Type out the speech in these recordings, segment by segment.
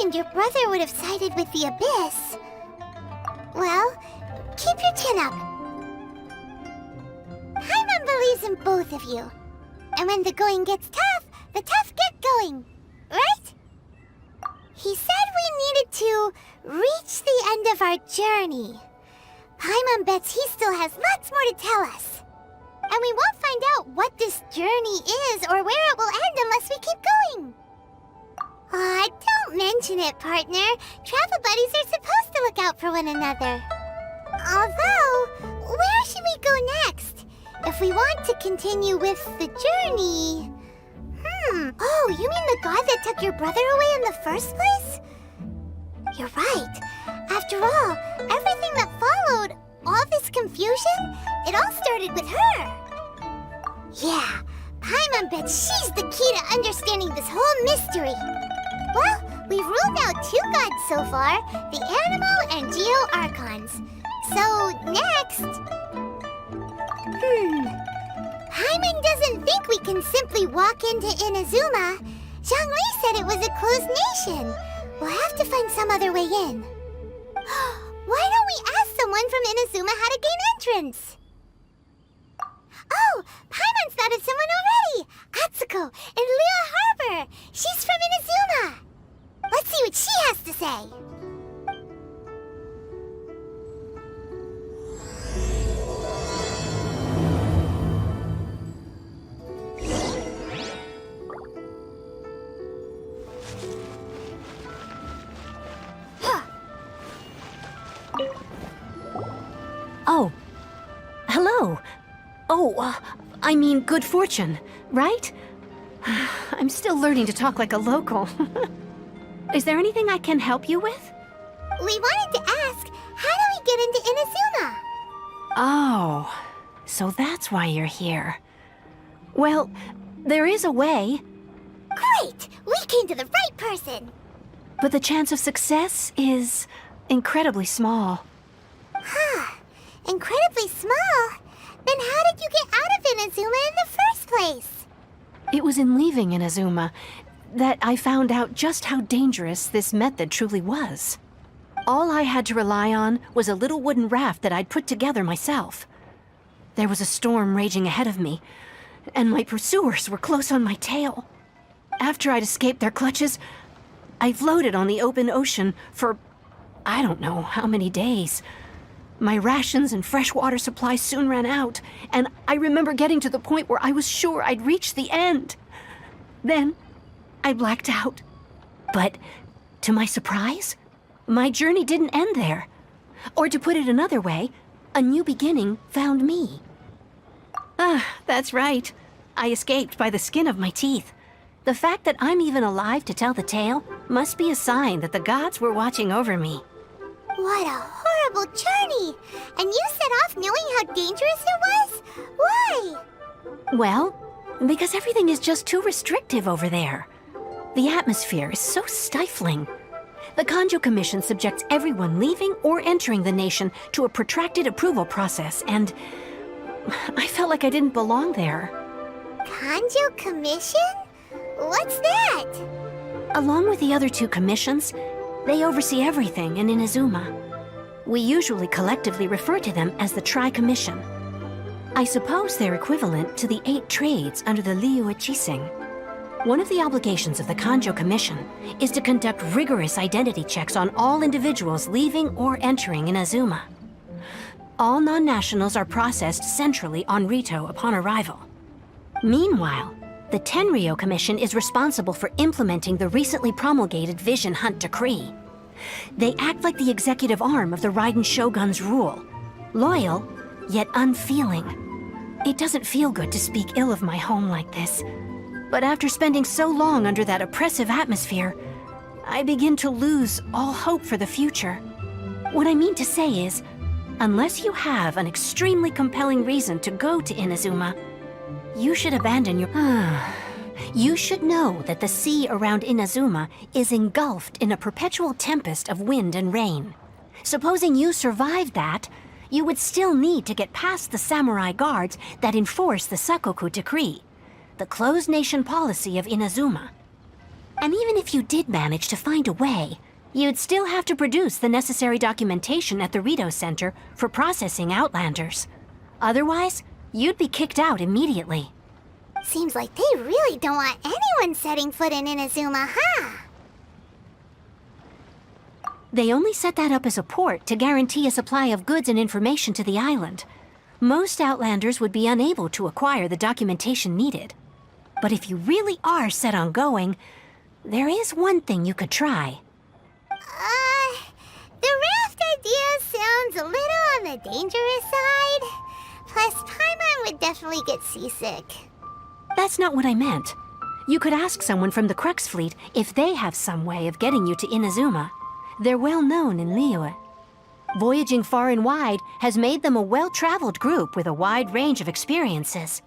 imagined your brother would have sided with the Abyss. Well, keep your chin up. Paimon believes in both of you. And when the going gets tough, the tough get going. Right? He said we needed to reach the end of our journey. Paimon bets he still has lots more to tell us. And we won't find out what this journey is or where it will end unless we keep going. Aw, don't mention it, partner. Travel buddies are supposed to look out for one another. Although, where should we go next? If we want to continue with the journey... Oh, you mean the god that took your brother away in the first place? You're right. After all, everything that followed, all this confusion, it all started with her. Yeah, Paimon bets she's the key to understanding this whole mystery. Well, we've ruled out 2 gods so far, the Animal and Geo Archons. So, next... Paimon doesn't think we can simply walk into Inazuma. Zhongli said it was a closed nation. We'll have to find some other way in. Why don't we ask someone from Inazuma how to gain entrance? Oh, Paimon's thought of someone already! Atsuko in Liyue Harbor! She's from Inazuma! Let's see what she has to say. Oh. Hello. Oh, I mean good fortune, right? I'm still learning to talk like a local. Is there anything I can help you with? We wanted to ask, how do we get into Inazuma? Oh, so that's why you're here. Well, there is a way. Great! We came to the right person! But the chance of success is incredibly small. Huh. Incredibly small? Then how did you get out of Inazuma in the first place? It was in leaving Inazuma that I found out just how dangerous this method truly was. All I had to rely on was a little wooden raft that I'd put together myself. There was a storm raging ahead of me, and my pursuers were close on my tail. After I'd escaped their clutches, I floated on the open ocean for I don't know how many days. My rations and freshwater supplies soon ran out, and I remember getting to the point where I was sure I'd reached the end. Then, I blacked out. But, to my surprise, my journey didn't end there. Or to put it another way, a new beginning found me. That's right. I escaped by the skin of my teeth. The fact that I'm even alive to tell the tale must be a sign that the gods were watching over me. What a horrible journey! And you set off knowing how dangerous it was? Why? Well, because everything is just too restrictive over there. The atmosphere is so stifling. The Kanjo Commission subjects everyone leaving or entering the nation to a protracted approval process, and I felt like I didn't belong there. Kanjo Commission? What's that? Along with the other 2 commissions, they oversee everything in Inazuma. We usually collectively refer to them as the Tri-Commission. I suppose they're equivalent to the 8 trades under the Liyue Chising. One of the obligations of the Kanjo Commission is to conduct rigorous identity checks on all individuals leaving or entering Inazuma. All non-nationals are processed centrally on Rito upon arrival. Meanwhile, the Tenryo Commission is responsible for implementing the recently promulgated Vision Hunt Decree. They act like the executive arm of the Raiden Shogun's rule. Loyal, yet unfeeling. It doesn't feel good to speak ill of my home like this. But after spending so long under that oppressive atmosphere, I begin to lose all hope for the future. What I mean to say is, unless you have an extremely compelling reason to go to Inazuma, you should abandon your... You should know that the sea around Inazuma is engulfed in a perpetual tempest of wind and rain. Supposing you survived that, you would still need to get past the samurai guards that enforce the Sakoku Decree, the closed nation policy of Inazuma. And even if you did manage to find a way, you'd still have to produce the necessary documentation at the Rito Center for processing Outlanders. Otherwise, you'd be kicked out immediately. Seems like they really don't want anyone setting foot in Inazuma, huh? They only set that up as a port to guarantee a supply of goods and information to the island. Most Outlanders would be unable to acquire the documentation needed. But if you really are set on going, there is one thing you could try. The raft idea sounds a little on the dangerous side. Plus, Paimon would definitely get seasick. That's not what I meant. You could ask someone from the Crux fleet if they have some way of getting you to Inazuma. They're well known in Liyue. Voyaging far and wide has made them a well-traveled group with a wide range of experiences.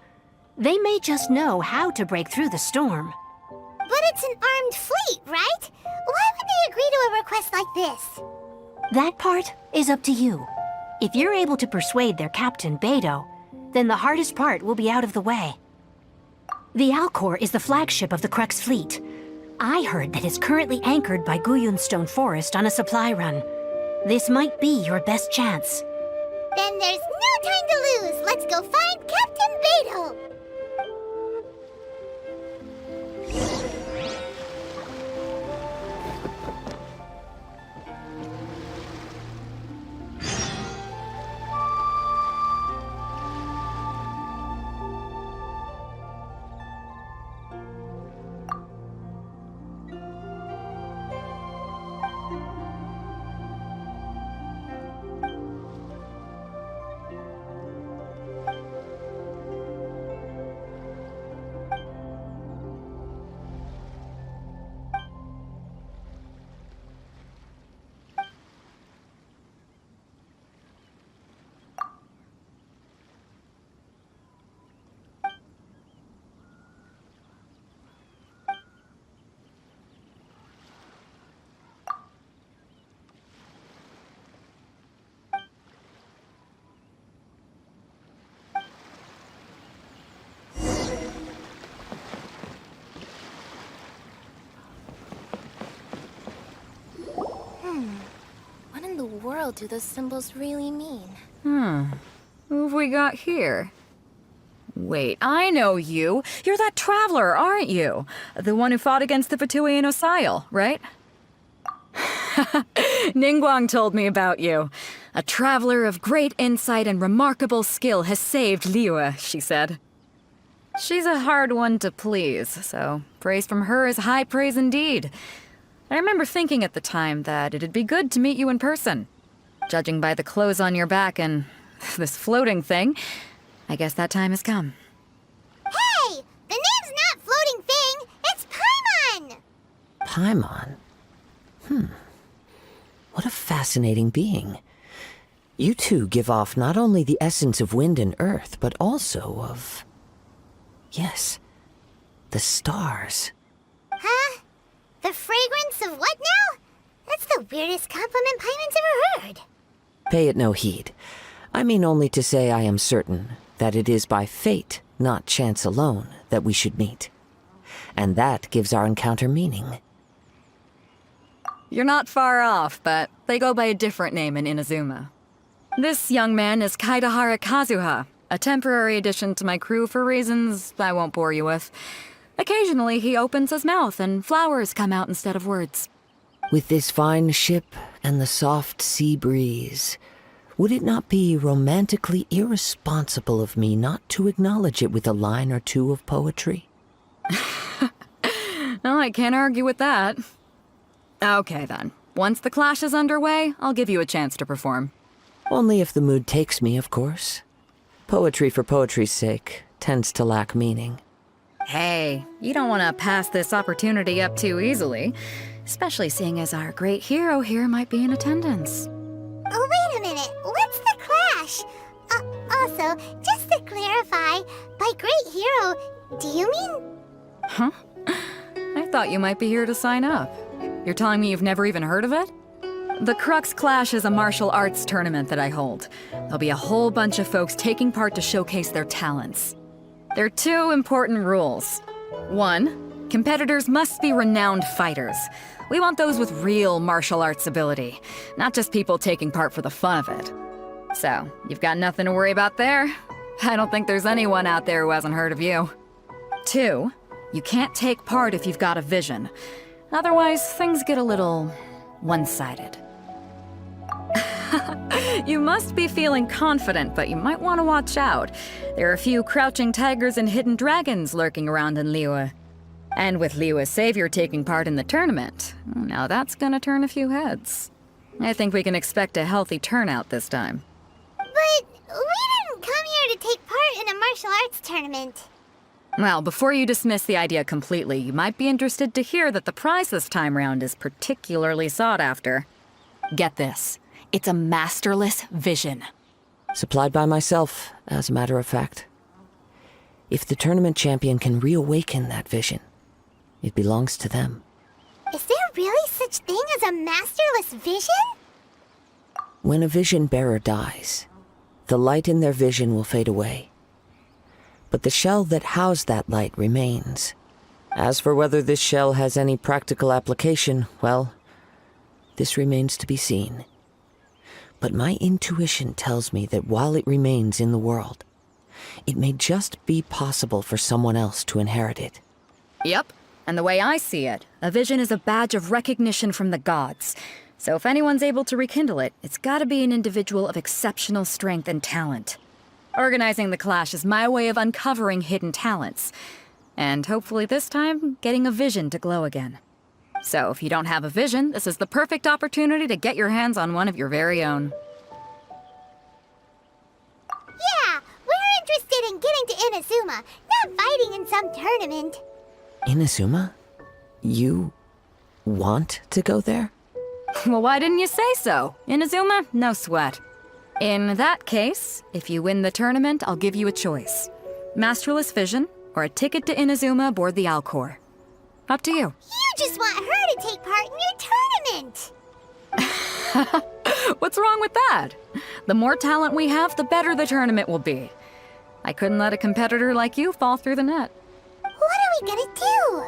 They may just know how to break through the storm. But it's an armed fleet, right? Why would they agree to a request like this? That part is up to you. If you're able to persuade their captain, Beidou, then the hardest part will be out of the way. The Alcor is the flagship of the Crux fleet. I heard that it's currently anchored by Guyunstone Forest on a supply run. This might be your best chance. Then there's no time to lose. Let's go find Captain Beidou. What in the world do those symbols really mean? Who have we got here? Wait, I know you. You're that traveler, aren't you? The one who fought against the Fatuian Osile, right? Ningguang told me about you. A traveler of great insight and remarkable skill has saved Liyue, she said. She's a hard one to please, so praise from her is high praise indeed. I remember thinking at the time that it'd be good to meet you in person. Judging by the clothes on your back and this floating thing, I guess that time has come. Hey! The name's not Floating Thing! It's Paimon! Paimon? What a fascinating being. You two give off not only the essence of wind and earth, but also of... yes, the stars. Huh? The fragrance of what now? That's the weirdest compliment Paimon's ever heard. Pay it no heed. I mean only to say I am certain that it is by fate, not chance alone, that we should meet. And that gives our encounter meaning. You're not far off, but they go by a different name in Inazuma. This young man is Kaidahara Kazuha, a temporary addition to my crew for reasons I won't bore you with. Occasionally he opens his mouth and flowers come out instead of words. With this fine ship and the soft sea breeze, would it not be romantically irresponsible of me not to acknowledge it with a line or two of poetry? No, I can't argue with that. Okay then. Once the clash is underway, I'll give you a chance to perform. Only if the mood takes me, of course. Poetry for poetry's sake tends to lack meaning. Hey, you don't want to pass this opportunity up too easily, especially seeing as our great hero here might be in attendance. Oh, wait a minute. What's the clash? Also, just to clarify, by great hero, do you mean... Huh? I thought you might be here to sign up. You're telling me you've never even heard of it? The Crux Clash is a martial arts tournament that I hold. There'll be a whole bunch of folks taking part to showcase their talents. There are 2 important rules. 1, Competitors must be renowned fighters. We want those with real martial arts ability, not just people taking part for the fun of it. So, you've got nothing to worry about there. I don't think there's anyone out there who hasn't heard of you. 2, you can't take part if you've got a vision. Otherwise, things get a little one-sided. You must be feeling confident, but you might want to watch out. There are a few crouching tigers and hidden dragons lurking around in Liyue. And with Liyue's savior taking part in the tournament, now that's gonna turn a few heads. I think we can expect a healthy turnout this time. But we didn't come here to take part in a martial arts tournament. Well, before you dismiss the idea completely, you might be interested to hear that the prize this time round is particularly sought after. Get this. It's a masterless vision. Supplied by myself, as a matter of fact. If the tournament champion can reawaken that vision, it belongs to them. Is there really such thing as a masterless vision? When a vision bearer dies, the light in their vision will fade away. But the shell that housed that light remains. As for whether this shell has any practical application, well, this remains to be seen. But my intuition tells me that while it remains in the world, it may just be possible for someone else to inherit it. Yep, and the way I see it, a vision is a badge of recognition from the gods. So if anyone's able to rekindle it, it's gotta be an individual of exceptional strength and talent. Organizing the clash is my way of uncovering hidden talents. And hopefully this time, getting a vision to glow again. So if you don't have a vision, this is the perfect opportunity to get your hands on one of your very own. Yeah, we're interested in getting to Inazuma, not fighting in some tournament. Inazuma? You want to go there? Well, why didn't you say so? Inazuma? No sweat. In that case, if you win the tournament, I'll give you a choice. Masterless vision, or a ticket to Inazuma aboard the Alcor. Up to you. You just want her to take part in your tournament! What's wrong with that? The more talent we have, the better the tournament will be. I couldn't let a competitor like you fall through the net. What are we gonna do?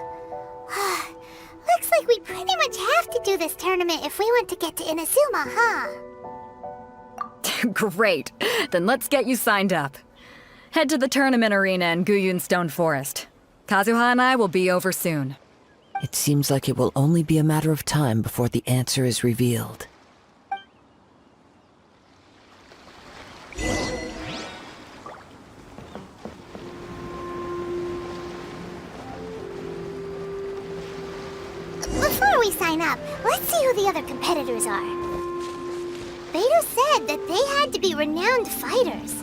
Looks like we pretty much have to do this tournament if we want to get to Inazuma, huh? Great. Then let's get you signed up. Head to the tournament arena in Guyun Stone Forest. Kazuha and I will be over soon. It seems like it will only be a matter of time before the answer is revealed. Before we sign up, let's see who the other competitors are. Beto said that they had to be renowned fighters.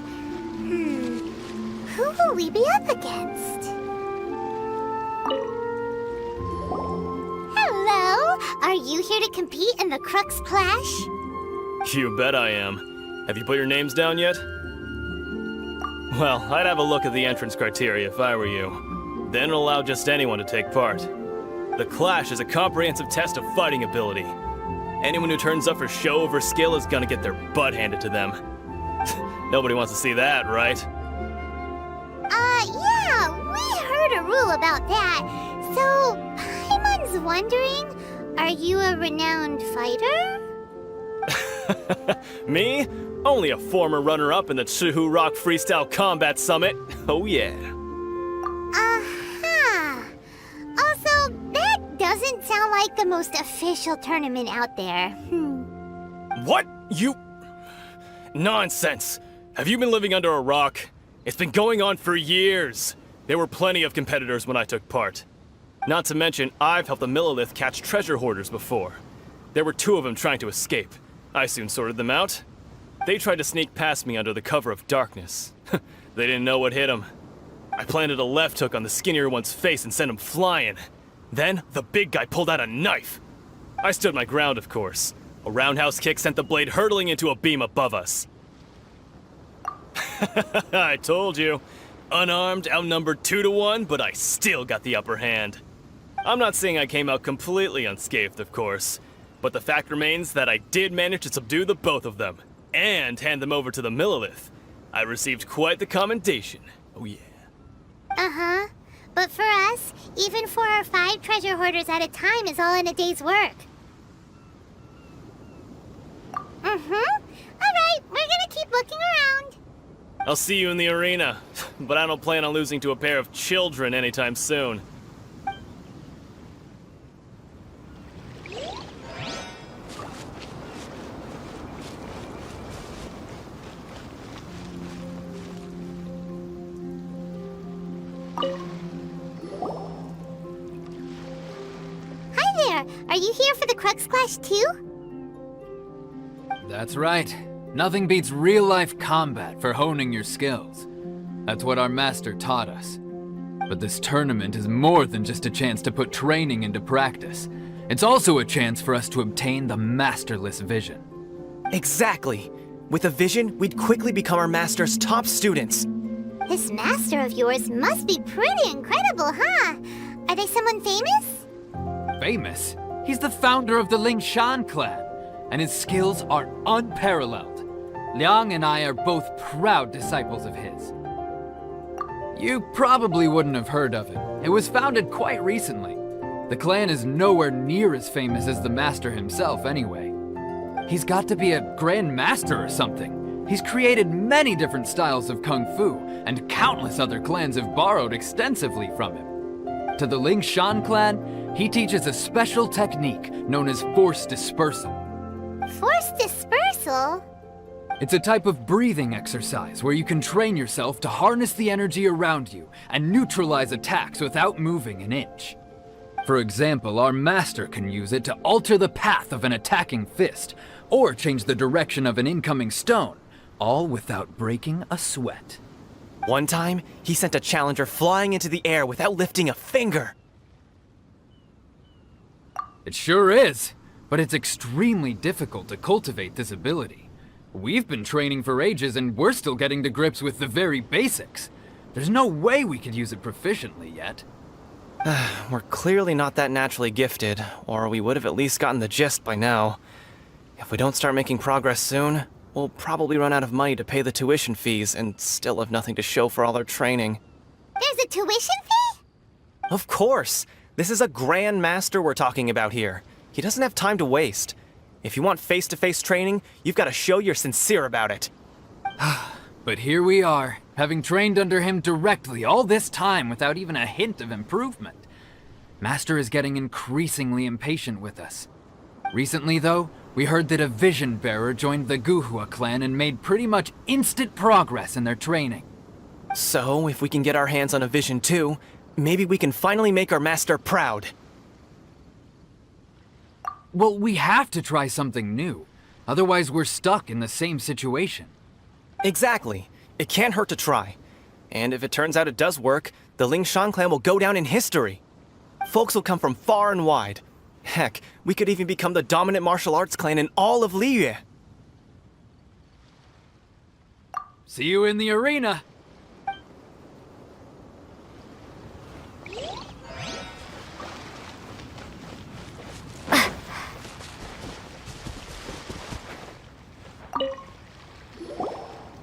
Who will we be up against? Hello! Are you here to compete in the Crux Clash? You bet I am. Have you put your names down yet? Well, I'd have a look at the entrance criteria if I were you. Then allow just anyone to take part. The Clash is a comprehensive test of fighting ability. Anyone who turns up for show over skill is gonna get their butt handed to them. Nobody wants to see that, right? Yeah, we heard a rule about that. So, Paimon's wondering, are you a renowned fighter? Me? Only a former runner-up in the Chihu Rock Freestyle Combat Summit. Oh yeah. Also, that doesn't sound like the most official tournament out there. What? You... Nonsense. Have you been living under a rock? It's been going on for years. There were plenty of competitors when I took part. Not to mention, I've helped the Millilith catch treasure hoarders before. There were 2 of them trying to escape. I soon sorted them out. They tried to sneak past me under the cover of darkness. They didn't know what hit them. I planted a left hook on the skinnier one's face and sent him flying. Then, the big guy pulled out a knife. I stood my ground, of course. A roundhouse kick sent the blade hurtling into a beam above us. I told you. Unarmed, outnumbered 2 to 1, but I still got the upper hand. I'm not saying I came out completely unscathed, of course, but the fact remains that I did manage to subdue the both of them, and hand them over to the Millilith. I received quite the commendation. Oh yeah. Uh-huh. But for us, even 4 or 5 treasure hoarders at a time is all in a day's work. Alright, we're gonna keep looking around. I'll see you in the arena, but I don't plan on losing to a pair of children anytime soon. Hi there! Are you here for the Crux Clash too? That's right. Nothing beats real-life combat for honing your skills. That's what our master taught us. But this tournament is more than just a chance to put training into practice. It's also a chance for us to obtain the masterless vision. Exactly. With a vision, we'd quickly become our master's top students. This master of yours must be pretty incredible, huh? Are they someone famous? Famous? He's the founder of the Lingshan clan, and his skills are unparalleled. Liang and I are both proud disciples of his. You probably wouldn't have heard of it. It was founded quite recently. The clan is nowhere near as famous as the master himself anyway. He's got to be a grand master or something. He's created many different styles of kung fu, and countless other clans have borrowed extensively from him. To the Lingshan clan, he teaches a special technique known as force dispersal. Force dispersal? It's a type of breathing exercise where you can train yourself to harness the energy around you and neutralize attacks without moving an inch. For example, our master can use it to alter the path of an attacking fist, or change the direction of an incoming stone, all without breaking a sweat. One time, he sent a challenger flying into the air without lifting a finger. It sure is, but it's extremely difficult to cultivate this ability. We've been training for ages and we're still getting to grips with the very basics. There's no way we could use it proficiently yet. We're clearly not that naturally gifted, or we would have at least gotten the gist by now. If we don't start making progress soon, we'll probably run out of money to pay the tuition fees and still have nothing to show for all our training. There's a tuition fee? Of course! This is a Grand Master we're talking about here. He doesn't have time to waste. If you want face-to-face training, you've got to show you're sincere about it. But here we are, having trained under him directly all this time without even a hint of improvement. Master is getting increasingly impatient with us. Recently, though, we heard that a vision bearer joined the Guhua clan and made pretty much instant progress in their training. So, if we can get our hands on a vision too, maybe we can finally make our master proud. Well, we have to try something new. Otherwise, we're stuck in the same situation. Exactly. It can't hurt to try. And if it turns out it does work, the Lingshan clan will go down in history. Folks will come from far and wide. Heck, we could even become the dominant martial arts clan in all of Liyue. See you in the arena!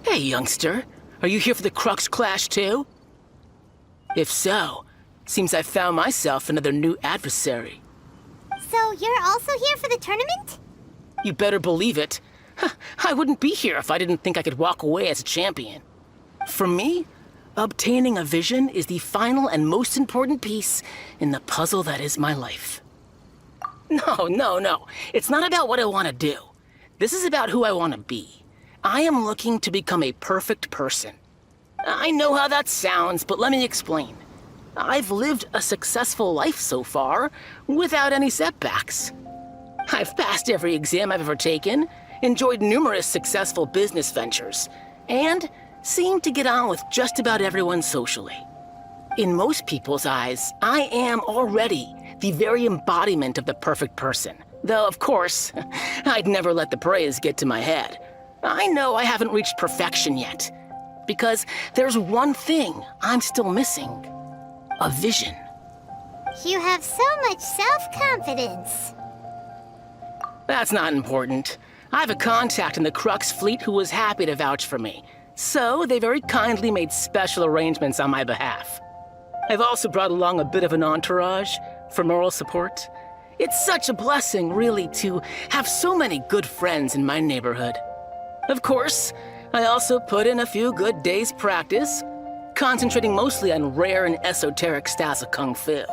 Hey, youngster. Are you here for the Crux Clash too? If so, seems I found myself another new adversary. So you're also here for the tournament? You better believe it. I wouldn't be here if I didn't think I could walk away as a champion. For me, obtaining a vision is the final and most important piece in the puzzle that is my life. No. It's not about what I want to do. This is about who I want to be. I am looking to become a perfect person. I know how that sounds, but let me explain. I've lived a successful life so far, without any setbacks. I've passed every exam I've ever taken, enjoyed numerous successful business ventures, and seem to get on with just about everyone socially. In most people's eyes, I am already the very embodiment of the perfect person. Though, of course, I'd never let the praise get to my head. I know I haven't reached perfection yet, because there's one thing I'm still missing. A vision. You have so much self-confidence. That's not important. I have a contact in the Crux fleet who was happy to vouch for me, so they very kindly made special arrangements on my behalf. I've also brought along a bit of an entourage for moral support. It's such a blessing, really, to have so many good friends in my neighborhood. Of course, I also put in a few good days' practice, concentrating mostly on rare and esoteric styles of Kung Fu.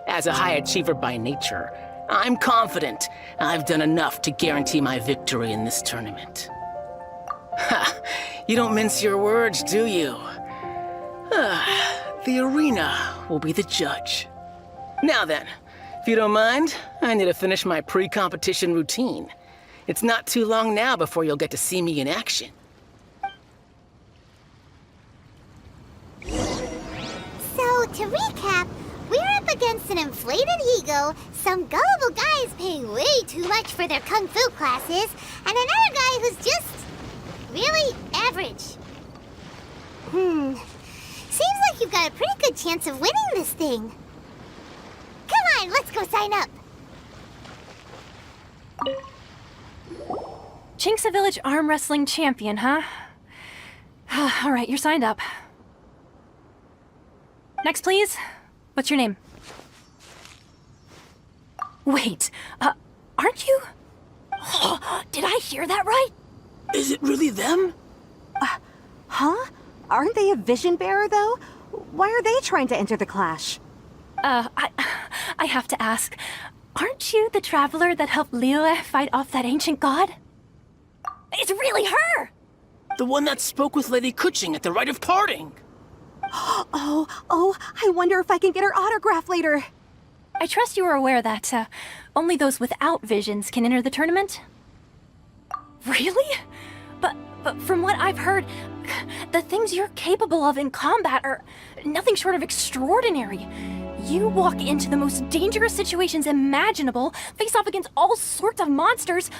As a high achiever by nature, I'm confident I've done enough to guarantee my victory in this tournament. Ha! You don't mince your words, do you? The arena will be the judge. Now then, if you don't mind, I need to finish my pre-competition routine. It's not too long now before you'll get to see me in action. So, to recap, we're up against an inflated ego, some gullible guys paying way too much for their kung fu classes, and another guy who's just really average. Seems like you've got a pretty good chance of winning this thing. Come on, let's go sign up. Chinksa Village arm wrestling champion, huh? All right, you're signed up. Next, please. What's your name? Wait, aren't you? Did I hear that right? Is it really them? Huh? Aren't they a vision bearer, though? Why are they trying to enter the clash? I have to ask, aren't you the traveler that helped Liyue fight off that ancient god? It's really her! The one that spoke with Lady Kuching at the rite of parting. Oh, I wonder if I can get her autograph later. I trust you are aware that, only those without visions can enter the tournament? Really? But from what I've heard, the things you're capable of in combat are nothing short of extraordinary. You walk into the most dangerous situations imaginable, face off against all sorts of monsters,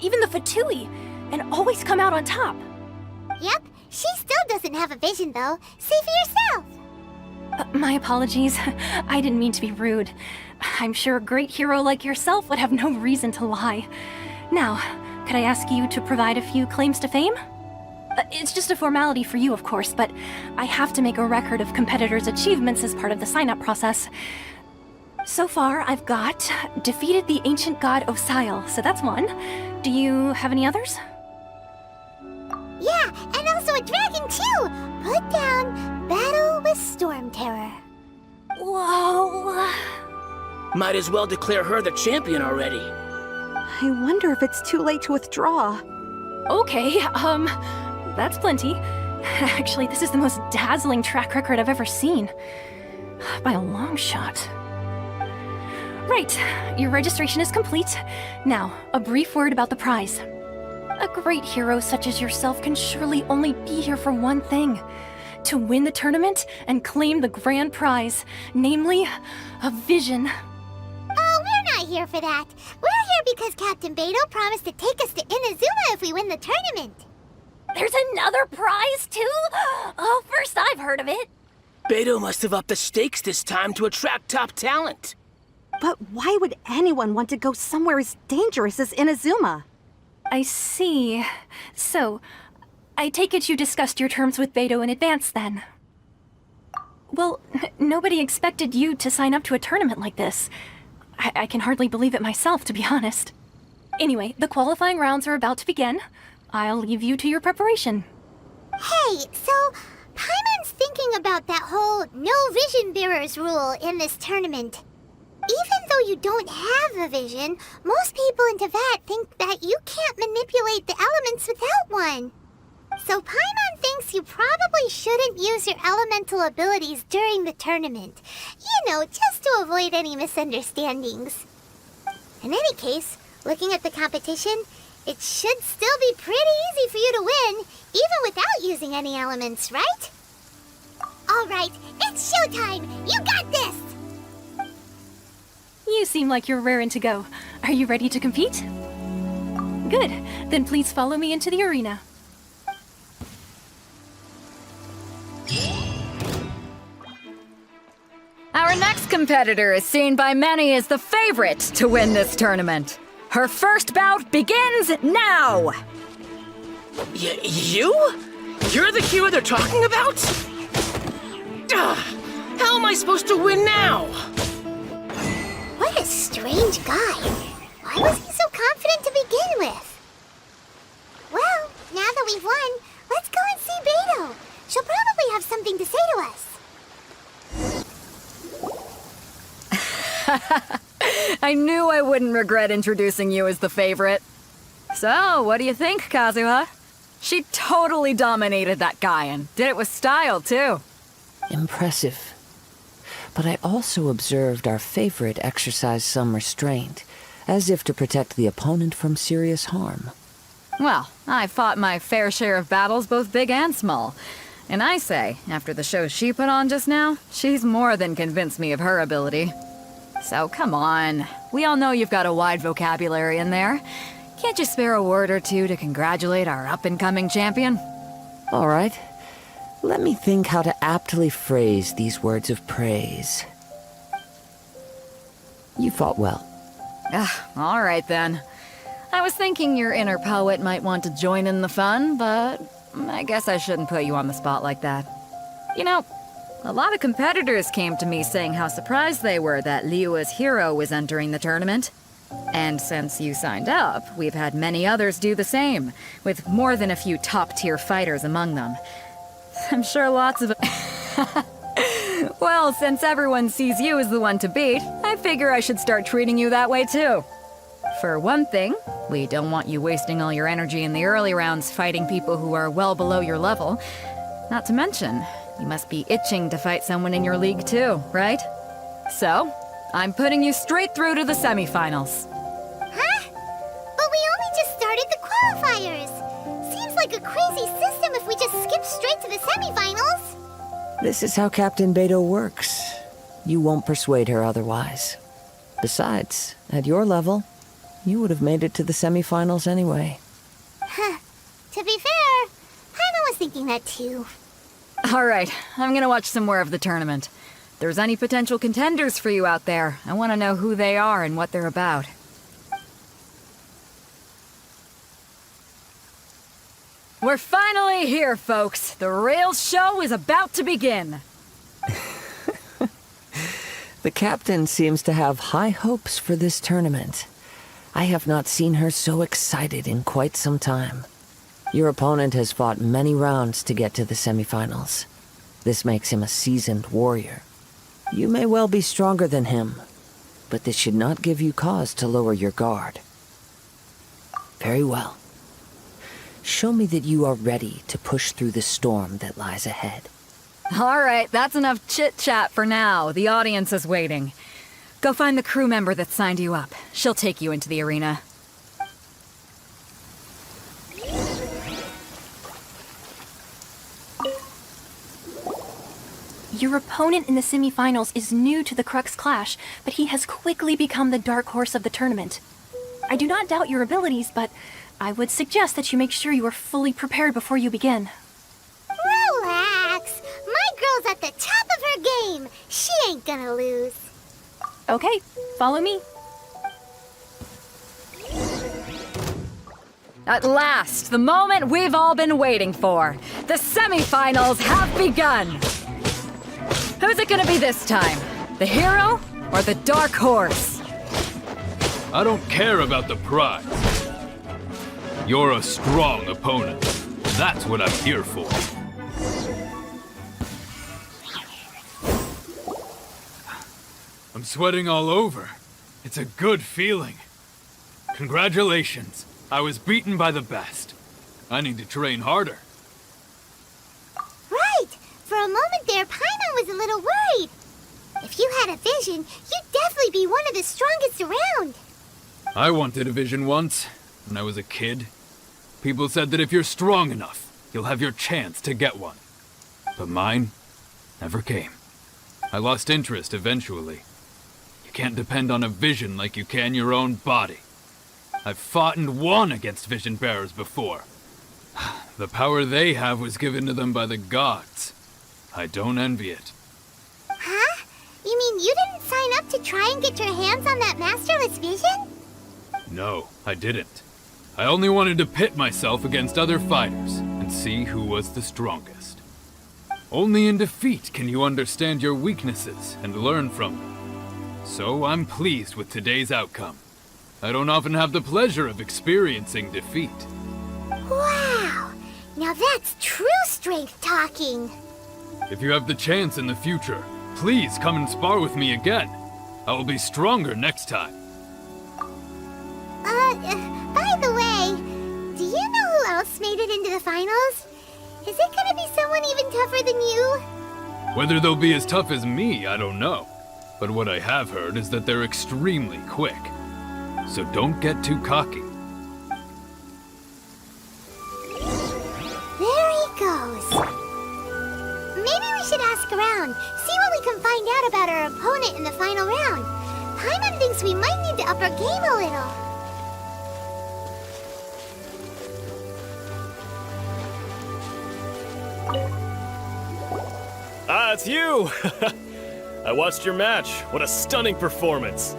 even the Fatui, and always come out on top. Yep, she still doesn't have a vision, though. See for yourself. My apologies. I didn't mean to be rude. I'm sure a great hero like yourself would have no reason to lie. Now, could I ask you to provide a few claims to fame? It's just a formality for you, of course, but I have to make a record of competitors' achievements as part of the sign-up process. So far, I've got defeated the ancient god Osial, so that's one. Do you have any others? Yeah, and also a dragon, too! Put down Battle with Storm Terror. Whoa! Might as well declare her the champion already. I wonder if it's too late to withdraw. Okay, that's plenty. Actually, this is the most dazzling track record I've ever seen. By a long shot. Right, your registration is complete. Now, a brief word about the prize. A great hero such as yourself can surely only be here for one thing. To win the tournament and claim the grand prize, namely, a vision. Oh, we're not here for that. We're here because Captain Beto promised to take us to Inazuma if we win the tournament. There's another prize, too? Oh, first I've heard of it. Beto must have upped the stakes this time to attract top talent. But why would anyone want to go somewhere as dangerous as Inazuma? I see. So, I take it you discussed your terms with Beto in advance, then? Well, nobody expected you to sign up to a tournament like this. I can hardly believe it myself, to be honest. Anyway, the qualifying rounds are about to begin. I'll leave you to your preparation. Hey, so Paimon's thinking about that whole no vision bearers rule in this tournament. Even though you don't have a vision, most people in Tivat think that you can't manipulate the elements without one. So Paimon thinks you probably shouldn't use your elemental abilities during the tournament. You know, just to avoid any misunderstandings. In any case, looking at the competition, it should still be pretty easy for you to win, even without using any elements, right? All right, it's showtime! You got this! You seem like you're raring to go. Are you ready to compete? Good. Then please follow me into the arena. Our next competitor is seen by many as the favorite to win this tournament. Her first bout begins now! You? You're the hero they're talking about? How am I supposed to win now? What a strange guy. Why was he so confident to begin with? Well, now that we've won, let's go and see Beto. She'll probably have something to say to us. I knew I wouldn't regret introducing you as the favorite. So, what do you think, Kazuha? She totally dominated that guy and did it with style, too. Impressive. But I also observed our favorite exercise some restraint, as if to protect the opponent from serious harm. Well, I fought my fair share of battles, both big and small. And I say, after the show she put on just now, she's more than convinced me of her ability. So come on. We all know you've got a wide vocabulary in there. Can't you spare a word or two to congratulate our up-and-coming champion? All right. Let me think how to aptly phrase these words of praise. You fought well. All right then. I was thinking your inner poet might want to join in the fun, but I guess I shouldn't put you on the spot like that. You know, a lot of competitors came to me saying how surprised they were that Liyue's hero was entering the tournament. And since you signed up, we've had many others do the same, with more than a few top-tier fighters among them. I'm sure lots of... Well, since everyone sees you as the one to beat, I figure I should start treating you that way too. For one thing, we don't want you wasting all your energy in the early rounds fighting people who are well below your level. Not to mention, you must be itching to fight someone in your league too, right? So, I'm putting you straight through to the semifinals. Huh? But we only just started the qualifiers. Seems like a crazy system if we just skip straight to the semifinals. This is how Captain Beto works. You won't persuade her otherwise. Besides, at your level, you would have made it to the semifinals anyway. Huh. To be fair, Paimon was thinking that too. All right, I'm gonna watch some more of the tournament. If there's any potential contenders for you out there, I want to know who they are and what they're about. We're finally here, folks. The real show is about to begin. The captain seems to have high hopes for this tournament. I have not seen her so excited in quite some time. Your opponent has fought many rounds to get to the semifinals. This makes him a seasoned warrior. You may well be stronger than him, but this should not give you cause to lower your guard. Very well. Show me that you are ready to push through the storm that lies ahead. All right, that's enough chit-chat for now. The audience is waiting. Go find the crew member that signed you up. She'll take you into the arena. Your opponent in the semifinals is new to the Crux Clash, but he has quickly become the dark horse of the tournament. I do not doubt your abilities, but I would suggest that you make sure you are fully prepared before you begin. Relax. My girl's at the top of her game. She ain't gonna lose. Okay, follow me. At last, the moment we've all been waiting for. The semifinals have begun. Who's it gonna be this time? The hero or the dark horse? I don't care about the prize. You're a strong opponent. That's what I'm here for. I'm sweating all over. It's a good feeling. Congratulations. I was beaten by the best. I need to train harder. Right. For a moment there, Paimon was a little worried. If you had a vision, you'd definitely be one of the strongest around. I wanted a vision once, when I was a kid. People said that if you're strong enough, you'll have your chance to get one. But mine never came. I lost interest eventually. You can't depend on a vision like you can your own body. I've fought and won against vision bearers before. The power they have was given to them by the gods. I don't envy it. Huh? You mean you didn't sign up to try and get your hands on that masterless vision? No, I didn't. I only wanted to pit myself against other fighters and see who was the strongest. Only in defeat can you understand your weaknesses and learn from them. So I'm pleased with today's outcome. I don't often have the pleasure of experiencing defeat. Wow! Now that's true strength talking. If you have the chance in the future, please come and spar with me again. I will be stronger next time. By the way, do you know who else made it into the finals? Is it gonna be someone even tougher than you? Whether they'll be as tough as me, I don't know. But what I have heard is that they're extremely quick. So don't get too cocky. There he goes. Maybe we should ask around, see what we can find out about our opponent in the final round. Paimon thinks we might need to up our game a little. Ah, it's you! I watched your match. What a stunning performance.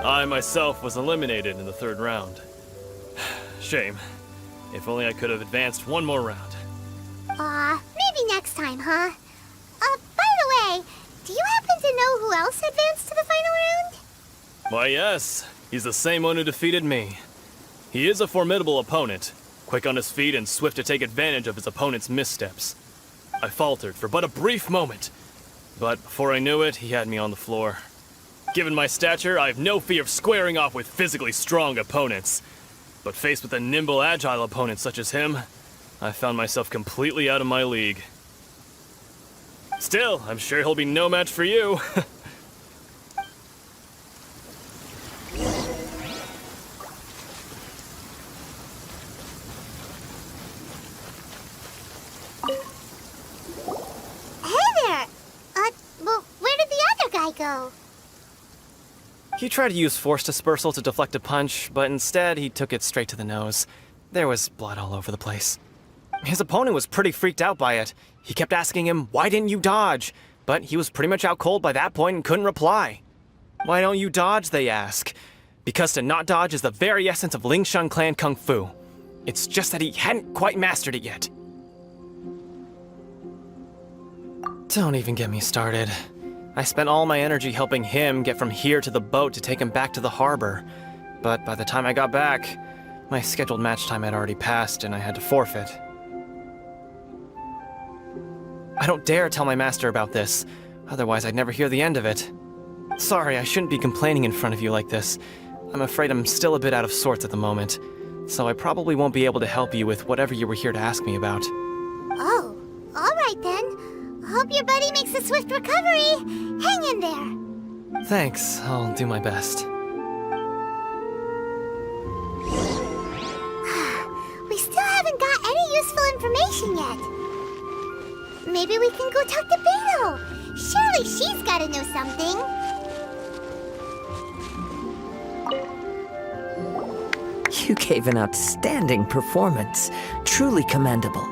I myself was eliminated in the third round. Shame. If only I could have advanced one more round. Maybe next time, huh? By the way, do you happen to know who else advanced to the final round? Why, yes. He's the same one who defeated me. He is a formidable opponent, quick on his feet and swift to take advantage of his opponent's missteps. I faltered for but a brief moment, but before I knew it, he had me on the floor. Given my stature, I have no fear of squaring off with physically strong opponents. But faced with a nimble, agile opponent such as him, I found myself completely out of my league. Still, I'm sure he'll be no match for you. Go. He tried to use force dispersal to deflect a punch, but instead he took it straight to the nose. There was blood all over the place. His opponent was pretty freaked out by it. He kept asking him, "Why didn't you dodge?" But he was pretty much out cold by that point and couldn't reply. "Why don't you dodge?" they ask. Because to not dodge is the very essence of Lingshan clan kung fu. It's just that he hadn't quite mastered it yet. Don't even get me started. I spent all my energy helping him get from here to the boat to take him back to the harbor. But by the time I got back, my scheduled match time had already passed and I had to forfeit. I don't dare tell my master about this, otherwise I'd never hear the end of it. Sorry, I shouldn't be complaining in front of you like this. I'm afraid I'm still a bit out of sorts at the moment, so I probably won't be able to help you with whatever you were here to ask me about. Oh, all right then. Hope your buddy makes a swift recovery. Hang in there. Thanks, I'll do my best. We still haven't got any useful information yet. Maybe we can go talk to Beto. Surely she's gotta know something. You gave an outstanding performance. Truly commendable.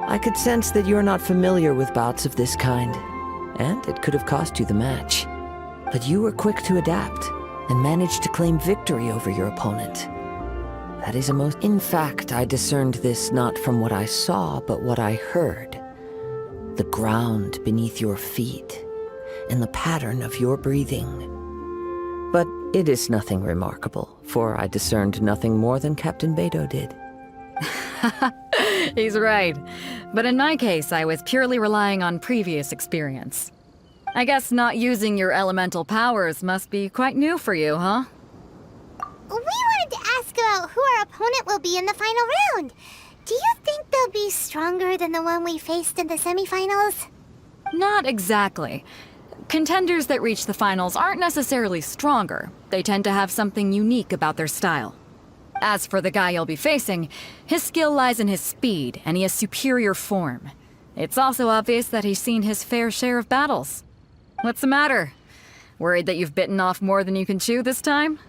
I could sense that you're not familiar with bouts of this kind, and it could have cost you the match. But you were quick to adapt, and managed to claim victory over your opponent. That is a most... In fact, I discerned this not from what I saw, but what I heard. The ground beneath your feet, and the pattern of your breathing. But it is nothing remarkable, for I discerned nothing more than Captain Beto did. He's right. But in my case, I was purely relying on previous experience. I guess not using your elemental powers must be quite new for you, huh? We wanted to ask about who our opponent will be in the final round. Do you think they'll be stronger than the one we faced in the semifinals? Not exactly. Contenders that reach the finals aren't necessarily stronger. They tend to have something unique about their style. As for the guy you'll be facing, his skill lies in his speed, and he has superior form. It's also obvious that he's seen his fair share of battles. What's the matter? Worried that you've bitten off more than you can chew this time?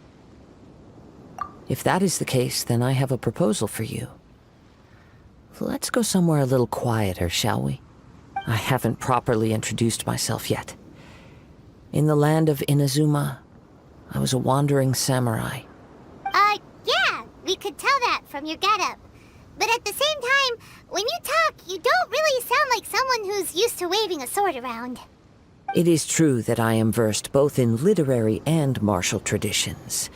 If that is the case, then I have a proposal for you. Let's go somewhere a little quieter, shall we? I haven't properly introduced myself yet. In the land of Inazuma, I was a wandering samurai. Yeah, we could tell that from your getup. But at the same time, when you talk, you don't really sound like someone who's used to waving a sword around. It is true that I am versed both in literary and martial traditions.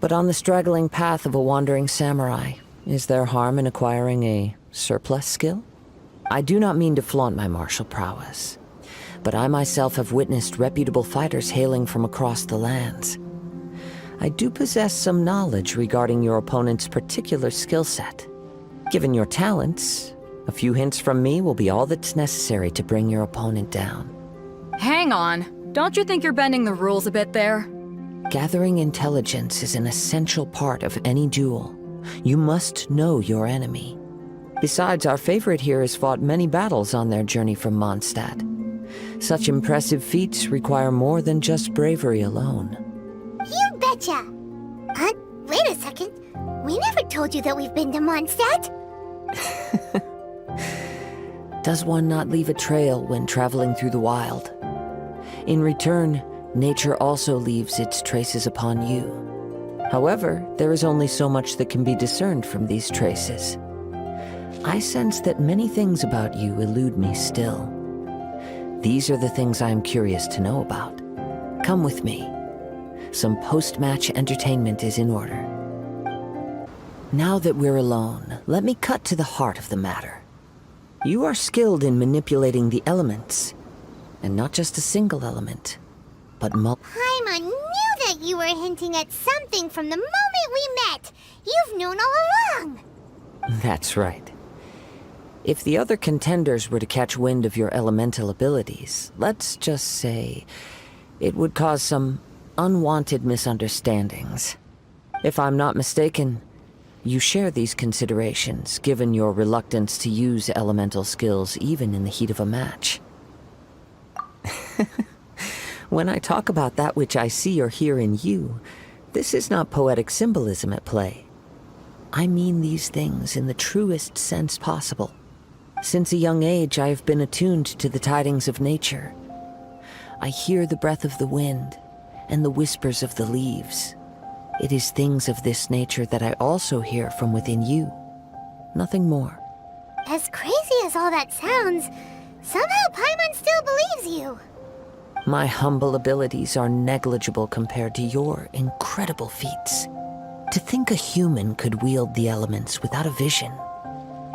But on the straggling path of a wandering samurai, is there harm in acquiring a surplus skill? I do not mean to flaunt my martial prowess, but I myself have witnessed reputable fighters hailing from across the lands. I do possess some knowledge regarding your opponent's particular skill set. Given your talents, a few hints from me will be all that's necessary to bring your opponent down. Hang on. Don't you think you're bending the rules a bit there? Gathering intelligence is an essential part of any duel. You must know your enemy. Besides, our favorite here has fought many battles on their journey from Mondstadt. Such impressive feats require more than just bravery alone. You betcha! Wait a second. We never told you that we've been to Mondstadt. Does one not leave a trail when traveling through the wild? In return, nature also leaves its traces upon you. However, there is only so much that can be discerned from these traces. I sense that many things about you elude me still. These are the things I am curious to know about. Come with me. Some post-match entertainment is in order. Now that we're alone, let me cut to the heart of the matter. You are skilled in manipulating the elements, and not just a single element, but Paimon knew that you were hinting at something from the moment we met. You've known all along. That's right. If the other contenders were to catch wind of your elemental abilities, let's just say it would cause some unwanted misunderstandings. If I'm not mistaken, you share these considerations, given your reluctance to use elemental skills even in the heat of a match. When I talk about that which I see or hear in you, this is not poetic symbolism at play. I mean these things in the truest sense possible. Since a young age, I have been attuned to the tidings of nature. I hear the breath of the wind and the whispers of the leaves. It is things of this nature that I also hear from within you. Nothing more. As crazy as all that sounds, somehow Paimon still believes you. My humble abilities are negligible compared to your incredible feats. To think a human could wield the elements without a vision.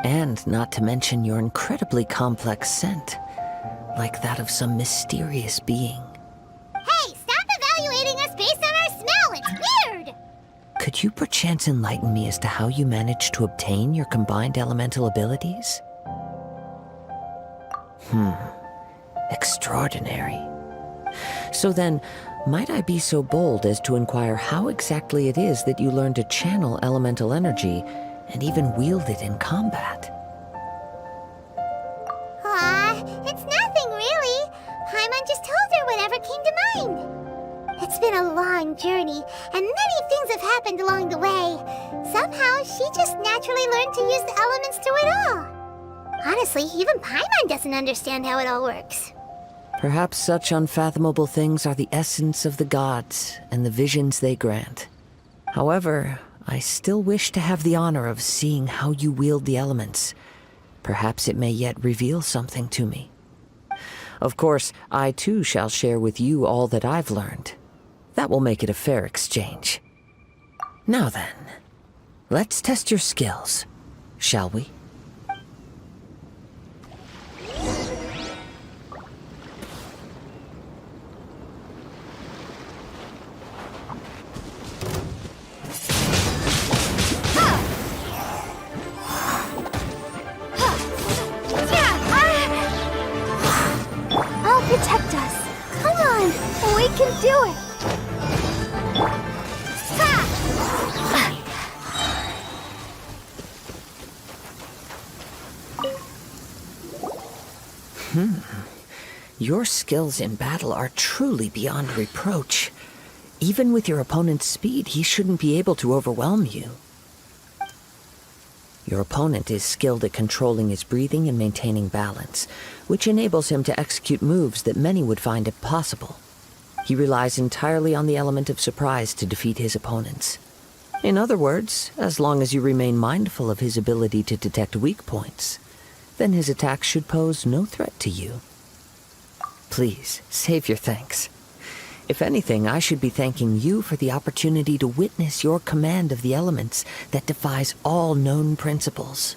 And not to mention your incredibly complex scent, like that of some mysterious being. Hey, stop evaluating us based on our smell! It's weird! Could you perchance enlighten me as to how you managed to obtain your combined elemental abilities? Extraordinary. So then, might I be so bold as to inquire how exactly it is that you learned to channel elemental energy and even wield it in combat? It's nothing really. Paimon just told her whatever came to mind. It's been a long journey, and many things have happened along the way. Somehow, she just naturally learned to use the elements through it all. Honestly, even Paimon doesn't understand how it all works. Perhaps such unfathomable things are the essence of the gods and the visions they grant. However, I still wish to have the honor of seeing how you wield the elements. Perhaps it may yet reveal something to me. Of course, I too shall share with you all that I've learned. That will make it a fair exchange. Now then, let's test your skills, shall we? Protect us! Come on! We can do it! Your skills in battle are truly beyond reproach. Even with your opponent's speed, he shouldn't be able to overwhelm you. Your opponent is skilled at controlling his breathing and maintaining balance, which enables him to execute moves that many would find impossible. He relies entirely on the element of surprise to defeat his opponents. In other words, as long as you remain mindful of his ability to detect weak points, then his attacks should pose no threat to you. Please, save your thanks. If anything, I should be thanking you for the opportunity to witness your command of the elements that defies all known principles.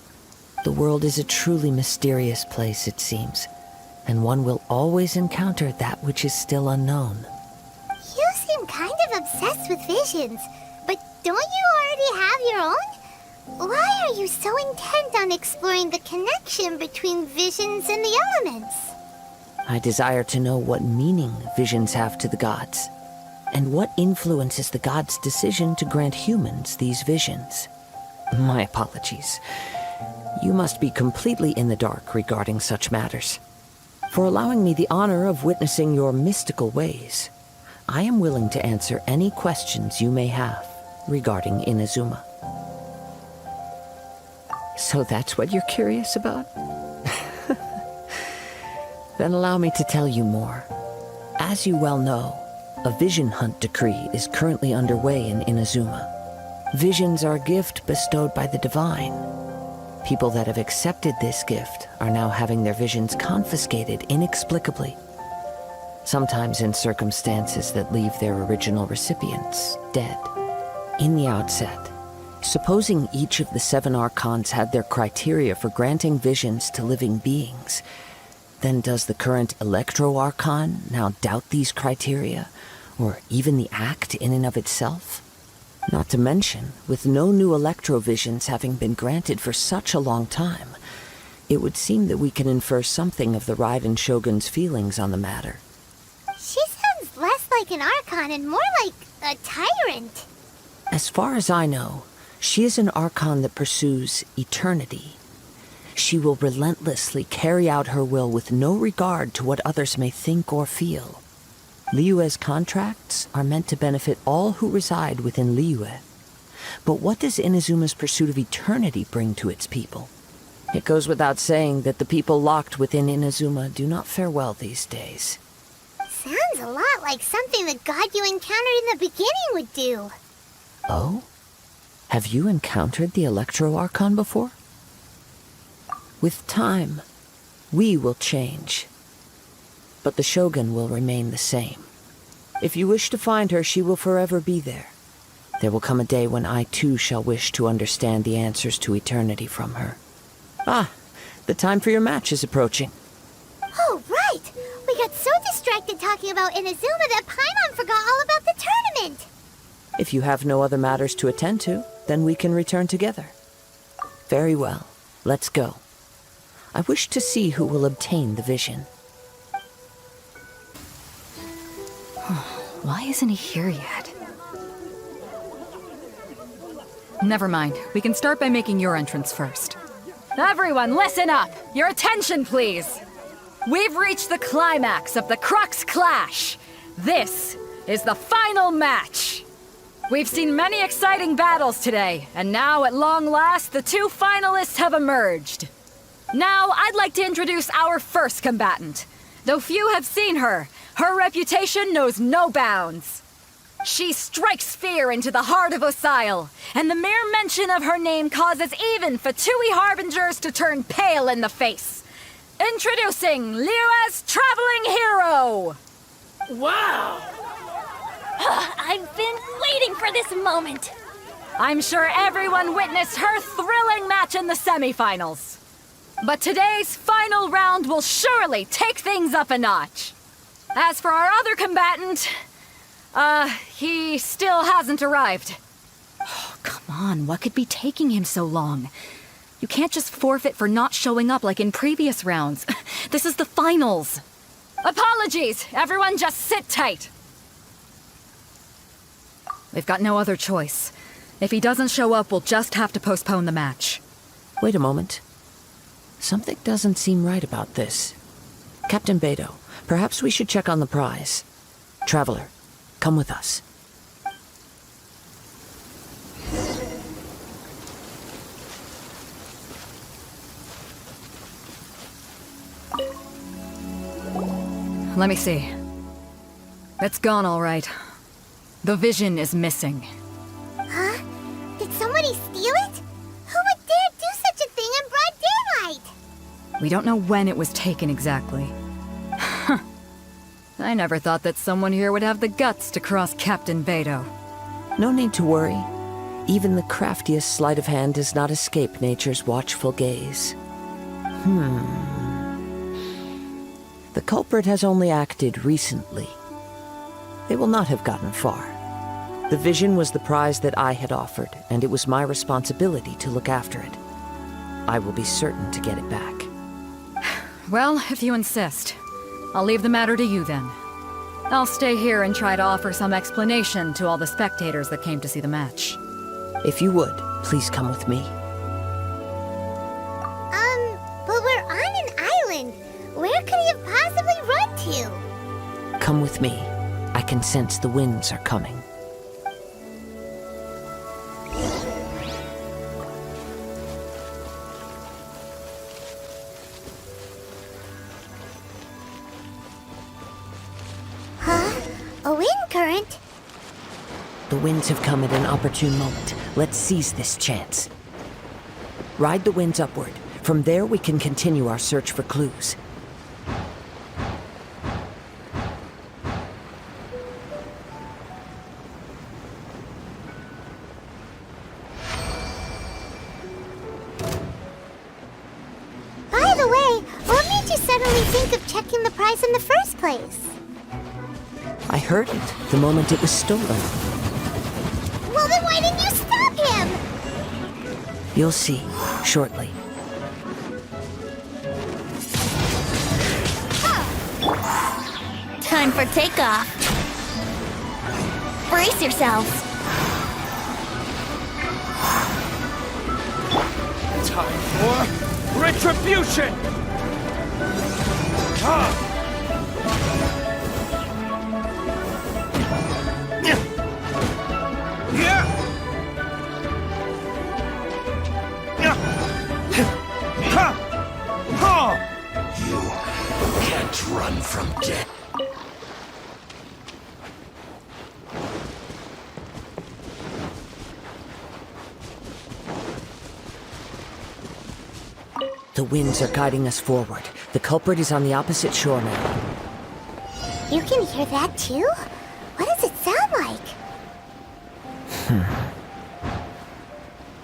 The world is a truly mysterious place, it seems, and one will always encounter that which is still unknown. You seem kind of obsessed with visions, but don't you already have your own? Why are you so intent on exploring the connection between visions and the elements? I desire to know what meaning visions have to the gods, and what influences the gods' decision to grant humans these visions. My apologies. You must be completely in the dark regarding such matters. For allowing me the honor of witnessing your mystical ways, I am willing to answer any questions you may have regarding Inazuma. So that's what you're curious about? Then allow me to tell you more. As you well know, a vision hunt decree is currently underway in Inazuma. Visions are a gift bestowed by the divine. People that have accepted this gift are now having their visions confiscated inexplicably. Sometimes in circumstances that leave their original recipients dead. In the outset, supposing each of the 7 archons had their criteria for granting visions to living beings, then does the current Electro-Archon now doubt these criteria, or even the act in and of itself? Not to mention, with no new Electro-Visions having been granted for such a long time, it would seem that we can infer something of the Raiden Shogun's feelings on the matter. She sounds less like an Archon and more like a tyrant. As far as I know, she is an Archon that pursues eternity. She will relentlessly carry out her will with no regard to what others may think or feel. Liyue's contracts are meant to benefit all who reside within Liyue. But what does Inazuma's pursuit of eternity bring to its people? It goes without saying that the people locked within Inazuma do not fare well these days. Sounds a lot like something the god you encountered in the beginning would do. Oh? Have you encountered the Electro-Archon before? With time, we will change. But the Shogun will remain the same. If you wish to find her, she will forever be there. There will come a day when I too shall wish to understand the answers to eternity from her. Ah, the time for your match is approaching. Oh, right! We got so distracted talking about Inazuma that Paimon forgot all about the tournament! If you have no other matters to attend to, then we can return together. Very well, let's go. I wish to see who will obtain the vision. Why isn't he here yet? Never mind. We can start by making your entrance first. Everyone, listen up! Your attention, please! We've reached the climax of the Crux Clash! This is the final match! We've seen many exciting battles today, and now, at long last, the 2 finalists have emerged. Now, I'd like to introduce our first combatant. Though few have seen her, her reputation knows no bounds. She strikes fear into the heart of Osile, and the mere mention of her name causes even Fatui Harbingers to turn pale in the face. Introducing Liyue's traveling hero! Wow! I've been waiting for this moment. I'm sure everyone witnessed her thrilling match in the semifinals. But today's final round will surely take things up a notch. As for our other combatant, he still hasn't arrived. Oh, come on, what could be taking him so long? You can't just forfeit for not showing up like in previous rounds. This is the finals. Apologies, everyone just sit tight. We've got no other choice. If he doesn't show up, we'll just have to postpone the match. Wait a moment. Something doesn't seem right about this. Captain Beto, perhaps we should check on the prize. Traveler, come with us. Let me see. It's gone all right. The vision is missing. Huh? We don't know when it was taken exactly. I never thought that someone here would have the guts to cross Captain Beto. No need to worry. Even the craftiest sleight of hand does not escape nature's watchful gaze. The culprit has only acted recently. They will not have gotten far. The vision was the prize that I had offered, and it was my responsibility to look after it. I will be certain to get it back. Well, if you insist. I'll leave the matter to you then. I'll stay here and try to offer some explanation to all the spectators that came to see the match. If you would, please come with me. But we're on an island. Where could he have possibly run to? Come with me. I can sense the winds are coming. A wind current? The winds have come at an opportune moment. Let's seize this chance. Ride the winds upward. From there, we can continue our search for clues. By the way, what made you suddenly think of checking the prize in the first place? I heard it the moment it was stolen. Well, then why didn't you stop him? You'll see, shortly. Time for takeoff. Brace yourselves. Time for retribution! You can't run from death. The winds are guiding us forward. The culprit is on the opposite shore now. You can hear that too? What does it sound like?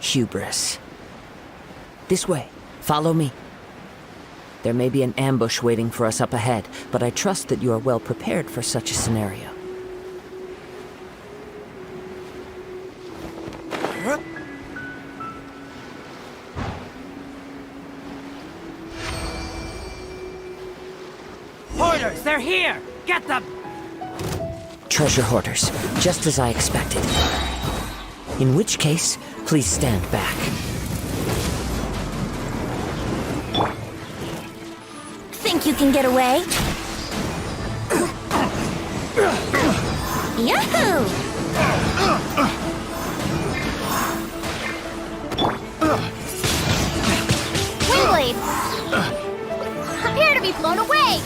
Hubris. This way. Follow me. There may be an ambush waiting for us up ahead, but I trust that you are well prepared for such a scenario. Hoarders, they're here! Get them! Treasure hoarders, just as I expected. In which case, please stand back. Think you can get away? Yahoo! Windblade! Prepare to be blown away!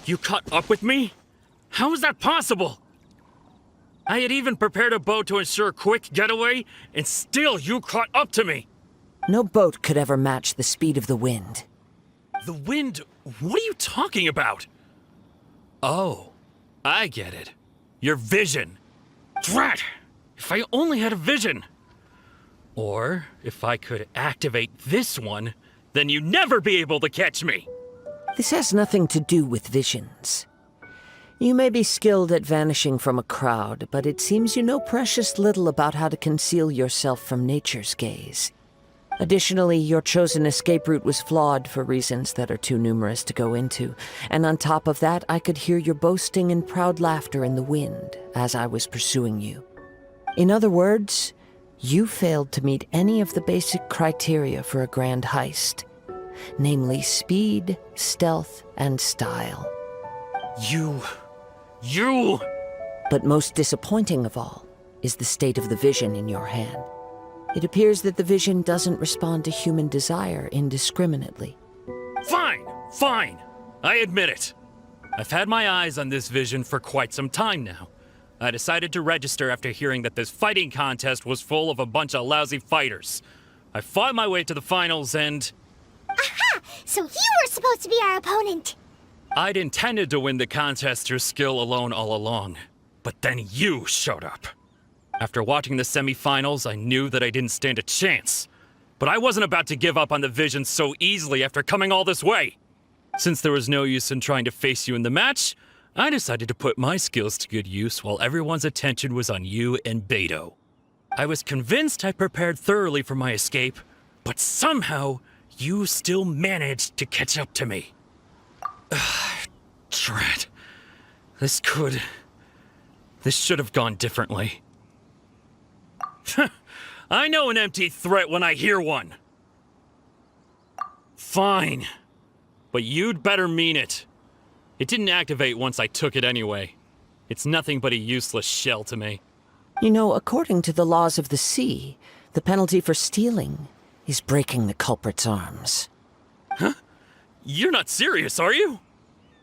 You caught up with me? How is that possible? I had even prepared a boat to ensure a quick getaway, and still you caught up to me! No boat could ever match the speed of the wind. The wind? What are you talking about? Oh, I get it. Your vision. Drat! If I only had a vision! Or, if I could activate this one, then you'd never be able to catch me! This has nothing to do with visions. You may be skilled at vanishing from a crowd, but it seems you know precious little about how to conceal yourself from nature's gaze. Additionally, your chosen escape route was flawed for reasons that are too numerous to go into, and on top of that, I could hear your boasting and proud laughter in the wind as I was pursuing you. In other words, you failed to meet any of the basic criteria for a grand heist. Namely speed, stealth, and style. You! But most disappointing of all is the state of the vision in your hand. It appears that the vision doesn't respond to human desire indiscriminately. Fine, fine. I admit it. I've had my eyes on this vision for quite some time now. I decided to register after hearing that this fighting contest was full of a bunch of lousy fighters. I fought my way to the finals and... Aha! So you were supposed to be our opponent! I'd intended to win the contest through skill alone all along. But then you showed up. After watching the semi-finals, I knew that I didn't stand a chance. But I wasn't about to give up on the vision so easily after coming all this way. Since there was no use in trying to face you in the match, I decided to put my skills to good use while everyone's attention was on you and Beto. I was convinced I prepared thoroughly for my escape, but somehow you still managed to catch up to me. Drat. This should have gone differently. I know an empty threat when I hear one. Fine. But you'd better mean it. It didn't activate once I took it anyway. It's nothing but a useless shell to me. You know, according to the laws of the sea, the penalty for stealing is breaking the culprit's arms. Huh? You're not serious, are you?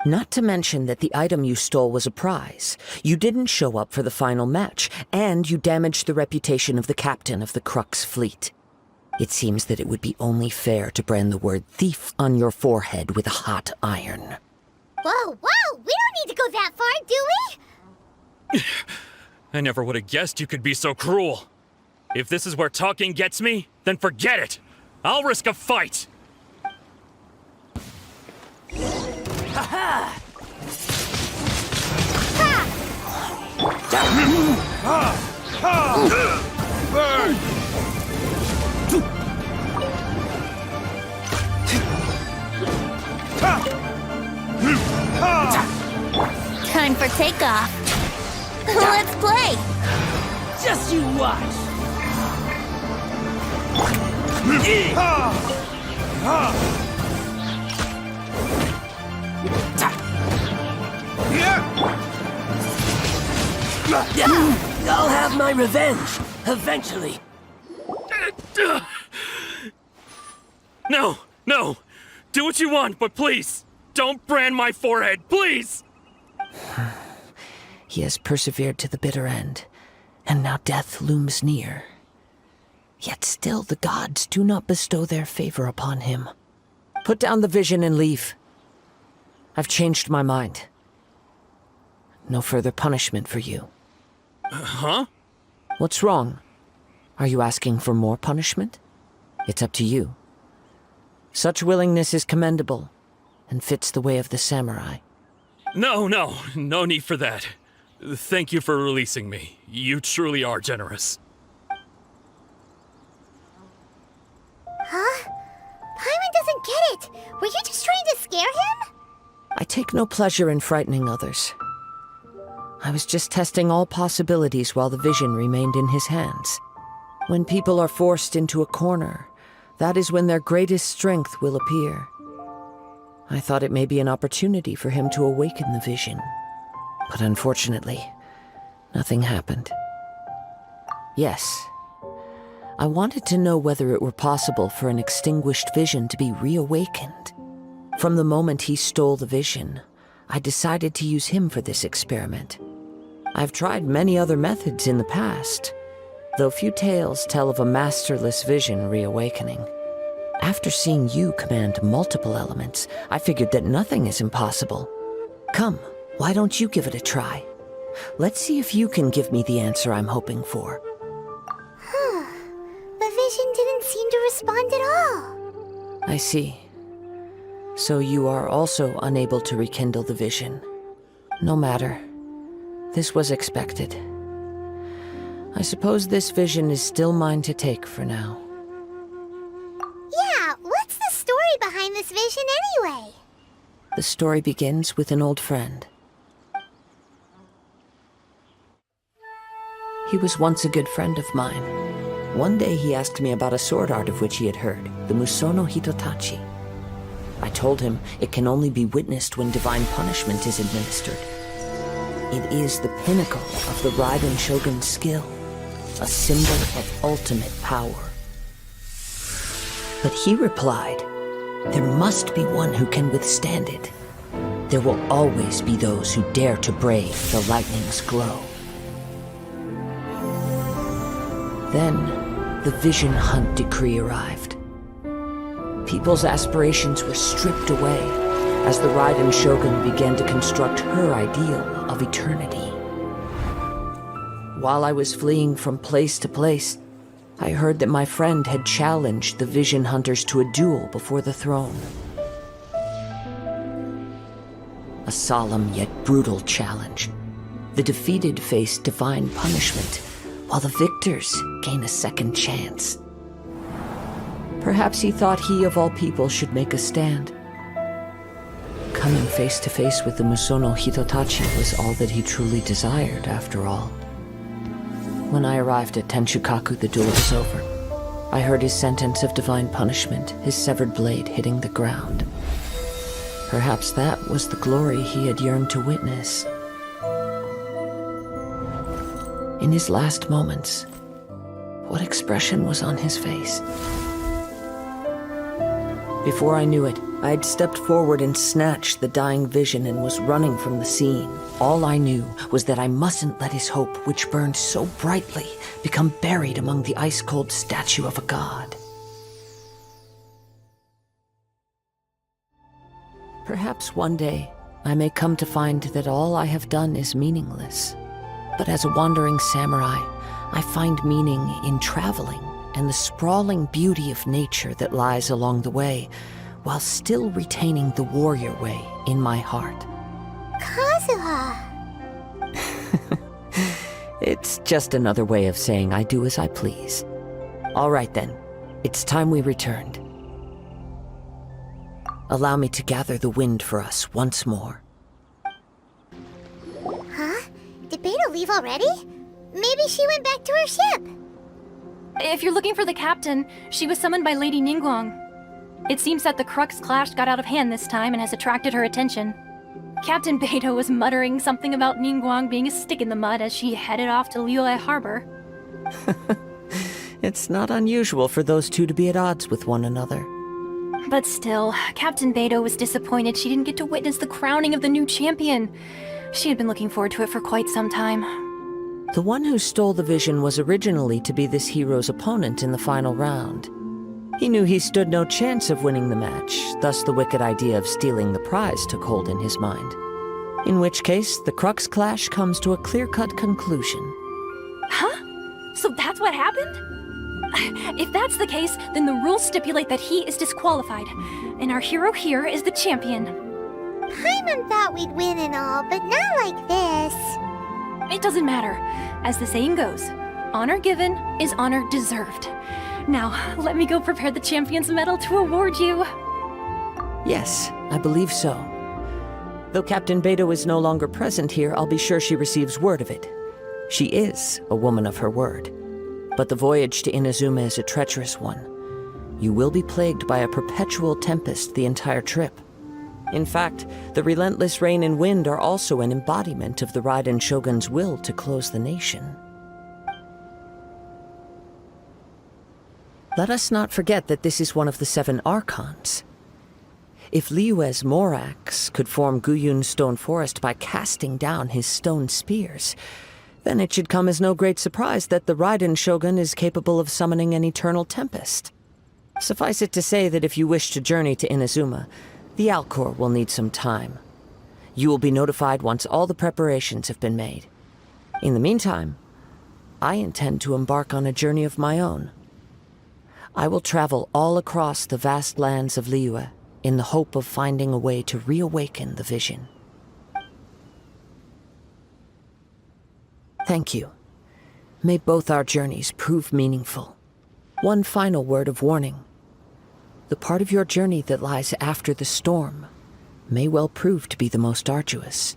Not to mention that the item you stole was a prize. You didn't show up for the final match, and you damaged the reputation of the captain of the Crux fleet. It seems that it would be only fair to brand the word thief on your forehead with a hot iron. Whoa, whoa! We don't need to go that far, do we? I never would have guessed you could be so cruel. If this is where talking gets me, then forget it. I'll risk a fight. Ha! Time for takeoff. Let's play. Just you watch. I'll have my revenge eventually. No, no. Do what you want, but please, don't brand my forehead, please! He has persevered to the bitter end, and now death looms near. Yet still the gods do not bestow their favor upon him. Put down the vision and leave. I've changed my mind. No further punishment for you. Huh? What's wrong? Are you asking for more punishment? It's up to you. Such willingness is commendable, and fits the way of the samurai. No need for that. Thank you for releasing me. You truly are generous. Huh? Paimon doesn't get it. Were you just trying to scare him? I take no pleasure in frightening others. I was just testing all possibilities while the vision remained in his hands. When people are forced into a corner, that is when their greatest strength will appear. I thought it may be an opportunity for him to awaken the vision. But unfortunately, nothing happened. Yes, I wanted to know whether it were possible for an extinguished vision to be reawakened. From the moment he stole the vision, I decided to use him for this experiment. I've tried many other methods in the past, though few tales tell of a masterless vision reawakening. After seeing you command multiple elements, I figured that nothing is impossible. Come, why don't you give it a try? Let's see if you can give me the answer I'm hoping for. The vision didn't seem to respond at all. I see. So you are also unable to rekindle the vision. No matter. This was expected. I suppose this vision is still mine to take for now. Yeah, what's the story behind this vision anyway? The story begins with an old friend. He was once a good friend of mine. One day he asked me about a sword art of which he had heard, the Musono Hitotachi. I told him it can only be witnessed when divine punishment is administered. It is the pinnacle of the Raiden Shogun's skill, a symbol of ultimate power. But he replied, there must be one who can withstand it. There will always be those who dare to brave the lightning's glow. Then, the Vision Hunt decree arrived. People's aspirations were stripped away as the Raiden Shogun began to construct her ideal of eternity. While I was fleeing from place to place, I heard that my friend had challenged the Vision Hunters to a duel before the throne. A solemn yet brutal challenge. The defeated face divine punishment, while the victors gain a second chance. Perhaps he thought he of all people should make a stand. Coming face to face with the Musono Hitotachi was all that he truly desired, after all. When I arrived at Tenshukaku, the duel was over. I heard his sentence of divine punishment, his severed blade hitting the ground. Perhaps that was the glory he had yearned to witness. In his last moments, what expression was on his face? Before I knew it, I had stepped forward and snatched the dying vision and was running from the scene. All I knew was that I mustn't let his hope, which burned so brightly, become buried among the ice-cold statue of a god. Perhaps one day, I may come to find that all I have done is meaningless. But as a wandering samurai, I find meaning in traveling and the sprawling beauty of nature that lies along the way, while still retaining the warrior way in my heart. Kazuha! It's just another way of saying I do as I please. All right then, it's time we returned. Allow me to gather the wind for us once more. Huh? Did Beto leave already? Maybe she went back to her ship. If you're looking for the captain, she was summoned by Lady Ningguang. It seems that the Crux clash got out of hand this time and has attracted her attention. Captain Beto was muttering something about Ningguang being a stick in the mud as she headed off to Liyue Harbor. It's not unusual for those two to be at odds with one another. But still, Captain Beto was disappointed she didn't get to witness the crowning of the new champion. She had been looking forward to it for quite some time. The one who stole the vision was originally to be this hero's opponent in the final round. He knew he stood no chance of winning the match, thus the wicked idea of stealing the prize took hold in his mind. In which case, the Crux clash comes to a clear-cut conclusion. Huh? So that's what happened? If that's the case, then the rules stipulate that he is disqualified, and our hero here is the champion. Paimon thought we'd win and all, but not like this. It doesn't matter. As the saying goes, honor given is honor deserved. Now, let me go prepare the champion's medal to award you. Yes, I believe so. Though Captain Beto is no longer present here, I'll be sure she receives word of it. She is a woman of her word. But the voyage to Inazuma is a treacherous one. You will be plagued by a perpetual tempest the entire trip. In fact, the relentless rain and wind are also an embodiment of the Raiden Shogun's will to close the nation. Let us not forget that this is one of the 7 Archons. If Liyue's Morax could form Guyun's stone forest by casting down his stone spears, then it should come as no great surprise that the Raiden Shogun is capable of summoning an eternal tempest. Suffice it to say that if you wish to journey to Inazuma, the Alcor will need some time. You will be notified once all the preparations have been made. In the meantime, I intend to embark on a journey of my own. I will travel all across the vast lands of Liyue in the hope of finding a way to reawaken the vision. Thank you. May both our journeys prove meaningful. One final word of warning. The part of your journey that lies after the storm may well prove to be the most arduous.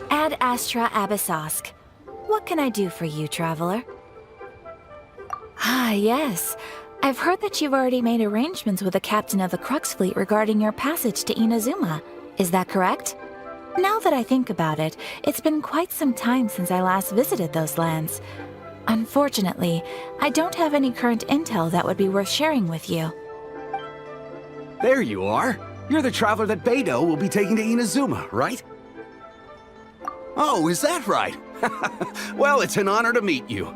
Ad Astra Abyssosk. What can I do for you, traveler? Ah, yes. I've heard that you've already made arrangements with the captain of the Crux fleet regarding your passage to Inazuma. Is that correct? Now that I think about it, it's been quite some time since I last visited those lands. Unfortunately, I don't have any current intel that would be worth sharing with you. There you are. You're the traveler that Beidou will be taking to Inazuma, right? Oh, is that right? Well, it's an honor to meet you.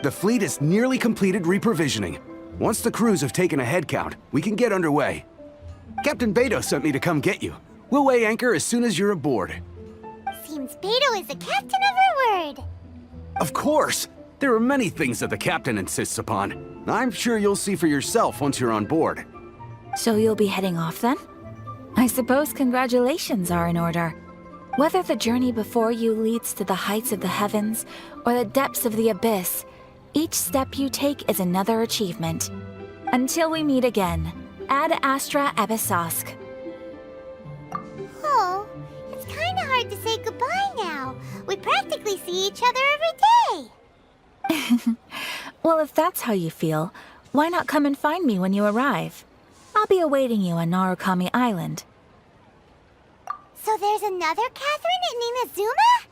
The fleet has nearly completed reprovisioning. Once the crews have taken a head count, we can get underway. Captain Beidou sent me to come get you. We'll weigh anchor as soon as you're aboard. Seems Beidou is the captain of her word. Of course! There are many things that the captain insists upon. I'm sure you'll see for yourself once you're on board. So you'll be heading off then? I suppose congratulations are in order. Whether the journey before you leads to the heights of the heavens or the depths of the abyss, each step you take is another achievement. Until we meet again, Ad Astra Ebisosk. Oh, it's kinda hard to say goodbye now. We practically see each other every day. Well, if that's how you feel, why not come and find me when you arrive? I'll be awaiting you on Narukami Island. So there's another Catherine in Inazuma?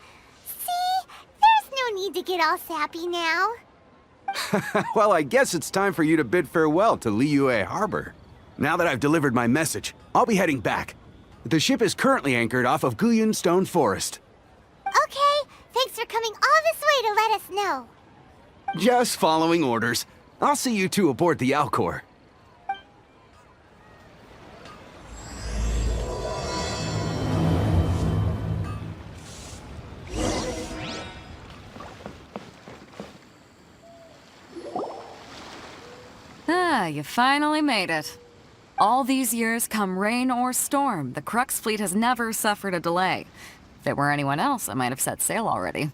See, there's no need to get all sappy now. Well, I guess it's time for you to bid farewell to Liyue Harbor. Now that I've delivered my message, I'll be heading back. The ship is currently anchored off of Guyun Stone Forest. Okay, thanks for coming all this way to let us know. Just following orders. I'll see you two aboard the Alcor. Ah, you finally made it. All these years, come rain or storm, the Crux fleet has never suffered a delay. If it were anyone else, I might have set sail already.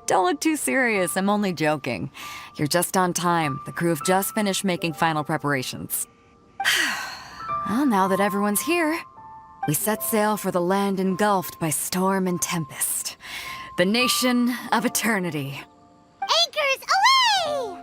Don't look too serious, I'm only joking. You're just on time. The crew have just finished making final preparations. Well, now that everyone's here, we set sail for the land engulfed by storm and tempest. The nation of eternity. Anchors away!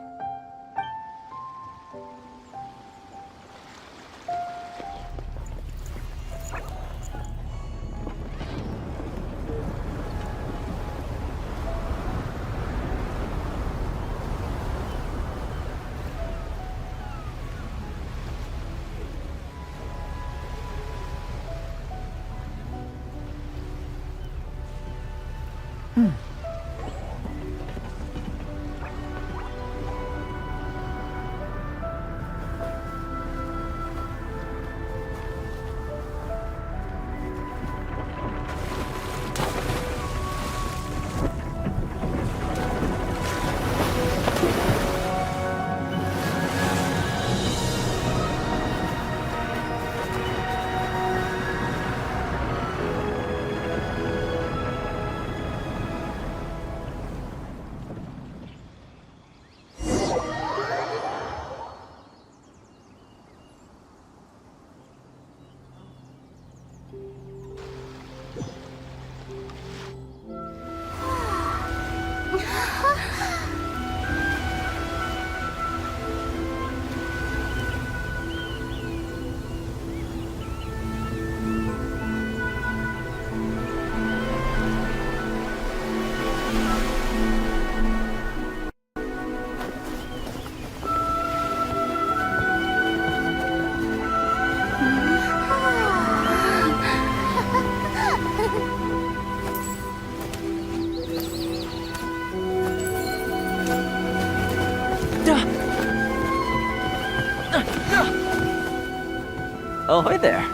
Ahoy there.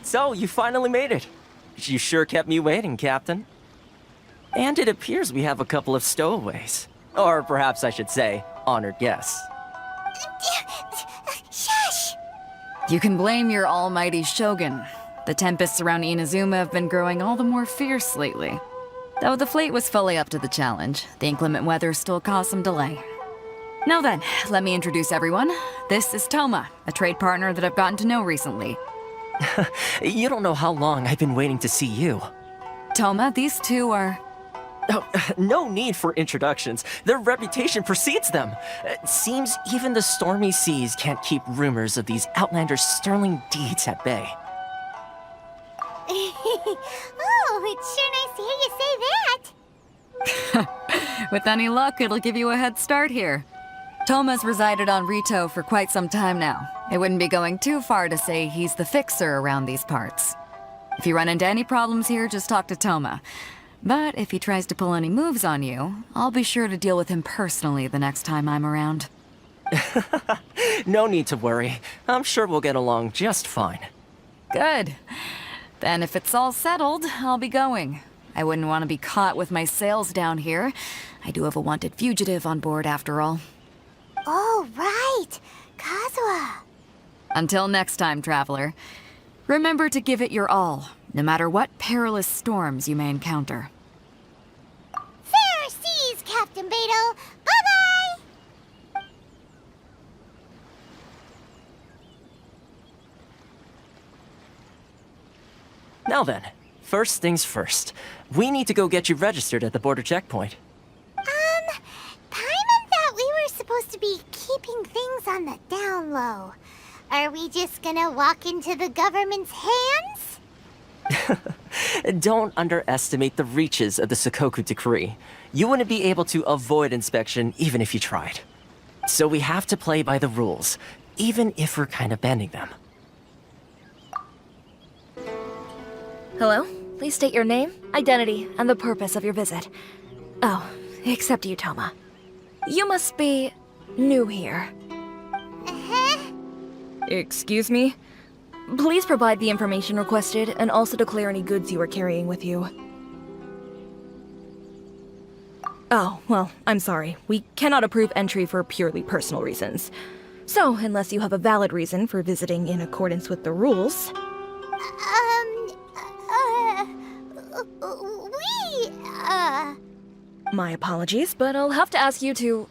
So, you finally made it. You sure kept me waiting, Captain. And it appears we have a couple of stowaways. Or perhaps I should say, honored guests. Shush! You can blame your almighty shogun. The tempests around Inazuma have been growing all the more fierce lately. Though the fleet was fully up to the challenge, the inclement weather still caused some delay. Now then, let me introduce everyone. This is Toma, a trade partner that I've gotten to know recently. You don't know how long I've been waiting to see you. Toma, these two are... Oh, no need for introductions. Their reputation precedes them. Seems even the stormy seas can't keep rumors of these outlanders' sterling deeds at bay. Oh, it's sure nice to hear you say that. With any luck, it'll give you a head start here. Toma's resided on Rito for quite some time now. It wouldn't be going too far to say he's the fixer around these parts. If you run into any problems here, just talk to Toma. But if he tries to pull any moves on you, I'll be sure to deal with him personally the next time I'm around. No need to worry. I'm sure we'll get along just fine. Good. Then if it's all settled, I'll be going. I wouldn't want to be caught with my sails down here. I do have a wanted fugitive on board after all. Oh, right. Kazuha. Until next time, traveler. Remember to give it your all, no matter what perilous storms you may encounter. Fair seas, Captain Beto. Bye-bye! Now then, first things first. We need to go get you registered at the border checkpoint. Paimon thought we were supposed to be keeping things on the down low. Are we just gonna walk into the government's hands? Don't underestimate the reaches of the Sakoku Decree. You wouldn't be able to avoid inspection even if you tried. So we have to play by the rules, even if we're kind of bending them. Hello? Please state your name, identity, and the purpose of your visit. Oh, except you, Toma. You must be new here. Excuse me? Please provide the information requested and also declare any goods you are carrying with you. Oh, well, I'm sorry. We cannot approve entry for purely personal reasons. So, unless you have a valid reason for visiting in accordance with the rules... My apologies, but I'll have to ask you to...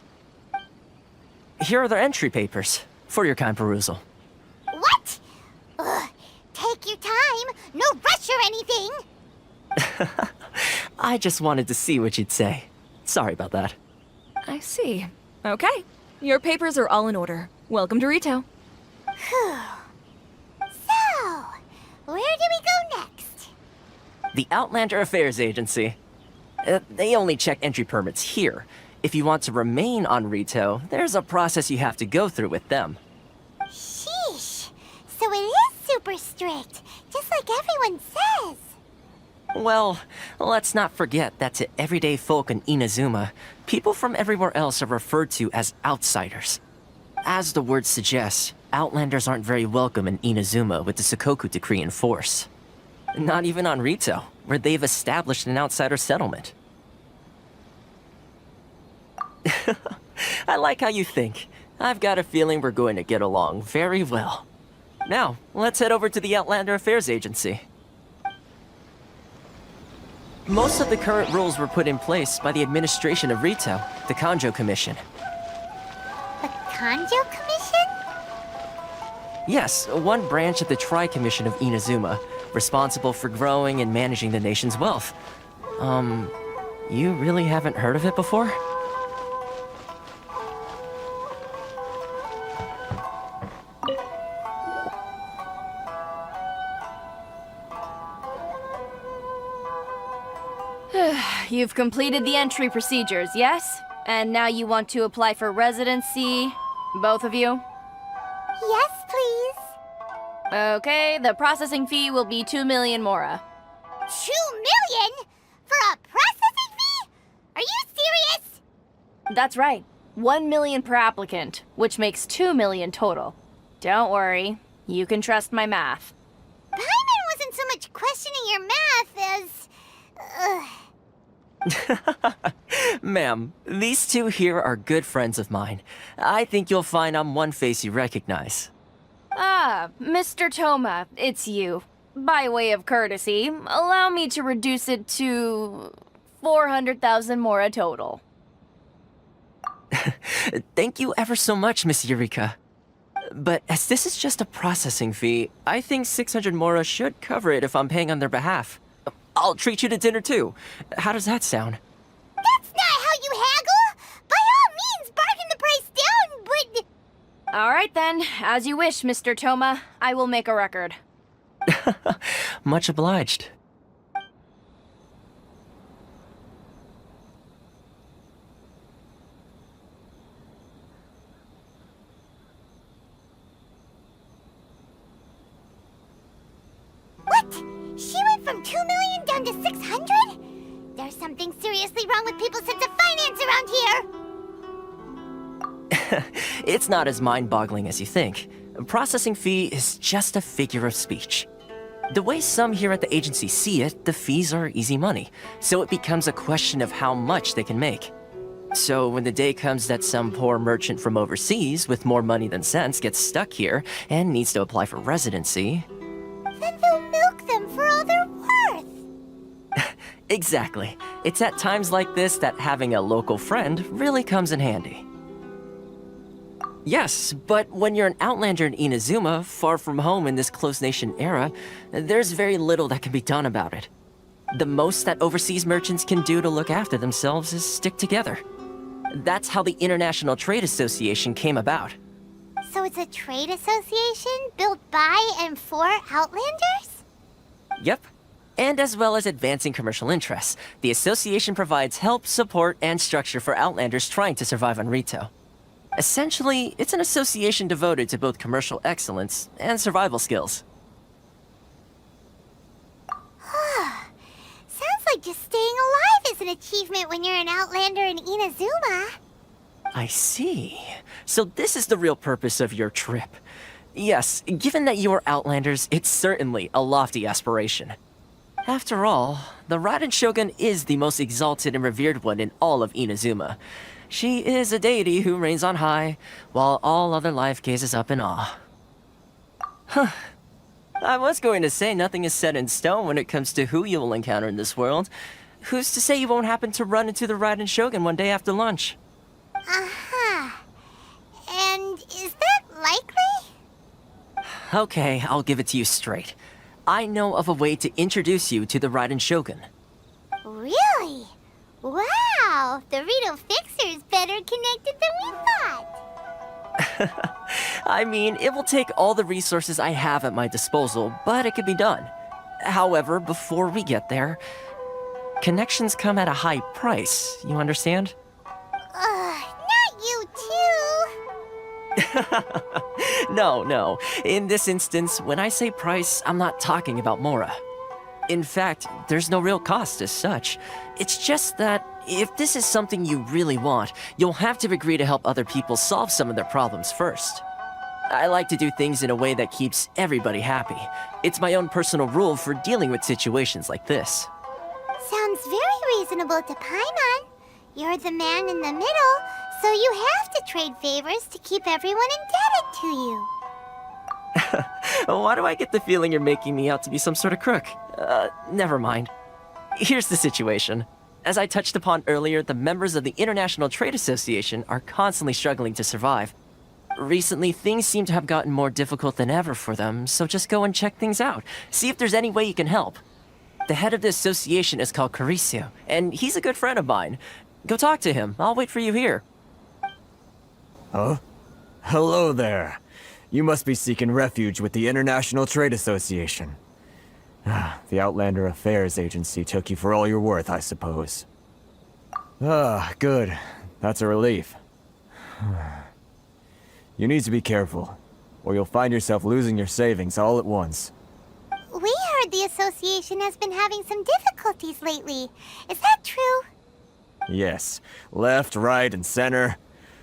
Here are the entry papers, for your kind perusal. What? Ugh, take your time. No rush or anything. I just wanted to see what you'd say. Sorry about that. I see. Okay. Your papers are all in order. Welcome to Rito. Whew. So, where do we go next? The Outlander Affairs Agency. They only check entry permits here. If you want to remain on Rito, there's a process you have to go through with them. Sheesh. So it is super strict, just like everyone says. Well, let's not forget that to everyday folk in Inazuma, people from everywhere else are referred to as outsiders. As the word suggests, Outlanders aren't very welcome in Inazuma with the Sakoku Decree in force. Not even on Rito, where they've established an outsider settlement. I like how you think. I've got a feeling we're going to get along very well. Now, let's head over to the Outlander Affairs Agency. Most of the current rules were put in place by the administration of Rito, the Kanjo Commission. The Kanjo Commission? Yes, one branch of the Tri-Commission of Inazuma, responsible for growing and managing the nation's wealth. You really haven't heard of it before? You've completed the entry procedures, yes? And now you want to apply for residency? Both of you? Yes, please. Okay, the processing fee will be 2 million mora. 2 million? For a processing fee? Are you serious? That's right. 1 million per applicant, which makes 2 million total. Don't worry, you can trust my math. Paimon wasn't so much questioning your math as... Ma'am, these two here are good friends of mine. I think you'll find I'm one face you recognize. Ah, Mr. Toma, it's you. By way of courtesy, allow me to reduce it to 400,000 mora total. Thank you ever so much, Miss Eureka. But as this is just a processing fee, I think 600 mora should cover it if I'm paying on their behalf. I'll treat you to dinner too. How does that sound? All right then, as you wish, Mr. Toma. I will make a record. Much obliged. What? She went from 2 million down to 600? There's something seriously wrong with people's sense of finance around here! It's not as mind-boggling as you think. A processing fee is just a figure of speech. The way some here at the agency see it, the fees are easy money, so it becomes a question of how much they can make. So when the day comes that some poor merchant from overseas with more money than sense gets stuck here and needs to apply for residency... Then they'll milk them for all they're worth! Exactly. It's at times like this that having a local friend really comes in handy. Yes, but when you're an outlander in Inazuma, far from home in this closed nation era, there's very little that can be done about it. The most that overseas merchants can do to look after themselves is stick together. That's how the International Trade Association came about. So it's a trade association built by and for Outlanders? Yep. And as well as advancing commercial interests, the association provides help, support, and structure for Outlanders trying to survive on Rito. Essentially, it's an association devoted to both commercial excellence and survival skills. Sounds like just staying alive is an achievement when you're an Outlander in Inazuma. I see. So this is the real purpose of your trip. Yes, given that you are Outlanders, it's certainly a lofty aspiration. After all, the Raiden Shogun is the most exalted and revered one in all of Inazuma. She is a deity who reigns on high, while all other life gazes up in awe. Huh. I was going to say nothing is set in stone when it comes to who you will encounter in this world. Who's to say you won't happen to run into the Raiden Shogun one day after lunch? Uh-huh. And is that likely? Okay, I'll give it to you straight. I know of a way to introduce you to the Raiden Shogun. Really? Wow! The Rito Fixer's better connected than we thought! I mean, it will take all the resources I have at my disposal, but it could be done. However, before we get there, connections come at a high price, you understand? Not you too! No. In this instance, when I say price, I'm not talking about Mora. In fact, there's no real cost as such. It's just that if this is something you really want, you'll have to agree to help other people solve some of their problems first. I like to do things in a way that keeps everybody happy. It's my own personal rule for dealing with situations like this. Sounds very reasonable to Paimon. You're the man in the middle, so you have to trade favors to keep everyone indebted to you. Why do I get the feeling you're making me out to be some sort of crook? Never mind. Here's the situation. As I touched upon earlier, the members of the International Trade Association are constantly struggling to survive. Recently, things seem to have gotten more difficult than ever for them, so just go and check things out. See if there's any way you can help. The head of the association is called Caricio, and he's a good friend of mine. Go talk to him. I'll wait for you here. Huh? Hello there. You must be seeking refuge with the International Trade Association. The Outlander Affairs Agency took you for all you're worth, I suppose. Good. That's a relief. You need to be careful, or you'll find yourself losing your savings all at once. We heard the association has been having some difficulties lately. Is that true? Yes. Left, right, and center.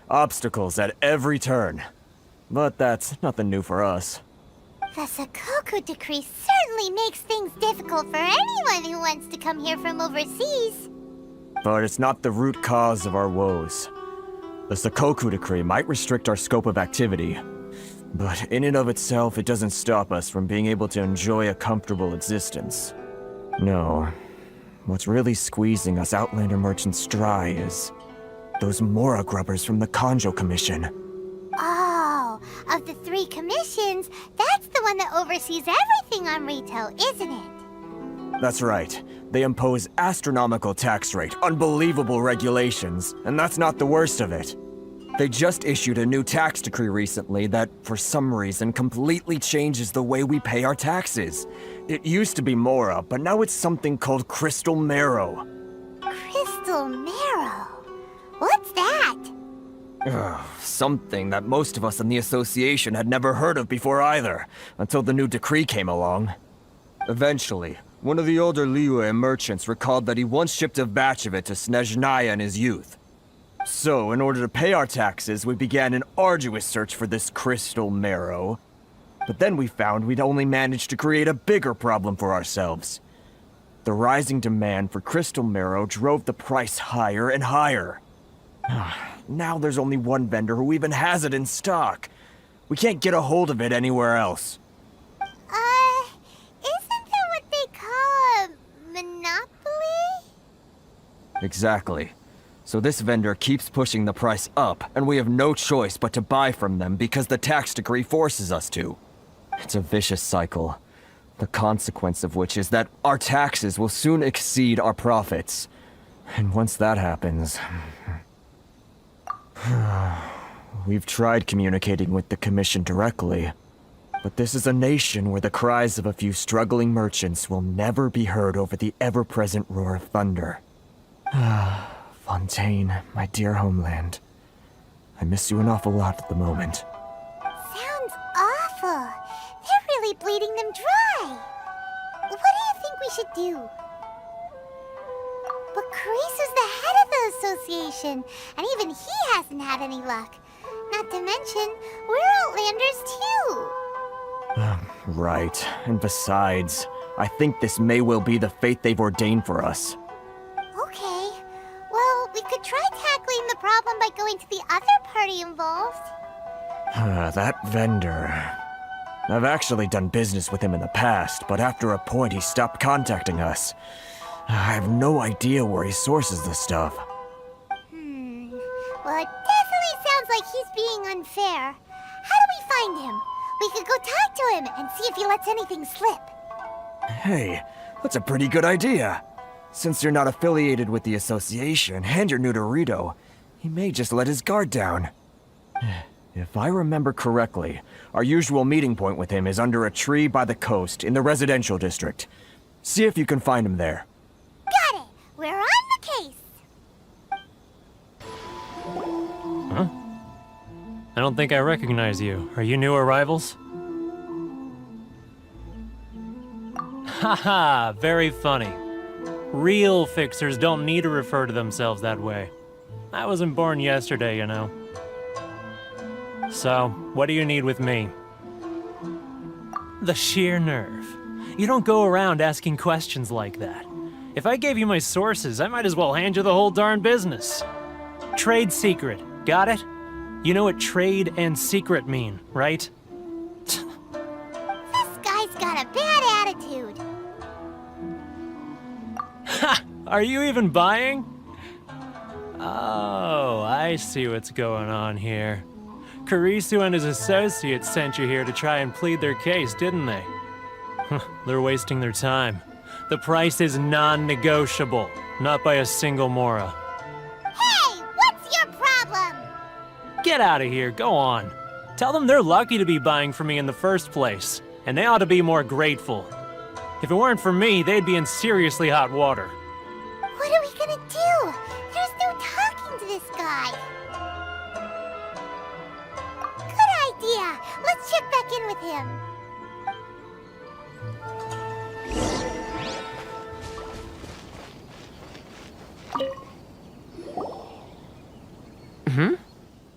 Obstacles at every turn. But that's nothing new for us. The Sakoku decree certainly makes things difficult for anyone who wants to come here from overseas. But it's not the root cause of our woes. The Sakoku decree might restrict our scope of activity, but in and of itself, it doesn't stop us from being able to enjoy a comfortable existence. No. What's really squeezing us Outlander merchants dry is those Mora grubbers from the Kanjo Commission. Oh, of the 3 commissions, that's the one that oversees everything on Rito, isn't it? That's right. They impose astronomical tax rate, unbelievable regulations, and that's not the worst of it. They just issued a new tax decree recently that, for some reason, completely changes the way we pay our taxes. It used to be Mora, but now it's something called Crystal Marrow. Crystal Marrow? What's that? Something that most of us in the association had never heard of before either, until the new decree came along. Eventually, one of the older Liyue merchants recalled that he once shipped a batch of it to Snezhnaya in his youth. So, in order to pay our taxes, we began an arduous search for this crystal marrow. But then we found we'd only managed to create a bigger problem for ourselves. The rising demand for crystal marrow drove the price higher and higher. Now there's only one vendor who even has it in stock. We can't get a hold of it anywhere else. Isn't that what they call a monopoly? Exactly. So this vendor keeps pushing the price up, and we have no choice but to buy from them because the tax decree forces us to. It's a vicious cycle, the consequence of which is that our taxes will soon exceed our profits. And once that happens... We've tried communicating with the Commission directly, but this is a nation where the cries of a few struggling merchants will never be heard over the ever-present roar of thunder. Fontaine, my dear homeland. I miss you an awful lot at the moment. Sounds awful. They're really bleeding them dry. What do you think we should do? But Carice is the head of the association, and even he hasn't had any luck. Not to mention, we're Outlanders too. Right. And besides, I think this may well be the fate they've ordained for us. Okay. Well, we could try tackling the problem by going to the other party involved. That vendor... I've actually done business with him in the past, but after a point he stopped contacting us. I have no idea where he sources the stuff. Well, it definitely sounds like he's being unfair. How do we find him? We could go talk to him and see if he lets anything slip. Hey, that's a pretty good idea. Since you're not affiliated with the association and you're new to Rito, he may just let his guard down. If I remember correctly, our usual meeting point with him is under a tree by the coast in the residential district. See if you can find him there. Got it! We're on the case! Huh? I don't think I recognize you. Are you new arrivals? Haha, very funny. Real fixers don't need to refer to themselves that way. I wasn't born yesterday, you know. So, what do you need with me? The sheer nerve. You don't go around asking questions like that. If I gave you my sources, I might as well hand you the whole darn business. Trade secret, got it? You know what trade and secret mean, right? This guy's got a bad attitude. Ha! Are you even buying? Oh, I see what's going on here. Carisu and his associates sent you here to try and plead their case, didn't they? They're wasting their time. The price is non-negotiable, not by a single Mora. Hey, what's your problem? Get out of here, go on. Tell them they're lucky to be buying from me in the first place, and they ought to be more grateful. If it weren't for me, they'd be in seriously hot water. What are we gonna do? There's no talking to this guy. Good idea. Let's check back in with him.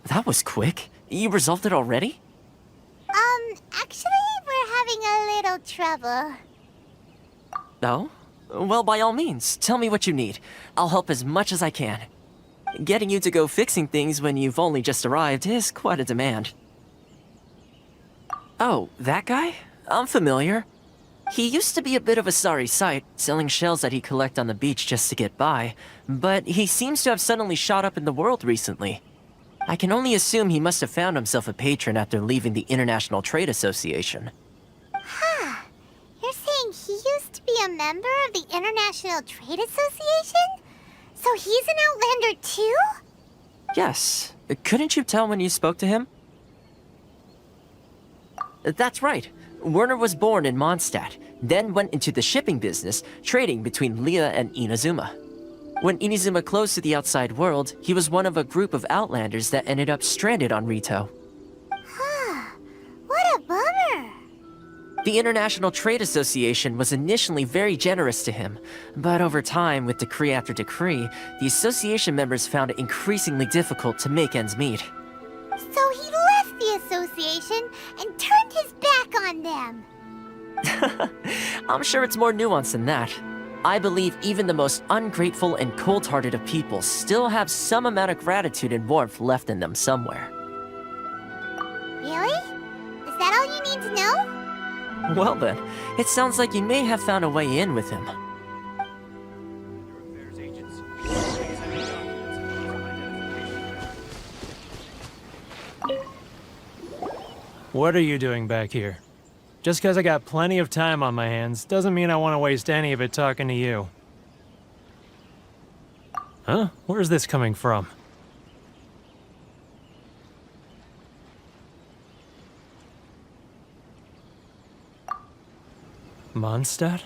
That was quick. You resolved it already? Actually, we're having a little trouble. Oh? Well, by all means, tell me what you need. I'll help as much as I can. Getting you to go fixing things when you've only just arrived is quite a demand. Oh, that guy? I'm familiar. He used to be a bit of a sorry sight, selling shells that he'd collect on the beach just to get by, but he seems to have suddenly shot up in the world recently. I can only assume he must have found himself a patron after leaving the International Trade Association. Huh. You're saying he used to be a member of the International Trade Association? So he's an Outlander too? Yes, Couldn't you tell when you spoke to him? That's right. Werner was born in Mondstadt, then went into the shipping business, trading between Leah and Inazuma. When Inazuma closed to the outside world, he was one of a group of outlanders that ended up stranded on Rito. What a bummer! The International Trade Association was initially very generous to him, but over time, with decree after decree, the association members found it increasingly difficult to make ends meet. So he left the association and turned his back on them. I'm sure it's more nuanced than that. I believe even the most ungrateful and cold-hearted of people still have some amount of gratitude and warmth left in them somewhere. Really? Is that all you need to know? Well then, it sounds like you may have found a way in with him. What are you doing back here? Just because I got plenty of time on my hands doesn't mean I want to waste any of it talking to you. Huh? Where's this coming from? Mondstadt?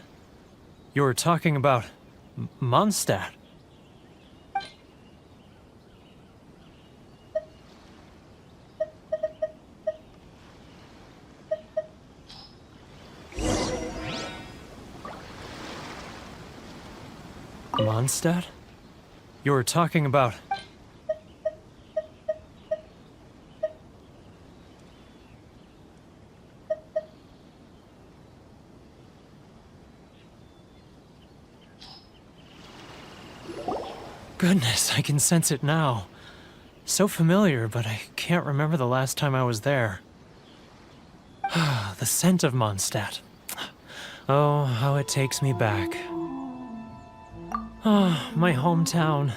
You were talking about Mondstadt. Mondstadt? You were talking about... Goodness, I can sense it now. So familiar, but I can't remember the last time I was there. The scent of Mondstadt. Oh, how it takes me back. Oh, my hometown,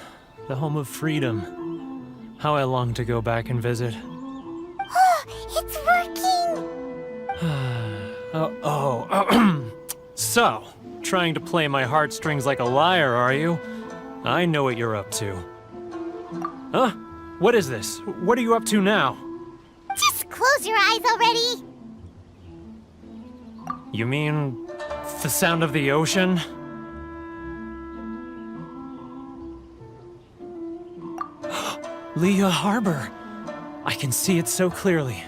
the home of freedom. How I long to go back and visit. It's working! So, trying to play my heartstrings like a liar, are you? I know what you're up to. Huh? What is this? What are you up to now? Just close your eyes already! You mean the sound of the ocean? Leah Harbor. I can see it so clearly.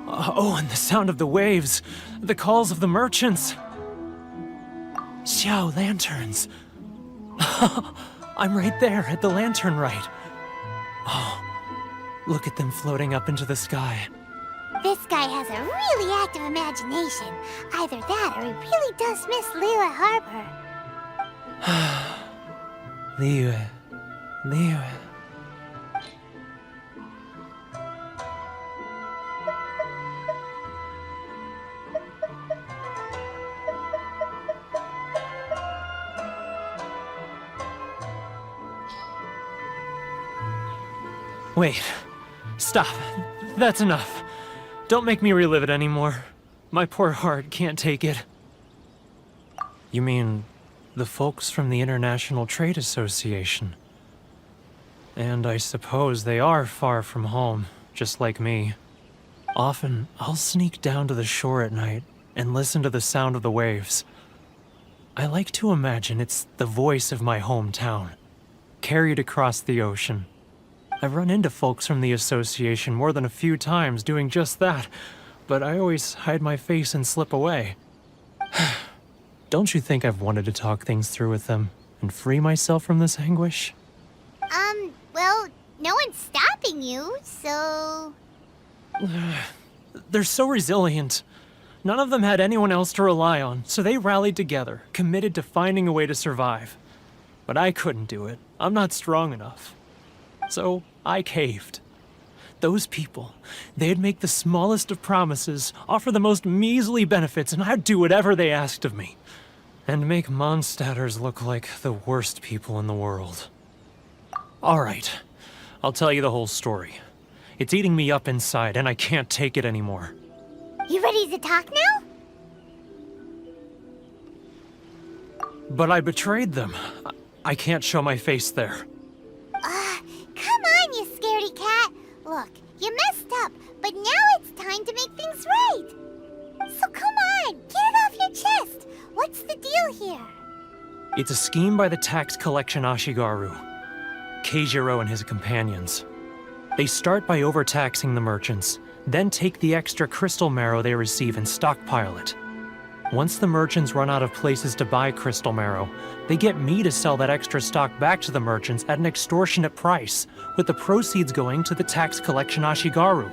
Oh, and the sound of the waves. The calls of the merchants. Xiao lanterns. I'm right there at the lantern right. Oh, look at them floating up into the sky. This guy has a really active imagination. Either that or he really does miss Leah Harbor. Leah. Wait. Stop. That's enough. Don't make me relive it anymore. My poor heart can't take it. You mean the folks from the International Trade Association? And I suppose they are far from home, just like me. Often, I'll sneak down to the shore at night and listen to the sound of the waves. I like to imagine it's the voice of my hometown, carried across the ocean. I've run into folks from the association more than a few times doing just that, but I always hide my face and slip away. Don't you think I've wanted to talk things through with them and free myself from this anguish? Well, no one's stopping you, so... They're so resilient. None of them had anyone else to rely on, so they rallied together, committed to finding a way to survive. But I couldn't do it. I'm not strong enough. So I caved. Those people, they'd make the smallest of promises, offer the most measly benefits, and I'd do whatever they asked of me. And make Mondstadters look like the worst people in the world. All right, I'll tell you the whole story. It's eating me up inside, and I can't take it anymore. You ready to talk now? But I betrayed them. I can't show my face there. Come on, you scaredy cat. Look, you messed up, but now it's time to make things right. So come on, get it off your chest. What's the deal here? It's a scheme by the tax collection Ashigaru, Keijiro and his companions. They start by overtaxing the merchants, then take the extra crystal marrow they receive and stockpile it. Once the merchants run out of places to buy crystal marrow, they get me to sell that extra stock back to the merchants at an extortionate price, with the proceeds going to the tax collection Ashigaru.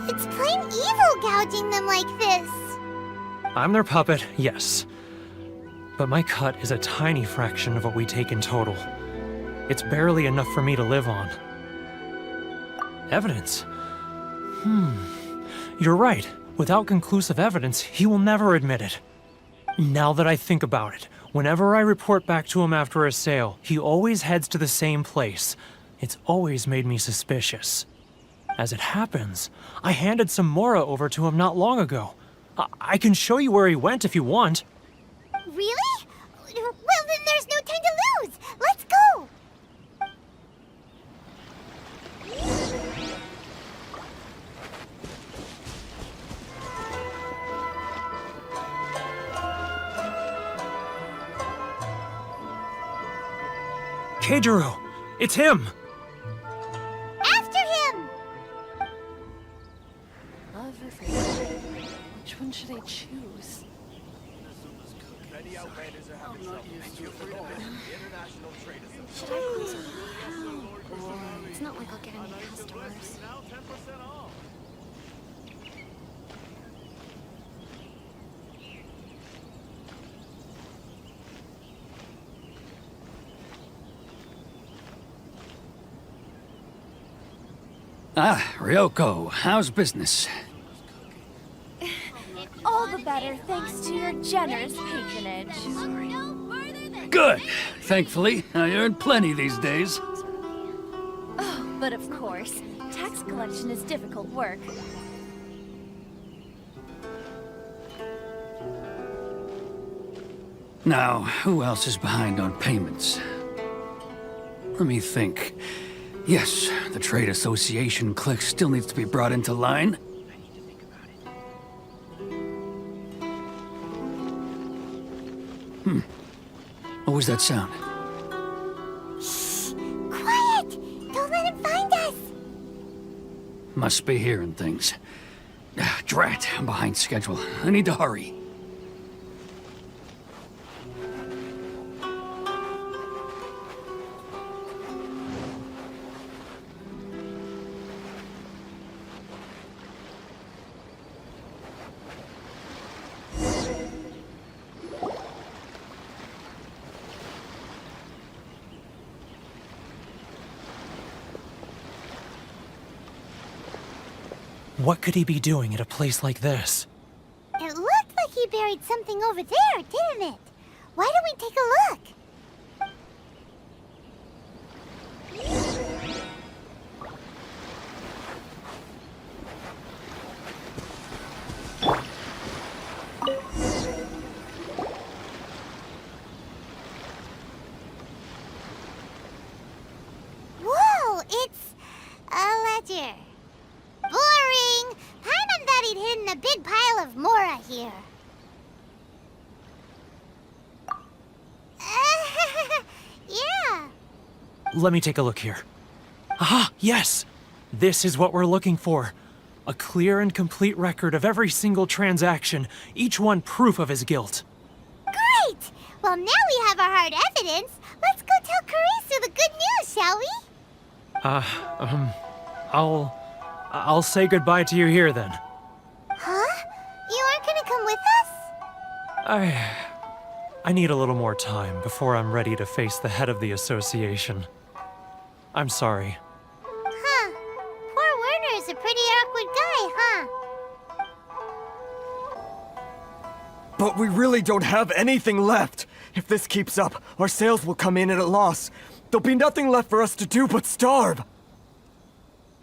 It's plain evil gouging them like this. I'm their puppet, yes. But my cut is a tiny fraction of what we take in total. It's barely enough for me to live on. Evidence? You're right. Without conclusive evidence, he will never admit it. Now that I think about it, whenever I report back to him after a sale, he always heads to the same place. It's always made me suspicious. As it happens, I handed some Mora over to him not long ago. I can show you where he went if you want. Really? Well, then there's no time to lose. Let's go. Keijiro! It's him! After him! Love or fear? Which one should I choose? Should I close it now? It's not like I'll get any customers. Ah, Ryoko, how's business? All the better thanks to your generous patronage. Good. Thankfully, I earn plenty these days. Oh, but of course, tax collection is difficult work. Now, who else is behind on payments? Let me think. Yes, the Trade Association clique still needs to be brought into line. What was that sound? Shh! Quiet! Don't let him find us! Must be hearing things. Drat, I'm behind schedule. I need to hurry. What could he be doing at a place like this? It looked like he buried something over there, didn't it? Why don't we take a look? Whoa, it's a ledger. Boring! Paimon thought he'd hidden a big pile of Mora here. Yeah. Let me take a look here. Ah, yes! This is what we're looking for. A clear and complete record of every single transaction, each one proof of his guilt. Great! Well, now we have our hard evidence. Let's go tell Karisu the good news, shall we? I'll say goodbye to you here then. Huh? You aren't gonna come with us? I need a little more time before I'm ready to face the head of the association. I'm sorry. Huh. Poor Werner's a pretty awkward guy, huh? But we really don't have anything left. If this keeps up, our sales will come in at a loss. There'll be nothing left for us to do but starve.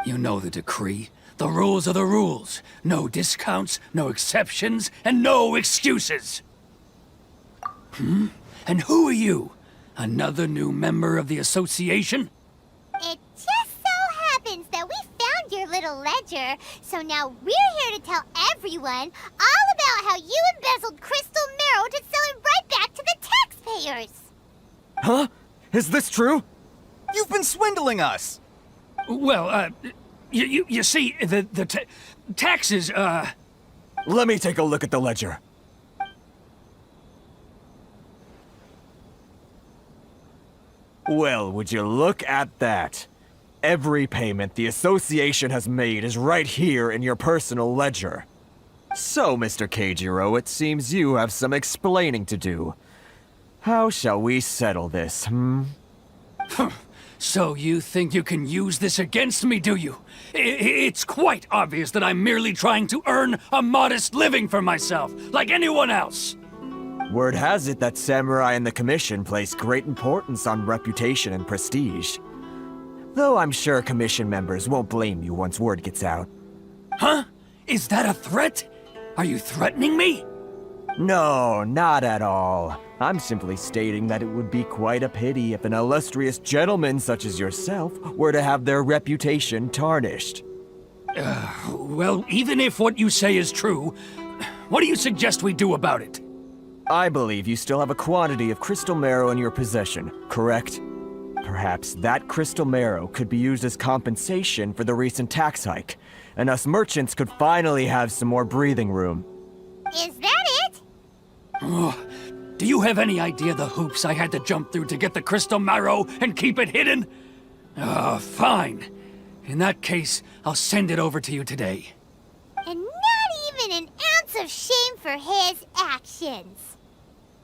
You know the decree. The rules are the rules. No discounts, no exceptions, and no excuses. And who are you? Another new member of the association? It just so little ledger, so now we're here to tell everyone all about how you embezzled crystal marrow to sell it right back to the taxpayers. Huh? Is this true? You've been swindling us! Well, you see, the taxes, Let me take a look at the ledger. Well, would you look at that? Every payment the association has made is right here in your personal ledger. So, Mr. Keijiro, it seems you have some explaining to do. How shall we settle this, So you think you can use this against me, do you? It's quite obvious that I'm merely trying to earn a modest living for myself, like anyone else. Word has it that samurai and the commission place great importance on reputation and prestige. Though I'm sure commission members won't blame you once word gets out. Huh? Is that a threat? Are you threatening me? No, not at all. I'm simply stating that it would be quite a pity if an illustrious gentleman such as yourself were to have their reputation tarnished. Well, even if what you say is true, what do you suggest we do about it? I believe you still have a quantity of crystal marrow in your possession, correct? Perhaps that crystal marrow could be used as compensation for the recent tax hike, and us merchants could finally have some more breathing room. Is that it? Oh, do you have any idea the hoops I had to jump through to get the crystal marrow and keep it hidden? Fine. In that case, I'll send it over to you today. And not even an ounce of shame for his actions.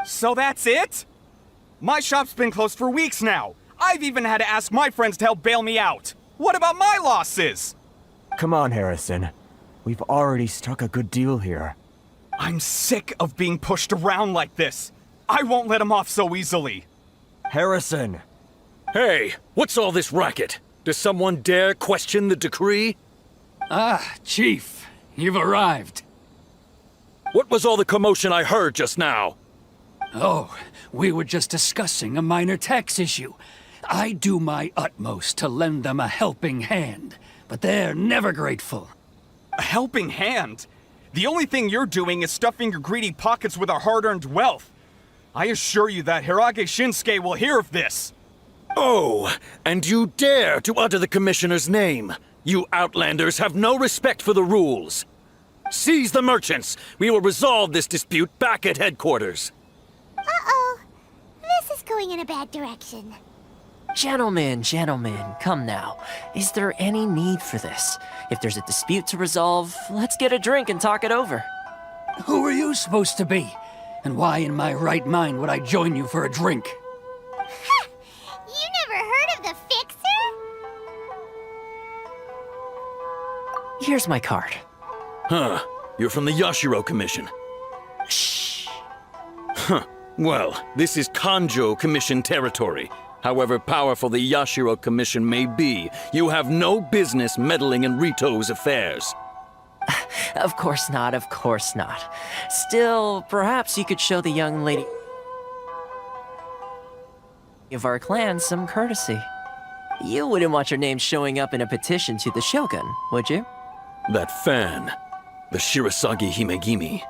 So that's it? My shop's been closed for weeks now. I've even had to ask my friends to help bail me out. What about my losses? Come on, Harrison. We've already struck a good deal here. I'm sick of being pushed around like this. I won't let him off so easily. Harrison! Hey, what's all this racket? Does someone dare question the decree? Ah, Chief, you've arrived. What was all the commotion I heard just now? Oh, we were just discussing a minor tax issue. I do my utmost to lend them a helping hand, but they're never grateful. A helping hand? The only thing you're doing is stuffing your greedy pockets with our hard-earned wealth. I assure you that Hirage Shinsuke will hear of this. Oh, and you dare to utter the Commissioner's name. You Outlanders have no respect for the rules. Seize the merchants. We will resolve this dispute back at headquarters. Uh-oh. This is going in a bad direction. Gentlemen, come now. Is there any need for this? If there's a dispute to resolve, let's get a drink and talk it over. Who are you supposed to be? And why in my right mind would I join you for a drink? Ha! You never heard of the Fixer? Here's my card. Huh. You're from the Yashiro Commission. Shh. Huh. Well, this is Kanjo Commission territory. However powerful the Yashiro Commission may be, you have no business meddling in Rito's affairs. Of course not. Still, perhaps you could show the young lady of our clan some courtesy. You wouldn't want your name showing up in a petition to the Shogun, would you? That fan, the Shirasagi Himegimi.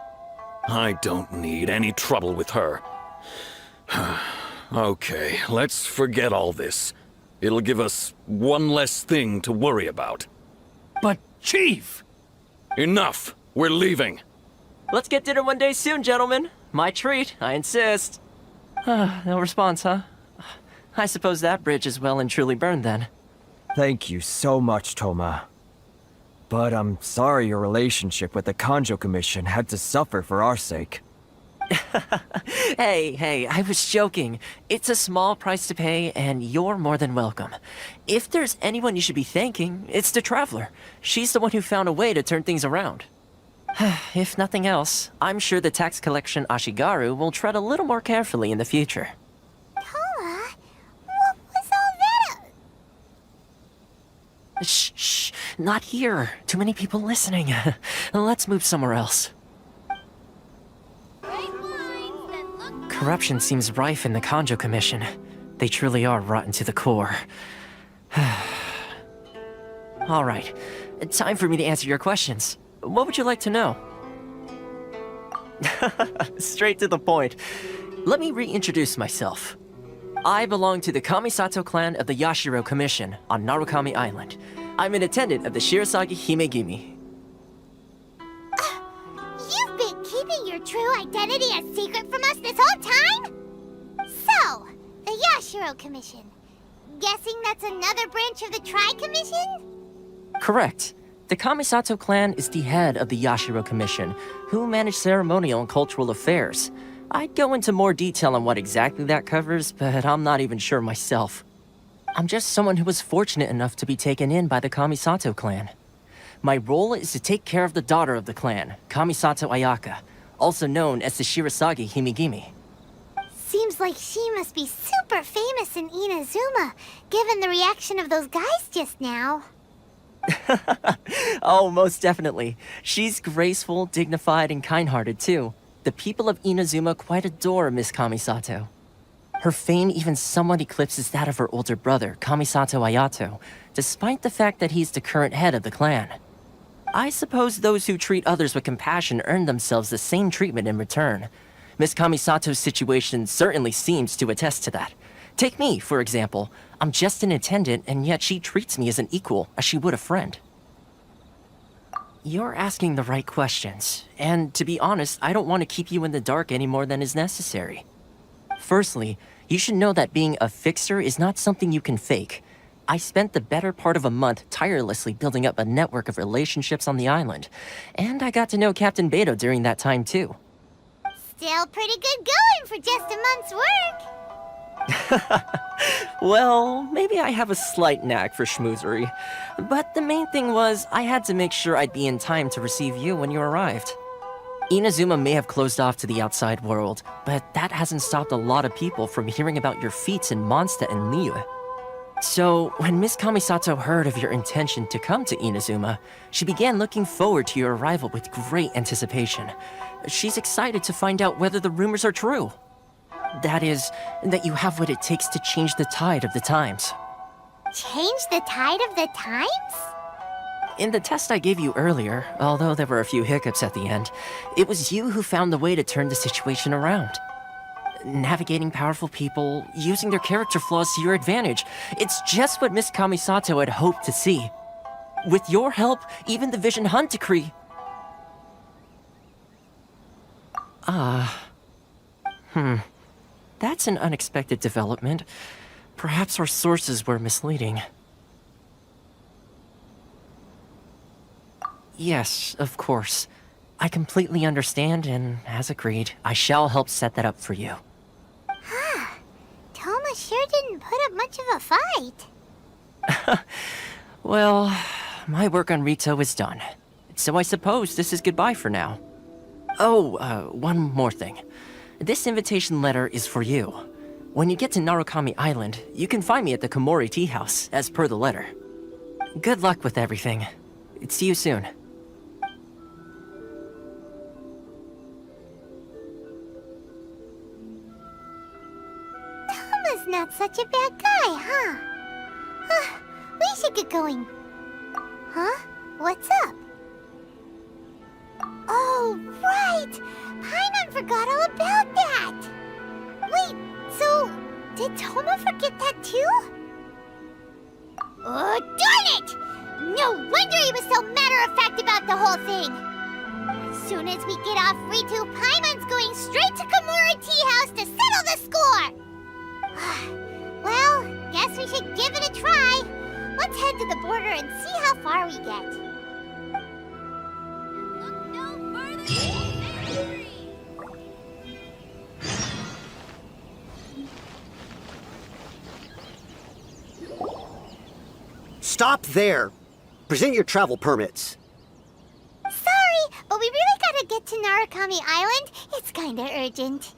I don't need any trouble with her. Okay, let's forget all this. It'll give us one less thing to worry about. But, Chief! Enough! We're leaving. Let's get dinner one day soon, gentlemen. My treat, I insist. No response, huh? I suppose that bridge is well and truly burned then. Thank you so much, Toma. But I'm sorry your relationship with the Kanjo Commission had to suffer for our sake. Hey, I was joking. It's a small price to pay, and you're more than welcome. If there's anyone you should be thanking, it's the Traveler. She's the one who found a way to turn things around. If nothing else, I'm sure the tax collection Ashigaru will tread a little more carefully in the future. Toma, what was all that? Shh, not here. Too many people listening. Let's move somewhere else. Corruption seems rife in the Kanjo Commission. They truly are rotten to the core. All right. Time for me to answer your questions. What would you like to know? Straight to the point. Let me reintroduce myself. I belong to the Kamisato clan of the Yashiro Commission on Narukami Island. I'm an attendant of the Shirasagi Himegimi. You've been keeping your true identity a secret from us this whole time? So, the Yashiro Commission. Guessing that's another branch of the Tri-Commission? Correct. The Kamisato clan is the head of the Yashiro Commission, who manage ceremonial and cultural affairs. I'd go into more detail on what exactly that covers, but I'm not even sure myself. I'm just someone who was fortunate enough to be taken in by the Kamisato clan. My role is to take care of the daughter of the clan, Kamisato Ayaka, also known as the Shirasagi Himegimi. Seems like she must be super famous in Inazuma, given the reaction of those guys just now. Oh, most definitely. She's graceful, dignified, and kind-hearted too. The people of Inazuma quite adore Miss Kamisato. Her fame even somewhat eclipses that of her older brother, Kamisato Ayato, despite the fact that he's the current head of the clan. I suppose those who treat others with compassion earn themselves the same treatment in return. Miss Kamisato's situation certainly seems to attest to that. Take me, for example. I'm just an attendant, and yet she treats me as an equal, as she would a friend. You're asking the right questions, and to be honest, I don't want to keep you in the dark any more than is necessary. Firstly, you should know that being a fixer is not something you can fake. I spent the better part of a month tirelessly building up a network of relationships on the island, and I got to know Captain Beto during that time too. Still pretty good going for just a month's work. Well, maybe I have a slight knack for schmoozery, but the main thing was I had to make sure I'd be in time to receive you when you arrived. Inazuma may have closed off to the outside world, but that hasn't stopped a lot of people from hearing about your feats in Mondstadt and Liyue. So, when Miss Kamisato heard of your intention to come to Inazuma, she began looking forward to your arrival with great anticipation. She's excited to find out whether the rumors are true. That is, that you have what it takes to change the tide of the times. Change the tide of the times? In the test I gave you earlier, although there were a few hiccups at the end, it was you who found the way to turn the situation around. Navigating powerful people, using their character flaws to your advantage. It's just what Miss Kamisato had hoped to see. With your help, even the Vision Hunt decree... That's an unexpected development. Perhaps our sources were misleading. Yes, of course. I completely understand, and as agreed, I shall help set that up for you. Toma sure didn't put up much of a fight. Well, my work on Rito is done. So I suppose this is goodbye for now. Oh, one more thing. This invitation letter is for you. When you get to Narukami Island, you can find me at the Komori Tea House, as per the letter. Good luck with everything. See you soon. Toma's not such a bad guy, huh? We should get going. Huh? What's up? Oh, right! Paimon forgot all about that! Wait, so did Toma forget that too? Oh, darn it! No wonder he was so matter-of-fact about the whole thing! As soon as we get off Ritu, Paimon's going straight to Komori Tea House to settle the score! Well, guess we should give it a try. Let's head to the border and see how far we get. Stop there! Present your travel permits. Sorry, but we really gotta get to Narukami Island. It's kinda urgent.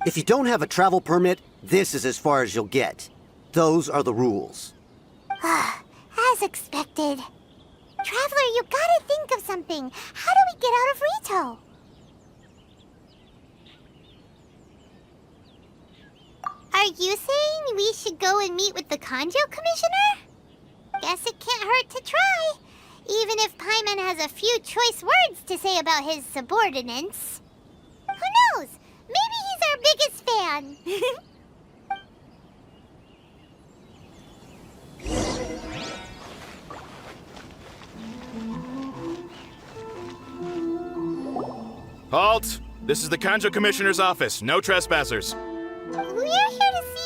If you don't have a travel permit, this is as far as you'll get. Those are the rules. As expected. Traveler, you gotta think of something. How do we get out of Rito? Are you saying we should go and meet with the Kanjo Commissioner? Guess it can't hurt to try. even if Paimon has a few choice words to say about his subordinates. Who knows? Maybe he's our biggest fan. Halt! This is the Kanjo Commissioner's office. No trespassers. We're here to see,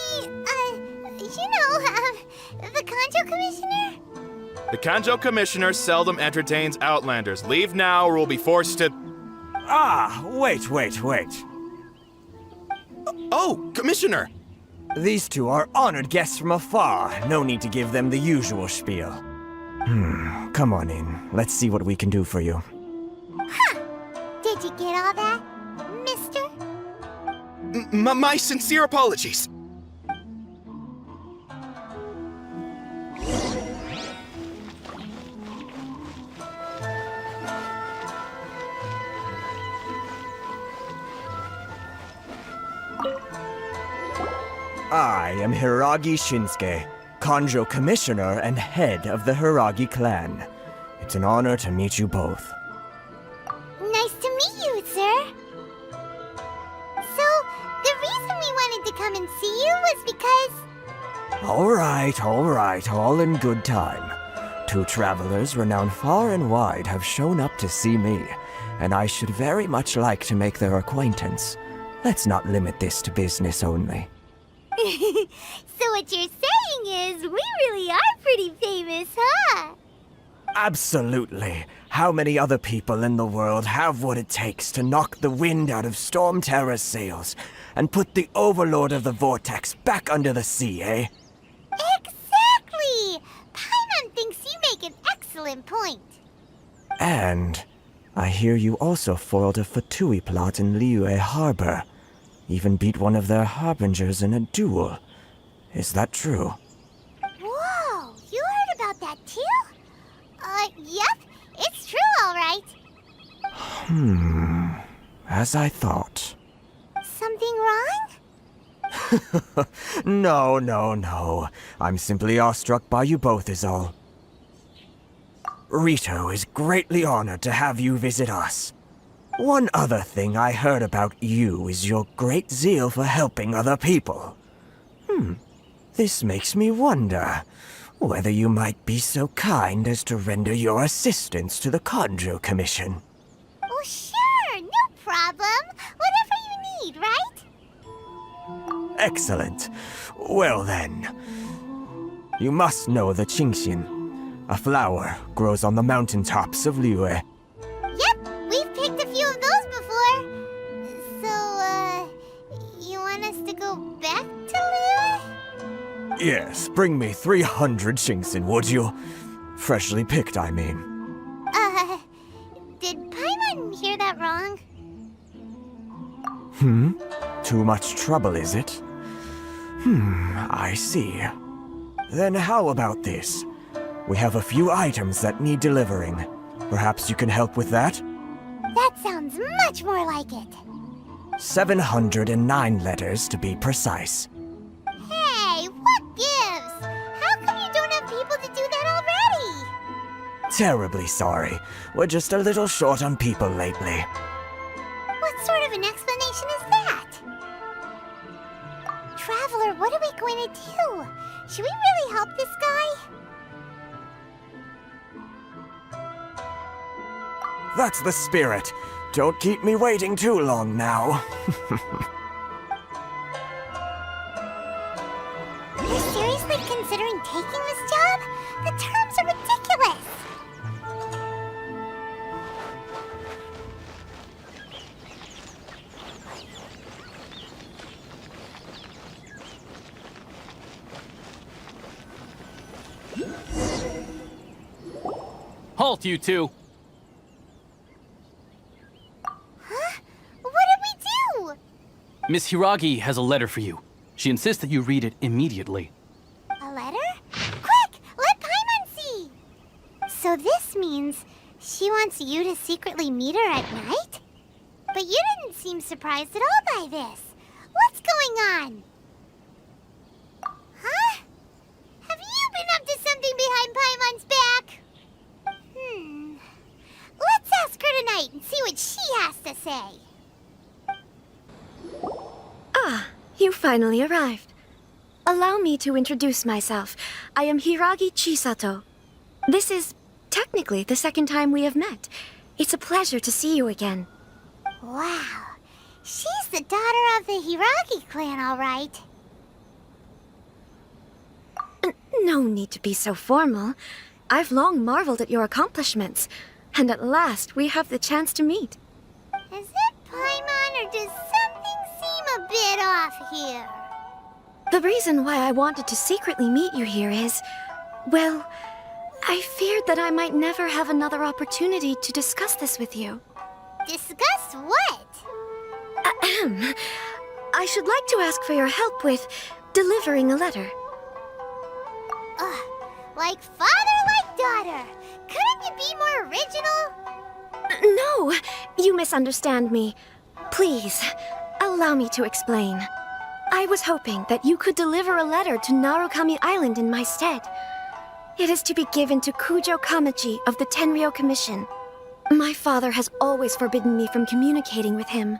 the Kanjo Commissioner? The Kanjo Commissioner seldom entertains Outlanders. Leave now or we'll be forced to... Ah, wait. Oh, Commissioner! These two are honored guests from afar. No need to give them the usual spiel. Come on in. Let's see what we can do for you. Huh! Did you get all that, mister? My sincere apologies. I am Hiragi Shinsuke, Kanjo Commissioner and head of the Hiragi clan. It's an honor to meet you both. Nice to meet you, sir. So, the reason we wanted to come and see you was because... All right, all in good time. Two travelers renowned far and wide have shown up to see me, and I should very much like to make their acquaintance. Let's not limit this to business only. So what you're saying is, we really are pretty famous, huh? Absolutely. How many other people in the world have what it takes to knock the wind out of Storm Terror's sails and put the Overlord of the Vortex back under the sea, eh? Exactly! Paimon thinks you make an excellent point. And I hear you also foiled a Fatui plot in Liyue Harbor. Even beat one of their harbingers in a duel. Is that true? Whoa, you heard about that too? Yep, it's true, all right. As I thought. Something wrong? No. I'm simply awestruck by you both is all. Rito is greatly honored to have you visit us. One other thing I heard about you is your great zeal for helping other people. This makes me wonder whether you might be so kind as to render your assistance to the Kanjo Commission. Oh, sure, no problem. Whatever you need, right? Excellent. Well then, you must know the Qingxin. A flower grows on the mountaintops of Liyue. Yep, we've picked a few of those before. So, you want us to go back to Liyue? Yes, bring me 300 Qingxin, would you? Freshly picked, I mean. Did Paimon hear that wrong? Too much trouble, is it? I see. Then how about this? We have a few items that need delivering. Perhaps you can help with that? That sounds much more like it. 709 letters to be precise. Hey, what gives? How come you don't have people to do that already? Terribly sorry. We're just a little short on people lately. What sort of an explanation is that? Traveler, what are we going to do? Should we really help this guy? That's the spirit. Don't keep me waiting too long now. You're seriously considering taking this job? The terms are ridiculous. Halt, you two! Huh? What did we do? Miss Hiragi has a letter for you. She insists that you read it immediately. A letter? Quick! Let Paimon see! So this means she wants you to secretly meet her at night? But you didn't seem surprised at all by this. What's going on? Huh? Have you been up to something behind Paimon's back? see what she has to say. Ah, you finally arrived. Allow me to introduce myself. I am Hiragi Chisato. This is technically the second time we have met. It's a pleasure to see you again. Wow. She's the daughter of the Hiragi clan, all right. No need to be so formal. I've long marveled at your accomplishments, and at last we have the chance to meet. Is it Paimon, or does something seem a bit off here? The reason why I wanted to secretly meet you here is, well, I feared that I might never have another opportunity to discuss this with you. Discuss what? Ahem. I should like to ask for your help with delivering a letter. Like father, like daughter. Couldn't you be more original? No, you misunderstand me. Please, allow me to explain. I was hoping that you could deliver a letter to Narukami Island in my stead. It is to be given to Kujo Kamachi of the Tenryou Commission. My father has always forbidden me from communicating with him.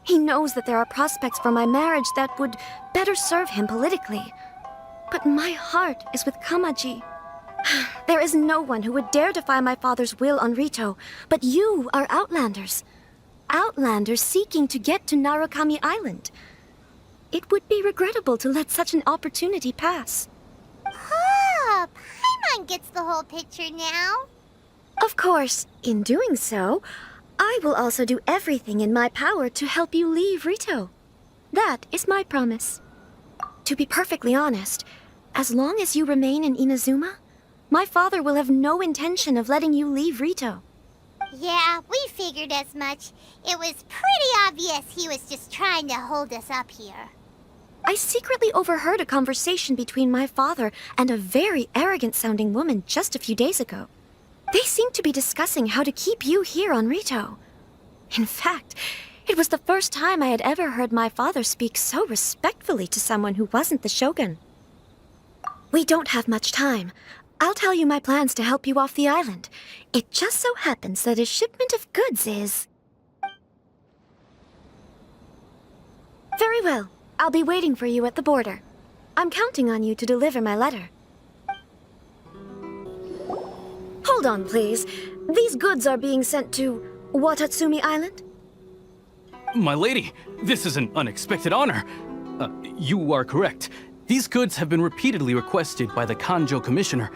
He knows that there are prospects for my marriage that would better serve him politically. But my heart is with Kamaji. There is no one who would dare defy my father's will on Rito, but you are Outlanders. Outlanders seeking to get to Narukami Island. It would be regrettable to let such an opportunity pass. Oh, Paimon gets the whole picture now. Of course, in doing so, I will also do everything in my power to help you leave Rito. That is my promise. To be perfectly honest, as long as you remain in Inazuma, my father will have no intention of letting you leave Rito. Yeah, we figured as much. It was pretty obvious he was just trying to hold us up here. I secretly overheard a conversation between my father and a very arrogant-sounding woman just a few days ago. They seemed to be discussing how to keep you here on Rito. In fact, it was the first time I had ever heard my father speak so respectfully to someone who wasn't the Shogun. We don't have much time. I'll tell you my plans to help you off the island. It just so happens that a shipment of goods is... Very well. I'll be waiting for you at the border. I'm counting on you to deliver my letter. Hold on, please. These goods are being sent to Watatsumi Island? My lady, this is an unexpected honor. You are correct. These goods have been repeatedly requested by the Kanjo Commissioner.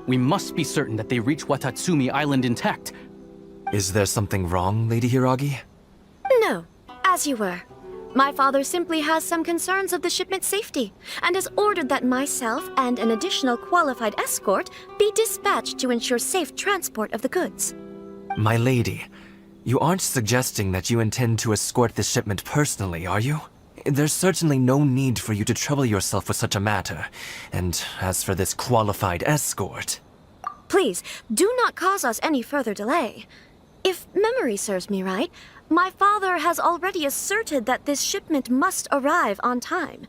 We must be certain that they reach Watatsumi Island intact. Is there something wrong, Lady Hiragi? No, as you were. My father simply has some concerns of the shipment's safety, and has ordered that myself and an additional qualified escort be dispatched to ensure safe transport of the goods. My lady, you aren't suggesting that you intend to escort this shipment personally, are you? There's certainly no need for you to trouble yourself with such a matter. And as for this qualified escort... Please, do not cause us any further delay. If memory serves me right, my father has already asserted that this shipment must arrive on time.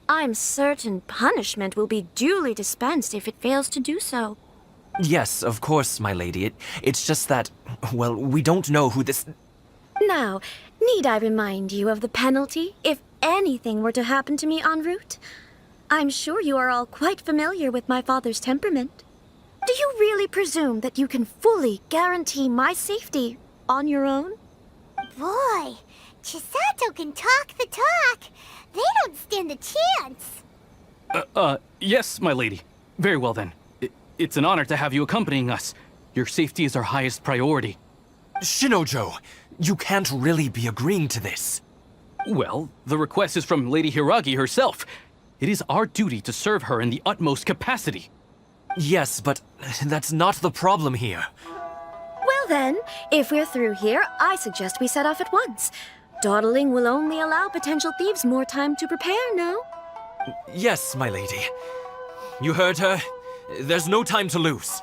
I'm certain punishment will be duly dispensed if it fails to do so. Yes, of course, my lady. It's just that, well, we don't know who this... Now, need I remind you of the penalty if anything were to happen to me en route? I'm sure you are all quite familiar with my father's temperament. Do you really presume that you can fully guarantee my safety on your own? Boy, Chisato can talk the talk. They don't stand a chance. Yes, my lady. Very well then. It's an honor to have you accompanying us. Your safety is our highest priority. Shinojo, you can't really be agreeing to this. Well, the request is from Lady Hiragi herself. It is our duty to serve her in the utmost capacity. Yes, but that's not the problem here. Well then, if we're through here, I suggest we set off at once. Dawdling will only allow potential thieves more time to prepare, no? Yes, my lady. You heard her. There's no time to lose.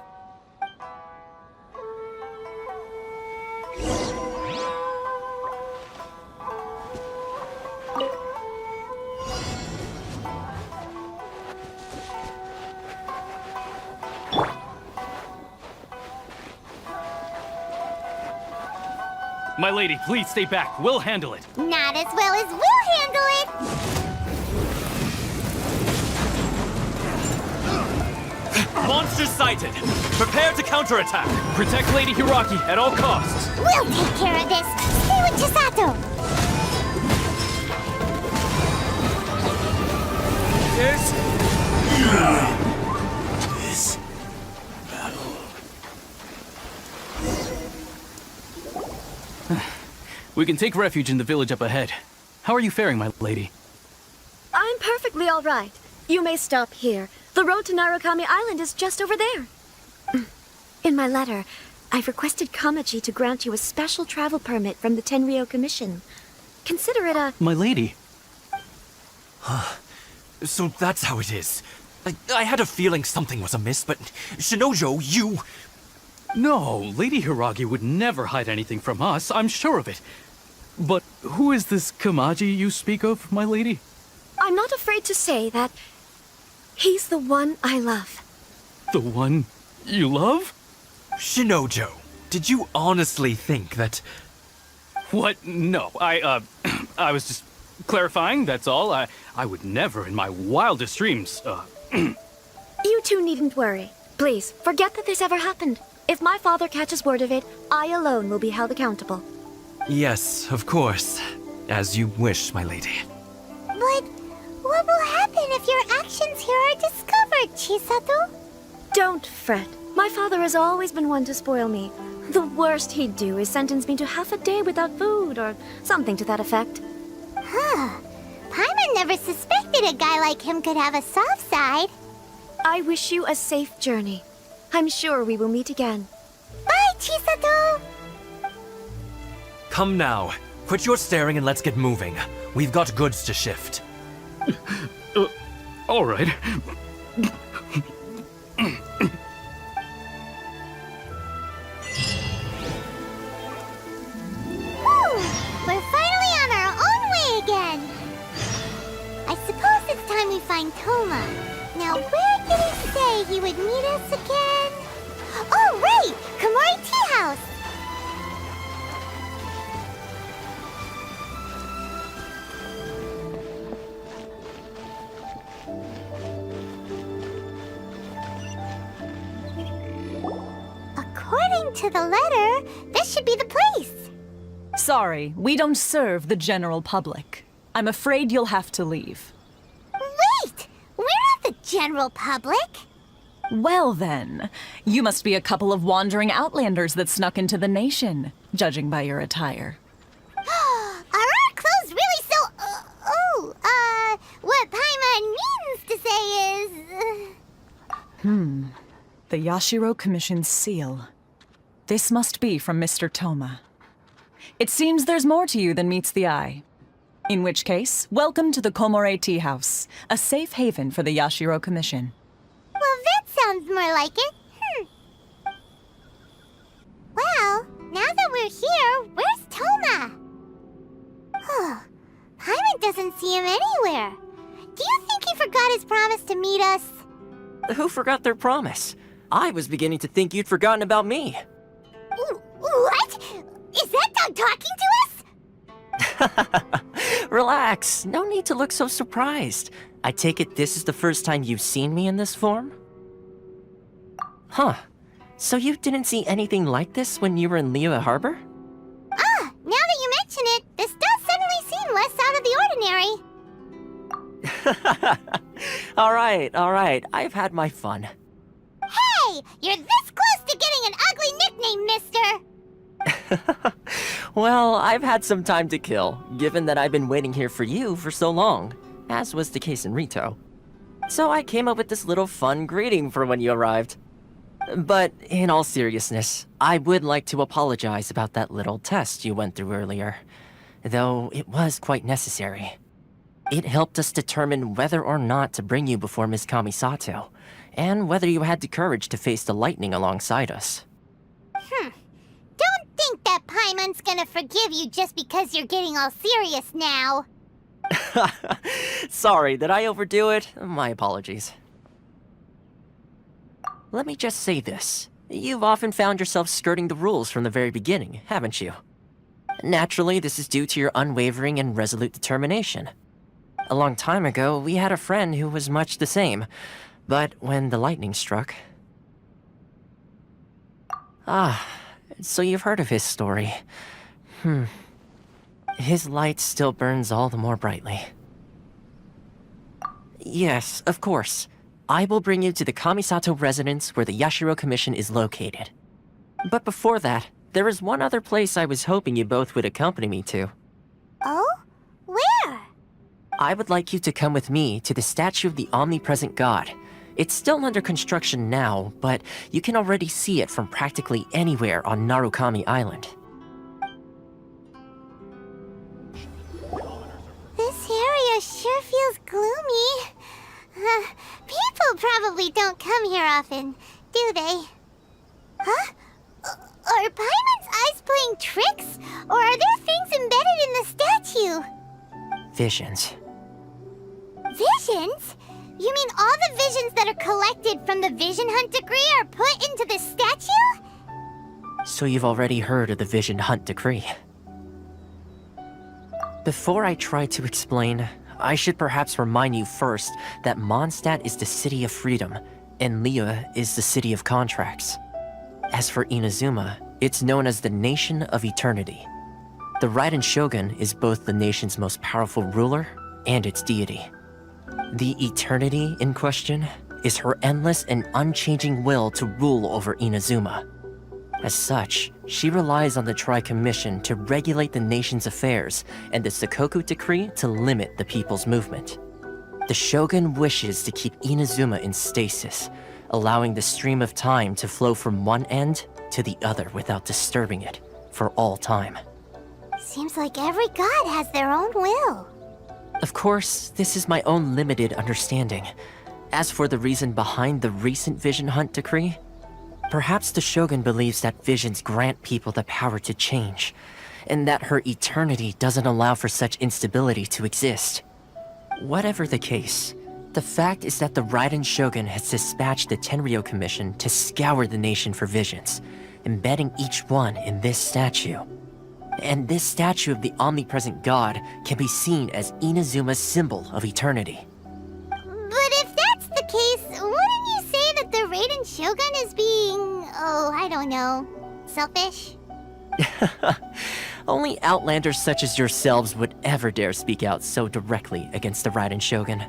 My lady, please stay back. We'll handle it. Not as well as we'll handle it! Monsters sighted! Prepare to counterattack! Protect Lady Hiraki at all costs! We'll take care of this! Stay with Chisato! This battle. We can take refuge in the village up ahead. How are you faring, my lady? I'm perfectly all right. You may stop here. The road to Narukami Island is just over there. In my letter, I've requested Kamaji to grant you a special travel permit from the Tenryou Commission. Consider it a... My lady. So that's how it is. I had a feeling something was amiss, but Shinojo, you... No, Lady Hiragi would never hide anything from us, I'm sure of it. But who is this Kamaji you speak of, my lady? I'm not afraid to say that he's the one I love. The one you love? Shinojo, did you honestly think that... What? No, I was just clarifying, that's all. I would never in my wildest dreams, You two needn't worry. Please, forget that this ever happened. If my father catches word of it, I alone will be held accountable. Yes, of course. As you wish, my lady. But what will happen if your actions here are discovered, Chisato? Don't fret. My father has always been one to spoil me. The worst he'd do is sentence me to half a day without food, or something to that effect. Huh. Paimon never suspected a guy like him could have a soft side. I wish you a safe journey. I'm sure we will meet again. Bye, Chisato! Come now. Quit your staring and let's get moving. We've got goods to shift. All right. We're finally on our own way again. I suppose it's time we find Toma. Now, where did he say he would meet us again? Oh, right! Komori Tea House! According to the letter, this should be the place. Sorry, we don't serve the general public. I'm afraid you'll have to leave. Wait! We're not the general public. Well then, you must be a couple of wandering outlanders that snuck into the nation, judging by your attire. Are our clothes really so... what Paimon means to say is... The Yashiro Commission's seal. This must be from Mr. Toma. It seems there's more to you than meets the eye. In which case, welcome to the Komore Tea House, a safe haven for the Yashiro Commission. Well, that sounds more like it. Well, now that we're here, where's Toma? Paimon doesn't see him anywhere. Do you think he forgot his promise to meet us? Who forgot their promise? I was beginning to think you'd forgotten about me. What? Is that dog talking to us? Relax, no need to look so surprised. I take it this is the first time you've seen me in this form? Huh. So you didn't see anything like this when you were in Liyue Harbor? Now that you mention it, this does suddenly seem less out of the ordinary. Alright, I've had my fun. Hey! You're this close to getting an ugly nickname, mister! Well, I've had some time to kill, given that I've been waiting here for you for so long, as was the case in Rito. So I came up with this little fun greeting for when you arrived. But in all seriousness, I would like to apologize about that little test you went through earlier, though it was quite necessary. It helped us determine whether or not to bring you before Miss Kamisato, and whether you had the courage to face the lightning alongside us. Don't think that Paimon's gonna forgive you just because you're getting all serious now. Sorry, did I overdo it? My apologies. Let me just say this. You've often found yourself skirting the rules from the very beginning, haven't you? Naturally, this is due to your unwavering and resolute determination. A long time ago, we had a friend who was much the same, but when the lightning struck... Ah, so you've heard of his story. His light still burns all the more brightly. Yes, of course. I will bring you to the Kamisato residence where the Yashiro Commission is located. But before that, there is one other place I was hoping you both would accompany me to. Oh? Where? I would like you to come with me to the statue of the omnipresent god. It's still under construction now, but you can already see it from practically anywhere on Narukami Island. This area sure feels gloomy. People probably don't come here often, do they? Huh? Are Paimon's eyes playing tricks? Or are there things embedded in the statue? Visions. Visions? You mean all the visions that are collected from the Vision Hunt decree are put into the statue? So you've already heard of the Vision Hunt decree. Before I try to explain, I should perhaps remind you first that Mondstadt is the city of freedom, and Liyue is the city of contracts. As for Inazuma, it's known as the Nation of Eternity. The Raiden Shogun is both the nation's most powerful ruler and its deity. The Eternity in question is her endless and unchanging will to rule over Inazuma. As such, she relies on the Tri-Commission to regulate the nation's affairs and the Sakoku Decree to limit the people's movement. The Shogun wishes to keep Inazuma in stasis, allowing the stream of time to flow from one end to the other without disturbing it for all time. Seems like every god has their own will. Of course, this is my own limited understanding. As for the reason behind the recent Vision Hunt decree, perhaps the Shogun believes that visions grant people the power to change, and that her eternity doesn't allow for such instability to exist. Whatever the case, the fact is that the Raiden Shogun has dispatched the Tenryou Commission to scour the nation for visions, embedding each one in this statue. And this statue of the omnipresent god can be seen as Inazuma's symbol of eternity. But if that's the case, wouldn't you say that the Raiden Shogun is being, I don't know, selfish? Only outlanders such as yourselves would ever dare speak out so directly against the Raiden Shogun.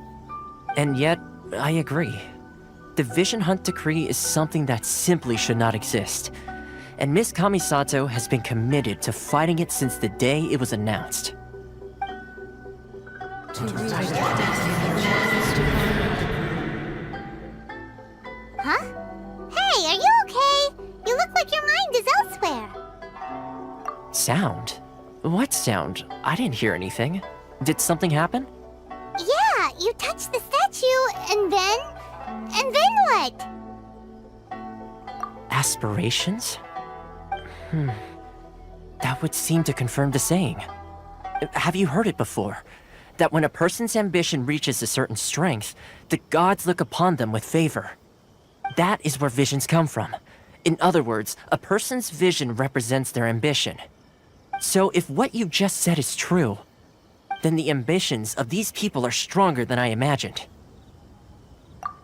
And yet, I agree. The Vision Hunt decree is something that simply should not exist. And Miss Kamisato has been committed to fighting it since the day it was announced. Huh? Hey, are you okay? You look like your mind is elsewhere. Sound? What sound? I didn't hear anything. Did something happen? Yeah, you touched the statue, and then what? Aspirations? That would seem to confirm the saying. Have you heard it before? That when a person's ambition reaches a certain strength, the gods look upon them with favor. That is where visions come from. In other words, a person's vision represents their ambition. So if what you just said is true, then the ambitions of these people are stronger than I imagined.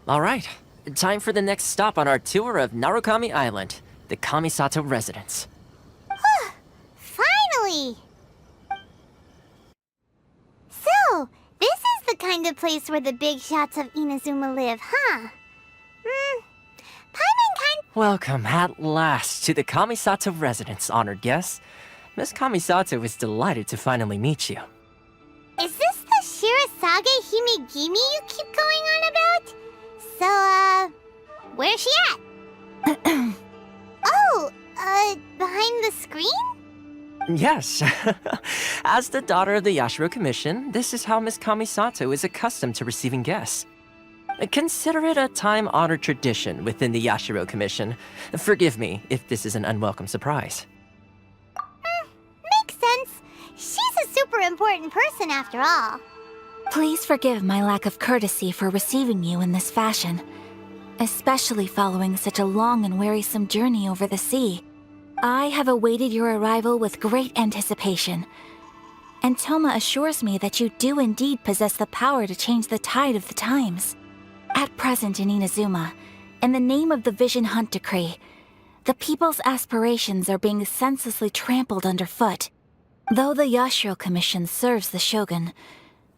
Alright, time for the next stop on our tour of Narukami Island, the Kamisato residence. Finally! So, this is the kind of place where the big shots of Inazuma live, huh? Welcome at last to the Kamisato residence, honored guests. Miss Kamisato is delighted to finally meet you. Is this the Shirasage Himegimi you keep going on about? So, where's she at? Behind the screen? Yes. As the daughter of the Yashiro Commission, this is how Miss Kamisato is accustomed to receiving guests. Consider it a time-honored tradition within the Yashiro Commission. Forgive me if this is an unwelcome surprise. Makes sense. She's a super important person after all. Please forgive my lack of courtesy for receiving you in this fashion, especially following such a long and wearisome journey over the sea. I have awaited your arrival with great anticipation. And Toma assures me that you do indeed possess the power to change the tide of the times. At present in Inazuma, in the name of the Vision Hunt Decree, the people's aspirations are being senselessly trampled underfoot. Though the Yashiro Commission serves the Shogun,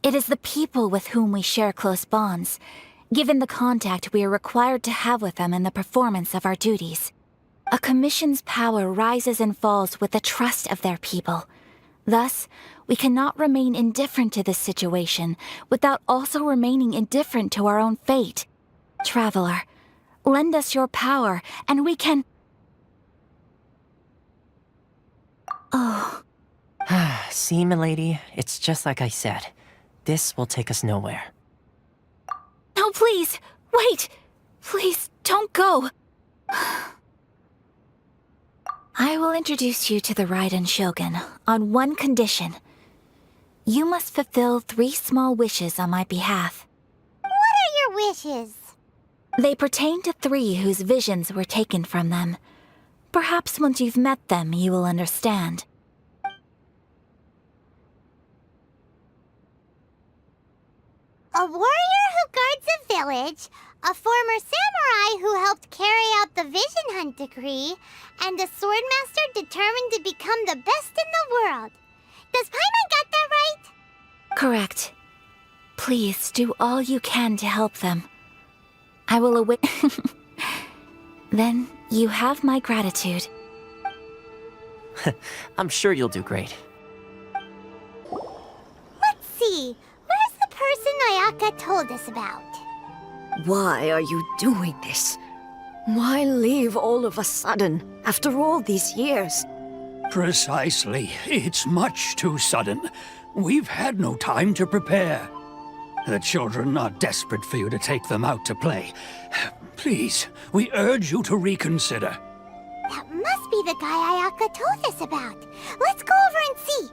it is the people with whom we share close bonds, given the contact we are required to have with them in the performance of our duties. A commission's power rises and falls with the trust of their people. Thus, we cannot remain indifferent to this situation without also remaining indifferent to our own fate. Traveler, lend us your power, and we can... Oh. See, milady, it's just like I said. This will take us nowhere. No, please! Wait! Please, don't go! I will introduce you to the Raiden Shogun on one condition. You must fulfill 3 small wishes on my behalf. What are your wishes? They pertain to 3 whose visions were taken from them. Perhaps once you've met them, you will understand. A warrior who guards a village, a former samurai who helped carry out the Vision Hunt Decree, and a swordmaster determined to become the best in the world. Does Paimon got that right? Correct. Please do all you can to help them. I will await... Then you have my gratitude. I'm sure you'll do great. Let's see. Where's the person Ayaka told us about? Why are you doing this? Why leave all of a sudden, after all these years? Precisely. It's much too sudden. We've had no time to prepare. The children are desperate for you to take them out to play. Please, we urge you to reconsider. That must be the guy Ayaka told us about. Let's go over and see.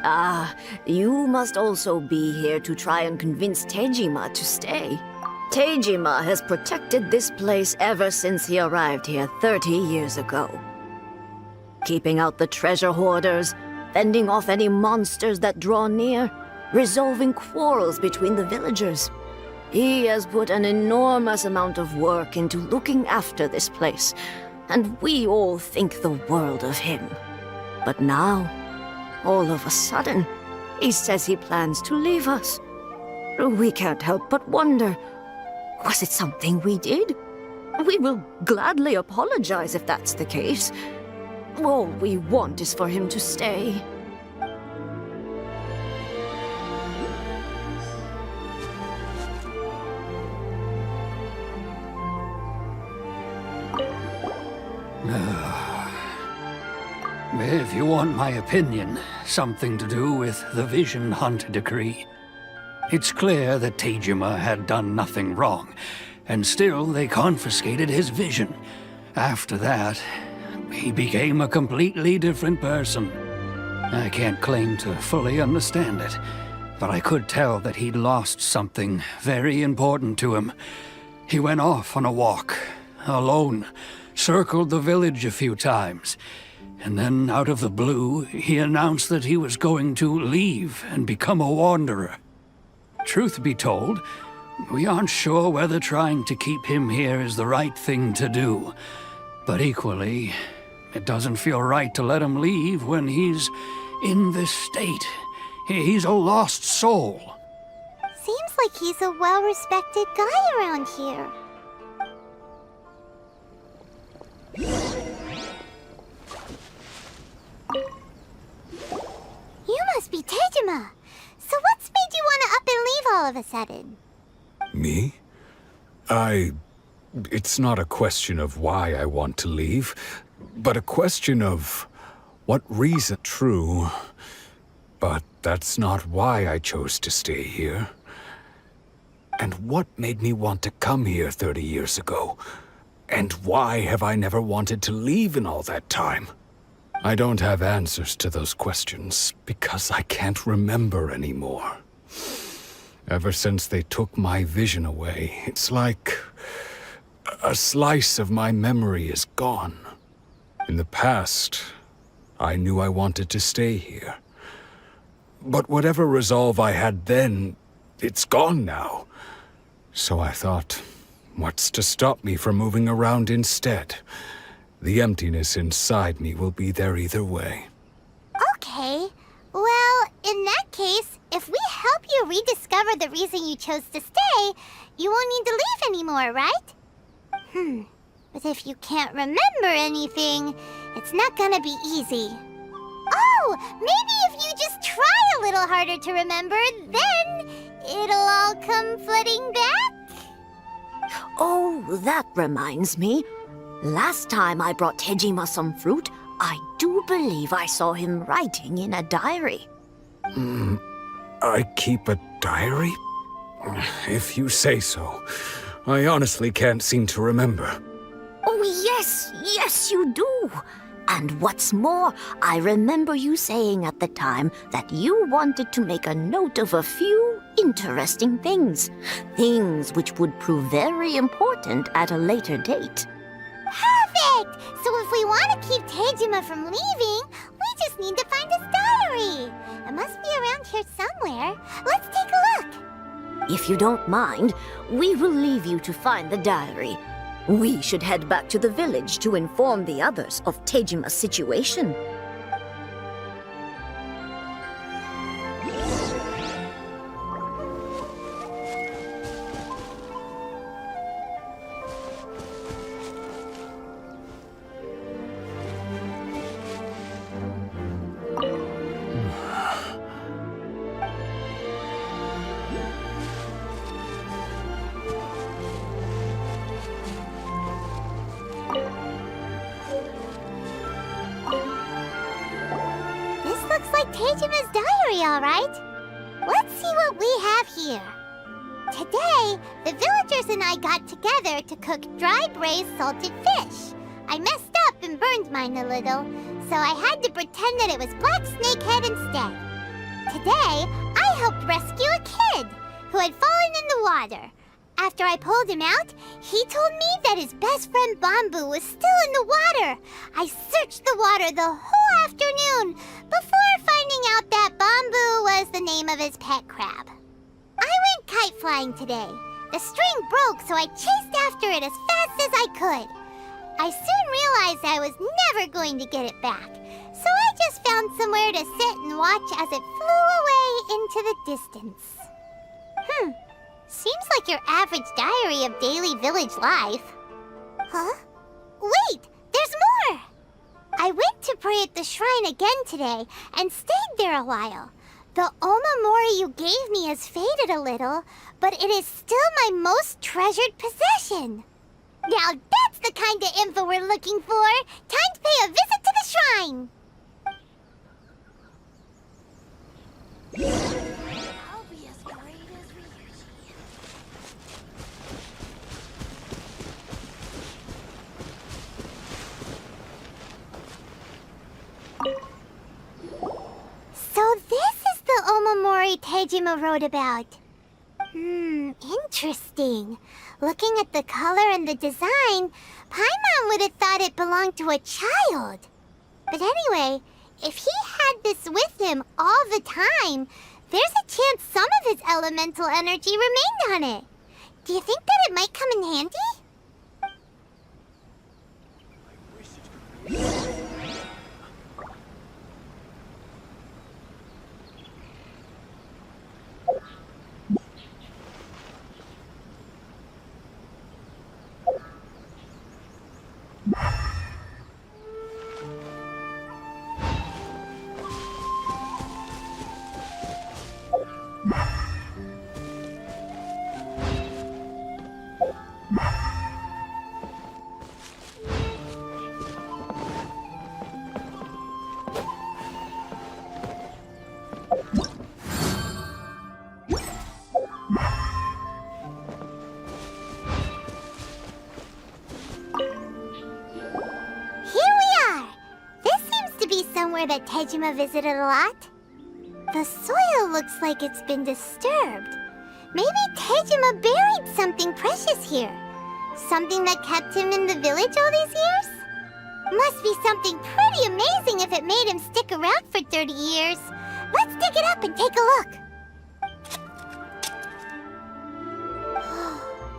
Ah, you must also be here to try and convince Tejima to stay. Tejima has protected this place ever since he arrived here 30 years ago. Keeping out the treasure hoarders, fending off any monsters that draw near, resolving quarrels between the villagers. He has put an enormous amount of work into looking after this place, and we all think the world of him. But now, all of a sudden, he says he plans to leave us. We can't help but wonder, was it something we did? We will gladly apologize if that's the case. All we want is for him to stay. If you want my opinion, something to do with the Vision Hunt Decree. It's clear that Tejima had done nothing wrong, and still they confiscated his vision. After that, he became a completely different person. I can't claim to fully understand it, but I could tell that he'd lost something very important to him. He went off on a walk, alone, circled the village a few times, and then, out of the blue, he announced that he was going to leave and become a wanderer. Truth be told, we aren't sure whether trying to keep him here is the right thing to do. But equally, it doesn't feel right to let him leave when he's in this state. He's a lost soul. Seems like he's a well-respected guy around here. You must be Tejima. So what's made you want to up and leave all of a sudden? Me? It's not a question of why I want to leave, but a question of what reason. True, but that's not why I chose to stay here. And what made me want to come here 30 years ago? And why have I never wanted to leave in all that time? I don't have answers to those questions because I can't remember anymore. Ever since they took my vision away, it's like a slice of my memory is gone. In the past, I knew I wanted to stay here. But whatever resolve I had then, it's gone now. So I thought, what's to stop me from moving around instead? The emptiness inside me will be there either way. Okay. Well, in that case, if we help you rediscover the reason you chose to stay, you won't need to leave anymore, right? But if you can't remember anything, it's not gonna be easy. Oh, maybe if you just try a little harder to remember, then it'll all come flooding back? Oh, that reminds me. Last time I brought Tejima some fruit, I do believe I saw him writing in a diary. I keep a diary? If you say so. I honestly can't seem to remember. Oh, yes, you do. And what's more, I remember you saying at the time that you wanted to make a note of a few interesting things. Things which would prove very important at a later date. Perfect! So if we want to keep Tejima from leaving, we just need to find his diary. It must be around here somewhere. Let's take a look. If you don't mind, we will leave you to find the diary. We should head back to the village to inform the others of Tejima's situation. Tejima's diary, all right. Let's see what we have here. Today, the villagers and I got together to cook dry braised salted fish. I messed up and burned mine a little, so I had to pretend that it was black snakehead instead. Today, I helped rescue a kid who had fallen in the water. After I pulled him out, he told me that his best friend Bamboo was still in the water. I searched the water the whole afternoon before finding out that Bamboo was the name of his pet crab. I went kite flying today. The string broke, so I chased after it as fast as I could. I soon realized I was never going to get it back, so I just found somewhere to sit and watch as it flew away into the distance. Seems like your average diary of daily village life. Huh? Wait! There's more! I went to pray at the shrine again today and stayed there a while. The omamori you gave me has faded a little, but it is still my most treasured possession. Now that's the kind of info we're looking for! Time to pay a visit to the shrine! So this is the omamori Tejima wrote about. Interesting. Looking at the color and the design, Paimon would have thought it belonged to a child. But anyway, if he had this with him all the time, there's a chance some of his elemental energy remained on it. Do you think that it might come in handy? That Tejima visited a lot. The soil looks like it's been disturbed. Maybe Tejima buried something precious here. Something that kept him in the village all these years? Must be something pretty amazing if it made him stick around for 30 years. Let's dig it up and take a look.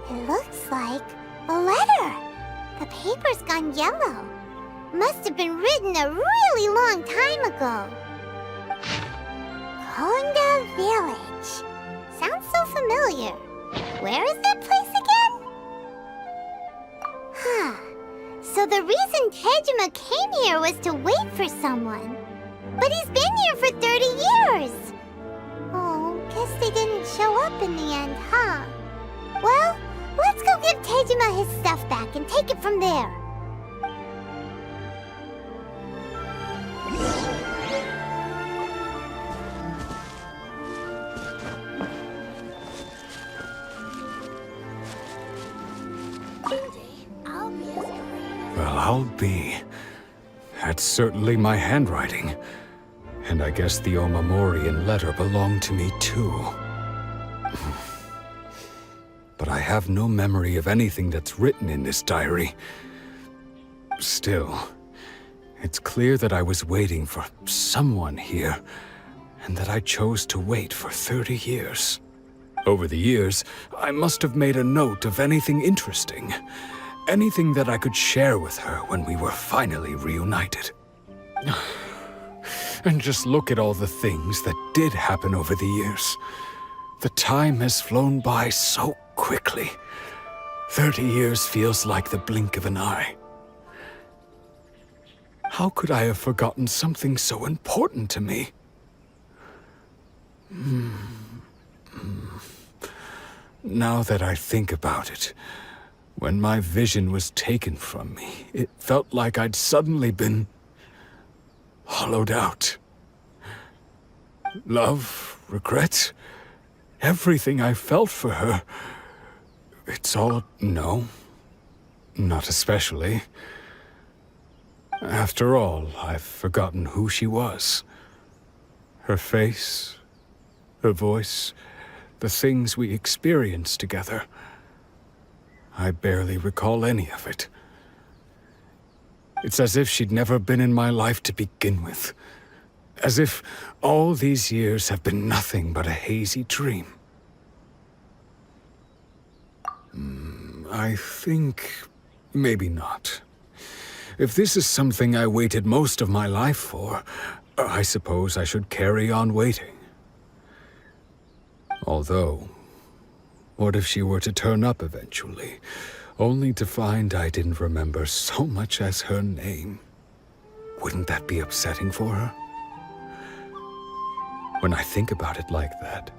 It looks like a letter. The paper's gone yellow. Must have been written a really long time ago. Konda Village. Sounds so familiar. Where is that place again? Huh. So the reason Tejima came here was to wait for someone. But he's been here for 30 years. Oh, guess they didn't show up in the end, huh? Well, let's go give Tejima his stuff back and take it from there. Well, I'll be. That's certainly my handwriting. And I guess the Omamorian letter belonged to me too. But I have no memory of anything that's written in this diary. Still, it's clear that I was waiting for someone here, and that I chose to wait for 30 years. Over the years, I must have made a note of anything interesting. Anything that I could share with her when we were finally reunited. And just look at all the things that did happen over the years. The time has flown by so quickly. 30 years feels like the blink of an eye. How could I have forgotten something so important to me? Now that I think about it, when my vision was taken from me, it felt like I'd suddenly been hollowed out. Love, regret, everything I felt for her, it's all no, not especially. After all, I've forgotten who she was. Her face, her voice, the things we experienced together. I barely recall any of it. It's as if she'd never been in my life to begin with. As if all these years have been nothing but a hazy dream. I think maybe not. If this is something I waited most of my life for, I suppose I should carry on waiting. Although, what if she were to turn up eventually, only to find I didn't remember so much as her name? Wouldn't that be upsetting for her? When I think about it like that,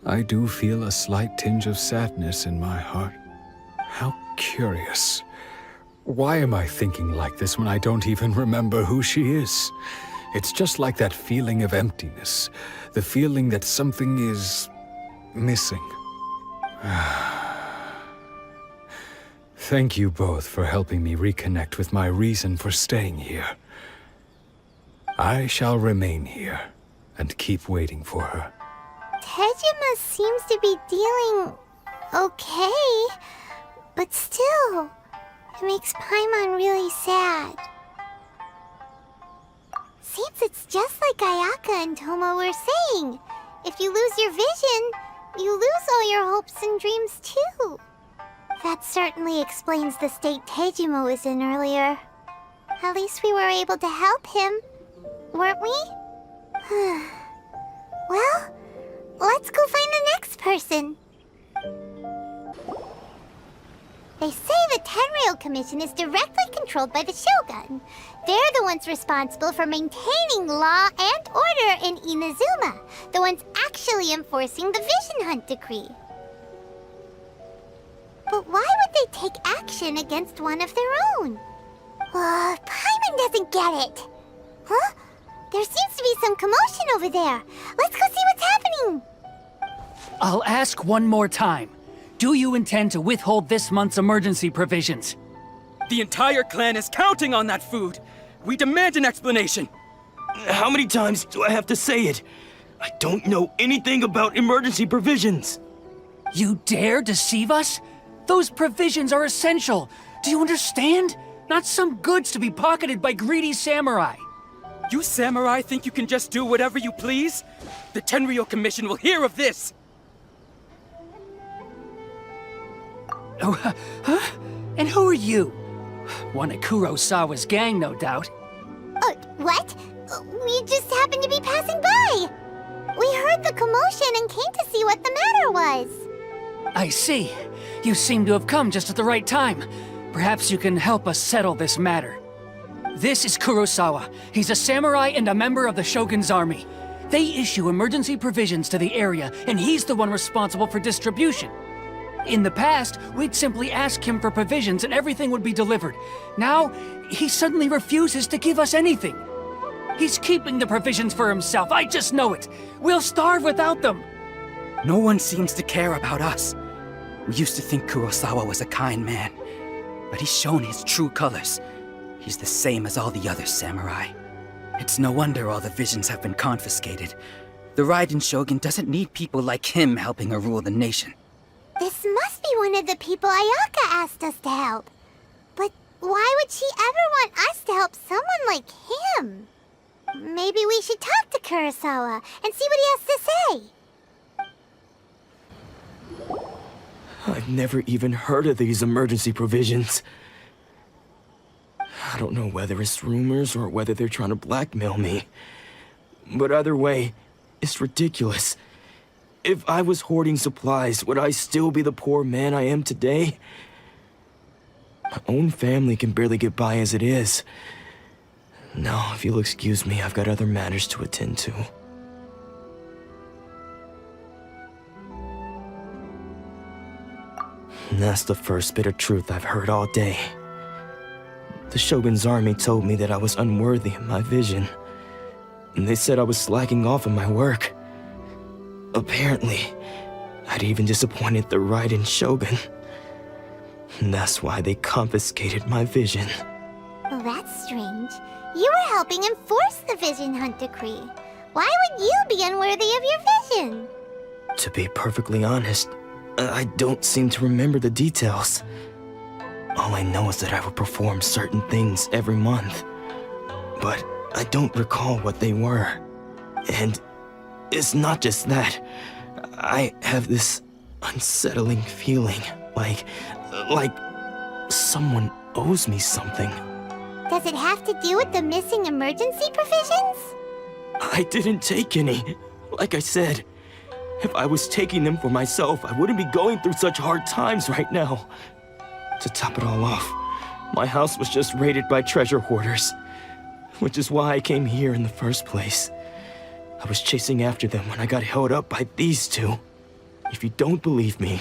I do feel a slight tinge of sadness in my heart. How curious. Why am I thinking like this when I don't even remember who she is? It's just like that feeling of emptiness, the feeling that something is missing. Thank you both for helping me reconnect with my reason for staying here. I shall remain here and keep waiting for her. Tejima seems to be dealing okay, but still, it makes Paimon really sad. Seems it's just like Ayaka and Toma were saying. If you lose your vision, you lose all your hopes and dreams too. That certainly explains the state Tejima was in earlier. At least we were able to help him, weren't we? Well, let's go find the next person. They say the Tenryou Commission is directly controlled by the Shogun. They're the ones responsible for maintaining law and order in Inazuma, the ones actually enforcing the Vision Hunt Decree. But why would they take action against one of their own? Paimon doesn't get it. Huh? There seems to be some commotion over there. Let's go see what's happening. I'll ask one more time. Do you intend to withhold this month's emergency provisions? The entire clan is counting on that food! We demand an explanation! How many times do I have to say it? I don't know anything about emergency provisions. You dare deceive us? Those provisions are essential. Do you understand? Not some goods to be pocketed by greedy samurai. You samurai think you can just do whatever you please? The Tenryou Commission will hear of this! Oh, huh? And who are you? One of Kurosawa's gang, no doubt. What? We just happened to be passing by. We heard the commotion and came to see what the matter was. I see. You seem to have come just at the right time. Perhaps you can help us settle this matter. This is Kurosawa. He's a samurai and a member of the Shogun's army. They issue emergency provisions to the area, and he's the one responsible for distribution. In the past, we'd simply ask him for provisions and everything would be delivered. Now, he suddenly refuses to give us anything. He's keeping the provisions for himself, I just know it. We'll starve without them. No one seems to care about us. We used to think Kurosawa was a kind man, but he's shown his true colors. He's the same as all the other samurai. It's no wonder all the visions have been confiscated. The Raiden Shogun doesn't need people like him helping her rule the nation. This must be one of the people Ayaka asked us to help. But why would she ever want us to help someone like him? Maybe we should talk to Kurosawa and see what he has to say. I've never even heard of these emergency provisions. I don't know whether it's rumors or whether they're trying to blackmail me. But either way, it's ridiculous. If I was hoarding supplies, would I still be the poor man I am today? My own family can barely get by as it is. Now, if you'll excuse me, I've got other matters to attend to. And that's the first bit of truth I've heard all day. The Shogun's army told me that I was unworthy of my vision. And they said I was slacking off in my work. Apparently, I'd even disappointed the Raiden Shogun. And that's why they confiscated my vision. Well, that's strange. You were helping enforce the Vision Hunt Decree. Why would you be unworthy of your vision? To be perfectly honest, I don't seem to remember the details. All I know is that I would perform certain things every month. But I don't recall what they were. And it's not just that. I have this unsettling feeling, like someone owes me something. Does it have to do with the missing emergency provisions? I didn't take any. Like I said, if I was taking them for myself, I wouldn't be going through such hard times right now. To top it all off, my house was just raided by treasure hoarders, which is why I came here in the first place. I was chasing after them when I got held up by these two. If you don't believe me,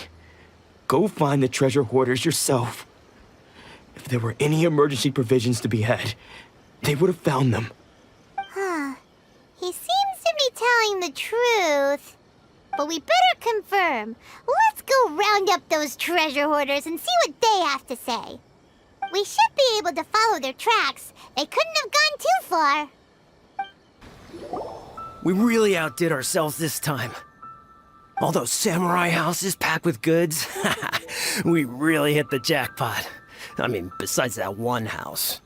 go find the treasure hoarders yourself. If there were any emergency provisions to be had, they would have found them. Huh. He seems to be telling the truth. But we better confirm. Let's go round up those treasure hoarders and see what they have to say. We should be able to follow their tracks. They couldn't have gone too far. We really outdid ourselves this time. All those samurai houses packed with goods. We really hit the jackpot. I mean, besides that one house.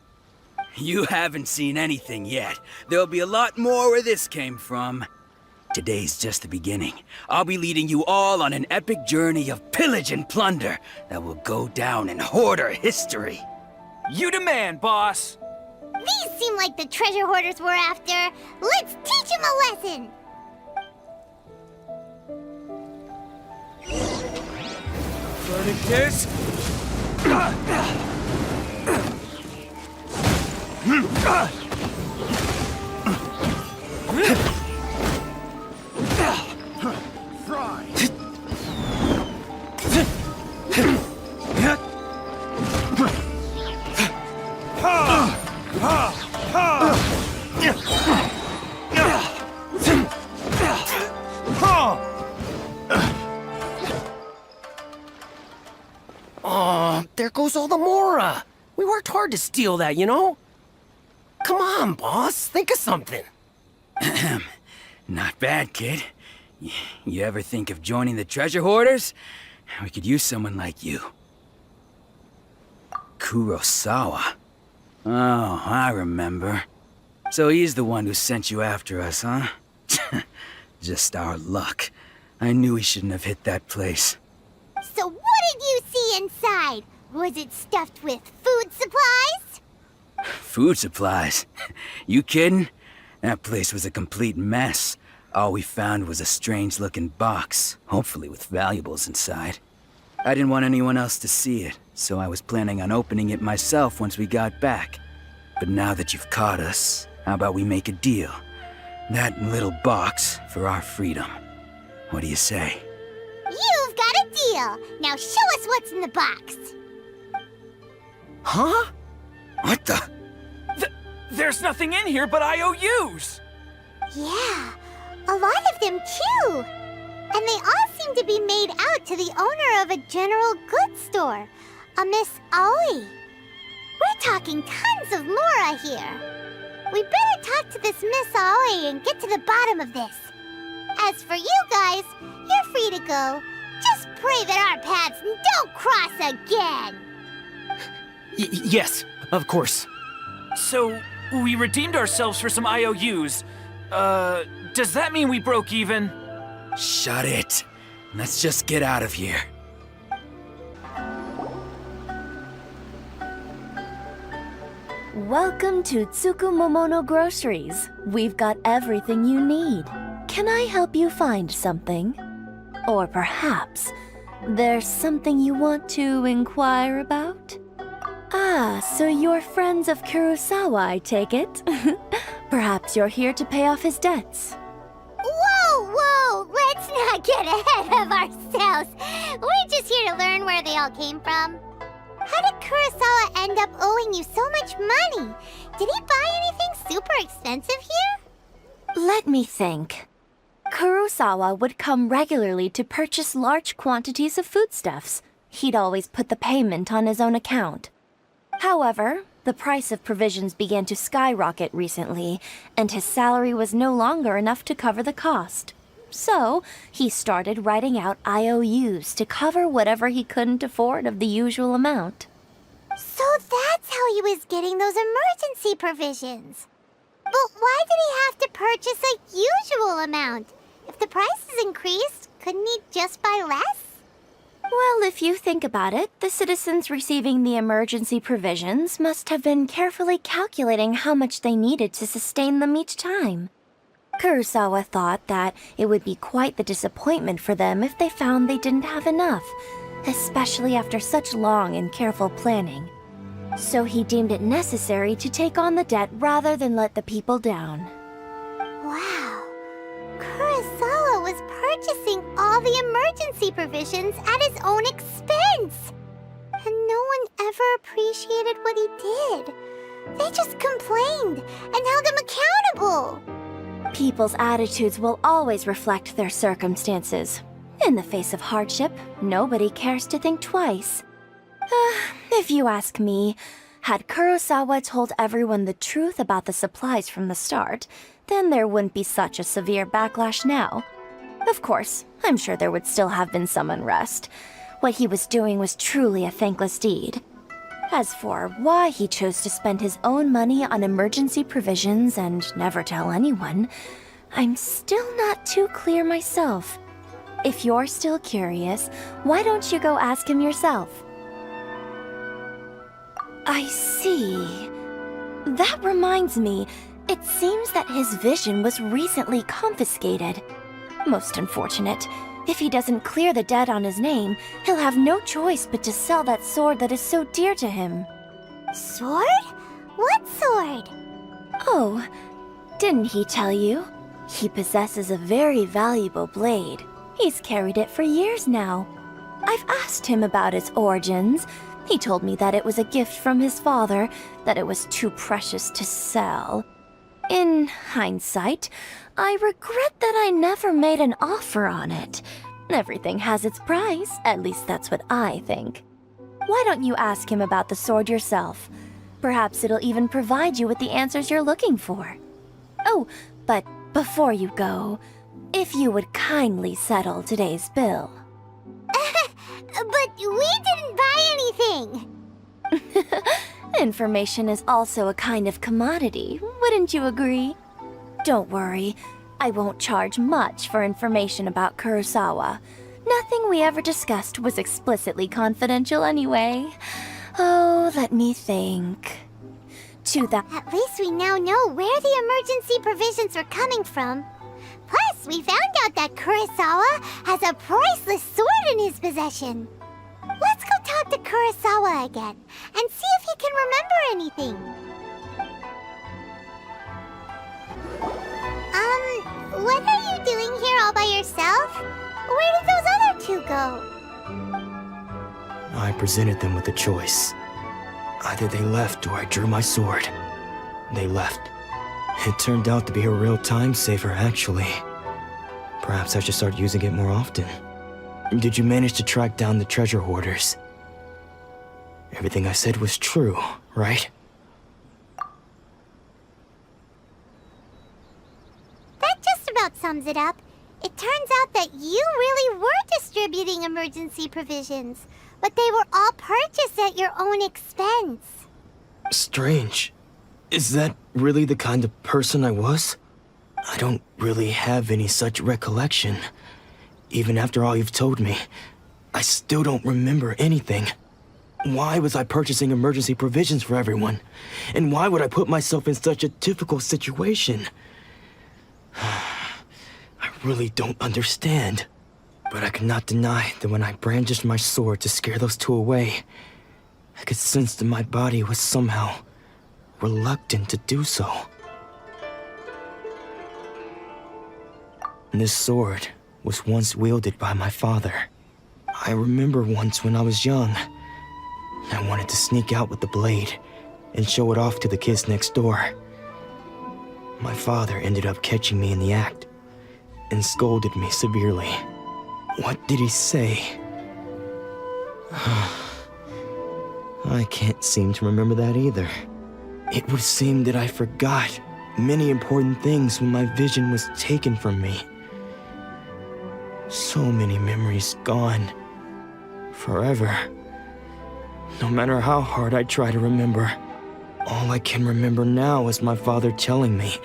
You haven't seen anything yet. There'll be a lot more where this came from. Today's just the beginning. I'll be leading you all on an epic journey of pillage and plunder that will go down in hoarder history. You demand, boss! These seem like the treasure hoarders we're after. Let's teach them a lesson! Verdict There goes all the Mora. We worked hard to steal that, you know? Come on, boss. Think of something. Not bad, kid. You ever think of joining the treasure hoarders? We could use someone like you. Kurosawa. Oh, I remember. So he's the one who sent you after us, huh? Just our luck. I knew he shouldn't have hit that place. So what did you see inside? Was it stuffed with food supplies? Food supplies? You kidding? That place was a complete mess. All we found was a strange-looking box, hopefully with valuables inside. I didn't want anyone else to see it, so I was planning on opening it myself once we got back. But now that you've caught us, how about we make a deal? That little box for our freedom. What do you say? You've got a deal! Now show us what's in the box! Huh? What the? There's nothing in here but IOUs! Yeah, a lot of them too! And they all seem to be made out to the owner of a general goods store, a Miss Aoi. We're talking tons of Mora here. We better talk to this Miss Aoi and get to the bottom of this. As for you guys, you're free to go. Just pray that our paths don't cross again. Yes, of course. So, we redeemed ourselves for some IOUs. Does that mean we broke even? Shut it. Let's just get out of here. Welcome to Tsukumomono Groceries. We've got everything you need. Can I help you find something? Or perhaps there's something you want to inquire about? Ah, so you're friends of Kurosawa, I take it? Perhaps you're here to pay off his debts. Whoa! Let's not get ahead of ourselves. We're just here to learn where they all came from. How did Kurosawa end up owing you so much money? Did he buy anything super expensive here? Let me think. Kurosawa would come regularly to purchase large quantities of foodstuffs. He'd always put the payment on his own account. However, the price of provisions began to skyrocket recently, and his salary was no longer enough to cover the cost. So, he started writing out IOUs to cover whatever he couldn't afford of the usual amount. So that's how he was getting those emergency provisions. But why did he have to purchase a usual amount? If the prices increased, couldn't he just buy less? Well, if you think about it, the citizens receiving the emergency provisions must have been carefully calculating how much they needed to sustain them each time. Kurosawa thought that it would be quite the disappointment for them if they found they didn't have enough, especially after such long and careful planning. So he deemed it necessary to take on the debt rather than let the people down. Wow. Kurosawa was purchasing all the emergency provisions at his own expense. And no one ever appreciated what he did. They just complained and held him accountable. People's attitudes will always reflect their circumstances. In the face of hardship, nobody cares to think twice. If you ask me, had Kurosawa told everyone the truth about the supplies from the start, then there wouldn't be such a severe backlash now. Of course, I'm sure there would still have been some unrest. What he was doing was truly a thankless deed. As for why he chose to spend his own money on emergency provisions and never tell anyone, I'm still not too clear myself. If you're still curious, why don't you go ask him yourself? I see. That reminds me, it seems that his vision was recently confiscated. Most unfortunate. If he doesn't clear the debt on his name, he'll have no choice but to sell that sword that is so dear to him. Sword? What sword? Oh, didn't he tell you? He possesses a very valuable blade. He's carried it for years now. I've asked him about its origins. He told me that it was a gift from his father, that it was too precious to sell. In hindsight, I regret that I never made an offer on it. Everything has its price, at least that's what I think. Why don't you ask him about the sword yourself? Perhaps it'll even provide you with the answers you're looking for. Oh, but Before you go, if you would kindly settle today's bill. But we didn't buy anything! Information is also a kind of commodity, wouldn't you agree? Don't worry, I won't charge much for information about Kurosawa. Nothing we ever discussed was explicitly confidential anyway. Oh, let me think. At least we now know where the emergency provisions were coming from. Plus, we found out that Kurosawa has a priceless sword in his possession. Let's go talk to Kurosawa again, and see if he can remember anything. What are you doing here all by yourself? Where did those other two go? I presented them with a choice. Either they left or I drew my sword. They left. It turned out to be a real time saver, actually. Perhaps I should start using it more often. Did you manage to track down the treasure hoarders? Everything I said was true, right? That just about sums it up. It turns out that you really were distributing emergency provisions, but they were all purchased at your own expense. Strange. Is that really the kind of person I was? I don't really have any such recollection. Even after all you've told me, I still don't remember anything. Why was I purchasing emergency provisions for everyone? And why would I put myself in such a difficult situation? I really don't understand. But I cannot deny that when I brandished my sword to scare those two away, I could sense that my body was somehow reluctant to do so. This sword was once wielded by my father. I remember once when I was young, I wanted to sneak out with the blade and show it off to the kids next door. My father ended up catching me in the act and scolded me severely. What did he say? I can't seem to remember that either. It would seem that I forgot many important things when my vision was taken from me. So many memories gone. Forever. No matter how hard I try to remember, all I can remember now is my father telling me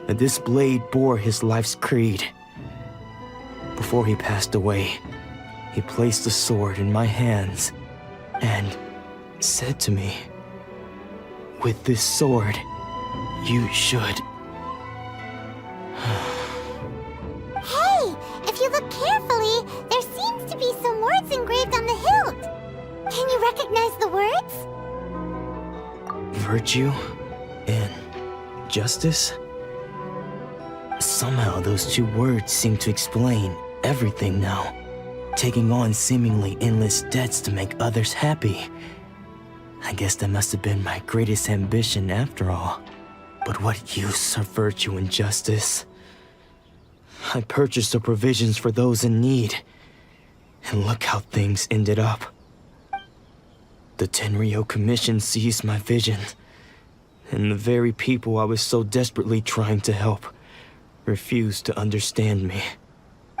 that this blade bore his life's creed. Before he passed away, he placed the sword in my hands and said to me, "With this sword, you should..." Hey! If you look carefully, there seems to be some words engraved on the hilt. Can you recognize the words? Virtue and justice? Somehow those two words seem to explain everything now. Taking on seemingly endless debts to make others happy. I guess that must have been my greatest ambition after all. But what use are virtue and justice? I purchased the provisions for those in need. And look how things ended up. The Tenryo Commission seized my vision. And the very people I was so desperately trying to help refused to understand me.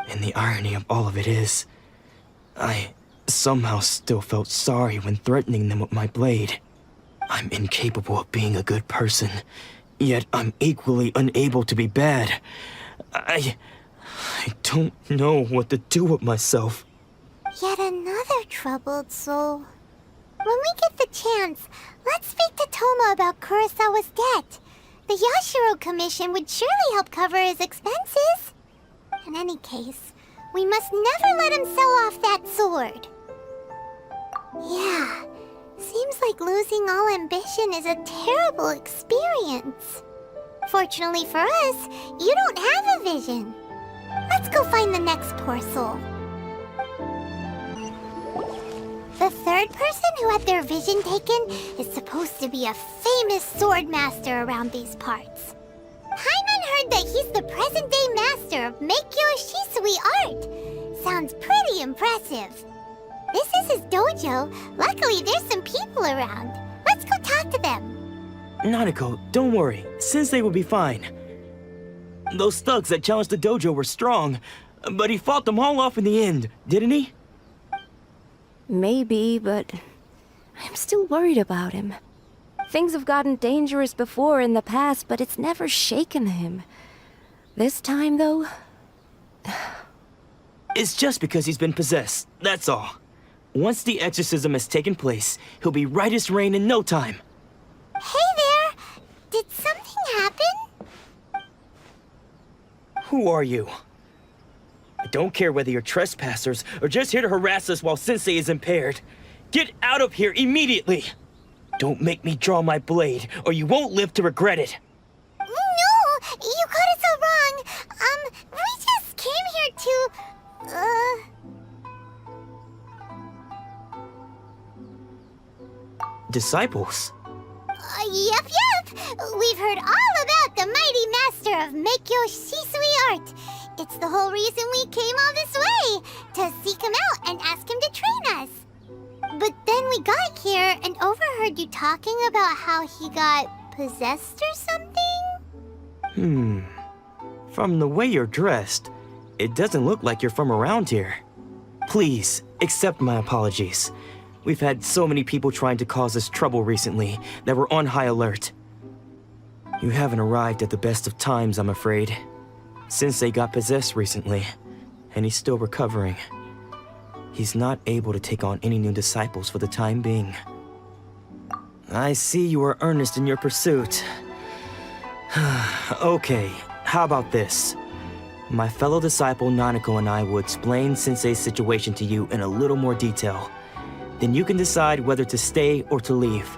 And the irony of all of it is, I somehow still felt sorry when threatening them with my blade. I'm incapable of being a good person, yet I'm equally unable to be bad. I don't know what to do with myself. Yet another troubled soul. When we get the chance, let's speak to Toma about Kurosawa's debt. The Yashiro Commission would surely help cover his expenses. In any case, we must never let him sell off that sword. Yeah, seems like losing all ambition is a terrible experience. Fortunately for us, you don't have a vision. Let's go find the next poor soul. The third person who had their vision taken is supposed to be a famous sword master around these parts. Paimon heard that he's the present-day master of Meikyo Shisui art. Sounds pretty impressive. This is his dojo. Luckily, there's some people around. Let's go talk to them. Nanako, don't worry. Sensei will be fine. Those thugs that challenged the dojo were strong, but he fought them all off in the end, didn't he? Maybe, but I'm still worried about him. Things have gotten dangerous before in the past, but it's never shaken him. This time, though... It's just because he's been possessed, that's all. Once the exorcism has taken place, he'll be right as rain in no time. Hey there! Did something happen? Who are you? I don't care whether you're trespassers or just here to harass us while Sensei is impaired. Get out of here immediately! Don't make me draw my blade, or you won't live to regret it. No! You got it so wrong! We just came here to... Disciples? Yep. We've heard all about the mighty master of Meikyo Shisui art. It's the whole reason we came all this way, to seek him out and ask him to train us. But then we got here and overheard you talking about how he got possessed or something? From the way you're dressed, it doesn't look like you're from around here. Please, accept my apologies. We've had so many people trying to cause us trouble recently that we're on high alert. You haven't arrived at the best of times, I'm afraid. Sensei got possessed recently, and he's still recovering. He's not able to take on any new disciples for the time being. I see you are earnest in your pursuit. Okay, how about this? My fellow disciple Nanako and I will explain Sensei's situation to you in a little more detail. Then you can decide whether to stay or to leave.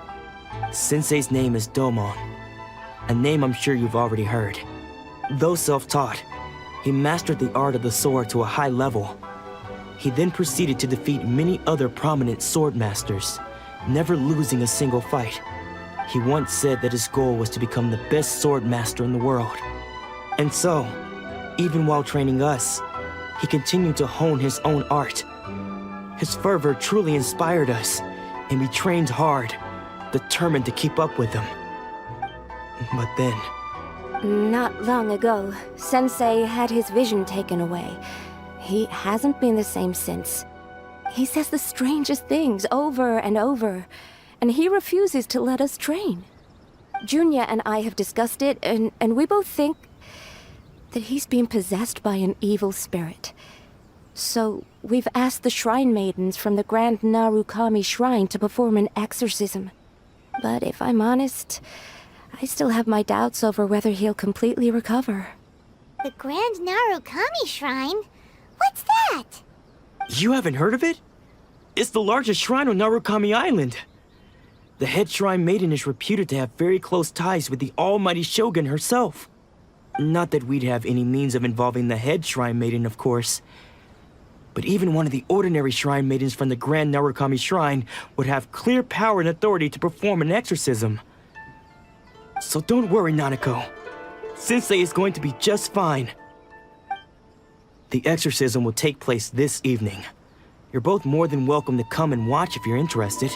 Sensei's name is Domon, a name I'm sure you've already heard. Though self-taught, he mastered the art of the sword to a high level. He then proceeded to defeat many other prominent sword masters, never losing a single fight. He once said that his goal was to become the best sword master in the world. And so, even while training us, he continued to hone his own art. His fervor truly inspired us, and we trained hard, determined to keep up with him. But then... Not long ago, Sensei had his vision taken away. He hasn't been the same since. He says the strangest things over and over, and he refuses to let us train. Junya and I have discussed it, and we both think that he's being possessed by an evil spirit. So we've asked the shrine maidens from the Grand Narukami Shrine to perform an exorcism. But if I'm honest, I still have my doubts over whether he'll completely recover. The Grand Narukami Shrine? What's that? You haven't heard of it? It's the largest shrine on Narukami Island. The head shrine maiden is reputed to have very close ties with the almighty Shogun herself. Not that we'd have any means of involving the head shrine maiden, of course. But even one of the ordinary shrine maidens from the Grand Narukami Shrine would have clear power and authority to perform an exorcism. So don't worry, Nanako. Sensei is going to be just fine. The exorcism will take place this evening. You're both more than welcome to come and watch if you're interested.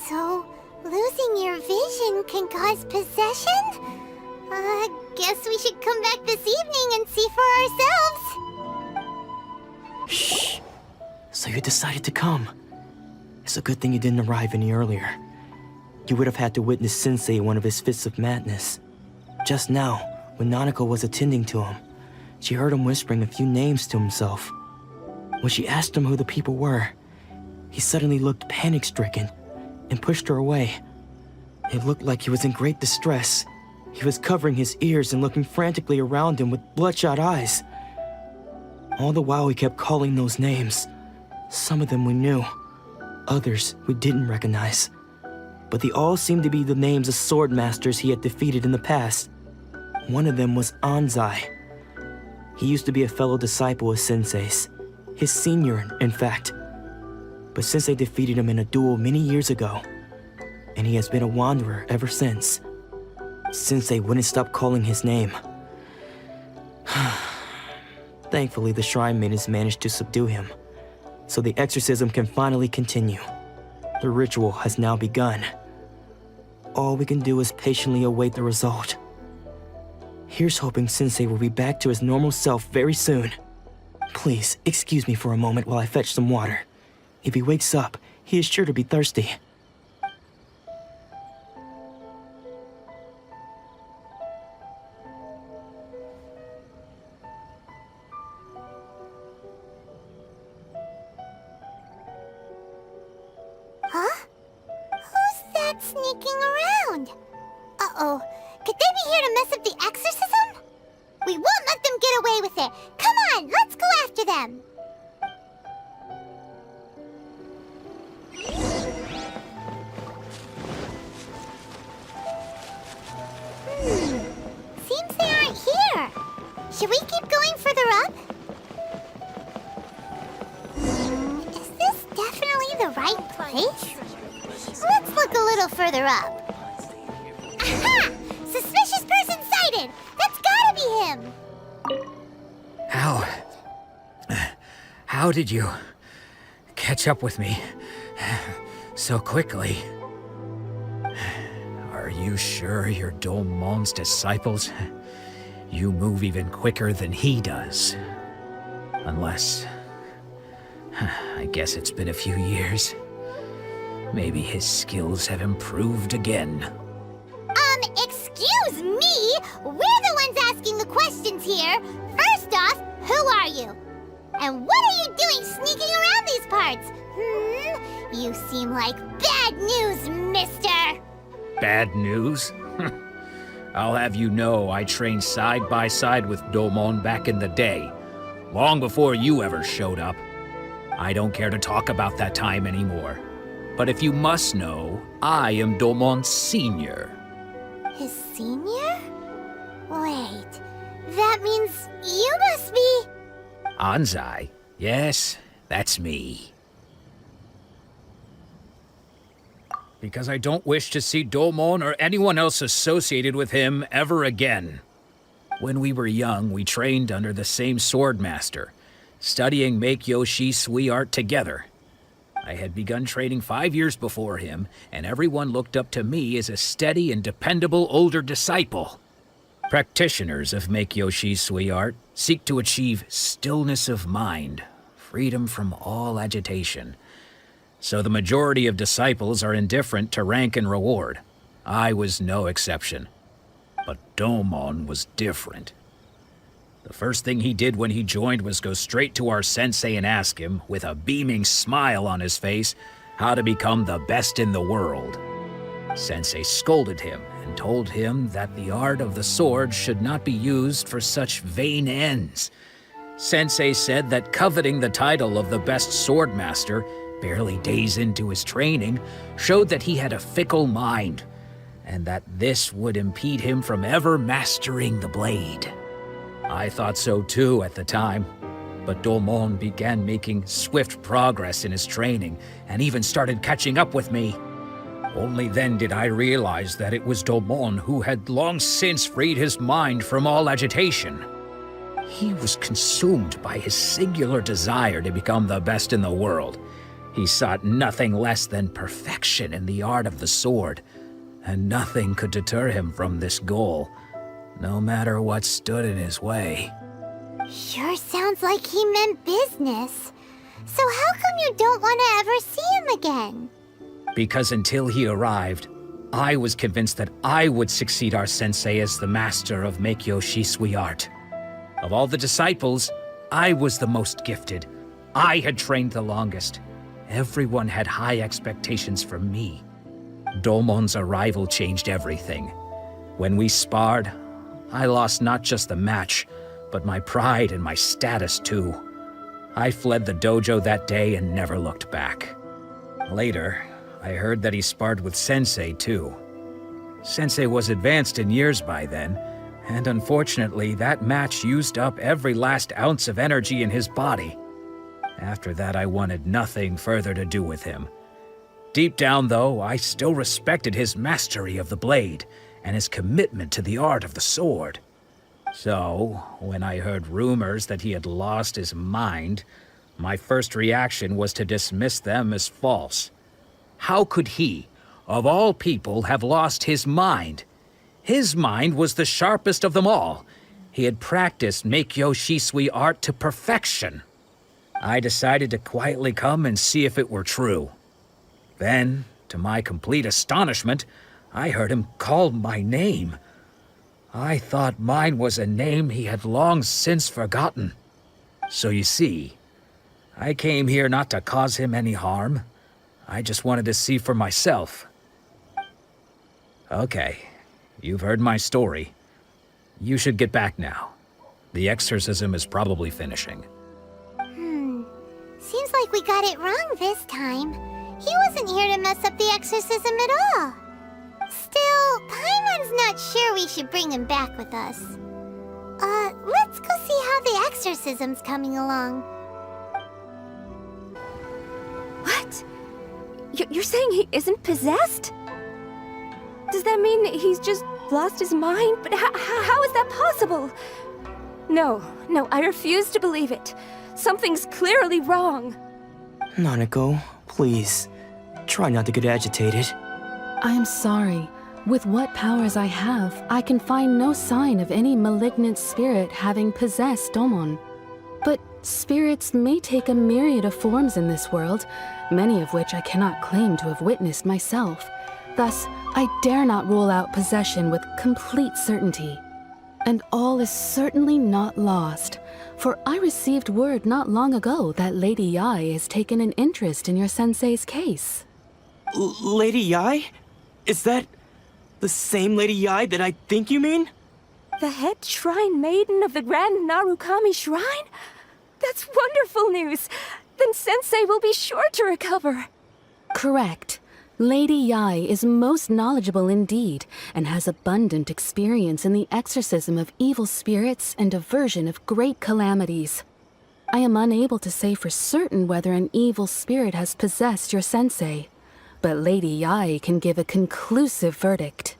So, losing your vision can cause possession? Guess we should come back this evening and see for ourselves. Shh. So you decided to come. It's a good thing you didn't arrive any earlier. You would have had to witness Sensei in one of his fits of madness. Just now, when Nanako was attending to him, she heard him whispering a few names to himself. When she asked him who the people were, he suddenly looked panic-stricken and pushed her away. It looked like he was in great distress. He was covering his ears and looking frantically around him with bloodshot eyes. All the while he kept calling those names. Some of them we knew, others we didn't recognize. But they all seemed to be the names of sword masters he had defeated in the past. One of them was Anzai. He used to be a fellow disciple of Sensei's, his senior, in fact. But Sensei defeated him in a duel many years ago, and he has been a wanderer ever since. Sensei wouldn't stop calling his name. Thankfully, the shrine maidens managed to subdue him, so the exorcism can finally continue. The ritual has now begun. All we can do is patiently await the result. Here's hoping Sensei will be back to his normal self very soon. Please, excuse me for a moment while I fetch some water. If he wakes up, he is sure to be thirsty. Huh? Who's that sneaking around? Uh-oh. Could they be here to mess up the exorcism? We won't let them get away with it. Come on, let's go after them. Seems they aren't here. Should we keep going further up? Is this definitely the right place? Let's look a little further up. Aha! Suspicious person sighted! That's gotta be him! How did you catch up with me so quickly? Are you sure you're Domon's disciples? You move even quicker than he does. Unless... I guess it's been a few years. Maybe his skills have improved again. Excuse me? We're the ones asking the questions here. First off, who are you? And what are you doing sneaking around these parts? You seem like bad news, mister. Bad news? I'll have you know I trained side by side with Domon back in the day, long before you ever showed up. I don't care to talk about that time anymore. But if you must know, I am Domon's senior. His senior? Wait, that means you must be... Anzai? Yes, that's me. Because I don't wish to see Domon or anyone else associated with him ever again. When we were young, we trained under the same swordmaster, studying Make-Yoshi Sui art together. I had begun training 5 years before him, and everyone looked up to me as a steady and dependable older disciple. Practitioners of Make-Yoshi Sui art seek to achieve stillness of mind, freedom from all agitation. So the majority of disciples are indifferent to rank and reward. I was no exception. But Domon was different. The first thing he did when he joined was go straight to our sensei and ask him, with a beaming smile on his face, how to become the best in the world. Sensei scolded him and told him that the art of the sword should not be used for such vain ends. Sensei said that coveting the title of the best swordmaster, barely days into his training, showed that he had a fickle mind, and that this would impede him from ever mastering the blade. I thought so too at the time, but Domon began making swift progress in his training and even started catching up with me. Only then did I realize that it was Domon who had long since freed his mind from all agitation. He was consumed by his singular desire to become the best in the world. He sought nothing less than perfection in the art of the sword, and nothing could deter him from this goal, no matter what stood in his way. Sure sounds like he meant business. So how come you don't want to ever see him again? Because until he arrived, I was convinced that I would succeed our sensei as the master of Make-Yoshi Sui art. Of all the disciples, I was the most gifted. I had trained the longest. Everyone had high expectations from me. Domon's arrival changed everything. When we sparred, I lost not just the match, but my pride and my status too. I fled the dojo that day and never looked back. Later, I heard that he sparred with Sensei too. Sensei was advanced in years by then, and unfortunately that match used up every last ounce of energy in his body. After that, I wanted nothing further to do with him. Deep down, though, I still respected his mastery of the blade and his commitment to the art of the sword. So, when I heard rumors that he had lost his mind, my first reaction was to dismiss them as false. How could he, of all people, have lost his mind? His mind was the sharpest of them all. He had practiced Meikyo Shisui art to perfection. I decided to quietly come and see if it were true. Then, to my complete astonishment, I heard him call my name. I thought mine was a name he had long since forgotten. So you see, I came here not to cause him any harm. I just wanted to see for myself. Okay, you've heard my story. You should get back now. The exorcism is probably finishing. Seems like we got it wrong this time. He wasn't here to mess up the exorcism at all. Still, Paimon's not sure we should bring him back with us. Let's go see how the exorcism's coming along. What? You're saying he isn't possessed? Does that mean he's just lost his mind? But how is that possible? No, I refuse to believe it. Something's clearly wrong. Nanako, please, try not to get agitated. I am sorry. With what powers I have, I can find no sign of any malignant spirit having possessed Domon. But spirits may take a myriad of forms in this world, many of which I cannot claim to have witnessed myself. Thus, I dare not rule out possession with complete certainty. And all is certainly not lost, for I received word not long ago that Lady Yai has taken an interest in your sensei's case. Lady Yai? Is that the same Lady Yai that I think you mean? The head shrine maiden of the Grand Narukami Shrine? That's wonderful news! Then Sensei will be sure to recover. Correct. Lady Yai is most knowledgeable indeed, and has abundant experience in the exorcism of evil spirits and aversion of great calamities. I am unable to say for certain whether an evil spirit has possessed your sensei, but Lady Yai can give a conclusive verdict.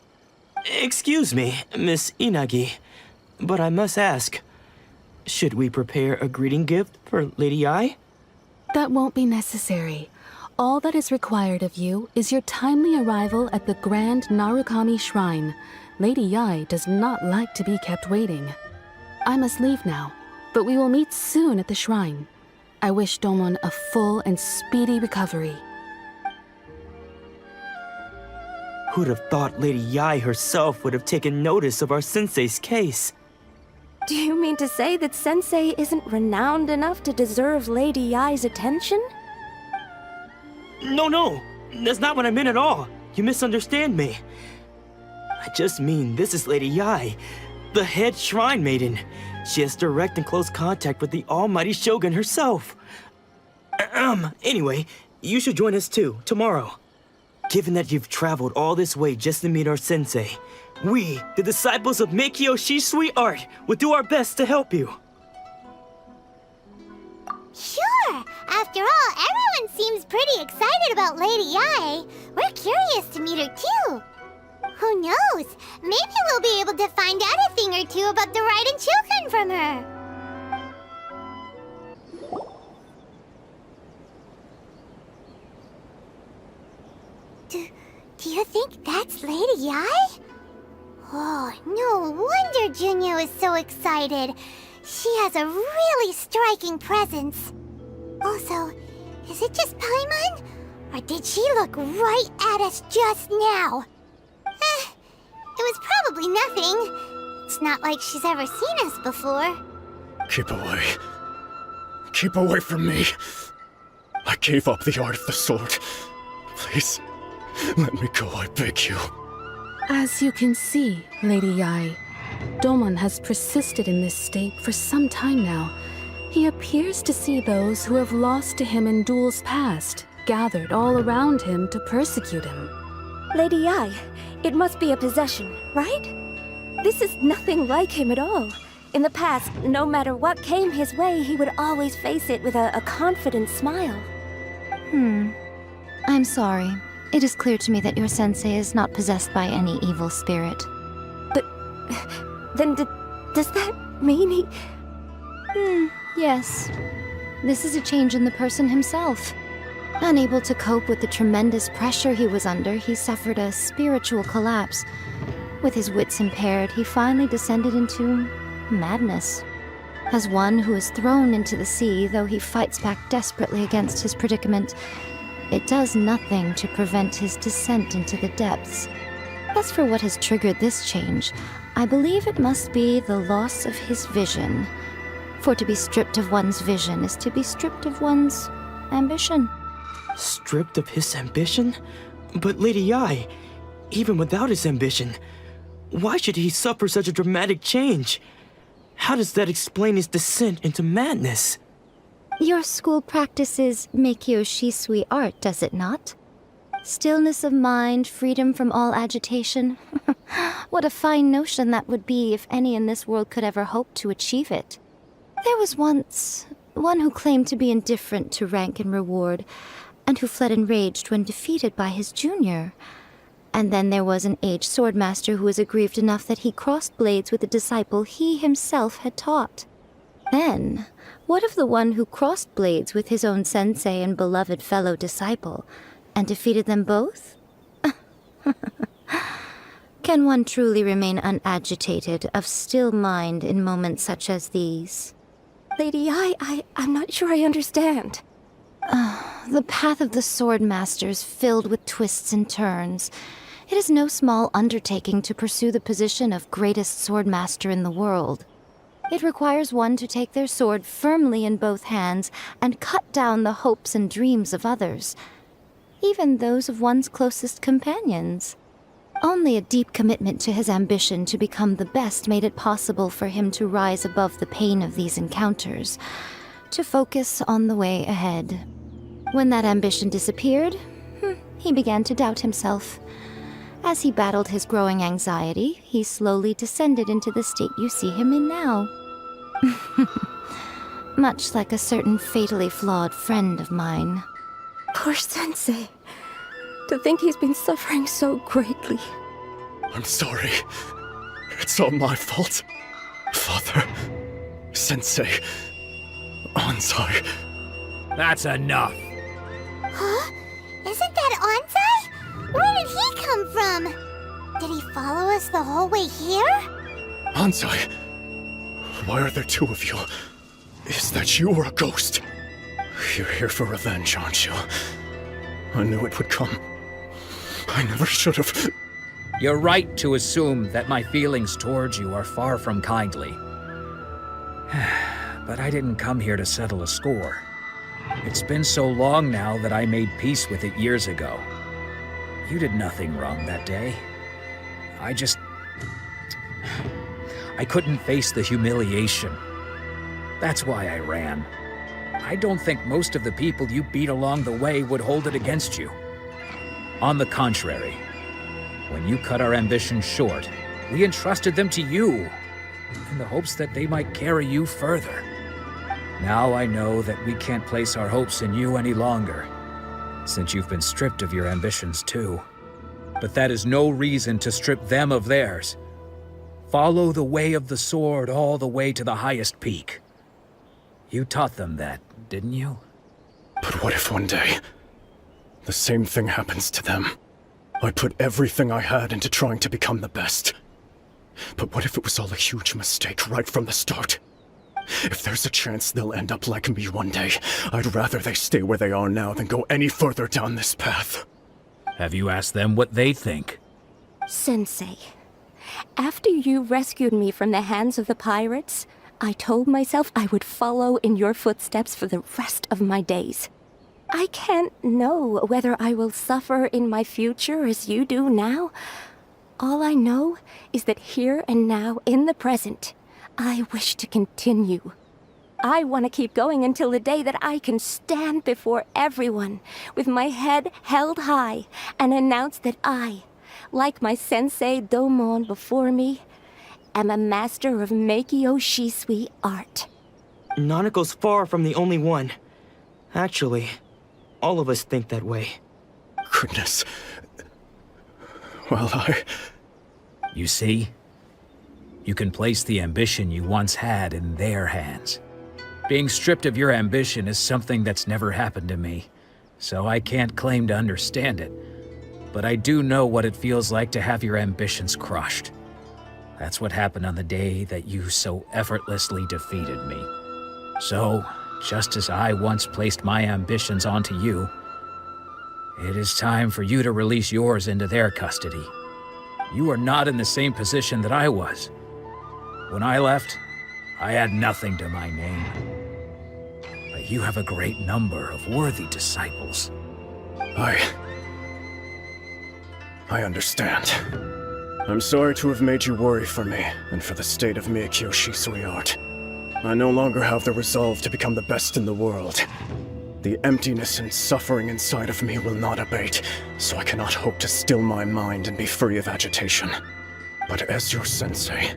Excuse me, Miss Inagi, but I must ask, should we prepare a greeting gift for Lady Yai? That won't be necessary. All that is required of you is your timely arrival at the Grand Narukami Shrine. Lady Yai does not like to be kept waiting. I must leave now, but we will meet soon at the shrine. I wish Domon a full and speedy recovery. Who'd have thought Lady Yai herself would have taken notice of our sensei's case? Do you mean to say that Sensei isn't renowned enough to deserve Lady Yai's attention? No, that's not what I meant at all. You misunderstand me. I just mean this is Lady Yai, the head shrine maiden. She has direct and close contact with the almighty Shogun herself. Anyway, you should join us too, tomorrow. Given that you've traveled all this way just to meet our sensei, we, the disciples of Meikyo Shisui art, will do our best to help you. Sure! After all, everyone seems pretty excited about Lady Yai. We're curious to meet her too. Who knows? Maybe we'll be able to find out a thing or two about the Raiden children from her. Do you think that's Lady Yai? Oh, no wonder Junyo is so excited. She has a really striking presence. Also, is it just Paimon? Or did she look right at us just now? It was probably nothing. It's not like she's ever seen us before. Keep away. Keep away from me. I gave up the art of the sword. Please, let me go, I beg you. As you can see, Lady Yai, Domon has persisted in this state for some time now. He appears to see those who have lost to him in duels past, gathered all around him to persecute him. Lady Yai, it must be a possession, right? This is nothing like him at all. In the past, no matter what came his way, he would always face it with a confident smile. I'm sorry. It is clear to me that your sensei is not possessed by any evil spirit. But then does that mean he... Yes. This is a change in the person himself. Unable to cope with the tremendous pressure he was under, he suffered a spiritual collapse. With his wits impaired, he finally descended into madness. As one who is thrown into the sea, though he fights back desperately against his predicament, it does nothing to prevent his descent into the depths. As for what has triggered this change, I believe it must be the loss of his vision. For to be stripped of one's vision is to be stripped of one's ambition. Stripped of his ambition? But Lady Yi, even without his ambition, why should he suffer such a dramatic change? How does that explain his descent into madness? Your school practices Meikyo Shisui art, does it not? Stillness of mind, freedom from all agitation. What a fine notion that would be if any in this world could ever hope to achieve it. There was once one who claimed to be indifferent to rank and reward, and who fled enraged when defeated by his junior. And then there was an aged swordmaster who was aggrieved enough that he crossed blades with a disciple he himself had taught. Then, what of the one who crossed blades with his own sensei and beloved fellow disciple, and defeated them both? Can one truly remain unagitated, of still mind in moments such as these? Lady I'm not sure I understand. The path of the Swordmaster is filled with twists and turns. It is no small undertaking to pursue the position of greatest Swordmaster in the world. It requires one to take their sword firmly in both hands and cut down the hopes and dreams of others, even those of one's closest companions. Only a deep commitment to his ambition to become the best made it possible for him to rise above the pain of these encounters, to focus on the way ahead. When that ambition disappeared, he began to doubt himself. As he battled his growing anxiety, he slowly descended into the state you see him in now. Much like a certain fatally flawed friend of mine. Poor Sensei. To think he's been suffering so greatly. I'm sorry. It's all my fault. Father, Sensei, Ansai. That's enough. Huh? Isn't that Ansai? Where did he come from? Did he follow us the whole way here? Ansai, why are there two of you? Is that you or a ghost? You're here for revenge, aren't you? I knew it would come. I never should have. You're right to assume that my feelings towards you are far from kindly. But I didn't come here to settle a score. It's been so long now that I made peace with it years ago. You did nothing wrong that day. I couldn't face the humiliation. That's why I ran. I don't think most of the people you beat along the way would hold it against you. On the contrary, when you cut our ambitions short, we entrusted them to you, in the hopes that they might carry you further. Now I know that we can't place our hopes in you any longer, since you've been stripped of your ambitions too. But that is no reason to strip them of theirs. Follow the way of the sword all the way to the highest peak. You taught them that, didn't you? But what if one day, the same thing happens to them? I put everything I had into trying to become the best. But what if it was all a huge mistake right from the start? If there's a chance they'll end up like me one day, I'd rather they stay where they are now than go any further down this path. Have you asked them what they think? Sensei, after you rescued me from the hands of the pirates, I told myself I would follow in your footsteps for the rest of my days. I can't know whether I will suffer in my future as you do now. All I know is that here and now, in the present, I wish to continue. I want to keep going until the day that I can stand before everyone with my head held high and announce that I, like my sensei Domon before me, am a master of Meikyo Shisui art. Nanako's far from the only one. Actually, all of us think that way. Goodness. Well, You see? You can place the ambition you once had in their hands. Being stripped of your ambition is something that's never happened to me, so I can't claim to understand it. but I do know what it feels like to have your ambitions crushed. That's what happened on the day that you so effortlessly defeated me. So, just as I once placed my ambitions onto you, it is time for you to release yours into their custody. You are not in the same position that I was. When I left, I had nothing to my name. But you have a great number of worthy disciples. I understand. I'm sorry to have made you worry for me, and for the state of Miyakyo Shisui art. I no longer have the resolve to become the best in the world. The emptiness and suffering inside of me will not abate, so I cannot hope to still my mind and be free of agitation. But as your sensei,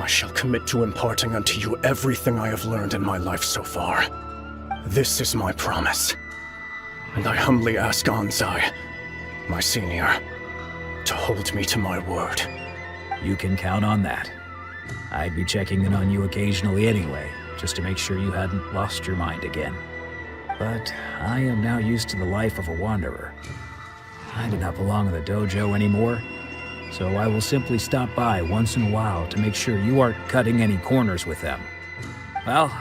I shall commit to imparting unto you everything I have learned in my life so far. This is my promise. And I humbly ask Anzai, my senior, to hold me to my word. You can count on that. I'd be checking in on you occasionally anyway, just to make sure you hadn't lost your mind again. But I am now used to the life of a wanderer. I do not belong in the dojo anymore, so I will simply stop by once in a while to make sure you aren't cutting any corners with them. Well,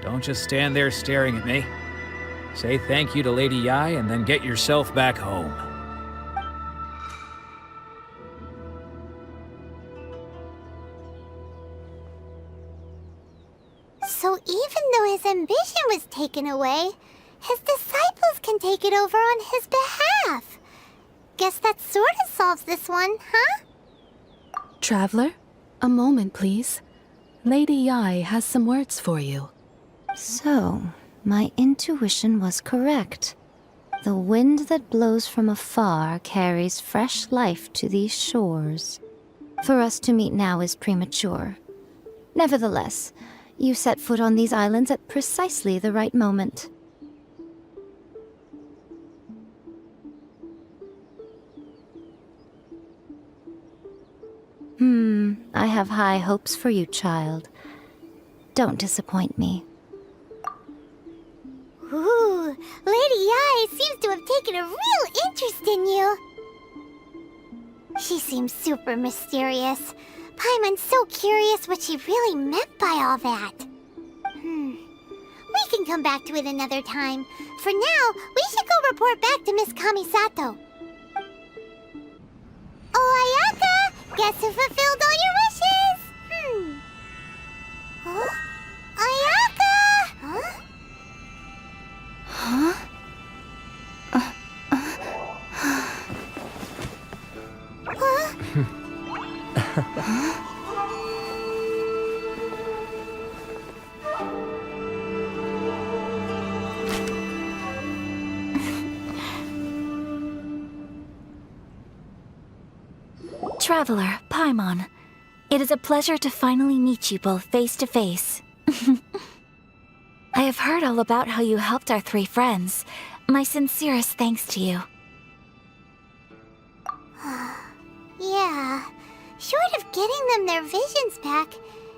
don't just stand there staring at me. Say thank you to Lady Yai and then get yourself back home. So even though his ambition was taken away, his disciples can take it over on his behalf. Guess that sort of solves this one, huh? Traveler, a moment, please. Lady Yai has some words for you. So, my intuition was correct. The wind that blows from afar carries fresh life to these shores. For us to meet now is premature. Nevertheless, you set foot on these islands at precisely the right moment. I have high hopes for you, child. Don't disappoint me. Ooh, Lady Yai seems to have taken a real interest in you. She seems super mysterious. Paimon's so curious what she really meant by all that. We can come back to it another time. For now, we should go report back to Miss Kamisato. Oh, Ayaka! Guess who fulfilled all your wishes? Huh? Ayaka! Huh? Traveler, Paimon, it is a pleasure to finally meet you both face to face. I have heard all about how you helped our three friends. My sincerest thanks to you. Yeah, short of getting them their visions back,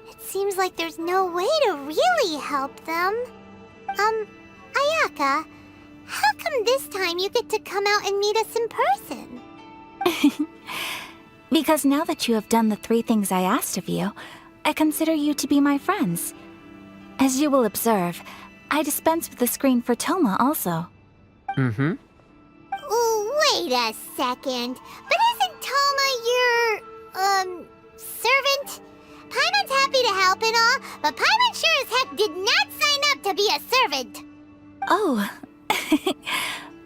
it seems like there's no way to really help them. Ayaka, how come this time you get to come out and meet us in person? Because now that you have done the three things I asked of you, I consider you to be my friends. As you will observe, I dispense with the screen for Toma also. Ooh, wait a second. But isn't Toma your, servant? Paimon's happy to help and all, but Paimon sure as heck did not sign up to be a servant. Oh.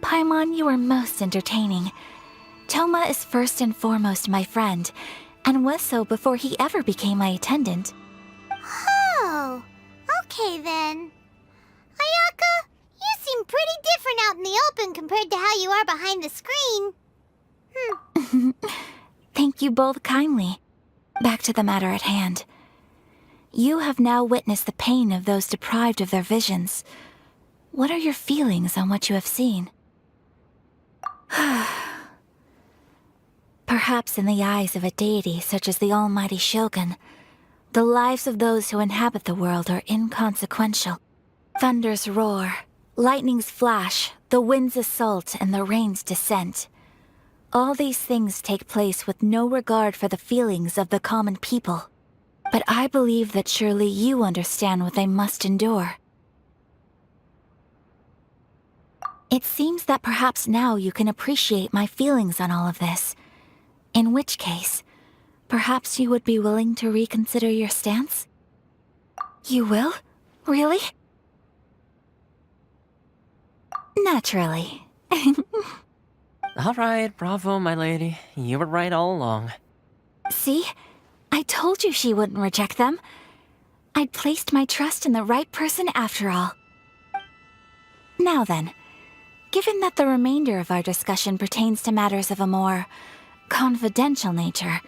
Paimon, you are most entertaining. Toma is first and foremost my friend, and was so before he ever became my attendant. Oh, okay then. Ayaka, you seem pretty different out in the open compared to how you are behind the screen. Thank you both kindly. Back to the matter at hand. You have now witnessed the pain of those deprived of their visions. What are your feelings on what you have seen? Perhaps in the eyes of a deity such as the almighty Shogun, the lives of those who inhabit the world are inconsequential. Thunders roar, lightnings flash, the winds assault, and the rains descent. All these things take place with no regard for the feelings of the common people. But I believe that surely you understand what they must endure. It seems that perhaps now you can appreciate my feelings on all of this. In which case, perhaps you would be willing to reconsider your stance? You will? Really? Naturally. Alright, bravo, my lady. You were right all along. See? I told you she wouldn't reject them. I'd placed my trust in the right person after all. Now then, given that the remainder of our discussion pertains to matters of a more confidential nature,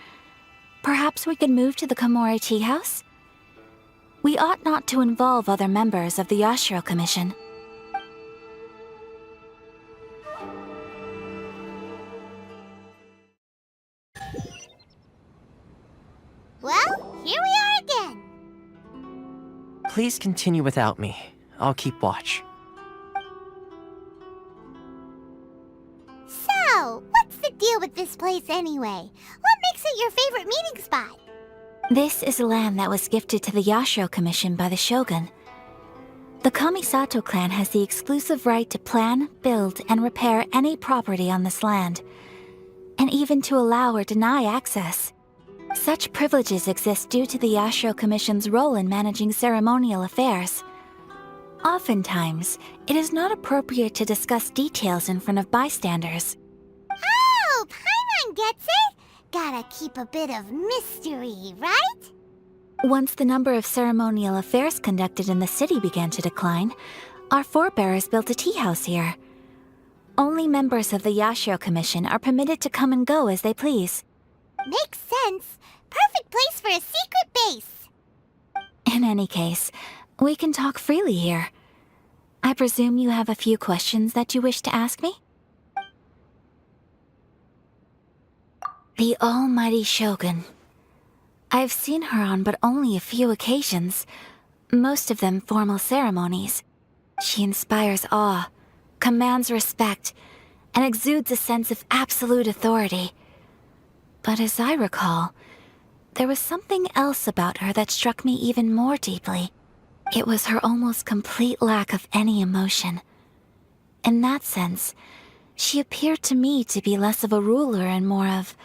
perhaps we could move to the Komore Tea House? We ought not to involve other members of the Yashiro Commission. Well, here we are again. Please continue without me. I'll keep watch. So, what's the deal with this place anyway? What makes it your favorite meeting spot? This is land that was gifted to the Yashiro Commission by the Shogun. The Kamisato clan has the exclusive right to plan, build, and repair any property on this land, and even to allow or deny access. Such privileges exist due to the Yashiro Commission's role in managing ceremonial affairs. Oftentimes, it is not appropriate to discuss details in front of bystanders. Oh, Paimon gets it! Gotta keep a bit of mystery, right? Once the number of ceremonial affairs conducted in the city began to decline, our forebears built a tea house here. Only members of the Yashiro Commission are permitted to come and go as they please. Makes sense. Perfect place for a secret base. In any case, we can talk freely here. I presume you have a few questions that you wish to ask me? The almighty Shogun. I've seen her on but only a few occasions, most of them formal ceremonies. She inspires awe, commands respect, and exudes a sense of absolute authority. But as I recall, there was something else about her that struck me even more deeply. It was her almost complete lack of any emotion. In that sense, she appeared to me to be less of a ruler and more of,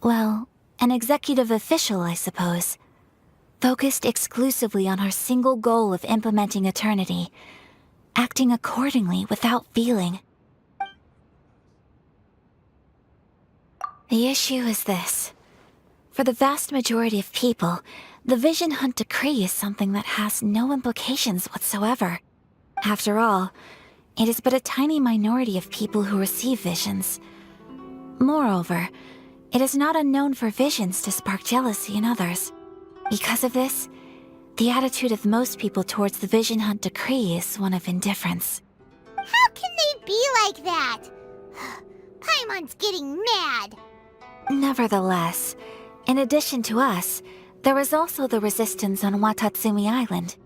well, an executive official, I suppose. Focused exclusively on her single goal of implementing eternity, acting accordingly without feeling. The issue is this. For the vast majority of people, the Vision Hunt Decree is something that has no implications whatsoever. After all, it is but a tiny minority of people who receive visions. Moreover, it is not unknown for visions to spark jealousy in others. Because of this, the attitude of most people towards the Vision Hunt Decree is one of indifference. How can they be like that? Paimon's getting mad. Nevertheless, in addition to us, there is also the resistance on Watatsumi Island.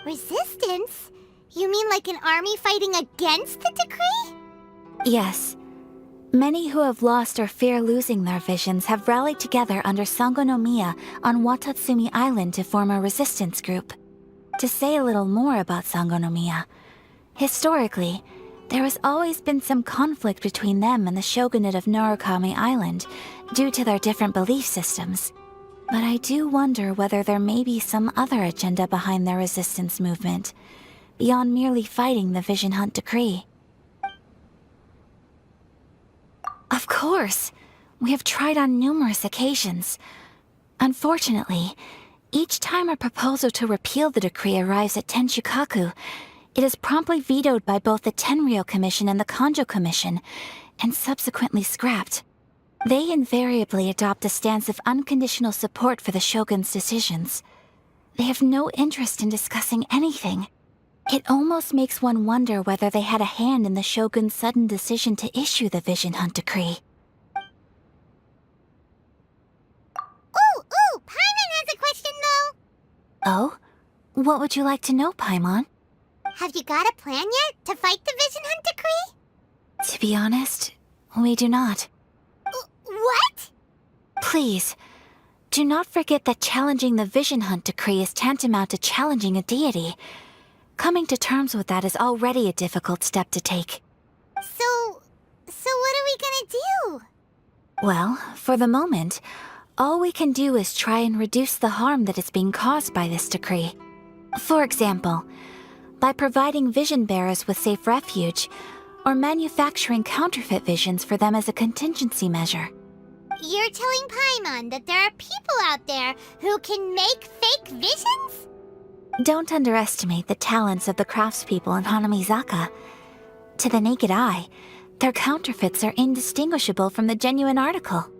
Resistance? You mean like an army fighting against the decree? Yes. Many who have lost or fear losing their visions have rallied together under Sangonomiya on Watatsumi Island to form a resistance group. To say a little more about Sangonomiya, historically, there has always been some conflict between them and the shogunate of Narukami Island due to their different belief systems. But I do wonder whether there may be some other agenda behind their resistance movement, beyond merely fighting the Vision Hunt Decree. Of course! We have tried on numerous occasions. Unfortunately, each time a proposal to repeal the decree arrives at Tenshukaku, it is promptly vetoed by both the Tenryou Commission and the Kanjo Commission, and subsequently scrapped. They invariably adopt a stance of unconditional support for the Shogun's decisions. They have no interest in discussing anything. It almost makes one wonder whether they had a hand in the Shogun's sudden decision to issue the Vision Hunt Decree. Ooh, Paimon has a question though! Oh? What would you like to know, Paimon? Have you got a plan yet to fight the Vision Hunt Decree? To be honest, we do not. Please, do not forget that challenging the Vision Hunt decree is tantamount to challenging a deity. Coming to terms with that is already a difficult step to take. So what are we gonna do? Well, for the moment, all we can do is try and reduce the harm that is being caused by this decree. For example, by providing vision bearers with safe refuge, or manufacturing counterfeit visions for them as a contingency measure. You're telling Paimon that there are people out there who can make fake visions? Don't underestimate the talents of the craftspeople in Hanamizaka. To the naked eye, their counterfeits are indistinguishable from the genuine article.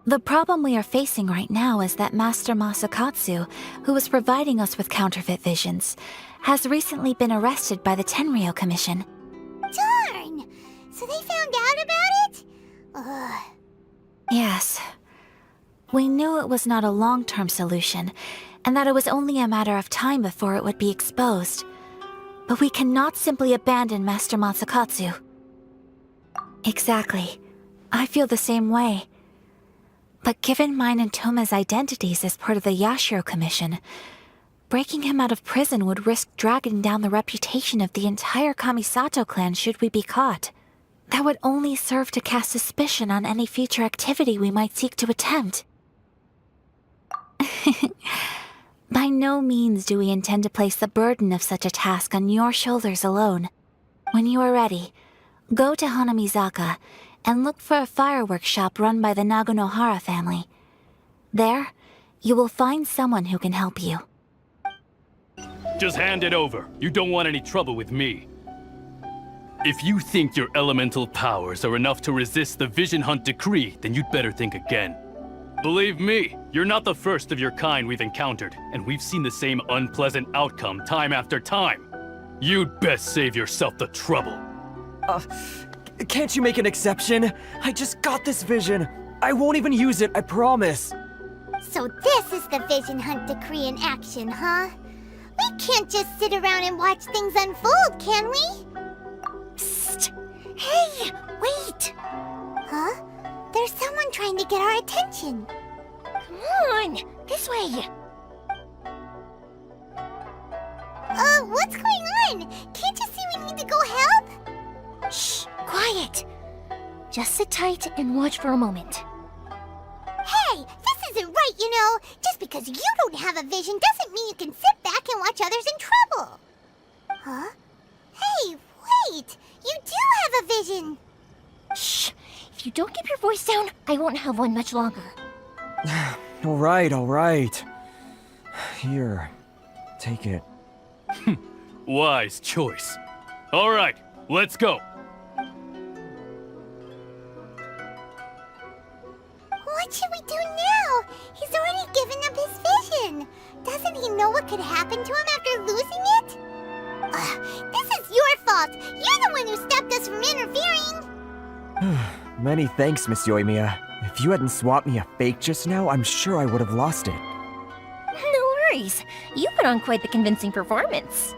The problem we are facing right now is that Master Masakatsu, who was providing us with counterfeit visions, has recently been arrested by the Tenryou Commission. Darn! So they found out about it? Ugh. Yes. We knew it was not a long-term solution, and that it was only a matter of time before it would be exposed. But we cannot simply abandon Master Masakatsu. Exactly. I feel the same way. But given mine and Toma's identities as part of the Yashiro Commission, breaking him out of prison would risk dragging down the reputation of the entire Kamisato clan should we be caught. That would only serve to cast suspicion on any future activity we might seek to attempt. By no means do we intend to place the burden of such a task on your shoulders alone. When you are ready, go to Hanamizaka and look for a fireworks shop run by the Nagonohara family. There, you will find someone who can help you. Just hand it over. You don't want any trouble with me. If you think your elemental powers are enough to resist the Vision Hunt decree, then you'd better think again. Believe me, you're not the first of your kind we've encountered, and we've seen the same unpleasant outcome time after time. You'd best save yourself the trouble. Can't you make an exception? I just got this vision. I won't even use it, I promise. So this is the Vision Hunt decree in action, huh? We can't just sit around and watch things unfold, can we? Psst! Hey, wait! Huh? There's someone trying to get our attention. Come on, this way. What's going on? Can't you see we need to go help? Shh, quiet. Just sit tight and watch for a moment. Hey, this isn't right, you know. Just because you don't have a vision doesn't mean you can sit back and watch others in trouble. Huh? Hey, wait! You do have a vision! Shh! If you don't keep your voice down, I won't have one much longer. All right. Here, take it. Wise choice. All right, let's go. What should we do now? He's already given up his vision. Doesn't he know what could happen to him after losing it? This is your fault. You're the one who stopped us from interfering. Many thanks, Miss Yoimiya. If you hadn't swapped me a fake just now, I'm sure I would have lost it. No worries. You put on quite the convincing performance.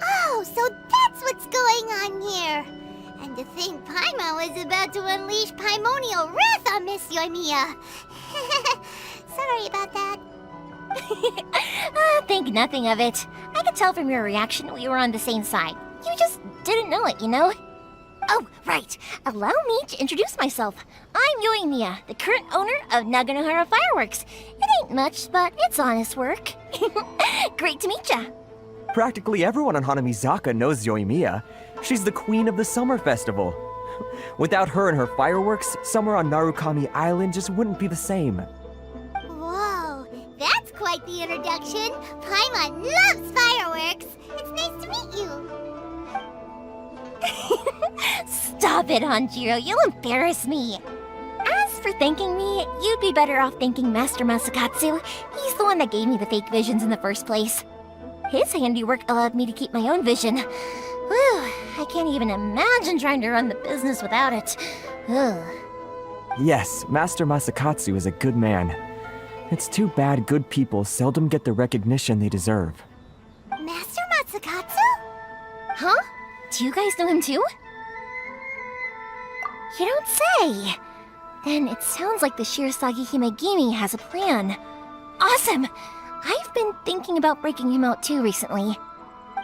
Oh, so that's what's going on here. And to think Paimon was about to unleash Paimonial wrath on Miss Yoimiya. Sorry about that. Think nothing of it. I could tell from your reaction we were on the same side. You just didn't know it, you know? Oh, right. Allow me to introduce myself. I'm Yoimiya, the current owner of Nagonohara Fireworks. It ain't much, but it's honest work. Great to meet ya. Practically everyone on Hanamizaka knows Yoimiya. She's the queen of the summer festival. Without her and her fireworks, summer on Narukami Island just wouldn't be the same. Whoa, that's quite the introduction. Paimon loves fireworks. It's nice to meet you. Stop it, Hanjiro. You'll embarrass me. As for thanking me, you'd be better off thanking Master Masakatsu. He's the one that gave me the fake visions in the first place. His handiwork allowed me to keep my own vision. Whew, I can't even imagine trying to run the business without it. Ugh. Yes, Master Masakatsu is a good man. It's too bad good people seldom get the recognition they deserve. Master Masakatsu? Huh? Do you guys know him too? You don't say. Then it sounds like the Shirasagi Himegimi has a plan. Awesome! I've been thinking about breaking him out too recently.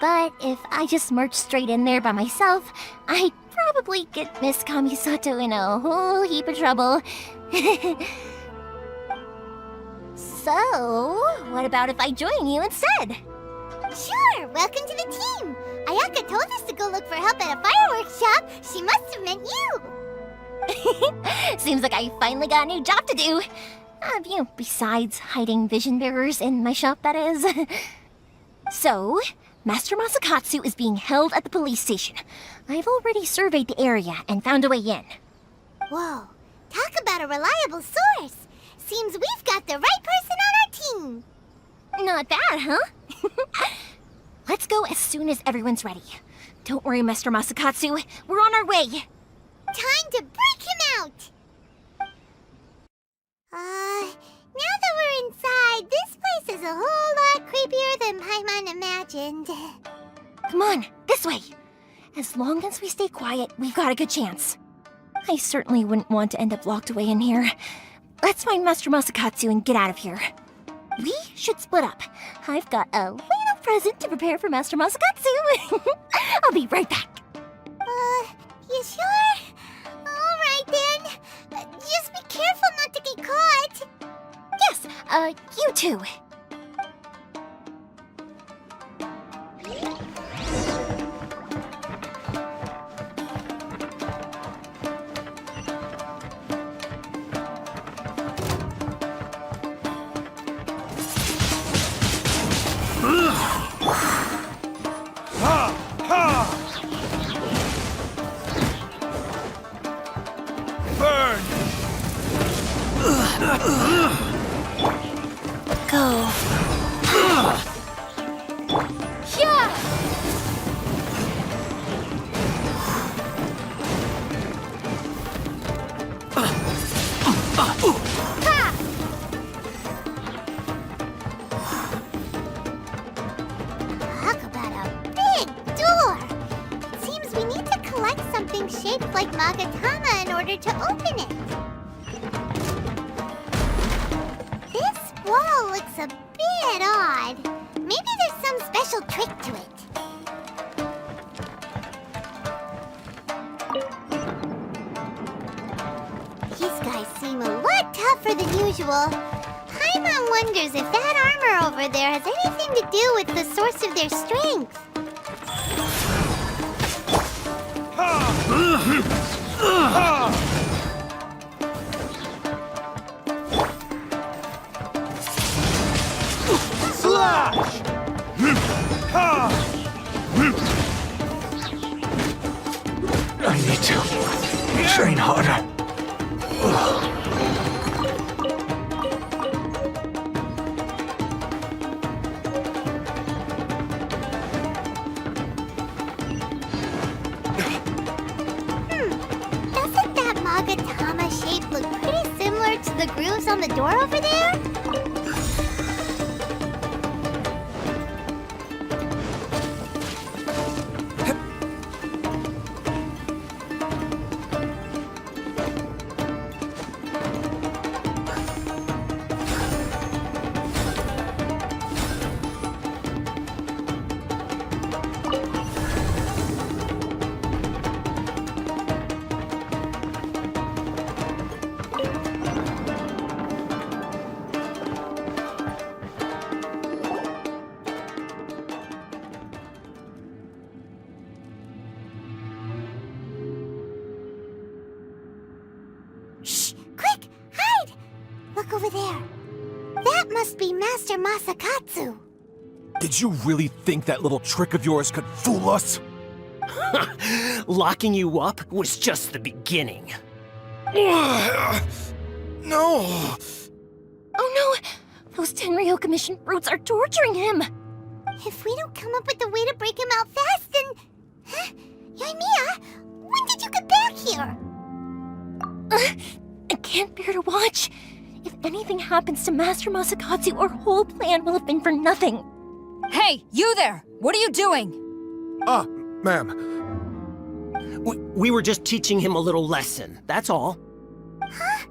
But if I just march straight in there by myself, I'd probably get Miss Kamisato in a whole heap of trouble. So, what about if I join you instead? Sure, welcome to the team. Ayaka told us to go look for help at a fireworks shop. She must have meant you. Seems like I finally got a new job to do. Besides hiding vision bearers in my shop, that is. So, Master Masakatsu is being held at the police station. I've already surveyed the area and found a way in. Whoa, talk about a reliable source. Seems we've got the right person on our team. Not bad, huh? Let's go as soon as everyone's ready. Don't worry, Master Masakatsu. We're on our way. Time to break him out! Now that we're inside, this place is a whole lot creepier than Paimon imagined. Come on, this way. As long as we stay quiet, we've got a good chance. I certainly wouldn't want to end up locked away in here. Let's find Master Masakatsu and get out of here. We should split up. I've got a little present to prepare for Master Masakatsu. I'll be right back. You sure? Alright then. Just be careful not to get caught. Yes, you too. Go. Yeah. Talk about a big door. Seems we need to collect something shaped like Magatama in order to open it. This wall looks a bit odd. Maybe there's some special trick to it. These guys seem a lot tougher than usual. Paimon wonders if that armor over there has anything to do with the source of their strength. Slash! I need to train harder. Doesn't that Magatama shape look pretty similar to the grooves on the door over there? Shh! Quick! Hide! Look over there. That must be Master Masakatsu. Did you really think that little trick of yours could fool us? Locking you up was just the beginning. No! Oh no! Those Tenryo Commission brutes are torturing him! If we don't come up with a way to break him out fast, then... Huh? Yoimiya, when did you get back here? I can't bear to watch. If anything happens to Master Masakatsu, our whole plan will have been for nothing. Hey, you there! What are you doing? Ma'am. We were just teaching him a little lesson, that's all. Huh?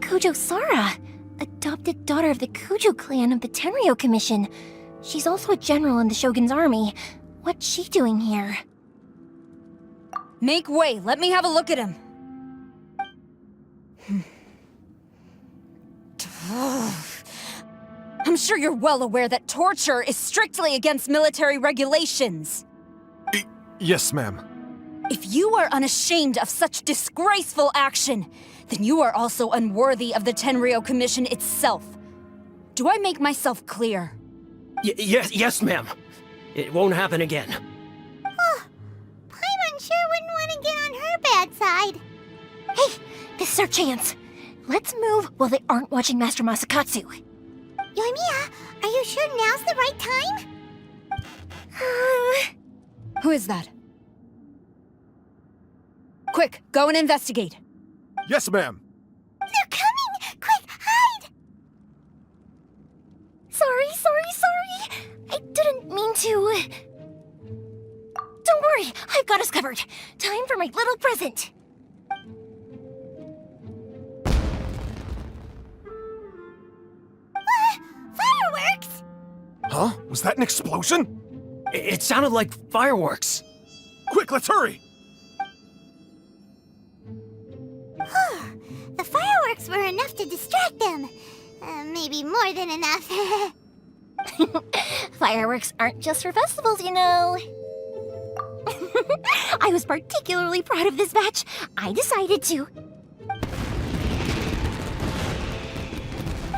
Kujo Sara, adopted daughter of the Kujo clan of the Tenryou Commission. She's also a general in the Shogun's army. What's she doing here? Make way, let me have a look at him. I'm sure you're well aware that torture is strictly against military regulations. Yes, ma'am. If you are unashamed of such disgraceful action, then you are also unworthy of the Tenryou Commission itself. Do I make myself clear? Yes, ma'am. It won't happen again. Oh, Paimon sure wouldn't want to get on her bad side. Hey, this is our chance. Let's move while they aren't watching Master Masakatsu. Yoimiya, are you sure now's the right time? Who is that? Quick, go and investigate. Yes, ma'am. They're coming! Quick, hide! Sorry. I didn't mean to. Don't worry, I've got us covered. Time for my little present. Fireworks! Huh? Was that an explosion? It sounded like fireworks. Quick, let's hurry! The fireworks were enough to distract them. Maybe more than enough. Fireworks aren't just for festivals, you know. I was particularly proud of this batch. I decided to.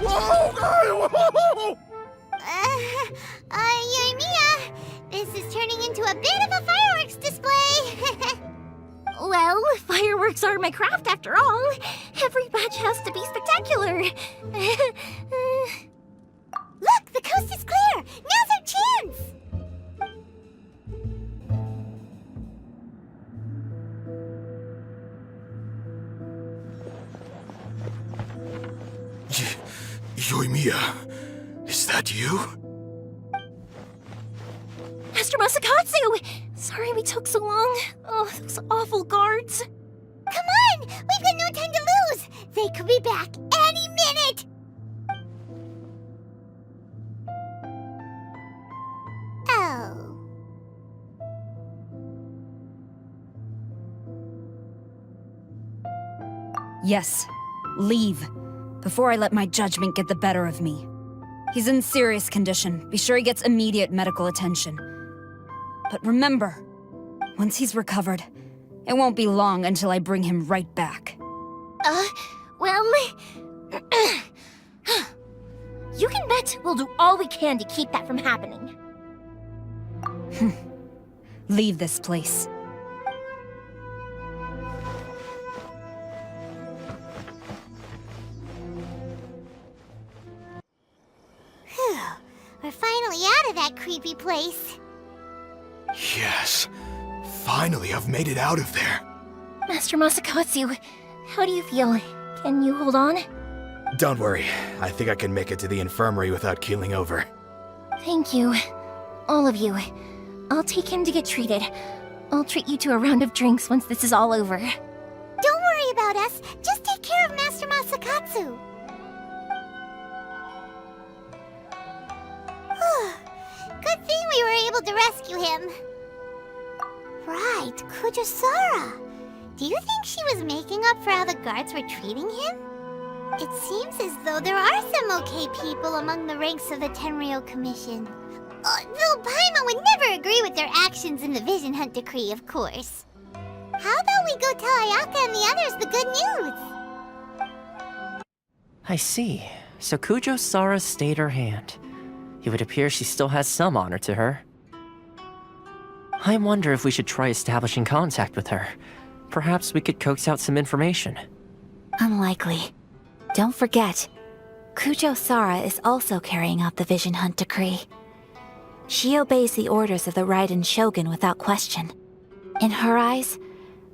Whoa! Yoimiya, this is turning into a bit of a fireworks display. Well, fireworks are my craft after all. Every batch has to be spectacular. Look, the coast is clear. Now's our chance. Yoimiya, is that you? Master Masakatsu! Sorry we took so long. Oh, those awful guards. Come on! We've got no time to lose! They could be back any minute! Oh. Yes, leave. Before I let my judgment get the better of me. He's in serious condition. Be sure he gets immediate medical attention. But remember, once he's recovered, it won't be long until I bring him right back. Well... you can bet we'll do all we can to keep that from happening. Leave this place. Phew. We're finally out of that creepy place. Yes. Finally, I've made it out of there. Master Masakatsu, how do you feel? Can you hold on? Don't worry. I think I can make it to the infirmary without keeling over. Thank you. All of you. I'll take him to get treated. I'll treat you to a round of drinks once this is all over. Don't worry about us. Just take care of Master Masakatsu. Good thing we were able to rescue him. Right, Kujosara. Do you think she was making up for how the guards were treating him? It seems as though there are some okay people among the ranks of the Tenryou Commission. Though Paimon would never agree with their actions in the Vision Hunt Decree, of course. How about we go tell Ayaka and the others the good news? I see. So Kujo Sara stayed her hand. It would appear she still has some honor to her. I wonder if we should try establishing contact with her. Perhaps we could coax out some information. Unlikely. Don't forget, Kujo Sara is also carrying out the Vision Hunt Decree. She obeys the orders of the Raiden Shogun without question. In her eyes,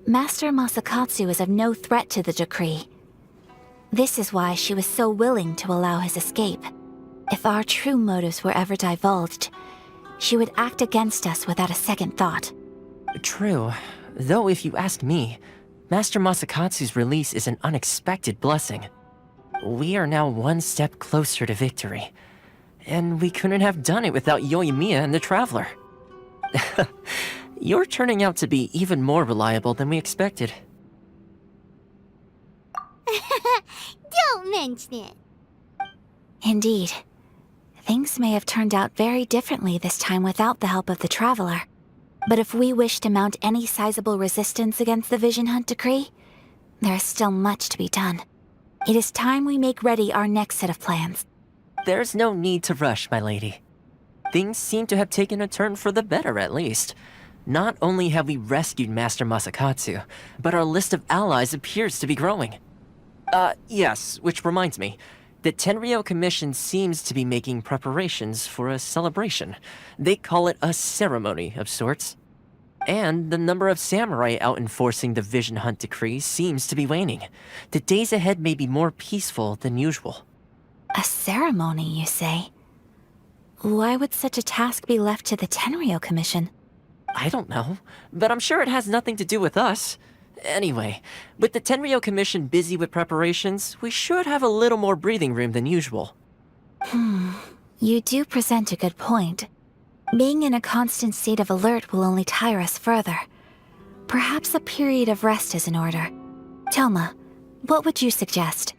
Master Masakatsu is of no threat to the decree. This is why she was so willing to allow his escape. If our true motives were ever divulged, she would act against us without a second thought. True. Though if you ask me, Master Masakatsu's release is an unexpected blessing. We are now one step closer to victory. And we couldn't have done it without Yoimiya and the Traveler. You're turning out to be even more reliable than we expected. Don't mention it. Indeed. Things may have turned out very differently this time without the help of the Traveler. But if we wish to mount any sizable resistance against the Vision Hunt decree, there is still much to be done. It is time we make ready our next set of plans. There's no need to rush, my lady. Things seem to have taken a turn for the better, at least. Not only have we rescued Master Masakatsu, but our list of allies appears to be growing. Yes, which reminds me. The Tenryou Commission seems to be making preparations for a celebration. They call it a ceremony of sorts. And the number of samurai out enforcing the Vision Hunt decree seems to be waning. The days ahead may be more peaceful than usual. A ceremony, you say? Why would such a task be left to the Tenryou Commission? I don't know, but I'm sure it has nothing to do with us. Anyway, with the Tenryou Commission busy with preparations, we should have a little more breathing room than usual. You do present a good point. Being in a constant state of alert will only tire us further. Perhaps a period of rest is in order. Toma, what would you suggest?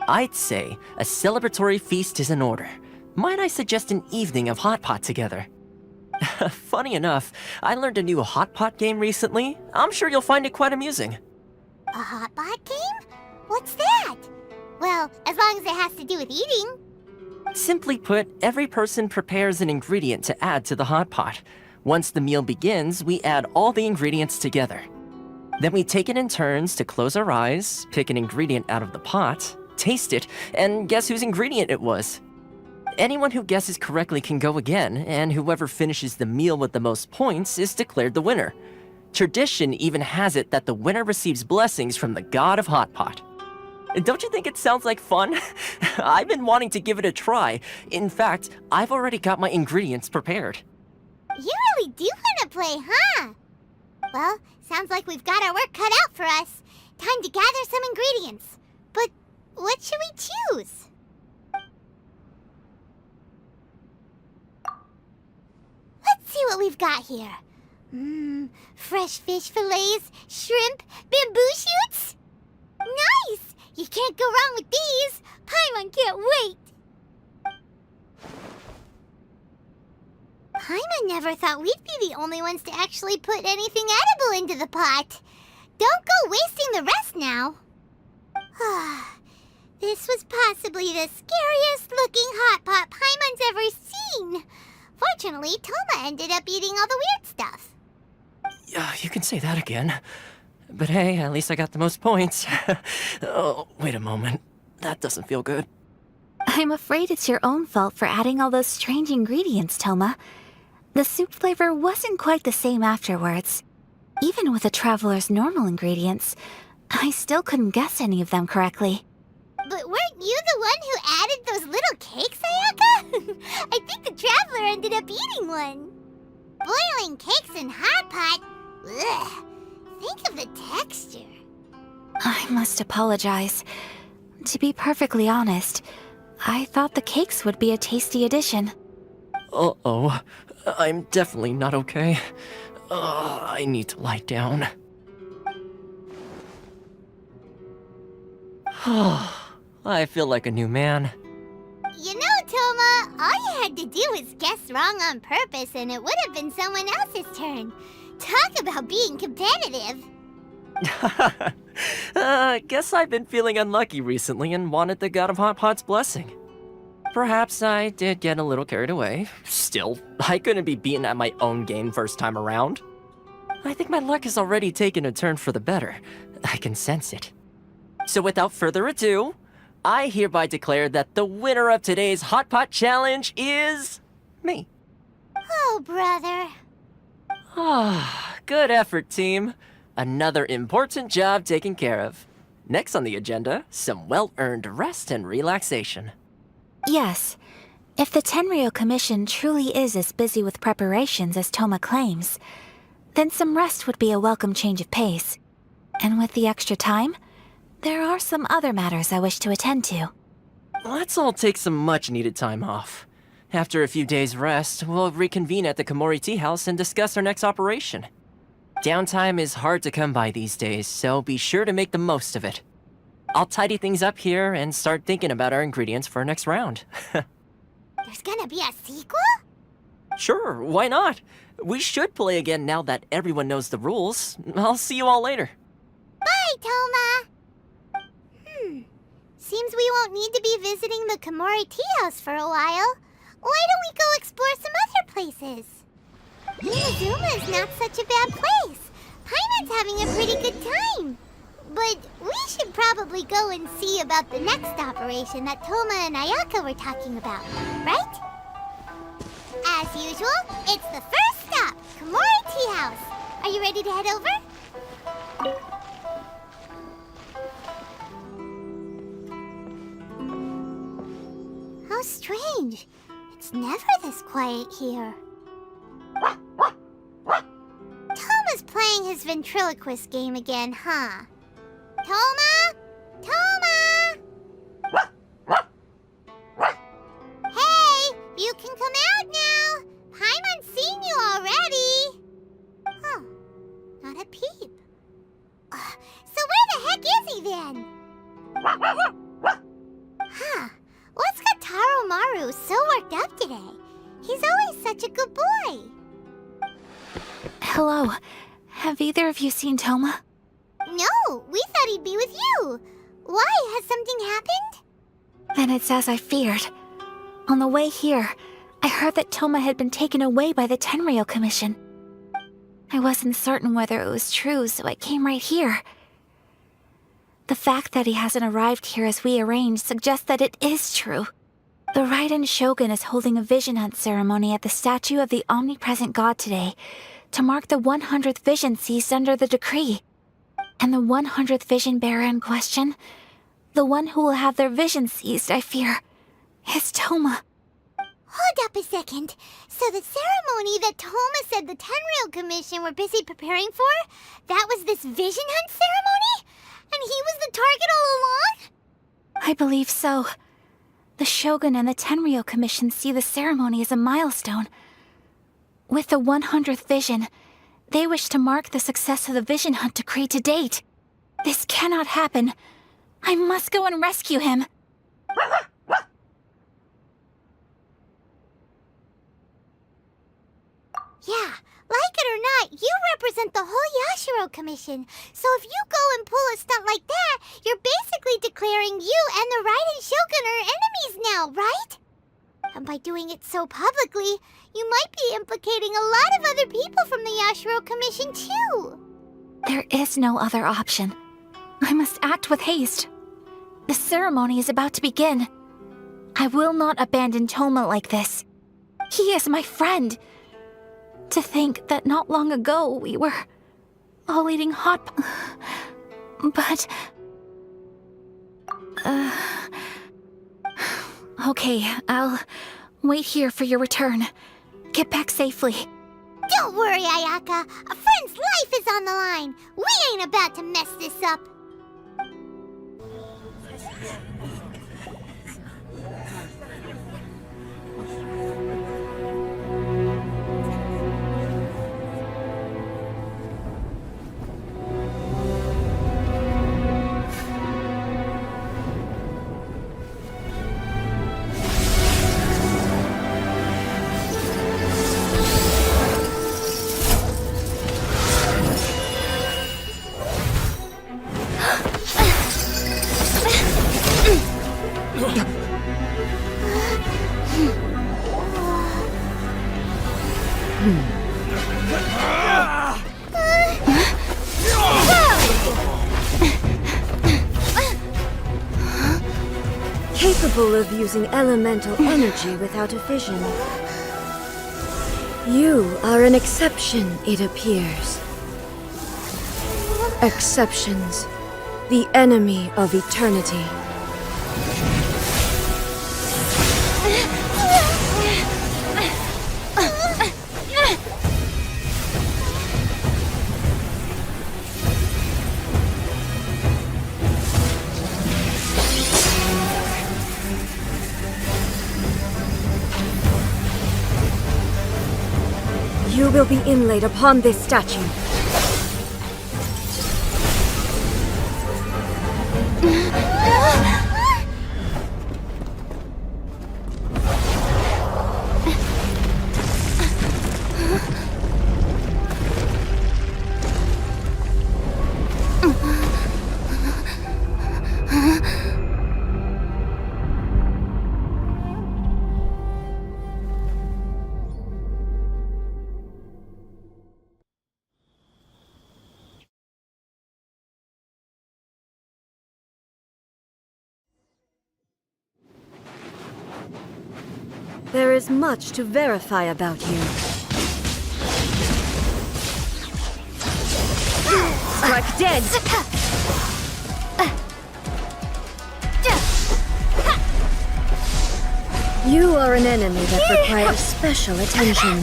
I'd say a celebratory feast is in order. Might I suggest an evening of hot pot together? Funny enough, I learned a new hot pot game recently. I'm sure you'll find it quite amusing. A hot pot game? What's that? Well, as long as it has to do with eating. Simply put, every person prepares an ingredient to add to the hot pot. Once the meal begins, we add all the ingredients together. Then we take it in turns to close our eyes, pick an ingredient out of the pot, taste it, and guess whose ingredient it was. Anyone who guesses correctly can go again, and whoever finishes the meal with the most points is declared the winner. Tradition even has it that the winner receives blessings from the god of hot pot. Don't you think it sounds like fun? I've been wanting to give it a try. In fact, I've already got my ingredients prepared. You really do want to play, huh? Well, sounds like we've got our work cut out for us. Time to gather some ingredients. But what should we choose? Let's see what we've got here. Fresh fish fillets, shrimp, bamboo shoots. Nice! You can't go wrong with these. Paimon can't wait. Paimon never thought we'd be the only ones to actually put anything edible into the pot. Don't go wasting the rest now. This was possibly the scariest looking hot pot Paimon's ever seen. Fortunately, Toma ended up eating all the weird stuff. Yeah, you can say that again. But hey, at least I got the most points. Oh, wait a moment. That doesn't feel good. I'm afraid it's your own fault for adding all those strange ingredients, Toma. The soup flavor wasn't quite the same afterwards. Even with the Traveler's normal ingredients, I still couldn't guess any of them correctly. But weren't you the one who added those little cakes, Ayaka? I think the Traveler ended up eating one. Boiling cakes in hot pot? Ugh. Think of the texture. I must apologize. To be perfectly honest, I thought the cakes would be a tasty addition. Uh-oh. I'm definitely not okay. I need to lie down. I feel like a new man. You know, Toma, all you had to do was guess wrong on purpose and it would have been someone else's turn. Talk about being competitive. Guess I've been feeling unlucky recently and wanted the god of hot pot's blessing. Perhaps I did get a little carried away. Still, I couldn't be beaten at my own game first time around. I think my luck has already taken a turn for the better. I can sense it. So without further ado, I hereby declare that the winner of today's Hot Pot Challenge is... me. Oh, brother. Good effort, team. Another important job taken care of. Next on the agenda, some well-earned rest and relaxation. Yes. If the Tenryou Commission truly is as busy with preparations as Toma claims, then some rest would be a welcome change of pace. And with the extra time, there are some other matters I wish to attend to. Let's all take some much-needed time off. After a few days' rest, we'll reconvene at the Komori Tea House and discuss our next operation. Downtime is hard to come by these days, so be sure to make the most of it. I'll tidy things up here and start thinking about our ingredients for our next round. There's gonna be a sequel? Sure, why not? We should play again now that everyone knows the rules. I'll see you all later. Bye, Toma! Seems we won't need to be visiting the Komori Tea House for a while. Why don't we go explore some other places? Inazuma is not such a bad place. Paimon's having a pretty good time. But we should probably go and see about the next operation that Toma and Ayaka were talking about, right? As usual, it's the first stop, Komori Tea House. Are you ready to head over? How strange. It's never this quiet here. Toma's playing his ventriloquist game again, huh? Toma? Toma! Hey, you can come out now. Paimon's seen you already. Huh, not a peep. So where the heck is he then? Huh, what's got Taro Maru so worked up today? He's always such a good boy. Hello. Have either of you seen Toma? No, we thought he'd be with you. Why? Has something happened? Then it's as I feared. On the way here, I heard that Toma had been taken away by the Tenryou Commission. I wasn't certain whether it was true, so I came right here. The fact that he hasn't arrived here as we arranged suggests that it is true. The Raiden Shogun is holding a vision hunt ceremony at the statue of the omnipresent god today to mark the 100th vision seized under the decree. And the 100th vision bearer in question, the one who will have their vision seized, I fear, is Toma. Hold up a second. So the ceremony that Toma said the Tenryou Commission were busy preparing for, that was this vision hunt ceremony? And he was the target all along? I believe so. The Shogun and the Tenryou Commission see the ceremony as a milestone. With the 100th vision, they wish to mark the success of the vision hunt decree to date. This cannot happen. I must go and rescue him. Yeah, like it or not, you represent the whole Yashiro Commission. So if you go and pull a stunt like that, you're basically declaring you and the Raiden Shogun are enemies now, right? And by doing it so publicly, you might be implicating a lot of other people from the Yashiro Commission too. There is no other option. I must act with haste. The ceremony is about to begin. I will not abandon Toma like this. He is my friend. To think that not long ago we were all eating hot... But... Okay, I'll wait here for your return. Get back safely. Don't worry, Ayaka. A friend's life is on the line. We ain't about to mess this up. Capable of using elemental energy without a vision. You are an exception, it appears. Exceptions, the enemy of eternity. will be inlaid upon this statue. There is much to verify about you. Strike dead! You are an enemy that requires special attention.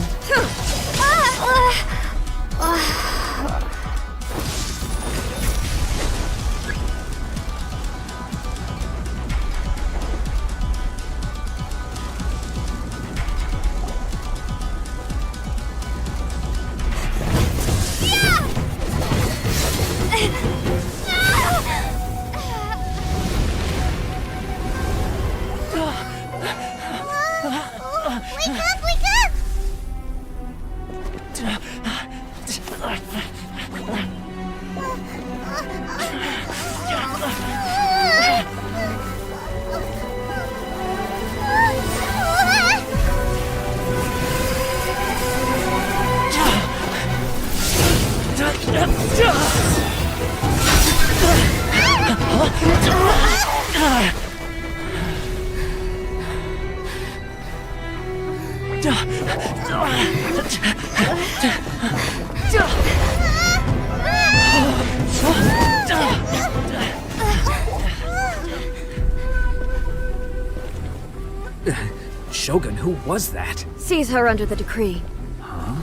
Shogun, who was that? Seize her under the decree. Huh?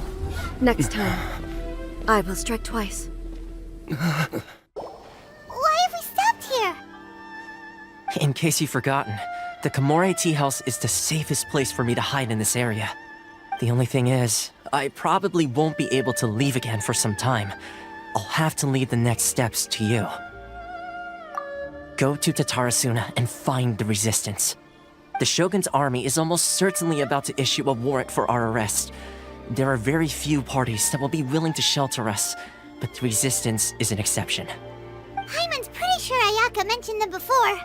Next time, I will strike twice. Why have we stopped here? In case you've forgotten, the Komore Tea House is the safest place for me to hide in this area. The only thing is, I probably won't be able to leave again for some time. I'll have to leave the next steps to you. Go to Tatarasuna and find the resistance. The Shogun's army is almost certainly about to issue a warrant for our arrest. There are very few parties that will be willing to shelter us, but the resistance is an exception. Hyman's pretty sure Ayaka mentioned them before.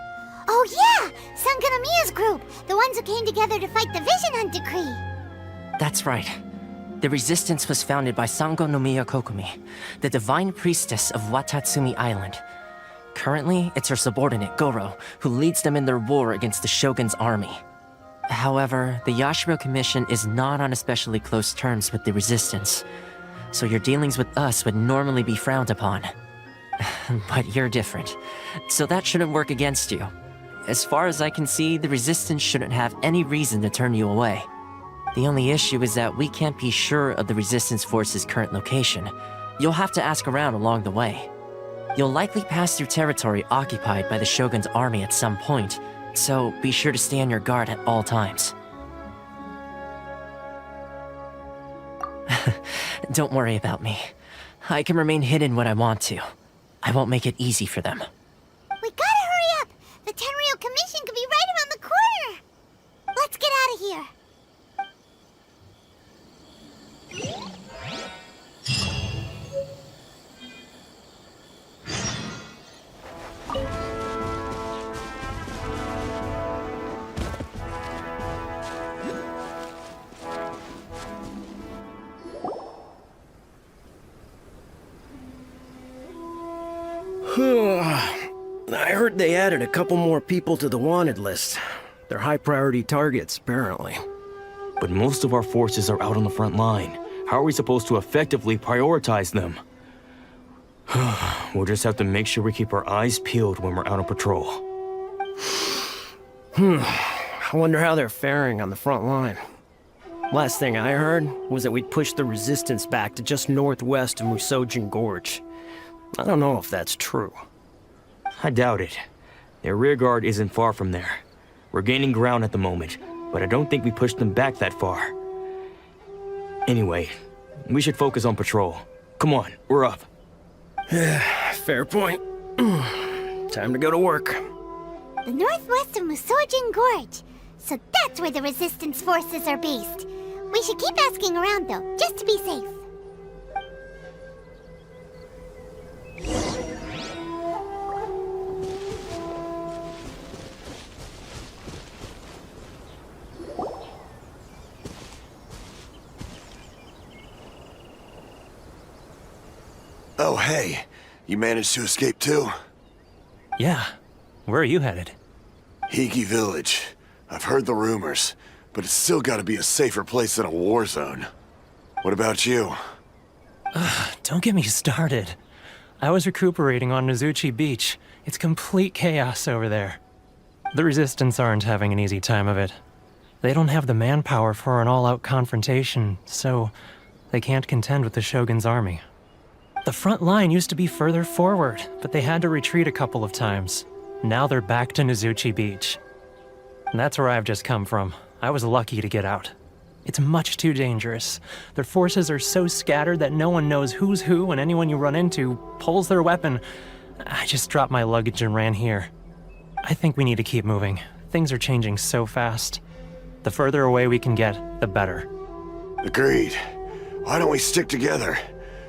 Oh yeah! Sangonomiya's group! The ones who came together to fight the Vision Hunt Decree! That's right. The resistance was founded by Sangonomiya Kokumi, the divine priestess of Watatsumi Island. Currently, it's her subordinate, Goro, who leads them in their war against the Shogun's army. However, the Yashiro Commission is not on especially close terms with the resistance, so your dealings with us would normally be frowned upon. But you're different, so that shouldn't work against you. As far as I can see, the resistance shouldn't have any reason to turn you away. The only issue is that we can't be sure of the resistance force's current location. You'll have to ask around along the way. You'll likely pass through territory occupied by the Shogun's army at some point, so be sure to stay on your guard at all times. Don't worry about me. I can remain hidden when I want to. I won't make it easy for them. We gotta hurry up! The Tenryou Commission could be right around the corner! Let's get out of here! I heard they added a couple more people to the wanted list. They're high-priority targets, apparently. But most of our forces are out on the front line. How are we supposed to effectively prioritize them? We'll just have to make sure we keep our eyes peeled when we're out on patrol. I wonder how they're faring on the front line. Last thing I heard was that we'd pushed the resistance back to just northwest of Musojin Gorge. I don't know if that's true. I doubt it. Their rearguard isn't far from there. We're gaining ground at the moment, but I don't think we pushed them back that far. Anyway, We should focus on patrol. Come on, we're up. Fair point. Time to go to work. The northwest of Musojin Gorge. So that's where the resistance forces are based. We should keep asking around though, just to be safe. Oh, hey. You managed to escape too? Yeah. Where are you headed? Hiki Village. I've heard the rumors, but it's still gotta be a safer place than a war zone. What about you? Don't get me started. I was recuperating on Nozuchi Beach. It's complete chaos over there. The Resistance aren't having an easy time of it. They don't have the manpower for an all-out confrontation, so they can't contend with the Shogun's army. The front line used to be further forward, but they had to retreat a couple of times. Now they're back to Nozuchi Beach. And that's where I've just come from. I was lucky to get out. It's much too dangerous. Their forces are so scattered that no one knows who's who, and anyone you run into pulls their weapon. I just dropped my luggage and ran here. I think we need to keep moving. Things are changing so fast. The further away we can get, the better. Agreed. Why don't we stick together?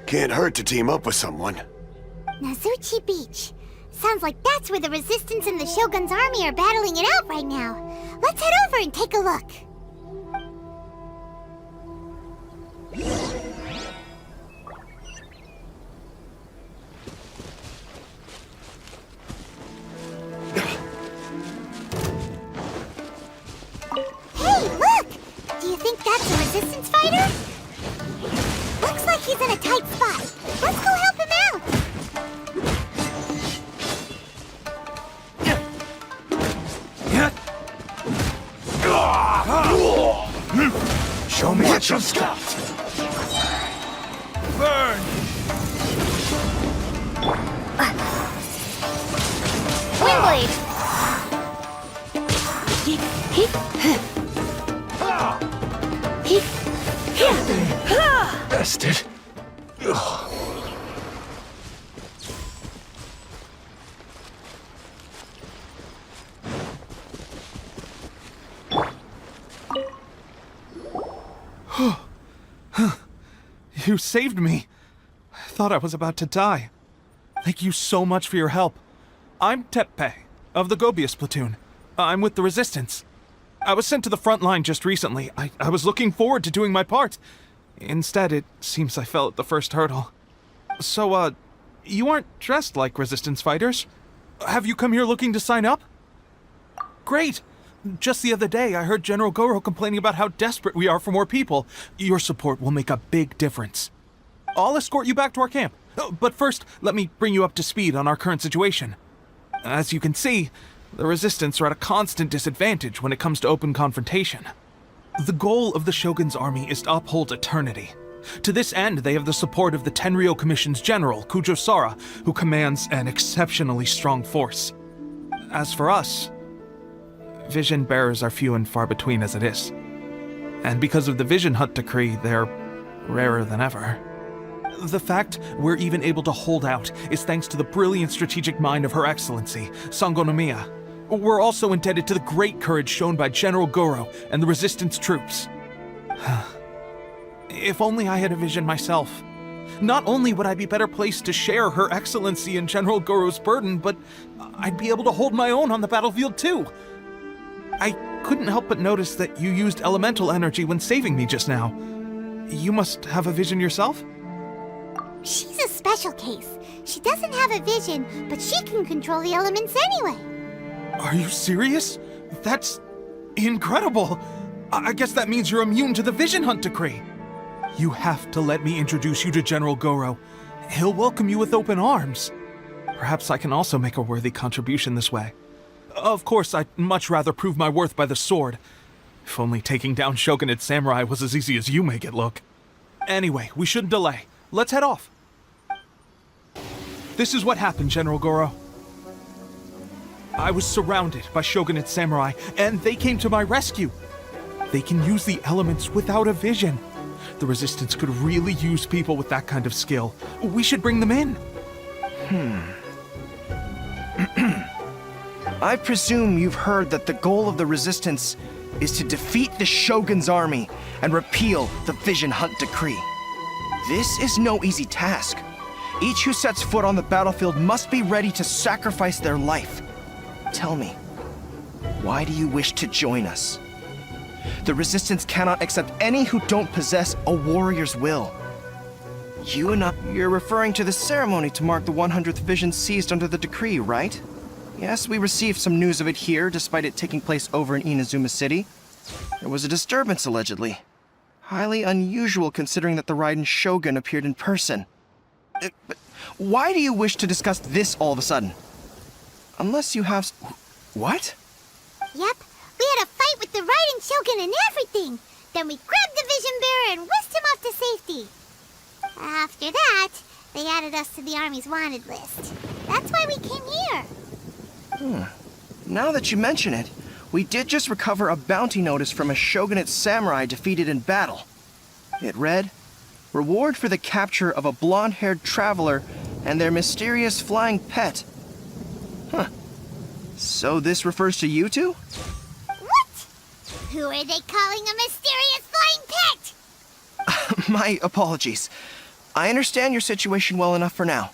Can't hurt to team up with someone. Nozuchi Beach. Sounds like that's where the Resistance and the Shogun's army are battling it out right now. Let's head over and take a look. Hey, look! Do you think that's a Resistance fighter? Looks like he's in a tight spot. Let's go help him out! Show me what you've got! Burn! Windblade! Bested. You saved me. I thought I was about to die. Thank you so much for your help. I'm Teppei, of the Gobius platoon. I'm with the Resistance. I was sent to the front line just recently. I was looking forward to doing my part. Instead, it seems I fell at the first hurdle. So, you aren't dressed like Resistance fighters? Have you come here looking to sign up? Great! Just the other day, I heard General Goro complaining about how desperate we are for more people. Your support will make a big difference. I'll escort you back to our camp. But first, let me bring you up to speed on our current situation. As you can see, the Resistance are at a constant disadvantage when it comes to open confrontation. The goal of the Shogun's army is to uphold eternity. To this end, they have the support of the Tenryou Commission's general, Kujo Sara, who commands an exceptionally strong force. As for us, vision bearers are few and far between as it is. And because of the Vision Hunt decree, they're rarer than ever. The fact we're even able to hold out is thanks to the brilliant strategic mind of Her Excellency, Sango Nomiya. We're also indebted to the great courage shown by General Goro and the Resistance troops. If only I had a vision myself. Not only would I be better placed to share Her Excellency and General Goro's burden, but I'd be able to hold my own on the battlefield too. I couldn't help but notice that you used elemental energy when saving me just now. You must have a vision yourself? She's a special case. She doesn't have a vision, but she can control the elements anyway. Are you serious? That's incredible. I guess that means you're immune to the Vision Hunt decree. You have to let me introduce you to General Goro. He'll welcome you with open arms. Perhaps I can also make a worthy contribution this way. Of course, I'd much rather prove my worth by the sword. If only taking down Shogunate samurai was as easy as you make it look. Anyway, we shouldn't delay. Let's head off. This is what happened, General Goro. I was surrounded by Shogunate samurai, and they came to my rescue. They can use the elements without a vision. The Resistance could really use people with that kind of skill. We should bring them in. I presume you've heard that the goal of the Resistance is to defeat the Shogun's army and repeal the Vision Hunt Decree. This is no easy task. Each who sets foot on the battlefield must be ready to sacrifice their life. Tell me, why do you wish to join us? The Resistance cannot accept any who don't possess a warrior's will. You're referring to the ceremony to mark the 100th Vision seized under the decree, right? Yes, we received some news of it here, despite it taking place over in Inazuma City. There was a disturbance, allegedly. Highly unusual considering that the Raiden Shogun appeared in person. But why do you wish to discuss this all of a sudden? Unless you have... What? Yep, we had a fight with the Raiden Shogun and everything. Then we grabbed the Vision Bearer and whisked him off to safety. After that, they added us to the Army's wanted list. That's why we came here. Now that you mention it, we did just recover a bounty notice from a Shogunate samurai defeated in battle. It read, "Reward for the capture of a blonde-haired traveler and their mysterious flying pet." So this refers to you two? What? Who are they calling a mysterious flying pet? My apologies. I understand your situation well enough for now.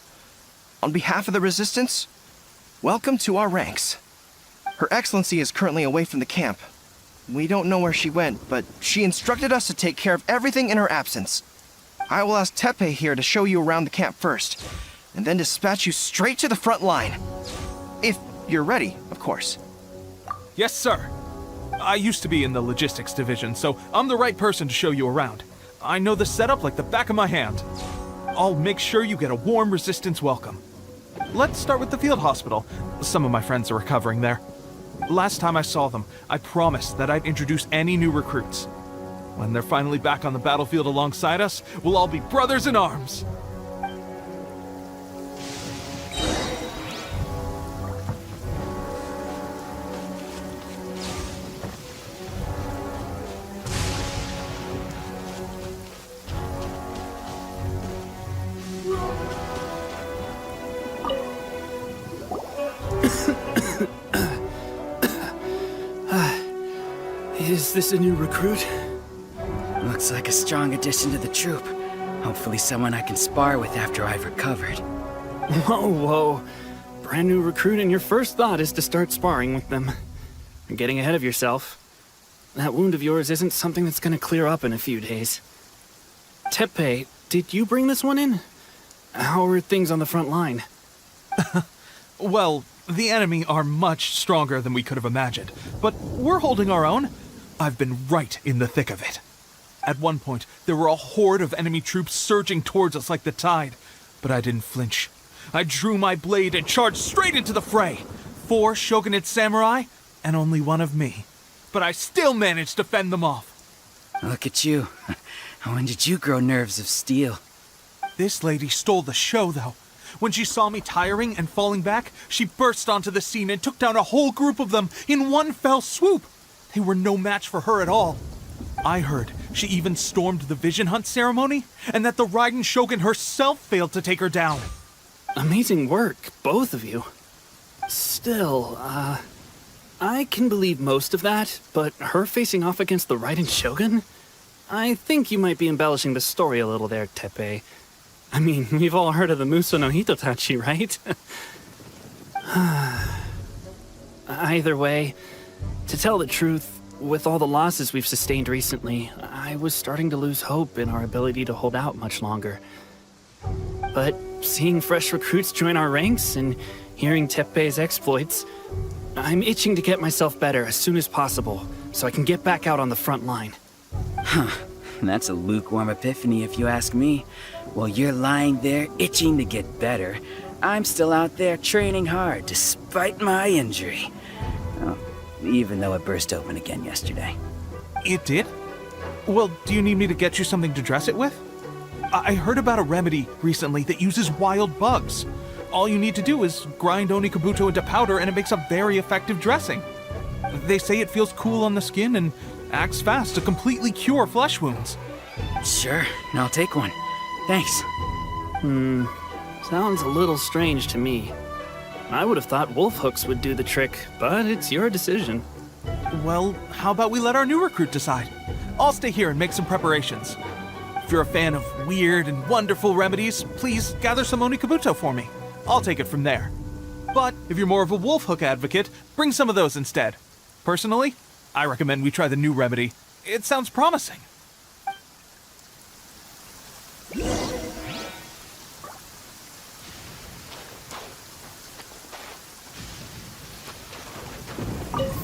On behalf of the Resistance, welcome to our ranks. Her Excellency is currently away from the camp. We don't know where she went, but she instructed us to take care of everything in her absence. I will ask Teppei here to show you around the camp first, and then dispatch you straight to the front line. If you're ready, of course. Yes, sir. I used to be in the logistics division, so I'm the right person to show you around. I know the setup like the back of my hand. I'll make sure you get a warm Resistance welcome. Let's start with the field hospital. Some of my friends are recovering there. Last time I saw them, I promised that I'd introduce any new recruits. When they're finally back on the battlefield alongside us, we'll all be brothers in arms. Is this a new recruit? Looks like a strong addition to the troop. Hopefully someone I can spar with after I've recovered. Whoa. Brand new recruit and your first thought is to start sparring with them. You're getting ahead of yourself. That wound of yours isn't something that's gonna clear up in a few days. Teppei, did you bring this one in? How are things on the front line? Well, the enemy are much stronger than we could have imagined, but we're holding our own. I've been right in the thick of it. At one point, there were a horde of enemy troops surging towards us like the tide, but I didn't flinch. I drew my blade and charged straight into the fray. 4 Shogunate samurai, and only one of me. But I still managed to fend them off. Look at you. When did you grow nerves of steel? This lady stole the show, though. When she saw me tiring and falling back, she burst onto the scene and took down a whole group of them in one fell swoop. They were no match for her at all. I heard she even stormed the Vision Hunt ceremony, and that the Raiden Shogun herself failed to take her down. Amazing work, both of you. Still, I can believe most of that, but her facing off against the Raiden Shogun? I think you might be embellishing the story a little there, Teppei. I mean, we've all heard of the Muso no Hitotachi, right? Either way, to tell the truth, with all the losses we've sustained recently, I was starting to lose hope in our ability to hold out much longer. But seeing fresh recruits join our ranks and hearing Teppei's exploits, I'm itching to get myself better as soon as possible so I can get back out on the front line. Huh. That's a lukewarm epiphany if you ask me. While you're lying there itching to get better, I'm still out there training hard despite my injury. Oh, even though it burst open again yesterday. It did? Well, do you need me to get you something to dress it with? I heard about a remedy recently that uses wild bugs. All you need to do is grind Onikabuto into powder and it makes a very effective dressing. They say it feels cool on the skin and acts fast to completely cure flesh wounds. Sure, I'll take one. Thanks. Sounds a little strange to me. I would have thought wolf hooks would do the trick, but it's your decision. Well, how about we let our new recruit decide? I'll stay here and make some preparations. If you're a fan of weird and wonderful remedies, please gather some onikabuto for me. I'll take it from there. But if you're more of a wolf hook advocate, bring some of those instead. Personally, I recommend we try the new remedy. It sounds promising.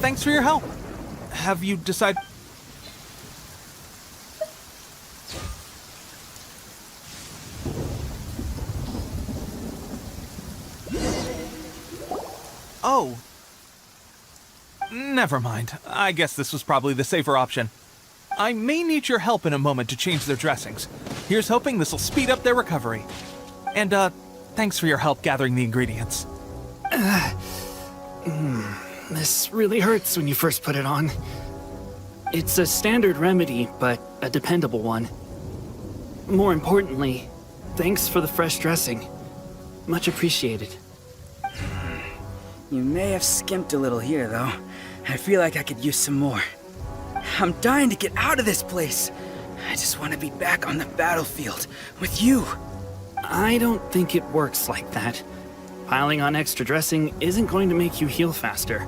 Thanks for your help. Have you decided... Oh. Never mind. I guess this was probably the safer option. I may need your help in a moment to change their dressings. Here's hoping this'll speed up their recovery. And, thanks for your help gathering the ingredients. This really hurts when you first put it on. It's a standard remedy, but a dependable one. More importantly, thanks for the fresh dressing. Much appreciated. You may have skimped a little here, though. I feel like I could use some more. I'm dying to get out of this place. I just want to be back on the battlefield with you. I don't think it works like that. Piling on extra dressing isn't going to make you heal faster.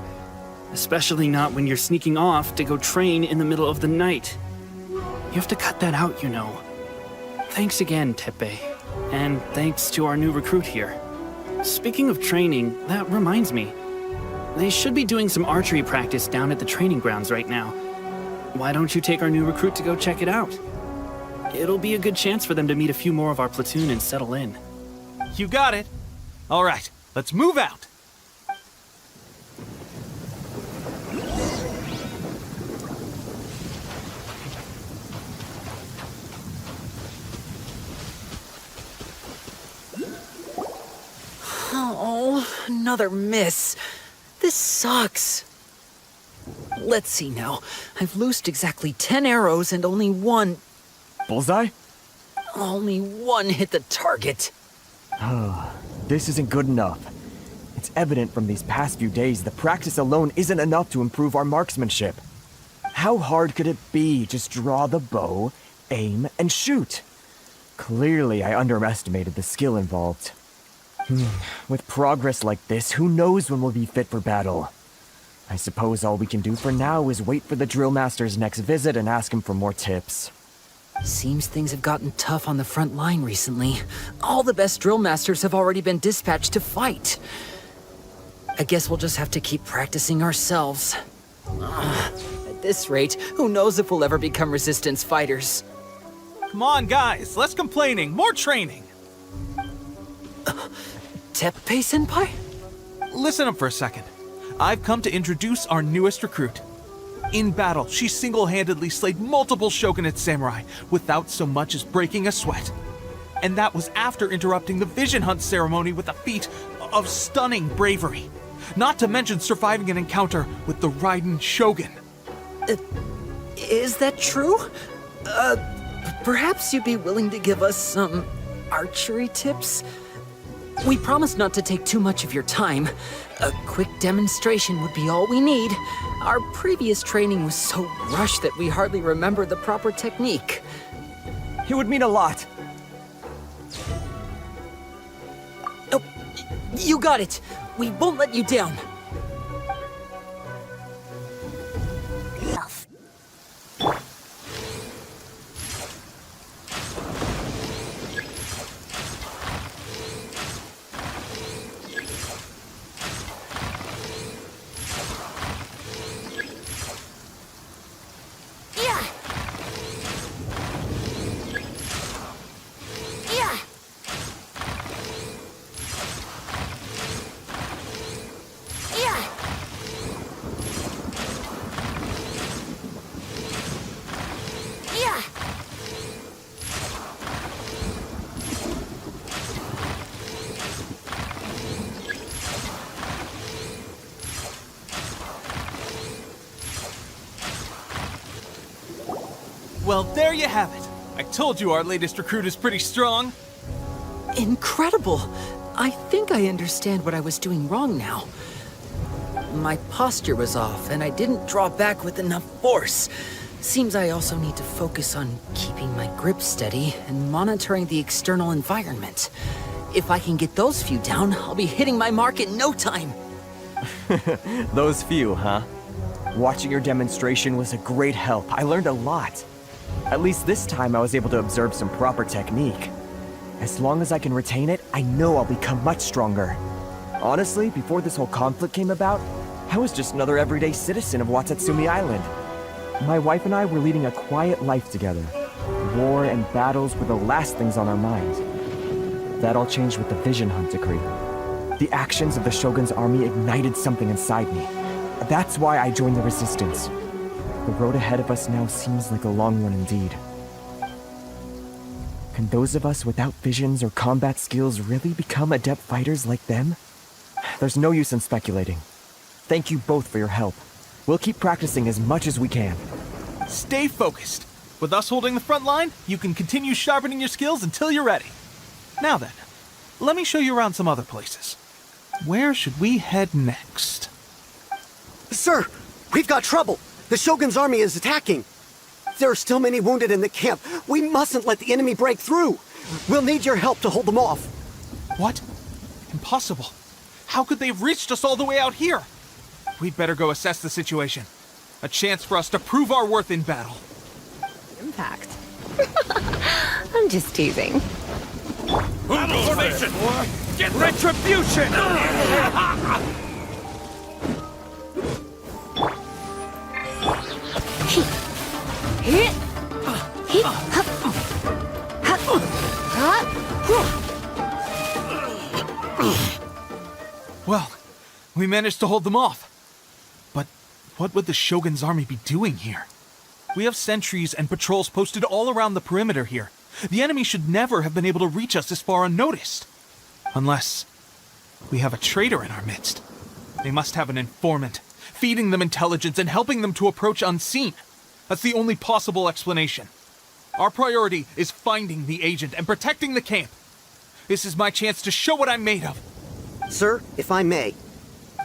Especially not when you're sneaking off to go train in the middle of the night. You have to cut that out, you know. Thanks again, Teppei. And thanks to our new recruit here. Speaking of training, that reminds me. They should be doing some archery practice down at the training grounds right now. Why don't you take our new recruit to go check it out? It'll be a good chance for them to meet a few more of our platoon and settle in. You got it. All right, let's move out. Oh, another miss. This sucks. Let's see now. I've loosed exactly 10 arrows and only one... Bullseye? Only one hit the target. Oh, this isn't good enough. It's evident from these past few days the practice alone isn't enough to improve our marksmanship. How hard could it be? Just draw the bow, aim, and shoot. Clearly, I underestimated the skill involved. With progress like this, who knows when we'll be fit for battle? I suppose all we can do for now is wait for the drill master's next visit and ask him for more tips. Seems things have gotten tough on the front line recently. All the best drill masters have already been dispatched to fight. I guess we'll just have to keep practicing ourselves. At this rate, who knows if we'll ever become resistance fighters. Come on, guys, less complaining, more training. Teppei-senpai? Listen up for a second. I've come to introduce our newest recruit. In battle, she single-handedly slayed multiple shogunate samurai without so much as breaking a sweat. And that was after interrupting the vision hunt ceremony with a feat of stunning bravery. Not to mention surviving an encounter with the Raiden Shogun. Is that true? Perhaps you'd be willing to give us some archery tips? We promise not to take too much of your time. A quick demonstration would be all we need. Our previous training was so rushed that we hardly remember the proper technique. It would mean a lot. Oh, you got it. We won't let you down. Well, there you have it. I told you our latest recruit is pretty strong. Incredible! I think I understand what I was doing wrong now. My posture was off, and I didn't draw back with enough force. Seems I also need to focus on keeping my grip steady and monitoring the external environment. If I can get those few down, I'll be hitting my mark in no time. Those few, huh? Watching your demonstration was a great help. I learned a lot. At least this time I was able to observe some proper technique. As long as I can retain it, I know I'll become much stronger. Honestly, before this whole conflict came about, I was just another everyday citizen of Watatsumi Island. My wife and I were leading a quiet life together. War and battles were the last things on our minds. That all changed with the Vision Hunt decree. The actions of the Shogun's army ignited something inside me. That's why I joined the Resistance. The road ahead of us now seems like a long one indeed. Can those of us without visions or combat skills really become adept fighters like them? There's no use in speculating. Thank you both for your help. We'll keep practicing as much as we can. Stay focused. With us holding the front line, you can continue sharpening your skills until you're ready. Now then, let me show you around some other places. Where should we head next? Sir, we've got trouble. The Shogun's army is attacking. There are still many wounded in the camp. We mustn't let the enemy break through. We'll need your help to hold them off. What? Impossible. How could they have reached us all the way out here? We'd better go assess the situation. A chance for us to prove our worth in battle. Impact. I'm just teasing. Battle formation! Get retribution! Well, we managed to hold them off. But what would the Shogun's army be doing here? We have sentries and patrols posted all around the perimeter here. The enemy should never have been able to reach us this far unnoticed. Unless we have a traitor in our midst. They must have an informant, feeding them intelligence and helping them to approach unseen. That's the only possible explanation. Our priority is finding the agent and protecting the camp. This is my chance to show what I'm made of. Sir, if I may,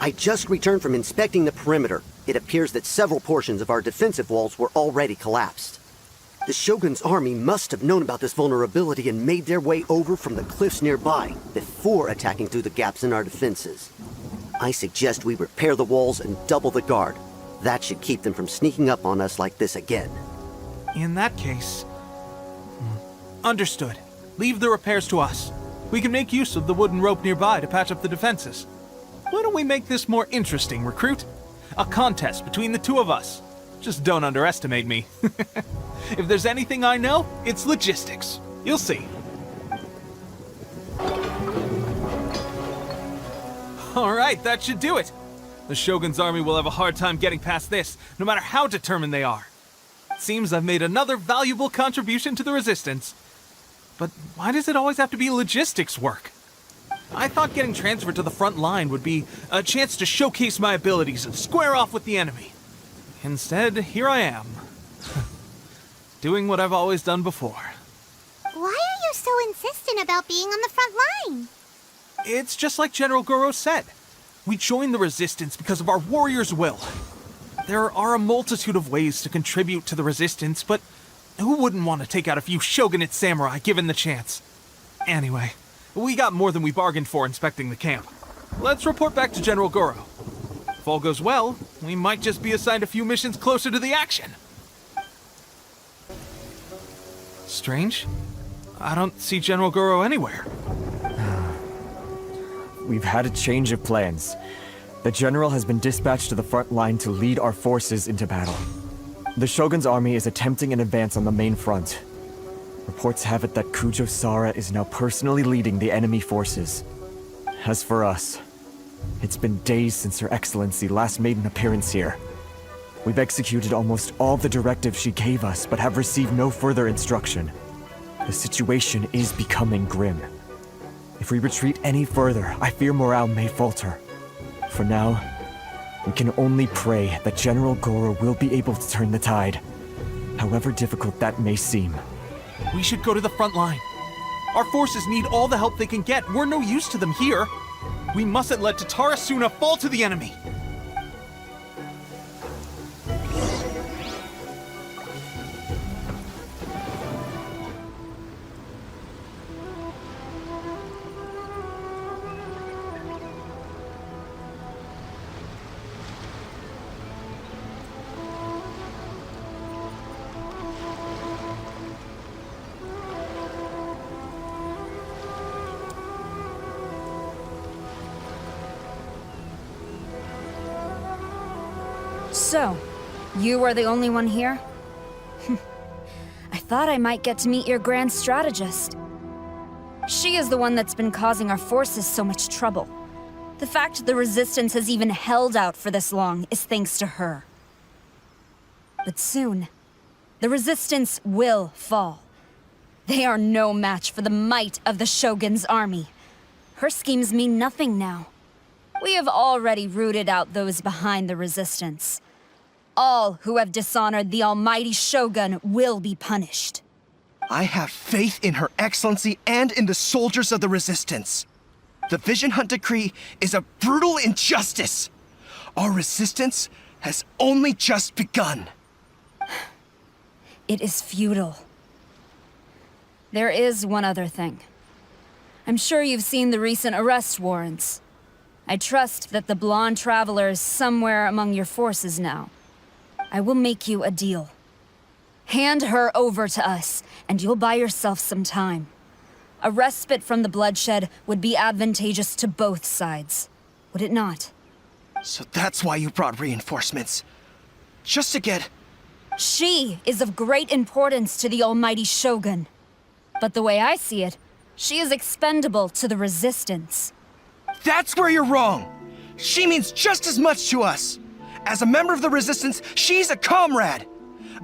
I just returned from inspecting the perimeter. It appears that several portions of our defensive walls were already collapsed. The Shogun's army must have known about this vulnerability and made their way over from the cliffs nearby before attacking through the gaps in our defenses. I suggest we repair the walls and double the guard. That should keep them from sneaking up on us like this again. In that case... Understood. Leave the repairs to us. We can make use of the wooden rope nearby to patch up the defenses. Why don't we make this more interesting, recruit? A contest between the two of us. Just don't underestimate me. If there's anything I know, it's logistics. You'll see. Alright, that should do it. The Shogun's army will have a hard time getting past this, no matter how determined they are. It seems I've made another valuable contribution to the Resistance. But why does it always have to be logistics work? I thought getting transferred to the front line would be a chance to showcase my abilities and square off with the enemy. Instead, here I am. Doing what I've always done before. Why are you so insistent about being on the front line? It's just like General Goro said. We joined the Resistance because of our warrior's will. There are a multitude of ways to contribute to the Resistance, but who wouldn't want to take out a few shogunate samurai given the chance? Anyway, we got more than we bargained for inspecting the camp. Let's report back to General Goro. If all goes well, we might just be assigned a few missions closer to the action. Strange. I don't see General Goro anywhere. We've had a change of plans. The general has been dispatched to the front line to lead our forces into battle. The Shogun's army is attempting an advance on the main front. Reports have it that Kujo Sara is now personally leading the enemy forces. As for us, it's been days since Her Excellency last made an appearance here. We've executed almost all the directives she gave us, but have received no further instruction. The situation is becoming grim. If we retreat any further, I fear morale may falter. For now, we can only pray that General Goro will be able to turn the tide, however difficult that may seem. We should go to the front line. Our forces need all the help they can get. We're no use to them here. We mustn't let Tatarasuna fall to the enemy. So, you are the only one here? I thought I might get to meet your grand strategist. She is the one that's been causing our forces so much trouble. The fact the Resistance has even held out for this long is thanks to her. But soon, the Resistance will fall. They are no match for the might of the Shogun's army. Her schemes mean nothing now. We have already rooted out those behind the Resistance. All who have dishonored the almighty Shogun will be punished. I have faith in Her Excellency and in the soldiers of the Resistance. The Vision Hunt Decree is a brutal injustice. Our resistance has only just begun. It is futile. There is one other thing. I'm sure you've seen the recent arrest warrants. I trust that the blonde traveler is somewhere among your forces now. I will make you a deal. Hand her over to us, and you'll buy yourself some time. A respite from the bloodshed would be advantageous to both sides, would it not? So that's why you brought reinforcements. Just to get... She is of great importance to the almighty Shogun. But the way I see it, she is expendable to the Resistance. That's where you're wrong! She means just as much to us! As a member of the Resistance, she's a comrade!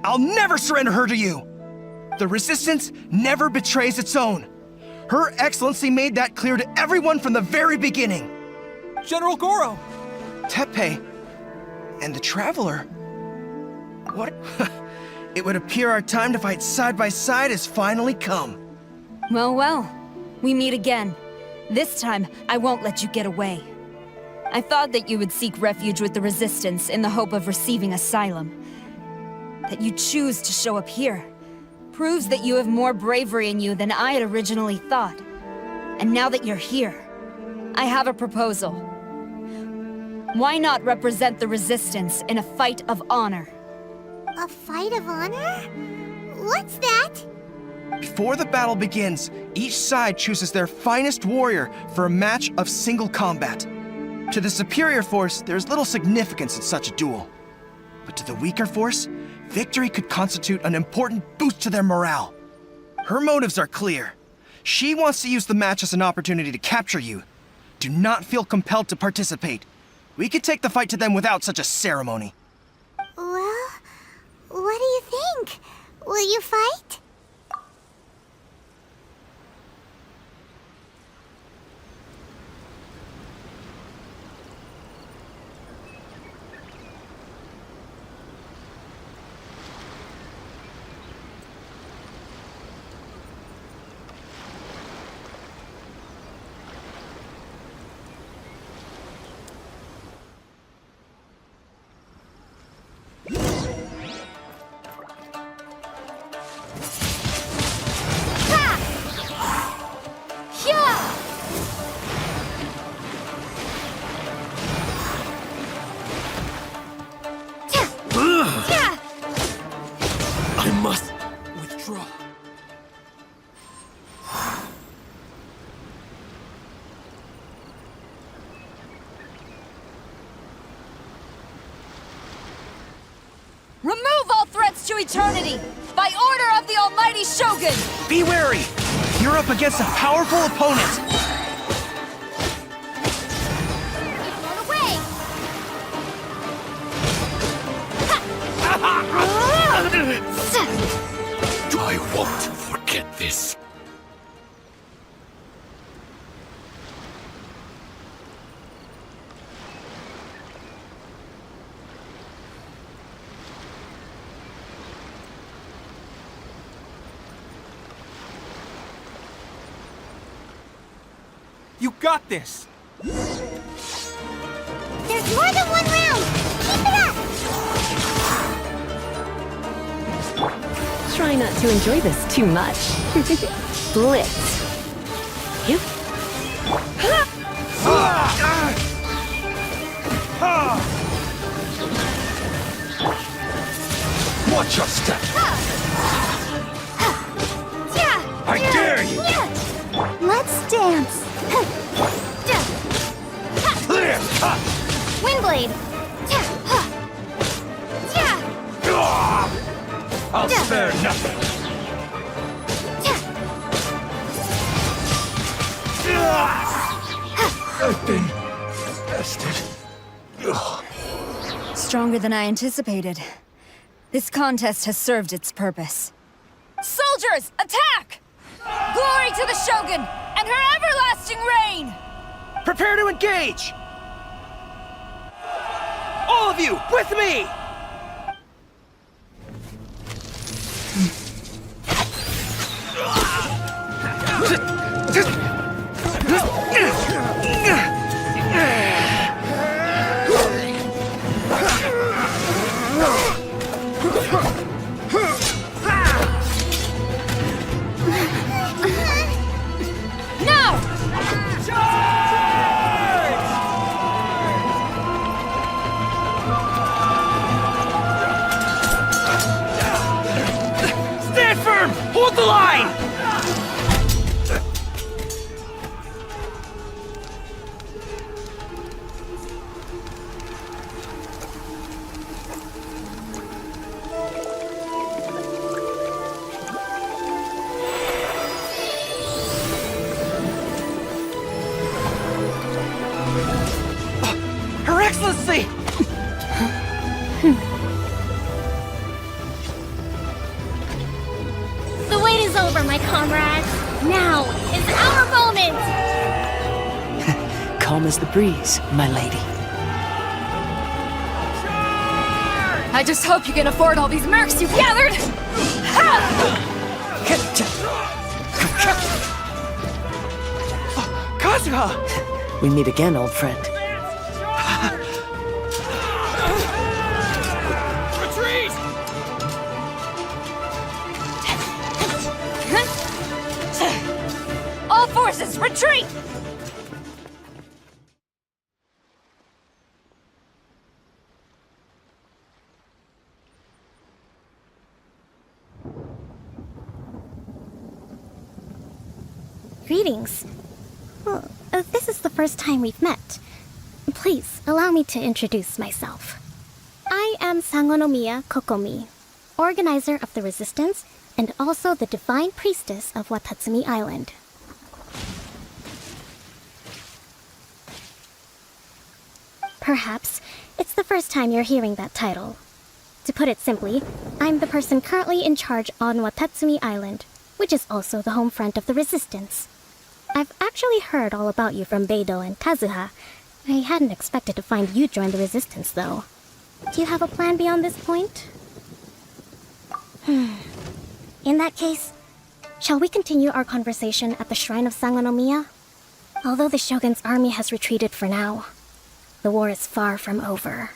I'll never surrender her to you! The Resistance never betrays its own. Her Excellency made that clear to everyone from the very beginning. General Goro! Teppei and the Traveler. What? It would appear our time to fight side by side has finally come. Well, well. We meet again. This time, I won't let you get away. I thought that you would seek refuge with the Resistance in the hope of receiving asylum. That you choose to show up here proves that you have more bravery in you than I had originally thought. And now that you're here, I have a proposal. Why not represent the Resistance in a fight of honor? A fight of honor? What's that? Before the battle begins, each side chooses their finest warrior for a match of single combat. To the superior force, there's little significance in such a duel. But to the weaker force, victory could constitute an important boost to their morale. Her motives are clear. She wants to use the match as an opportunity to capture you. Do not feel compelled to participate. We could take the fight to them without such a ceremony. Well, what do you think? Will you fight? I must withdraw. Remove all threats to eternity! By order of the almighty Shogun! Be wary! You're up against a powerful opponent! Run away! I won't forget this. You got this! There's more than one round! Keep it up! Try not to enjoy this too much. Blitz. You? Watch your step! I dare you! Let's dance! Clear cut! Windblade! I'll spare nothing! I've been bested. Stronger than I anticipated. This contest has served its purpose. Soldiers, attack! Glory to the Shogun and her everlasting reign! Prepare to engage! All of you, with me! Stand firm! Hold the line! Her Excellency! The wait is over, my comrades. Now is our moment! Calm as the breeze, my lady. I just hope you can afford all these mercs you've gathered! Kazuha! We meet again, old friend. Retreat! All forces, retreat! Greetings. Well, this is the first time we've met. Please, allow me to introduce myself. I am Sangonomiya Kokomi, organizer of the Resistance and also the Divine Priestess of Watatsumi Island. Perhaps it's the first time you're hearing that title. To put it simply, I'm the person currently in charge on Watatsumi Island, which is also the home front of the Resistance. I've actually heard all about you from Beidou and Kazuha. I hadn't expected to find you join the Resistance, though. Do you have a plan beyond this point? In that case, shall we continue our conversation at the Shrine of Sangonomiya? Although the Shogun's army has retreated for now, the war is far from over.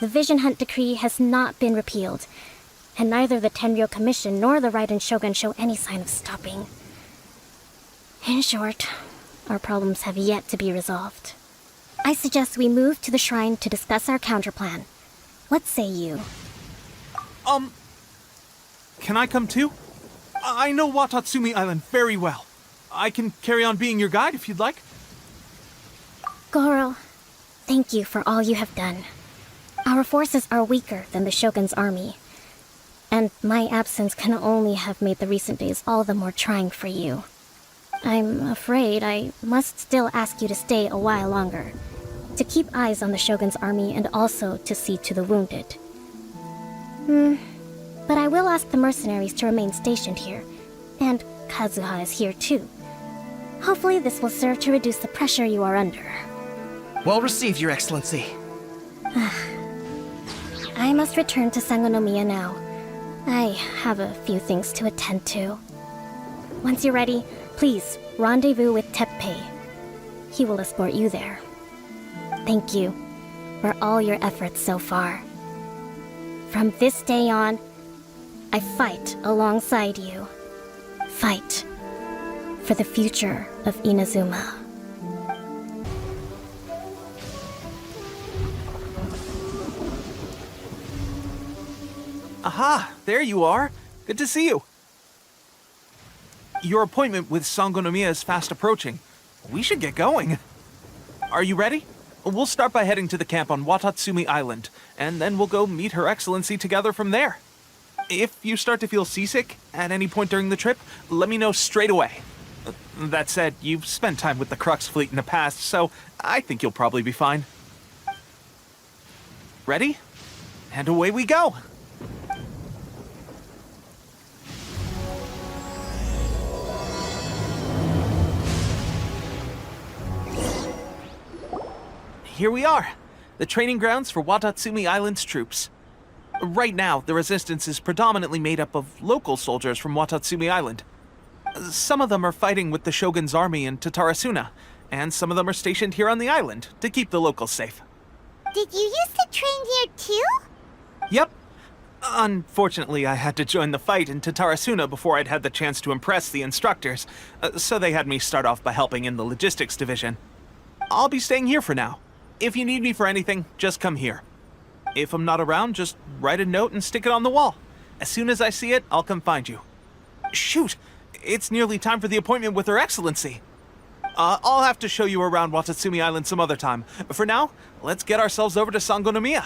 The Vision Hunt Decree has not been repealed, and neither the Tenryou Commission nor the Raiden Shogun show any sign of stopping. In short, our problems have yet to be resolved. I suggest we move to the shrine to discuss our counterplan. What say you? Can I come too? I know Watatsumi Island very well. I can carry on being your guide if you'd like. Goro, thank you for all you have done. Our forces are weaker than the Shogun's army, and my absence can only have made the recent days all the more trying for you. I'm afraid I must still ask you to stay a while longer, to keep eyes on the Shogun's army and also to see to the wounded. But I will ask the mercenaries to remain stationed here, and Kazuha is here too. Hopefully this will serve to reduce the pressure you are under. Well received, Your Excellency. I must return to Sangonomiya now. I have a few things to attend to. Once you're ready, please rendezvous with Teppei. he will escort you there. Thank you for all your efforts so far. From this day on, I fight alongside you. Fight for the future of Inazuma. Aha, there you are. Good to see you. Your appointment with Sangonomiya is fast approaching. We should get going. Are you ready? We'll start by heading to the camp on Watatsumi Island, and then we'll go meet Her Excellency together from there. If you start to feel seasick at any point during the trip, let me know straight away. That said, you've spent time with the Crux fleet in the past, so I think you'll probably be fine. Ready? And away we go! Here we are, the training grounds for Watatsumi Island's troops. Right now, the resistance is predominantly made up of local soldiers from Watatsumi Island. Some of them are fighting with the Shogun's army in Tatarasuna, and some of them are stationed here on the island to keep the locals safe. Did you used to train here too? Yep. Unfortunately, I had to join the fight in Tatarasuna before I'd had the chance to impress the instructors, so they had me start off by helping in the logistics division. I'll be staying here for now. If you need me for anything, just come here. If I'm not around, just write a note and stick it on the wall. As soon as I see it, I'll come find you. Shoot! It's nearly time for the appointment with Her Excellency. I'll have to show you around Watatsumi Island some other time. For now, let's get ourselves over to Sangonomiya.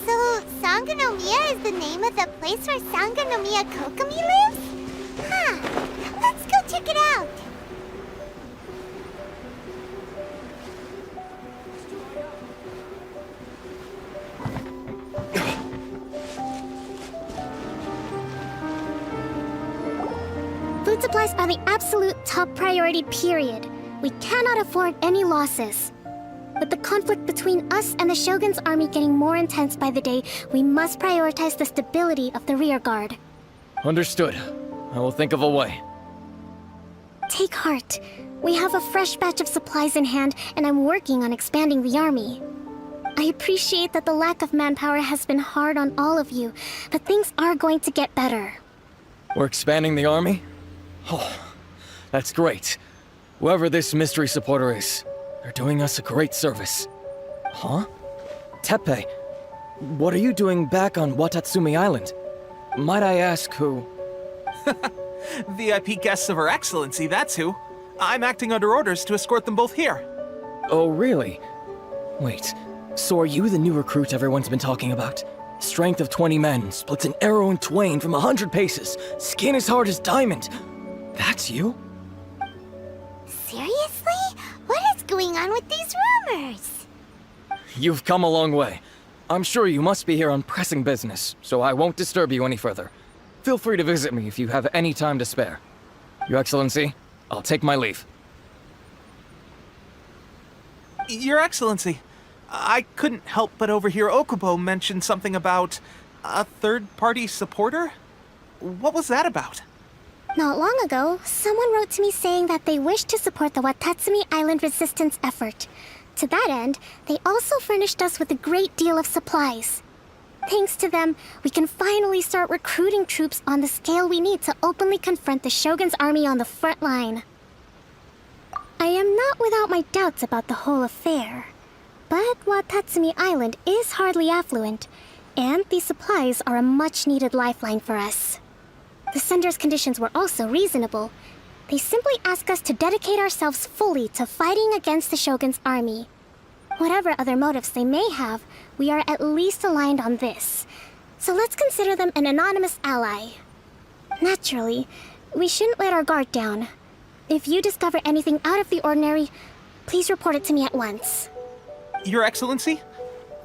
So, Sangonomiya is the name of the place where Sangonomiya Kokomi lives? Huh. Let's go check it out. Food supplies are the absolute top priority, period. We cannot afford any losses. With the conflict between us and the Shogun's army getting more intense by the day, we must prioritize the stability of the rear guard. Understood. I will think of a way. Take heart. We have a fresh batch of supplies in hand, and I'm working on expanding the army. I appreciate that the lack of manpower has been hard on all of you, but things are going to get better. We're expanding the army? Oh, that's great. Whoever this mystery supporter is, they're doing us a great service. Huh? Teppei, what are you doing back on Watatsumi Island? Might I ask who? VIP guests of Her Excellency, that's who. I'm acting under orders to escort them both here. Oh, really? Wait, so are you the new recruit everyone's been talking about? Strength of 20 men, splits an arrow in twain from 100 paces, skin as hard as diamond. That's you? Seriously? What is going on with these rumors? You've come a long way. I'm sure you must be here on pressing business, so I won't disturb you any further. Feel free to visit me if you have any time to spare. Your Excellency, I'll take my leave. Your Excellency, I couldn't help but overhear Okubo mention something about a third-party supporter? What was that about? Not long ago, someone wrote to me saying that they wish to support the Watatsumi Island resistance effort. To that end, they also furnished us with a great deal of supplies. Thanks to them, we can finally start recruiting troops on the scale we need to openly confront the Shogun's army on the front line. I am not without my doubts about the whole affair, but Watatsumi Island is hardly affluent, and these supplies are a much-needed lifeline for us. The sender's conditions were also reasonable. They simply ask us to dedicate ourselves fully to fighting against the Shogun's army. Whatever other motives they may have, we are at least aligned on this. So let's consider them an anonymous ally. Naturally, we shouldn't let our guard down. If you discover anything out of the ordinary, please report it to me at once. Your Excellency,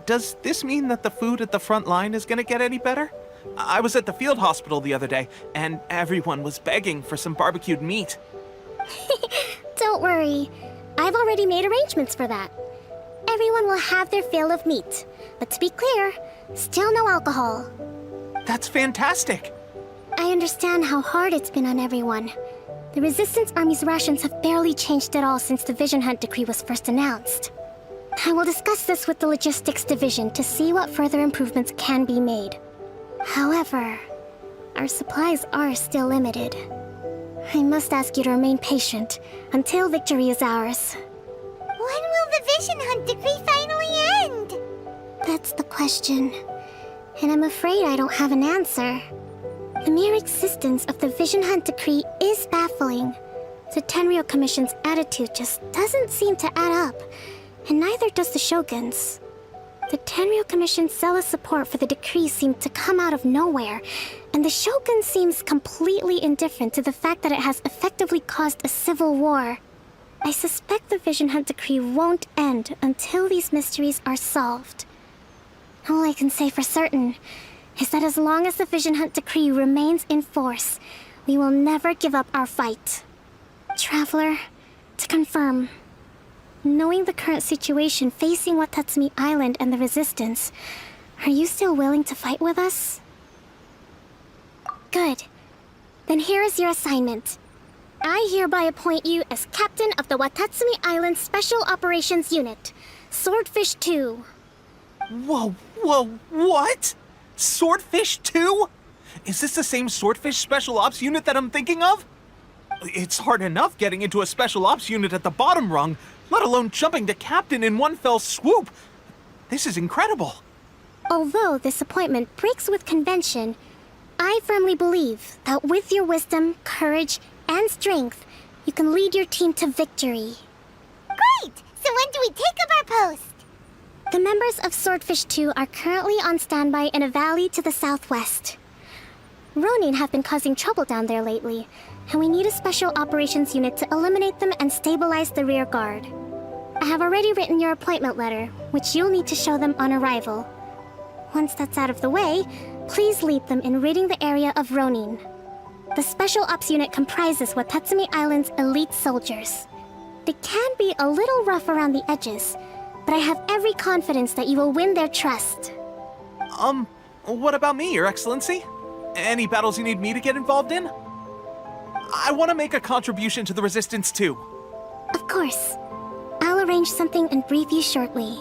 does this mean that the food at the front line is gonna get any better? I was at the field hospital the other day, and everyone was begging for some barbecued meat. Don't worry. I've already made arrangements for that. Everyone will have their fill of meat. But to be clear, still no alcohol. That's fantastic. I understand how hard it's been on everyone. The Resistance Army's rations have barely changed at all since the Vision Hunt decree was first announced. I will discuss this with the Logistics Division to see what further improvements can be made. However, our supplies are still limited. I must ask you to remain patient until victory is ours. When will the Vision Hunt decree finally end? That's the question. And I'm afraid I don't have an answer. The mere existence of the Vision Hunt decree is baffling. The Tenryou Commission's attitude just doesn't seem to add up, and neither does the Shogun's. The Tenryou Commission's zealous support for the decree seemed to come out of nowhere, and the Shogun seems completely indifferent to the fact that it has effectively caused a civil war. I suspect the Vision Hunt decree won't end until these mysteries are solved. All I can say for certain is that as long as the Vision Hunt decree remains in force, we will never give up our fight. Traveler, to confirm, knowing the current situation facing Watatsumi Island and the Resistance, are you still willing to fight with us? Good. Then here is your assignment. I hereby appoint you as captain of the Watatsumi Island Special Operations Unit, Swordfish 2. Whoa, what? Swordfish 2? Is this the same Swordfish Special Ops unit that I'm thinking of? It's hard enough getting into a Special Ops unit at the bottom rung, let alone jumping to captain in one fell swoop. This is incredible. Although this appointment breaks with convention, I firmly believe that with your wisdom, courage, and strength, you can lead your team to victory. Great! So when do we take up our post? The members of Swordfish 2 are currently on standby in a valley to the southwest. Ronin have been causing trouble down there lately, and we need a special operations unit to eliminate them and stabilize the rear guard. I have already written your appointment letter, which you'll need to show them on arrival. Once that's out of the way, please lead them in ridding the area of Ronin. The Special Ops unit comprises Watatsumi Island's elite soldiers. They can be a little rough around the edges, but I have every confidence that you will win their trust. What about me, Your Excellency? Any battles you need me to get involved in? I want to make a contribution to the Resistance too. Of course. I'll arrange something and brief you shortly.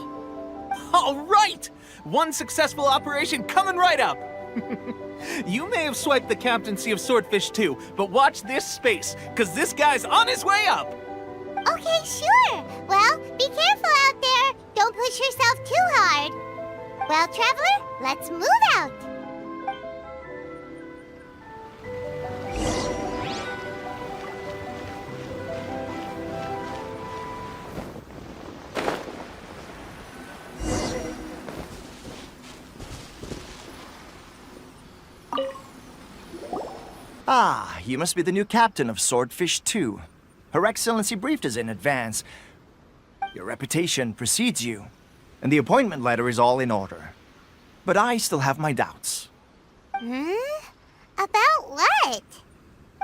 All right! One successful operation coming right up! You may have swiped the captaincy of Swordfish 2, but watch this space, because this guy's on his way up! Okay, sure. Well, be careful out there. Don't push yourself too hard. Well, Traveler, let's move out. Ah, you must be the new captain of Swordfish 2. Her Excellency briefed us in advance. Your reputation precedes you, and the appointment letter is all in order. But I still have my doubts. About what?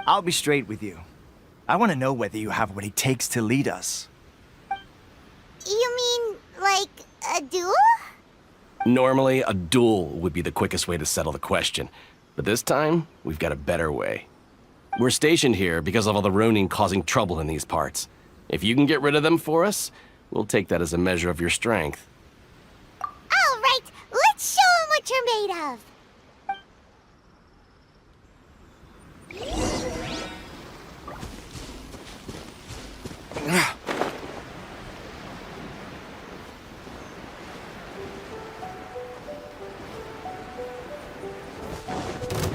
I'll be straight with you. I want to know whether you have what it takes to lead us. You mean, like, a duel? Normally, a duel would be the quickest way to settle the question. But this time, we've got a better way. We're stationed here because of all the Ronin causing trouble in these parts. If you can get rid of them for us, we'll take that as a measure of your strength. All right, let's show them what you're made of.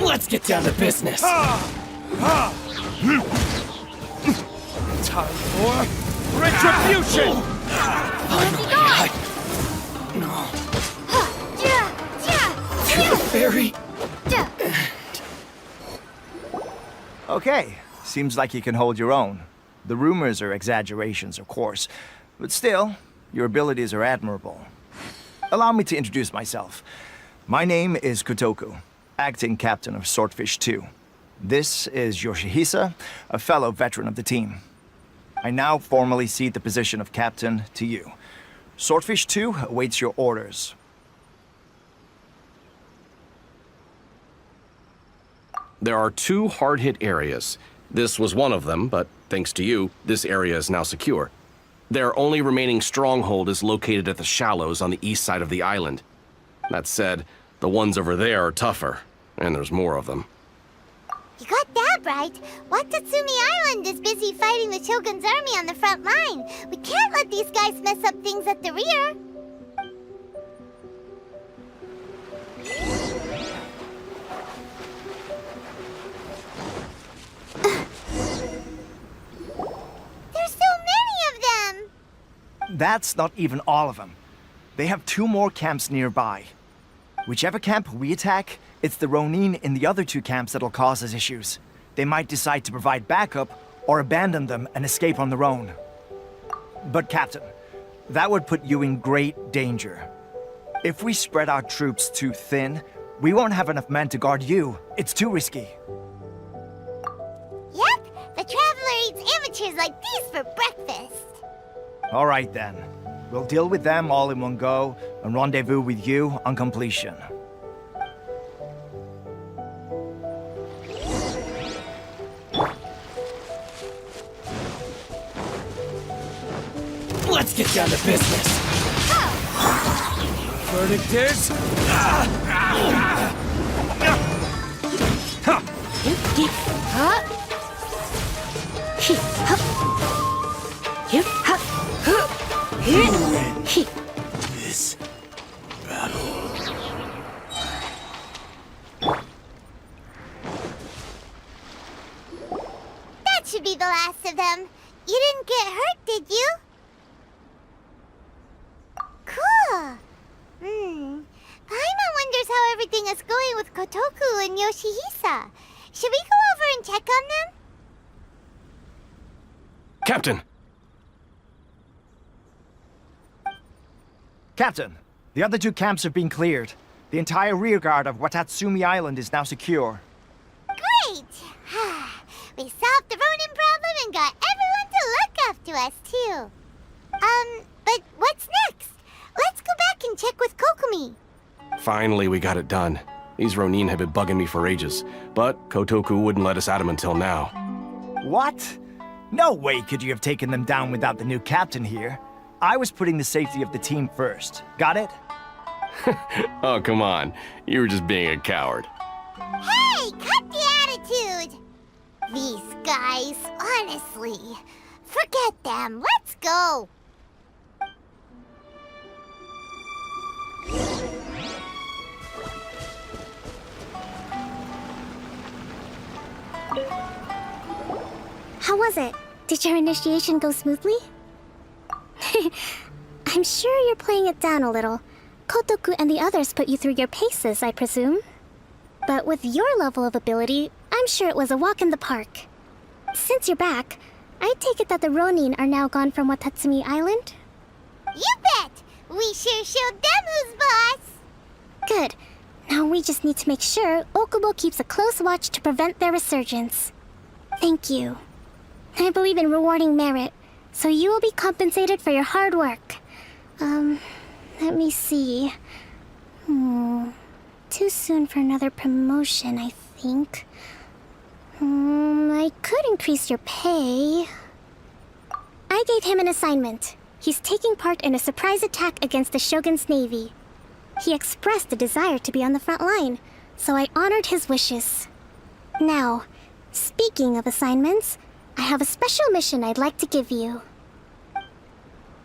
Let's get down to business. Time for retribution! Fairy. Okay, seems like you can hold your own. The rumors are exaggerations, of course, but still, your abilities are admirable. Allow me to introduce myself. My name is Kotoku, acting captain of Swordfish 2. This is Yoshihisa, a fellow veteran of the team. I now formally cede the position of captain to you. Swordfish 2 awaits your orders. There are 2 hard-hit areas. This was one of them, but thanks to you, this area is now secure. Their only remaining stronghold is located at the shallows on the east side of the island. That said, the ones over there are tougher, and there's more of them. You got that right. Watatsumi Island is busy fighting the Shogun's army on the front line. We can't let these guys mess up things at the rear. There's so many of them! That's not even all of them. They have 2 more camps nearby. Whichever camp we attack, it's the Ronin in the other 2 camps that'll cause us issues. They might decide to provide backup or abandon them and escape on their own. But Captain, that would put you in great danger. If we spread our troops too thin, we won't have enough men to guard you. It's too risky. Yep, the Traveler eats amateurs like these for breakfast. All right then. We'll deal with them all in one go and rendezvous with you on completion. Let's get down to business. Verdict is... This battle. That should be the last of them. You didn't get hurt, did you? Cool. Paimon wonders how everything is going with Kotoku and Yoshihisa. Should we go over and check on them? Captain! Captain, the other 2 camps have been cleared. The entire rearguard of Watatsumi Island is now secure. Great! We solved the Ronin problem and got everyone to look after us, too. But what's next? Let's go back and check with Kokumi. Finally, we got it done. These Ronin have been bugging me for ages, but Kotoku wouldn't let us at them until now. What? No way could you have taken them down without the new captain here. I was putting the safety of the team first. Got it? Oh, come on. You were just being a coward. Hey, cut the attitude! These guys, honestly. Forget them. Let's go. How was it? Did your initiation go smoothly? I'm sure you're playing it down a little. Kotoku and the others put you through your paces, I presume. But with your level of ability, I'm sure it was a walk in the park. Since you're back, I take it that the Ronin are now gone from Watatsumi Island? You bet! We sure showed them who's boss! Good. Now we just need to make sure Okubo keeps a close watch to prevent their resurgence. Thank you. I believe in rewarding merit, so you will be compensated for your hard work. Let me see. Too soon for another promotion, I think. I could increase your pay. I gave him an assignment. He's taking part in a surprise attack against the Shogun's navy. He expressed a desire to be on the front line, so I honored his wishes. Now, speaking of assignments, I have a special mission I'd like to give you.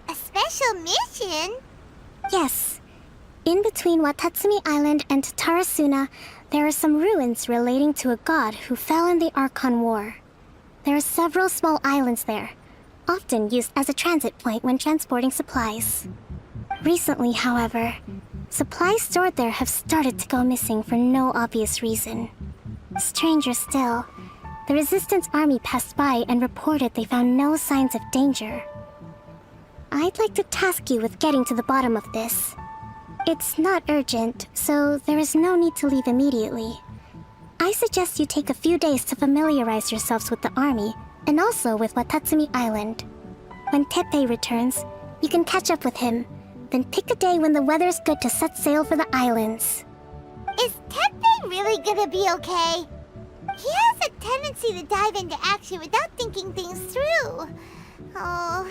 A special mission? Yes. In between Watatsumi Island and Tarasuna, there are some ruins relating to a god who fell in the Archon War. There are several small islands there, often used as a transit point when transporting supplies. Recently, however, supplies stored there have started to go missing for no obvious reason. Stranger still, the Resistance army passed by and reported they found no signs of danger. I'd like to task you with getting to the bottom of this. It's not urgent, so there is no need to leave immediately. I suggest you take a few days to familiarize yourselves with the army, and also with Watatsumi Island. When Teppei returns, you can catch up with him, then pick a day when the weather's good to set sail for the islands. Is Teppei really gonna be okay? He has a tendency to dive into action without thinking things through. Oh,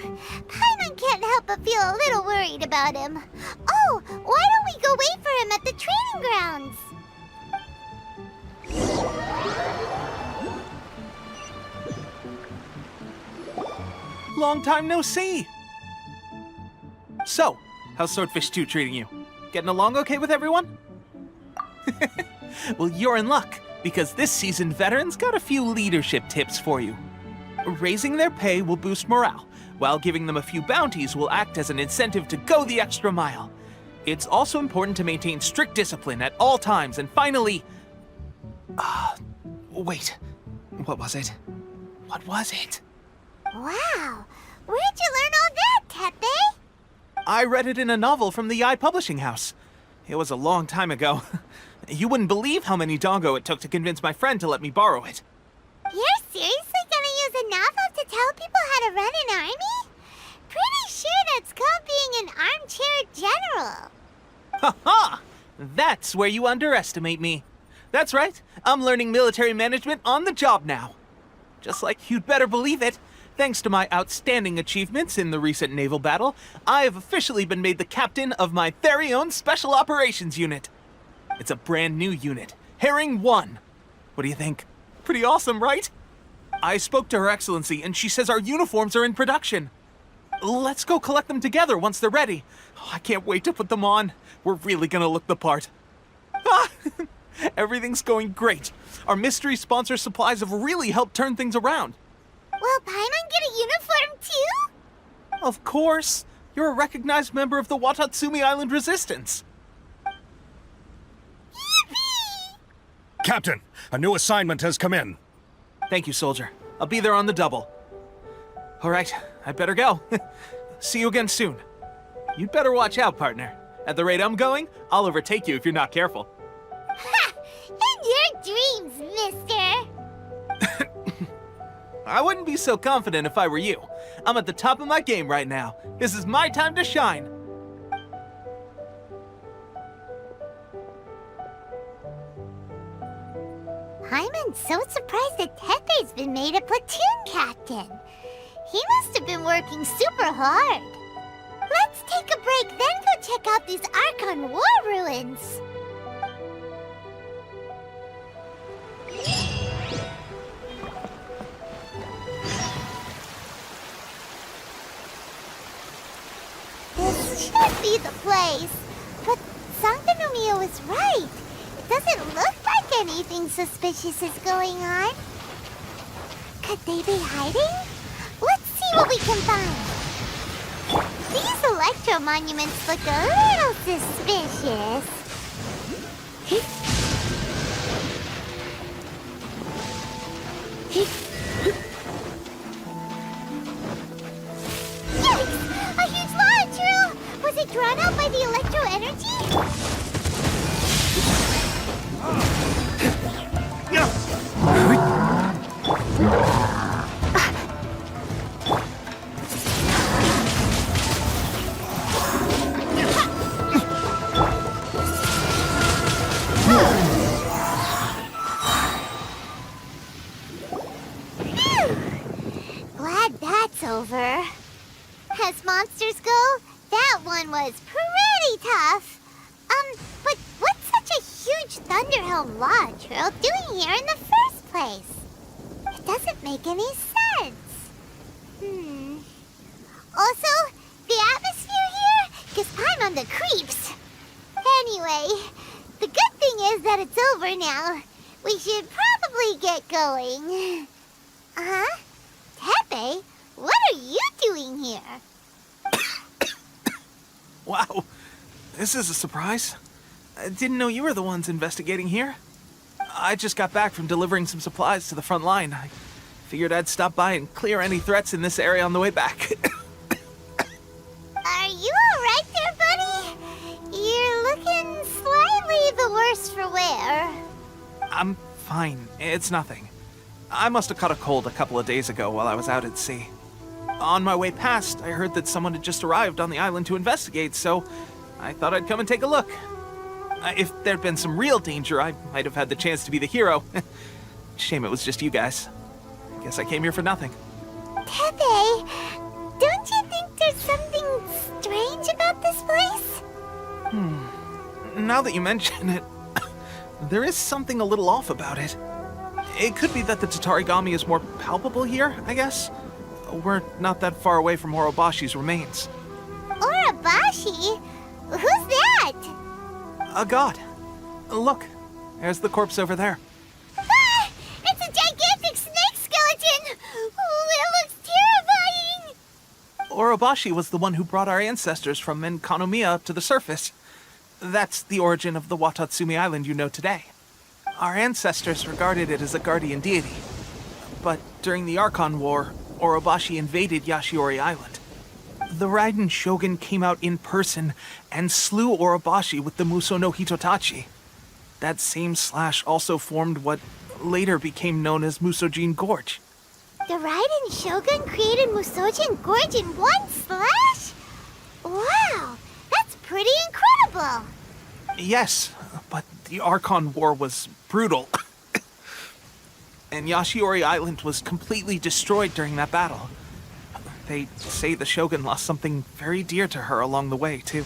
Paimon can't help but feel a little worried about him. Oh, why don't we go wait for him at the training grounds? Long time no see! So, how's Swordfish 2 treating you? Getting along okay with everyone? Well, you're in luck, because this seasoned veteran's got a few leadership tips for you. Raising their pay will boost morale, while giving them a few bounties will act as an incentive to go the extra mile. It's also important to maintain strict discipline at all times, and finally... wait. What was it? What was it? Wow, where'd you learn all that, Tepe? I read it in a novel from the Yae Publishing House. It was a long time ago. You wouldn't believe how many doggo it took to convince my friend to let me borrow it. You're seriously gonna use a novel to tell people how to run an army? Pretty sure that's called being an armchair general. Ha ha! That's where you underestimate me. That's right, I'm learning military management on the job now. Just like you'd better believe it, thanks to my outstanding achievements in the recent naval battle, I have officially been made the captain of my very own Special Operations Unit. It's a brand new unit, Herring 1. What do you think? Pretty awesome, right? I spoke to Her Excellency, and she says our uniforms are in production. Let's go collect them together once they're ready. Oh, I can't wait to put them on. We're really gonna look the part. Ah! Everything's going great. Our mystery sponsor supplies have really helped turn things around. Will Paimon get a uniform too? Of course. You're a recognized member of the Watatsumi Island Resistance. Captain, a new assignment has come in. Thank you, soldier. I'll be there on the double. All right, I better go. See you again soon. You'd better watch out, partner. At the rate I'm going, I'll overtake you if you're not careful. Ha! In your dreams, mister! I wouldn't be so confident if I were you. I'm at the top of my game right now. This is my time to shine. Paimon's so surprised that Tepe's been made a platoon captain. He must have been working super hard. Let's take a break, then go check out these Archon War ruins. This should be the place. But Sankanomiya was right. It doesn't look like anything suspicious is going on. Could they be hiding? Let's see what we can find. These electro monuments look a little suspicious. Yikes! A huge lava drill! Was it drawn out by the electro energy? Glad that's over. As monsters go, that one was pretty tough. But what's such a huge Thunderhelm lava drill doing here in the first place? It doesn't make any sense. Also, the atmosphere here gives Paimon the creeps. Anyway, the good thing is that it's over now. We should probably get going. Huh? Tepe, what are you doing here? Wow, this is a surprise. I didn't know you were the ones investigating here. I just got back from delivering some supplies to the front line. I figured I'd stop by and clear any threats in this area on the way back. Are you alright there, buddy? You're looking slightly the worse for wear. I'm fine. It's nothing. I must have caught a cold a couple of days ago while I was out at sea. On my way past, I heard that someone had just arrived on the island to investigate, so I thought I'd come and take a look. If there'd been some real danger, I might have had the chance to be the hero. Shame it was just you guys. Guess I came here for nothing. Tepe, don't you think there's something strange about this place? Now that you mention it, there is something a little off about it. It could be that the Tatarigami is more palpable here, I guess. We're not that far away from Orobashi's remains. Orobashi? Who's that? A god. Look, there's the corpse over there. Ah! It's a gigantic snake skeleton! Oh, it looks terrifying! Orobashi was the one who brought our ancestors from Enkanomiya to the surface. That's the origin of the Watatsumi Island you know today. Our ancestors regarded it as a guardian deity. But during the Archon War, Orobashi invaded Yashiori Island. The Raiden Shogun came out in person and slew Orobashi with the Muso no Hitotachi. That same slash also formed what later became known as Musojin Gorge. The Raiden Shogun created Musojin Gorge in one slash? Wow, that's pretty incredible! Yes, but the Archon War was brutal. And Yashiori Island was completely destroyed during that battle. They say the Shogun lost something very dear to her along the way, too.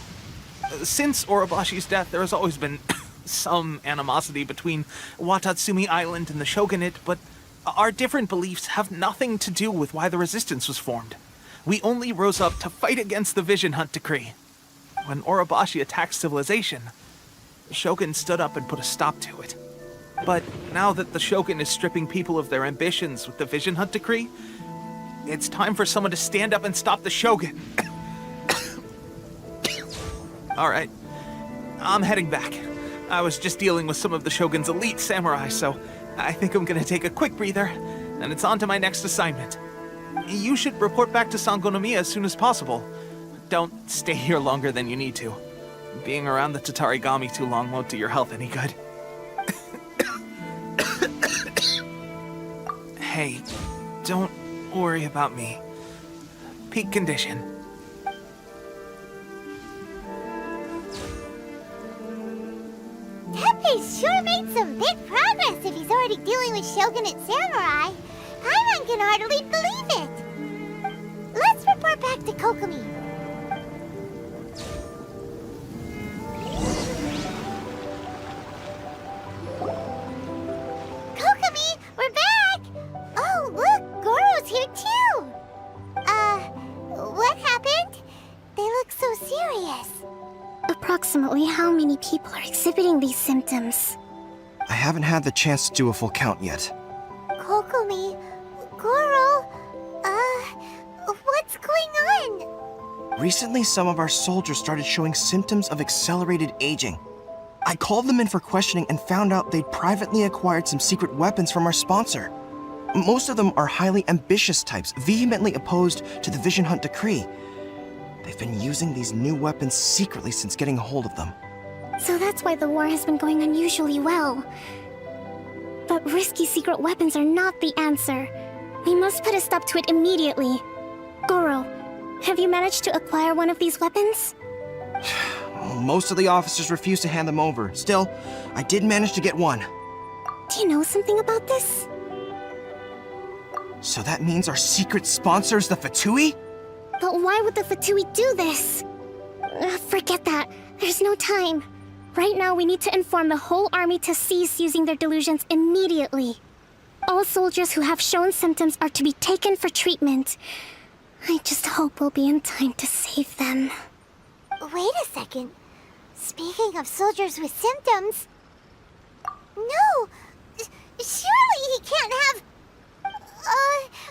Since Orobashi's death, there has always been some animosity between Watatsumi Island and the Shogunate, but our different beliefs have nothing to do with why the resistance was formed. We only rose up to fight against the Vision Hunt Decree. When Orobashi attacked civilization, the Shogun stood up and put a stop to it. But now that the Shogun is stripping people of their ambitions with the Vision Hunt Decree, it's time for someone to stand up and stop the Shogun. Alright, I'm heading back. I was just dealing with some of the Shogun's elite samurai, so I think I'm gonna take a quick breather, and it's on to my next assignment. You should report back to Sangonomiya as soon as possible. Don't stay here longer than you need to. Being around the Tatarigami too long won't do your health any good. Hey, don't worry about me. Peak condition. Tepe's sure made some big progress if he's already dealing with Shogunate samurai. Paimon can hardly believe it. Let's report back to Kokomi. Kokomi, we're back! Oh, look, Goro's here too! What happened? They look so serious. Approximately how many people are exhibiting these symptoms? I haven't had the chance to do a full count yet. Kokomi, Goro, what's going on? Recently, some of our soldiers started showing symptoms of accelerated aging. I called them in for questioning and found out they'd privately acquired some secret weapons from our sponsor. Most of them are highly ambitious types, vehemently opposed to the Vision Hunt Decree. They've been using these new weapons secretly since getting a hold of them. So that's why the war has been going unusually well. But risky secret weapons are not the answer. We must put a stop to it immediately. Goro, have you managed to acquire one of these weapons? Most of the officers refuse to hand them over. Still, I did manage to get one. Do you know something about this? So that means our secret sponsor is the Fatui? But why would the Fatui do this? Forget that. There's no time. Right now, we need to inform the whole army to cease using their delusions immediately. All soldiers who have shown symptoms are to be taken for treatment. I just hope we'll be in time to save them. Wait a second. Speaking of soldiers with symptoms... No! Surely he can't have...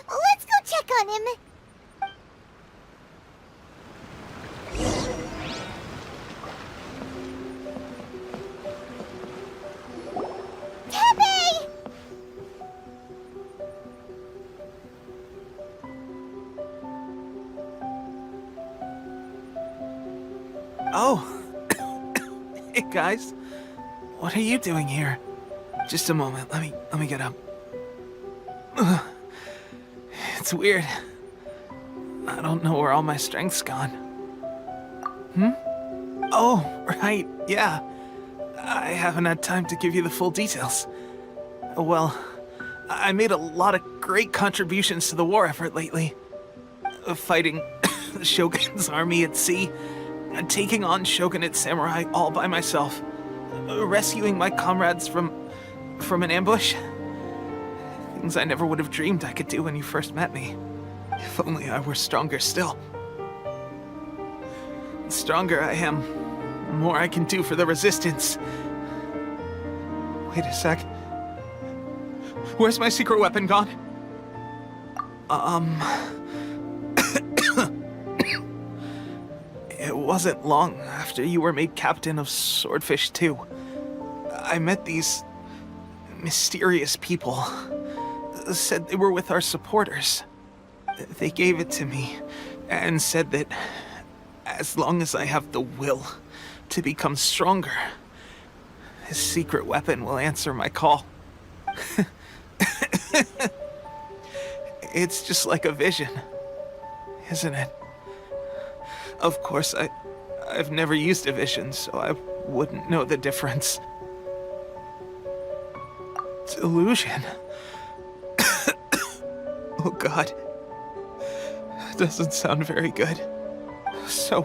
let's go check on him. Tepe! Oh. Hey guys. What are you doing here? Just a moment. Let me get up. It's weird. I don't know where all my strength's gone. Oh, right. Yeah. I haven't had time to give you the full details. Well, I made a lot of great contributions to the war effort lately. Fighting the Shogun's army at sea, and taking on Shogunate samurai all by myself. Rescuing my comrades from an ambush. Things I never would have dreamed I could do when you first met me. If only I were stronger still. The stronger I am, the more I can do for the Resistance. Wait a sec. Where's my secret weapon gone? It wasn't long after you were made captain of Swordfish 2. I met these mysterious people. Said they were with our supporters. They gave it to me and said that as long as I have the will to become stronger, this secret weapon will answer my call. It's just like a vision, isn't it? Of course, I've never used a vision, so I wouldn't know the difference. Delusion. Oh God. That doesn't sound very good. So,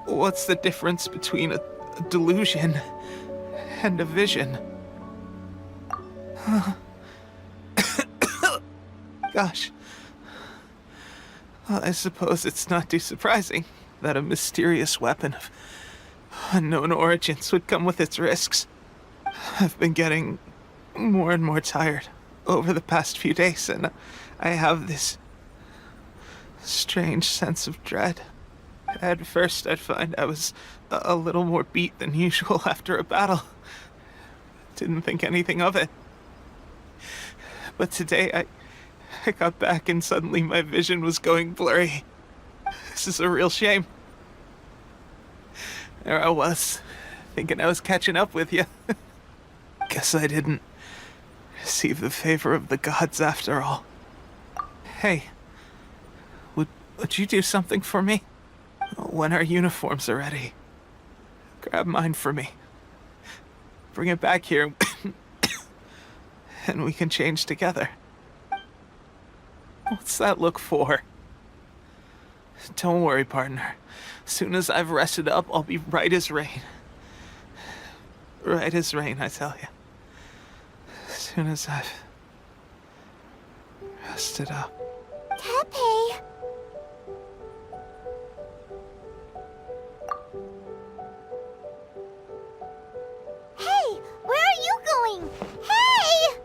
what's the difference between a delusion and a vision? Gosh. Well, I suppose it's not too surprising that a mysterious weapon of unknown origins would come with its risks. I've been getting more and more tired over the past few days, and I have this strange sense of dread. At first, I'd find I was a little more beat than usual after a battle. Didn't think anything of it. But today, I got back and suddenly my vision was going blurry. This is a real shame. There I was, thinking I was catching up with you. Guess I didn't receive the favor of the gods after all. Hey, would you do something for me? When our uniforms are ready, grab mine for me. Bring it back here, and we can change together. What's that look for? Don't worry, partner. As soon as I've rested up, I'll be right as rain. Right as rain, I tell you. As soon as I've rested up. Tepe! Hey! Where are you going? Hey!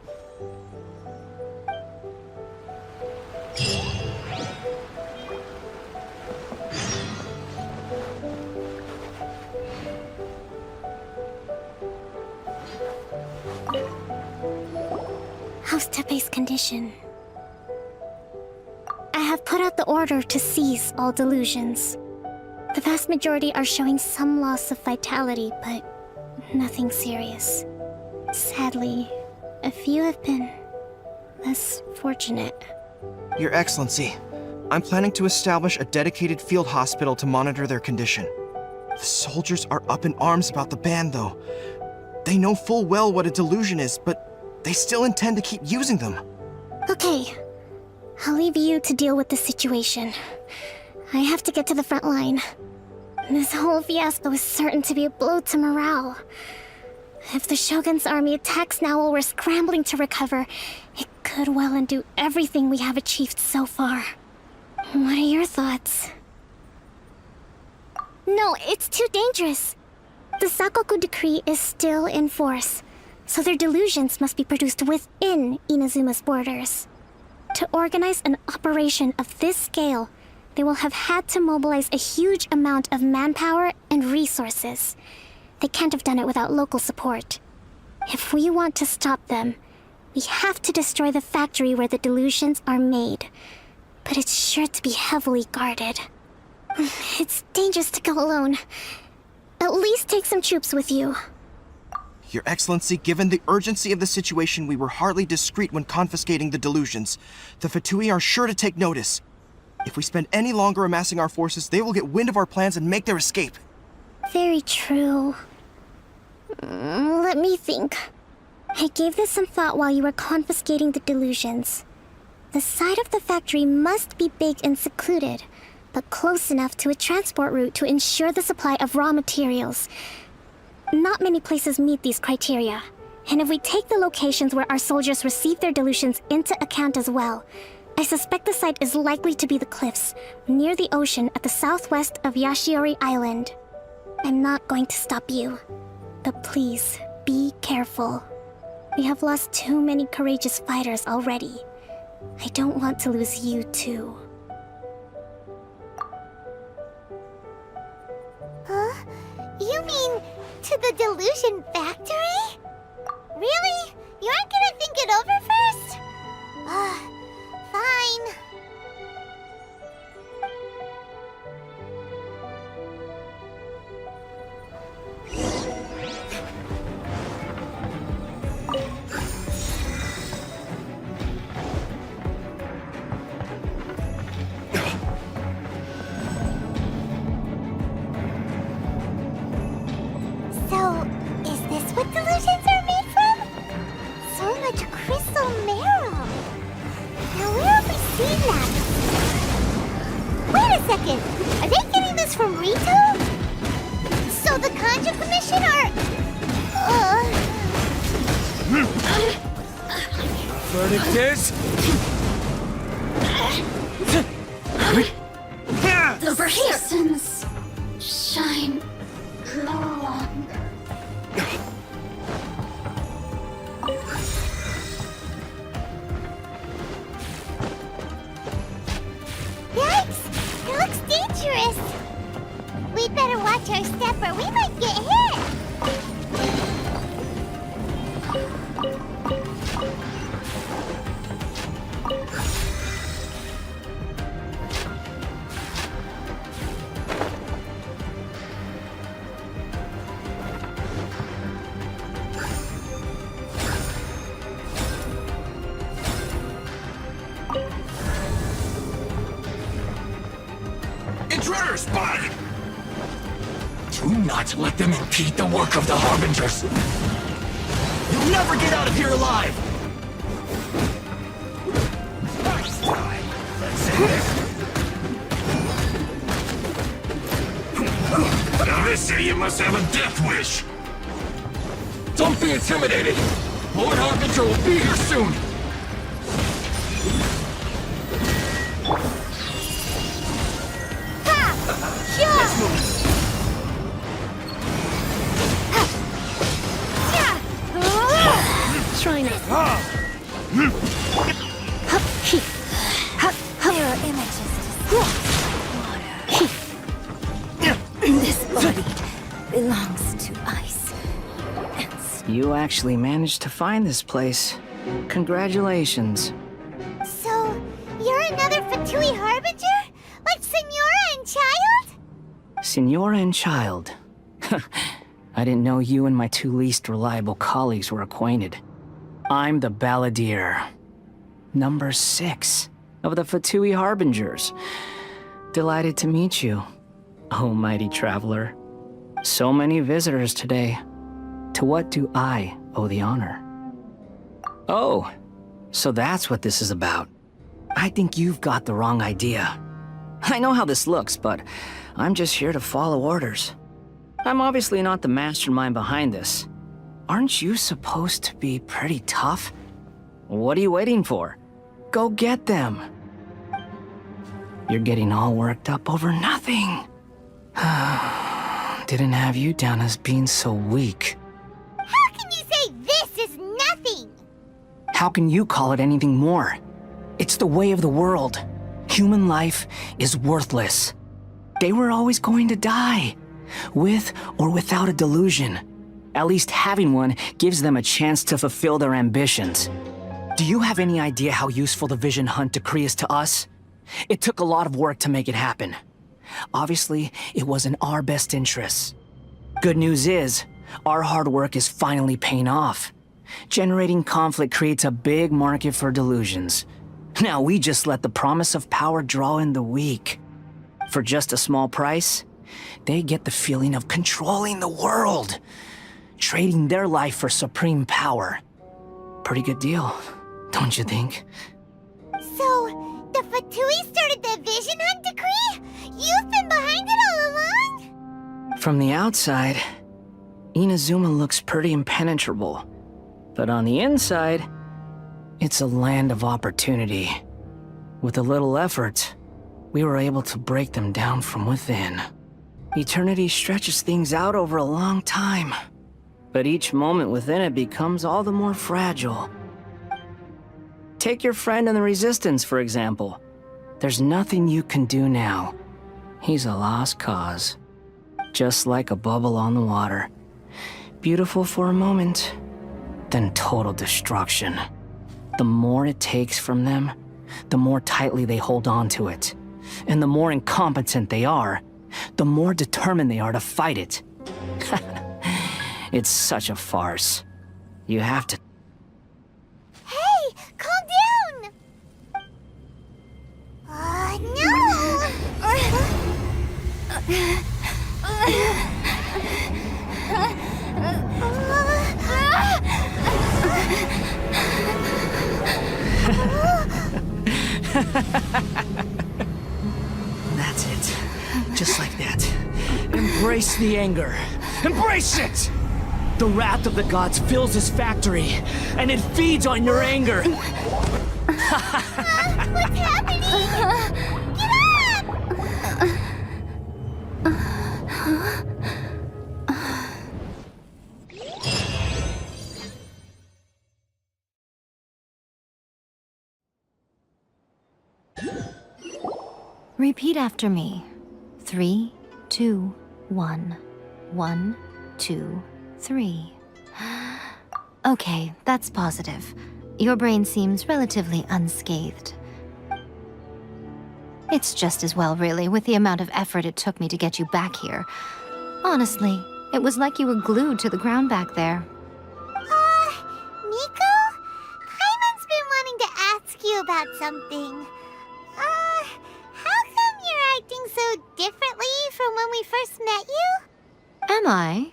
How's Tepe's condition? I have put out the order to cease all delusions. The vast majority are showing some loss of vitality, but nothing serious. Sadly, a few have been less fortunate. Your Excellency, I'm planning to establish a dedicated field hospital to monitor their condition. The soldiers are up in arms about the ban, though. They know full well what a delusion is, but they still intend to keep using them. Okay, I'll leave you to deal with the situation. I have to get to the front line. This whole fiasco is certain to be a blow to morale. If the Shogun's army attacks now while we're scrambling to recover, it could well undo everything we have achieved so far. What are your thoughts? No, it's too dangerous. The Sakoku decree is still in force, so their delusions must be produced within Inazuma's borders. To organize an operation of this scale, they will have had to mobilize a huge amount of manpower and resources. They can't have done it without local support. If we want to stop them, we have to destroy the factory where the delusions are made. But it's sure to be heavily guarded. It's dangerous to go alone. At least take some troops with you. Your Excellency, given the urgency of the situation, we were hardly discreet when confiscating the delusions. The Fatui are sure to take notice. If we spend any longer amassing our forces, they will get wind of our plans and make their escape. Very true. Let me think. I gave this some thought while you were confiscating the delusions. The side of the factory must be big and secluded, but close enough to a transport route to ensure the supply of raw materials. Not many places meet these criteria. And if we take the locations where our soldiers receive their delusions into account as well, I suspect the site is likely to be the cliffs, near the ocean at the southwest of Yashiori Island. I'm not going to stop you, but please, be careful. We have lost too many courageous fighters already. I don't want to lose you too. Huh? You mean to the delusion factory? Really? You aren't gonna think it over first? Fine. So, is this what delusions are made from? So much crystal marrow. Now where have we seen that? Wait a second. Are they getting this from Rito? So the Kanjo Commission are... Verdict is... The persistence shine no longer. Yikes! It looks dangerous. We'd better watch our step or we might get hit. Intruder spotted! Do not let them impede the work of the Harbingers! You'll never get out of here alive! Now this idiot must have a death wish! Don't be intimidated! Lord Harbinger will be here soon! Try not. Mirror images This body belongs to ice. You actually managed to find this place. Congratulations. So, you're another Fatui Harbinger? Like Senora and Child? Senora and Child. I didn't know you and my two least reliable colleagues were acquainted. I'm the Balladeer. Number 6 of the Fatui Harbingers. Delighted to meet you, oh mighty traveler. So many visitors today. To what do I owe the honor? Oh, so that's what this is about. I think you've got the wrong idea. I know how this looks, but I'm just here to follow orders. I'm obviously not the mastermind behind this. Aren't you supposed to be pretty tough? What are you waiting for? Go get them. You're getting all worked up over nothing. Didn't have you down as being so weak. How can you say this is nothing? How can you call it anything more? It's the way of the world. Human life is worthless. They were always going to die, with or without a delusion. At least having one gives them a chance to fulfill their ambitions. Do you have any idea how useful the Vision Hunt decree is to us? It took a lot of work to make it happen. Obviously, it was in our best interests. Good news is, our hard work is finally paying off. Generating conflict creates a big market for delusions. Now we just let the promise of power draw in the weak. For just a small price, they get the feeling of controlling the world. Trading their life for supreme power. Pretty good deal, don't you think? So, the Fatui started the Vision Hunt decree? You've been behind it all along? From the outside, Inazuma looks pretty impenetrable. But on the inside, it's a land of opportunity. With a little effort, we were able to break them down from within. Eternity stretches things out over a long time, but each moment within it becomes all the more fragile. Take your friend in the Resistance, for example. There's nothing you can do now. He's a lost cause. Just like a bubble on the water. Beautiful for a moment, then total destruction. The more it takes from them, the more tightly they hold on to it. And the more incompetent they are, the more determined they are to fight it. It's such a farce. You have to... Hey, calm down! That's it. Just like that. Embrace the anger. Embrace it! The wrath of the gods fills this factory, and it feeds on your anger. What's happening? Repeat after me. 3, 2, 1. 1, 2, 3. Okay, that's positive. Your brain seems relatively unscathed. It's just as well, really, with the amount of effort it took me to get you back here. Honestly, it was like you were glued to the ground back there. Nico? Paimon's been wanting to ask you about something. How come you're acting so differently from when we first met you? Am I?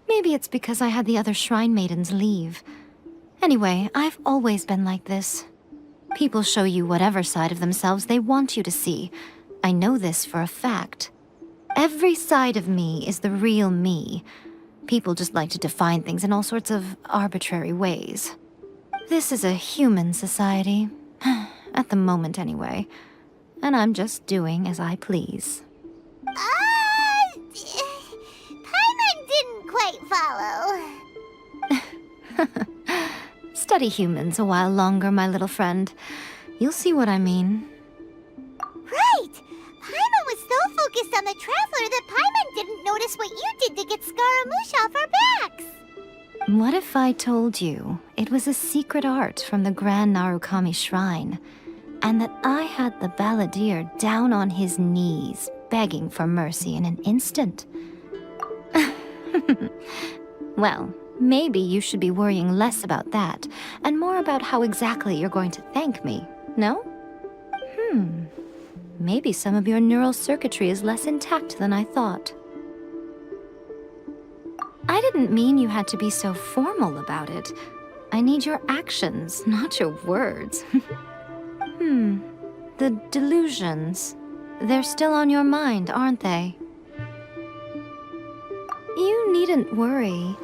Maybe it's because I had the other Shrine Maidens leave. Anyway, I've always been like this. People show you whatever side of themselves they want you to see. I know this for a fact. Every side of me is the real me. People just like to define things in all sorts of arbitrary ways. This is a human society. At the moment, anyway. And I'm just doing as I please. Paimon didn't quite follow. Study humans a while longer, my little friend. You'll see what I mean. Right! Paimon was so focused on the Traveler that Paimon didn't notice what you did to get Scaramouche off our backs. What if I told you it was a secret art from the Grand Narukami Shrine, and that I had the balladeer down on his knees, begging for mercy in an instant? Well, maybe you should be worrying less about that, and more about how exactly you're going to thank me, no? Maybe some of your neural circuitry is less intact than I thought. I didn't mean you had to be so formal about it. I need your actions, not your words. The delusions. They're still on your mind, aren't they? You needn't worry.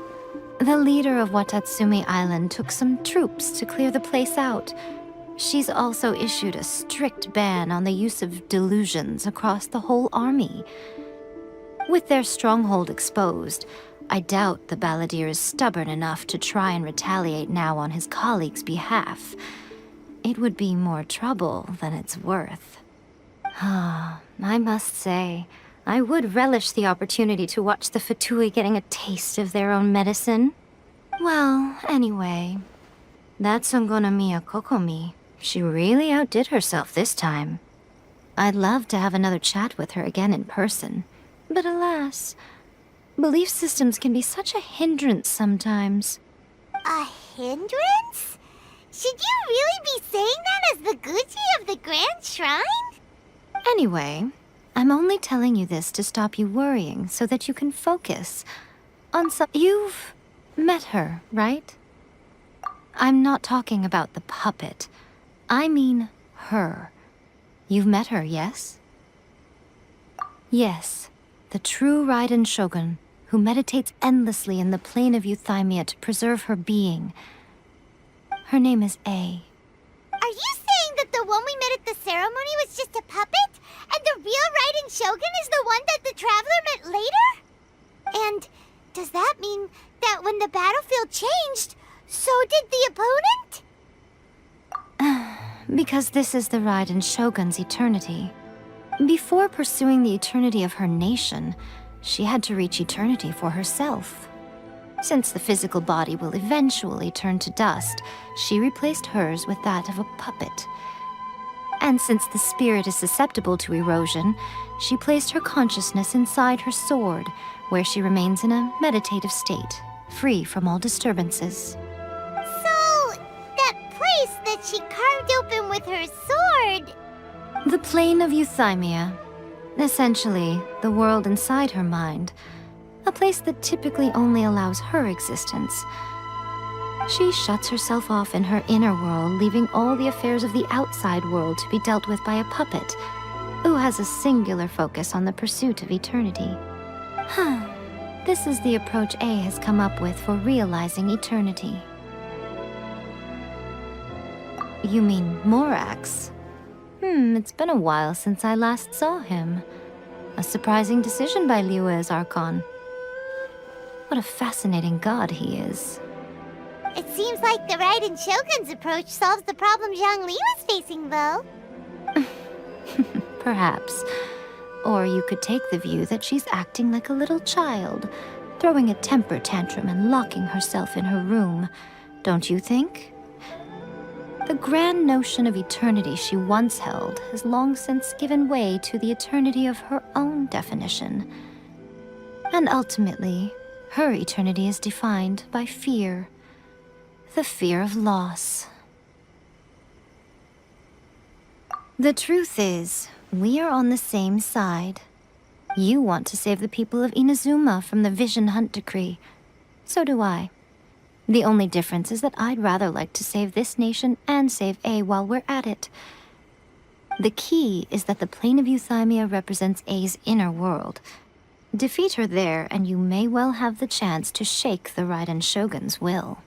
The leader of Watatsumi Island took some troops to clear the place out. She's also issued a strict ban on the use of delusions across the whole army. With their stronghold exposed, I doubt the balladeer is stubborn enough to try and retaliate now on his colleagues' behalf. It would be more trouble than it's worth. I must say, I would relish the opportunity to watch the Fatui getting a taste of their own medicine. Well, anyway, that Songonomiya Kokomi, she really outdid herself this time. I'd love to have another chat with her again in person, but alas, belief systems can be such a hindrance sometimes. A hindrance? Should you really be saying that as the Gucci of the Grand Shrine? Anyway, I'm only telling you this to stop you worrying so that you can focus on some... You've met her, right? I'm not talking about the puppet. I mean her. You've met her, yes? Yes, the true Raiden Shogun, who meditates endlessly in the plane of Euthymia to preserve her being. Her name is A. Are you saying that the one we met at the ceremony was just a puppet? And the real Raiden Shogun is the one that the Traveler met later? And does that mean that when the battlefield changed, so did the opponent? Because this is the Raiden Shogun's eternity. Before pursuing the eternity of her nation, she had to reach eternity for herself. Since the physical body will eventually turn to dust, she replaced hers with that of a puppet. And since the spirit is susceptible to erosion, she placed her consciousness inside her sword, where she remains in a meditative state, free from all disturbances. So, that place that she carved open with her sword... The plane of Euthymia. Essentially, the world inside her mind. A place that typically only allows her existence. She shuts herself off in her inner world, leaving all the affairs of the outside world to be dealt with by a puppet, who has a singular focus on the pursuit of eternity. This is the approach A has come up with for realizing eternity. You mean Morax? It's been a while since I last saw him. A surprising decision by Liyue's Archon. What a fascinating god he is. It seems like the Raiden Shogun's approach solves the problem Zhongli was facing, though. Perhaps. Or you could take the view that she's acting like a little child, throwing a temper tantrum and locking herself in her room. Don't you think? The grand notion of eternity she once held has long since given way to the eternity of her own definition. And ultimately, her eternity is defined by fear. The fear of loss. The truth is, we are on the same side. You want to save the people of Inazuma from the Vision Hunt Decree. So do I. The only difference is that I'd rather like to save this nation and save A while we're at it. The key is that the plane of Euthymia represents A's inner world. Defeat her there, and you may well have the chance to shake the Raiden Shogun's will.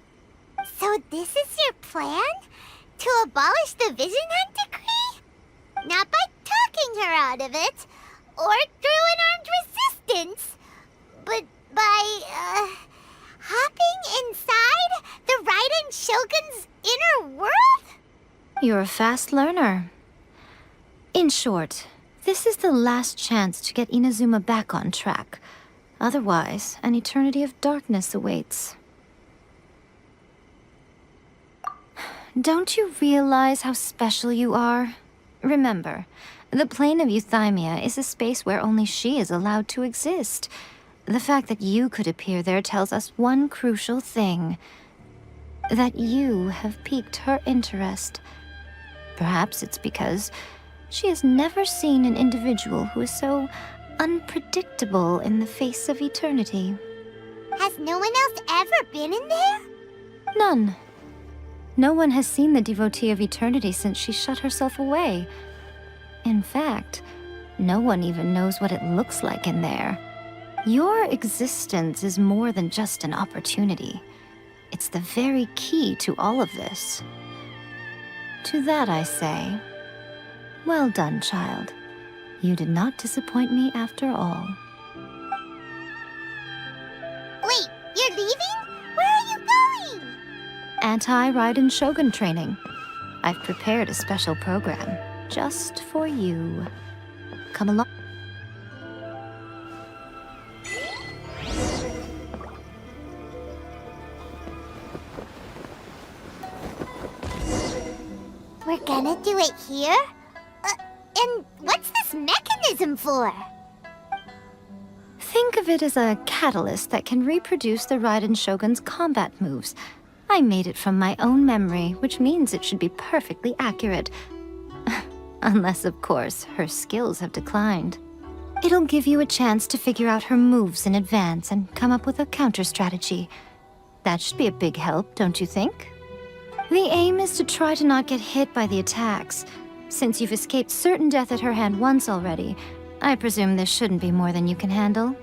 So this is your plan? To abolish the Vision Hunt Decree? Not by talking her out of it, or through an armed resistance, but by, hopping inside the Raiden Shogun's inner world? You're a fast learner. In short, this is the last chance to get Inazuma back on track. Otherwise, an eternity of darkness awaits. Don't you realize how special you are? Remember, the plane of Euthymia is a space where only she is allowed to exist. The fact that you could appear there tells us one crucial thing. That you have piqued her interest. Perhaps it's because she has never seen an individual who is so unpredictable in the face of eternity. Has no one else ever been in there? None. No one has seen the devotee of eternity since she shut herself away. In fact, no one even knows what it looks like in there. Your existence is more than just an opportunity. It's the very key to all of this. To that I say, well done, child. You did not disappoint me after all. Wait, you're leaving? Where are you going? Anti-Raiden Shogun training. I've prepared a special program just for you. Come along. We're gonna do it here? And what's this mechanism for? Think of it as a catalyst that can reproduce the Raiden Shogun's combat moves. I made it from my own memory, which means it should be perfectly accurate. Unless, of course, her skills have declined. It'll give you a chance to figure out her moves in advance and come up with a counter strategy. That should be a big help, don't you think? The aim is to try to not get hit by the attacks. Since you've escaped certain death at her hand once already, I presume this shouldn't be more than you can handle.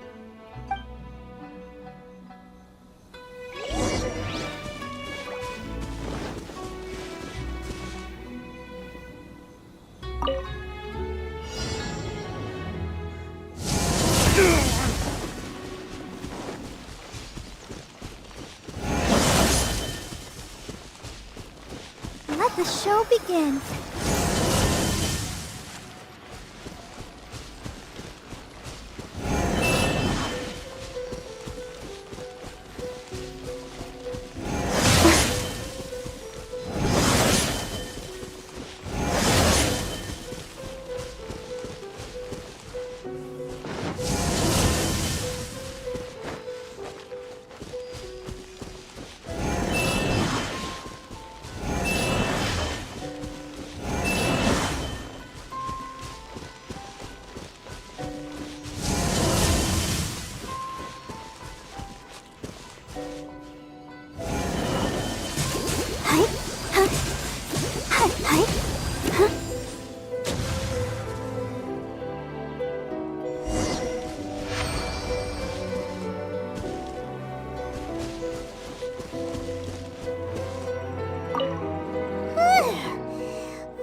Let the show begin.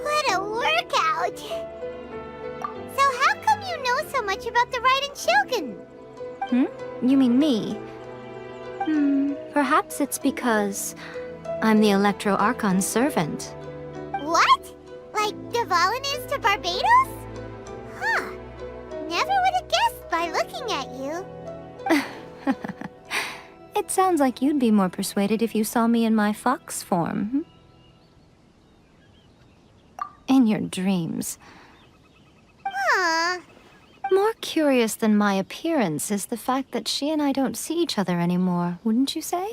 What a workout! So how come you know so much about the Raiden Shogun? You mean me? Perhaps it's because I'm the Electro Archon's servant. What? Like Dvalin is to Barbados? Huh. Never would have guessed by looking at you. It sounds like you'd be more persuaded if you saw me in my fox form. In your dreams. Huh. More curious than my appearance is the fact that she and I don't see each other anymore, wouldn't you say?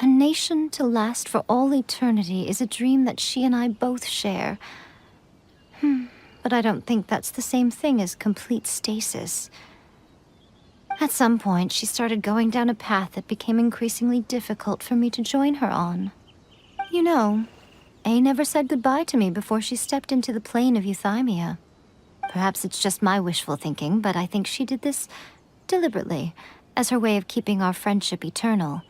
A nation to last for all eternity is a dream that she and I both share. But I don't think that's the same thing as complete stasis. At some point, she started going down a path that became increasingly difficult for me to join her on. You know, A never said goodbye to me before she stepped into the plane of Euthymia. Perhaps it's just my wishful thinking, but I think she did this deliberately, as her way of keeping our friendship eternal.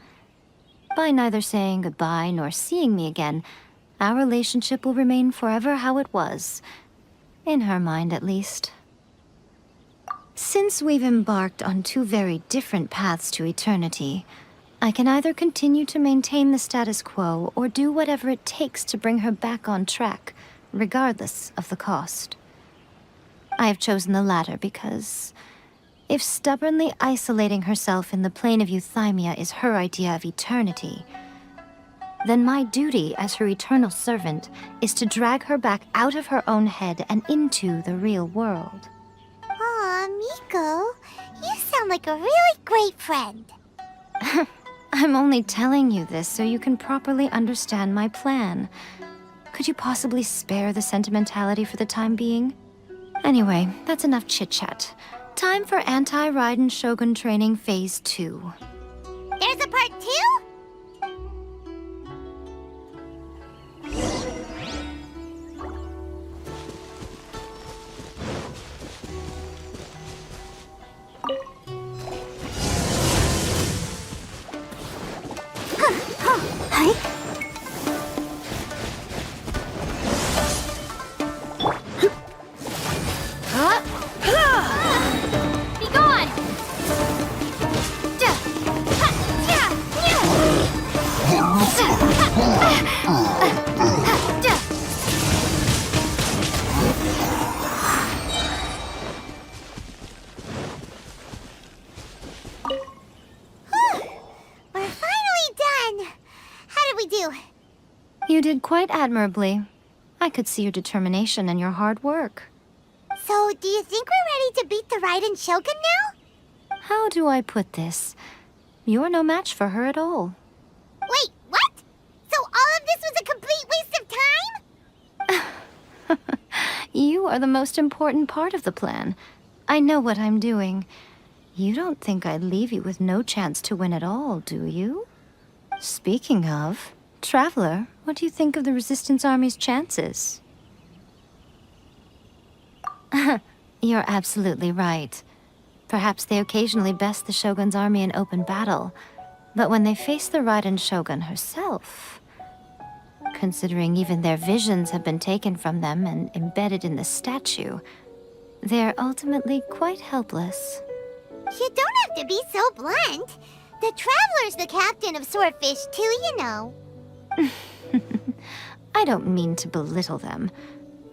By neither saying goodbye nor seeing me again, our relationship will remain forever how it was. In her mind, at least. Since we've embarked on two very different paths to eternity, I can either continue to maintain the status quo or do whatever it takes to bring her back on track, regardless of the cost. I have chosen the latter because if stubbornly isolating herself in the plane of Euthymia is her idea of eternity, then my duty as her eternal servant is to drag her back out of her own head and into the real world. Aw, Miko, you sound like a really great friend. I'm only telling you this so you can properly understand my plan. Could you possibly spare the sentimentality for the time being? Anyway, that's enough chit-chat. Time for Anti-Raiden Shogun Training Phase 2. There's a part 2? Be gone! We're finally done. How did we do? You did quite admirably. I could see your determination and your hard work. So, do you think we're ready to beat the Raiden Shogun now? How do I put this? You're no match for her at all. Wait, what? So all of this was a complete waste of time? You are the most important part of the plan. I know what I'm doing. You don't think I'd leave you with no chance to win at all, do you? Speaking of, Traveler, what do you think of the Resistance Army's chances? You're absolutely right. Perhaps they occasionally best the Shogun's army in open battle, but when they face the Raiden Shogun herself, considering even their visions have been taken from them and embedded in the statue, they're ultimately quite helpless. You don't have to be so blunt. The Traveler's the captain of Swordfish too, you know. I don't mean to belittle them.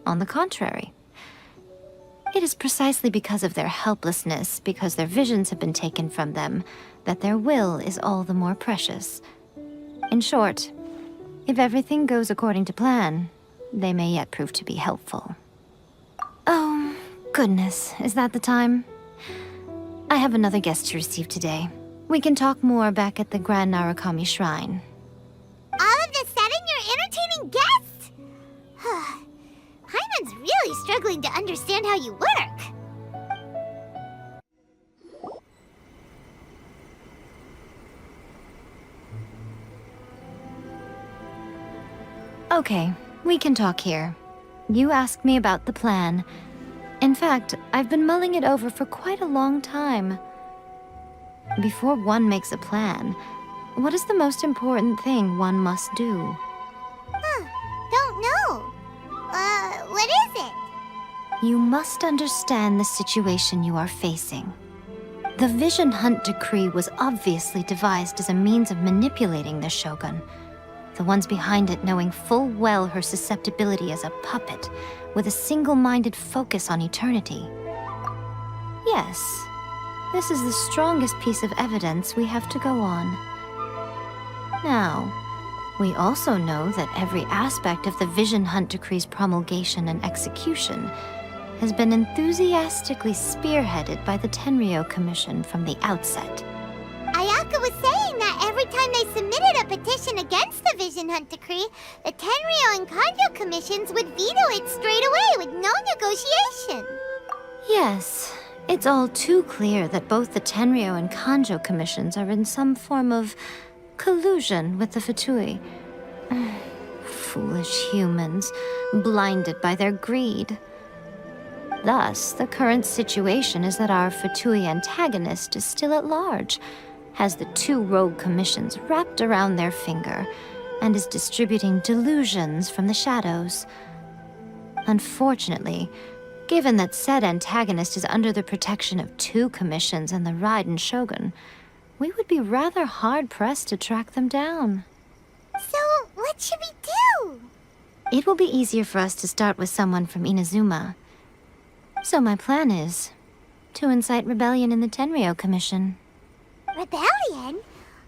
On the contrary. It is precisely because of their helplessness, because their visions have been taken from them, that their will is all the more precious. In short, if everything goes according to plan, they may yet prove to be helpful. Oh, goodness, is that the time? I have another guest to receive today. We can talk more back at the Grand Narukami Shrine. All of a sudden, you're entertaining guests? Paimon's really struggling to understand how you work. Okay, we can talk here. You asked me about the plan. In fact, I've been mulling it over for quite a long time. Before one makes a plan, what is the most important thing one must do? Don't know. What is it? You must understand the situation you are facing. The Vision Hunt Decree was obviously devised as a means of manipulating the Shogun, the ones behind it knowing full well her susceptibility as a puppet, with a single-minded focus on eternity. Yes, this is the strongest piece of evidence we have to go on. Now, we also know that every aspect of the Vision Hunt Decree's promulgation and execution has been enthusiastically spearheaded by the Tenryou Commission from the outset. Ayaka was saying that every time they submitted a petition against the Vision Hunt Decree, the Tenryou and Kanjo commissions would veto it straight away with no negotiation. Yes, it's all too clear that both the Tenryou and Kanjo commissions are in some form of collusion with the Fatui. Foolish humans, blinded by their greed. Thus, the current situation is that our Fatui antagonist is still at large, has the two rogue commissions wrapped around their finger, and is distributing delusions from the shadows. Unfortunately, given that said antagonist is under the protection of two commissions and the Raiden Shogun, we would be rather hard-pressed to track them down. So, what should we do? It will be easier for us to start with someone from Inazuma. So my plan is to incite rebellion in the Tenryou Commission. Rebellion?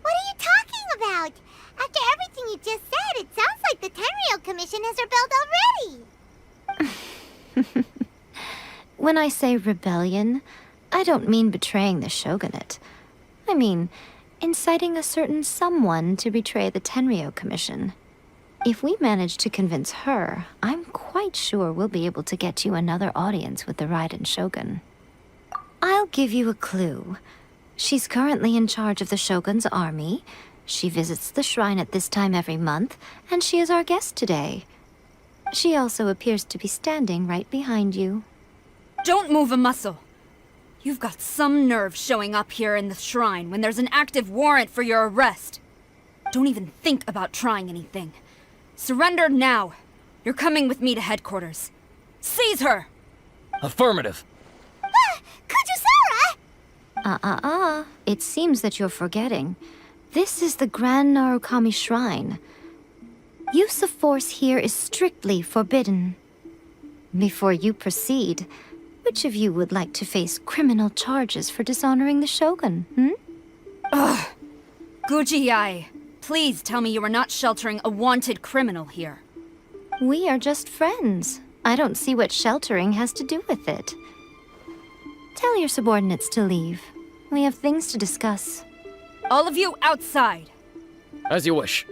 What are you talking about? After everything you just said, it sounds like the Tenryou Commission has rebelled already. When I say rebellion, I don't mean betraying the shogunate. I mean, inciting a certain someone to betray the Tenryou Commission. If we manage to convince her, I'm quite sure we'll be able to get you another audience with the Raiden Shogun. I'll give you a clue. She's currently in charge of the Shogun's army. She visits the shrine at this time every month, and she is our guest today. She also appears to be standing right behind you. Don't move a muscle. You've got some nerve showing up here in the shrine when there's an active warrant for your arrest. Don't even think about trying anything. Surrender now. You're coming with me to headquarters. Seize her! Affirmative. Kujusara! It seems that you're forgetting. This is the Grand Narukami Shrine. Use of force here is strictly forbidden. Before you proceed, which of you would like to face criminal charges for dishonoring the Shogun, Ugh! Gujiyai, please tell me you are not sheltering a wanted criminal here. We are just friends. I don't see what sheltering has to do with it. Tell your subordinates to leave. We have things to discuss. All of you outside. As you wish.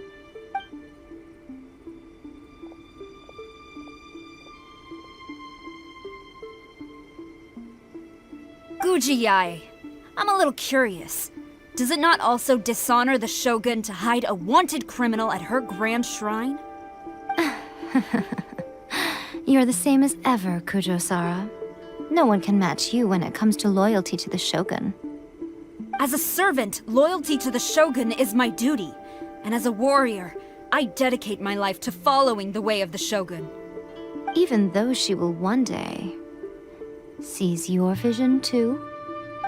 Gujiyai, I'm a little curious. Does it not also dishonor the Shogun to hide a wanted criminal at her grand shrine? You're the same as ever, Kujo-Sara. No one can match you when it comes to loyalty to the Shogun. As a servant, loyalty to the Shogun is my duty. And as a warrior, I dedicate my life to following the way of the Shogun. Even though she will one day seize your vision too?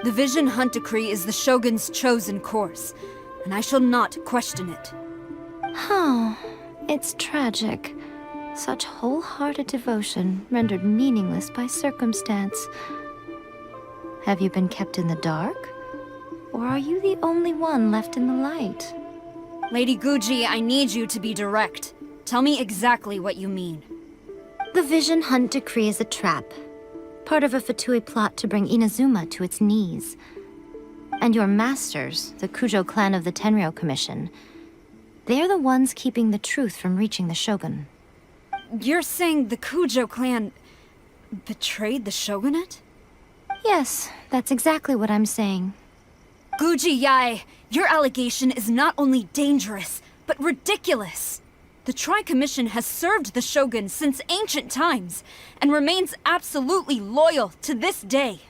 The Vision Hunt Decree is the Shogun's chosen course, and I shall not question it. Oh, it's tragic. Such wholehearted devotion rendered meaningless by circumstance. Have you been kept in the dark? Or are you the only one left in the light? Lady Guji, I need you to be direct. Tell me exactly what you mean. The Vision Hunt Decree is a trap. Part of a Fatui plot to bring Inazuma to its knees. And your masters, the Kujo clan of the Tenryou Commission, they're the ones keeping the truth from reaching the Shogun. You're saying the Kujo clan betrayed the Shogunate? Yes, that's exactly what I'm saying. Guji Yae, your allegation is not only dangerous, but ridiculous. The Tri-Commission has served the Shogun since ancient times, and remains absolutely loyal to this day.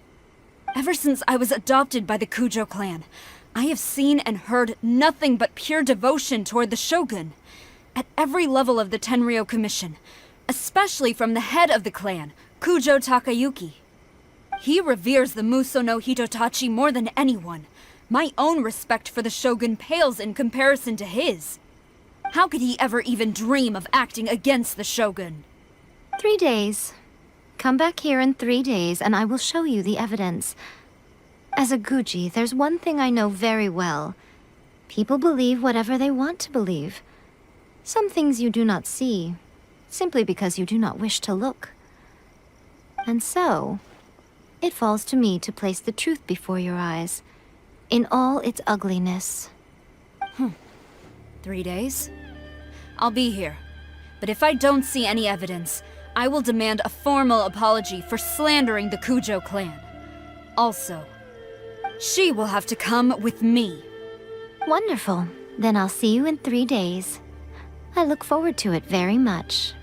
Ever since I was adopted by the Kujo clan, I have seen and heard nothing but pure devotion toward the Shogun. At every level of the Tenryou Commission, especially from the head of the clan, Kujo Takayuki. He reveres the Muso no Hitotachi more than anyone. My own respect for the Shogun pales in comparison to his. How could he ever even dream of acting against the Shogun? 3 days. Come back here in 3 days and I will show you the evidence. As a Guji, there's one thing I know very well. People believe whatever they want to believe. Some things you do not see, simply because you do not wish to look. And so, it falls to me to place the truth before your eyes, in all its ugliness. 3 days? I'll be here. But if I don't see any evidence, I will demand a formal apology for slandering the Kujo clan. Also, she will have to come with me. Wonderful. Then I'll see you in 3 days. I look forward to it very much.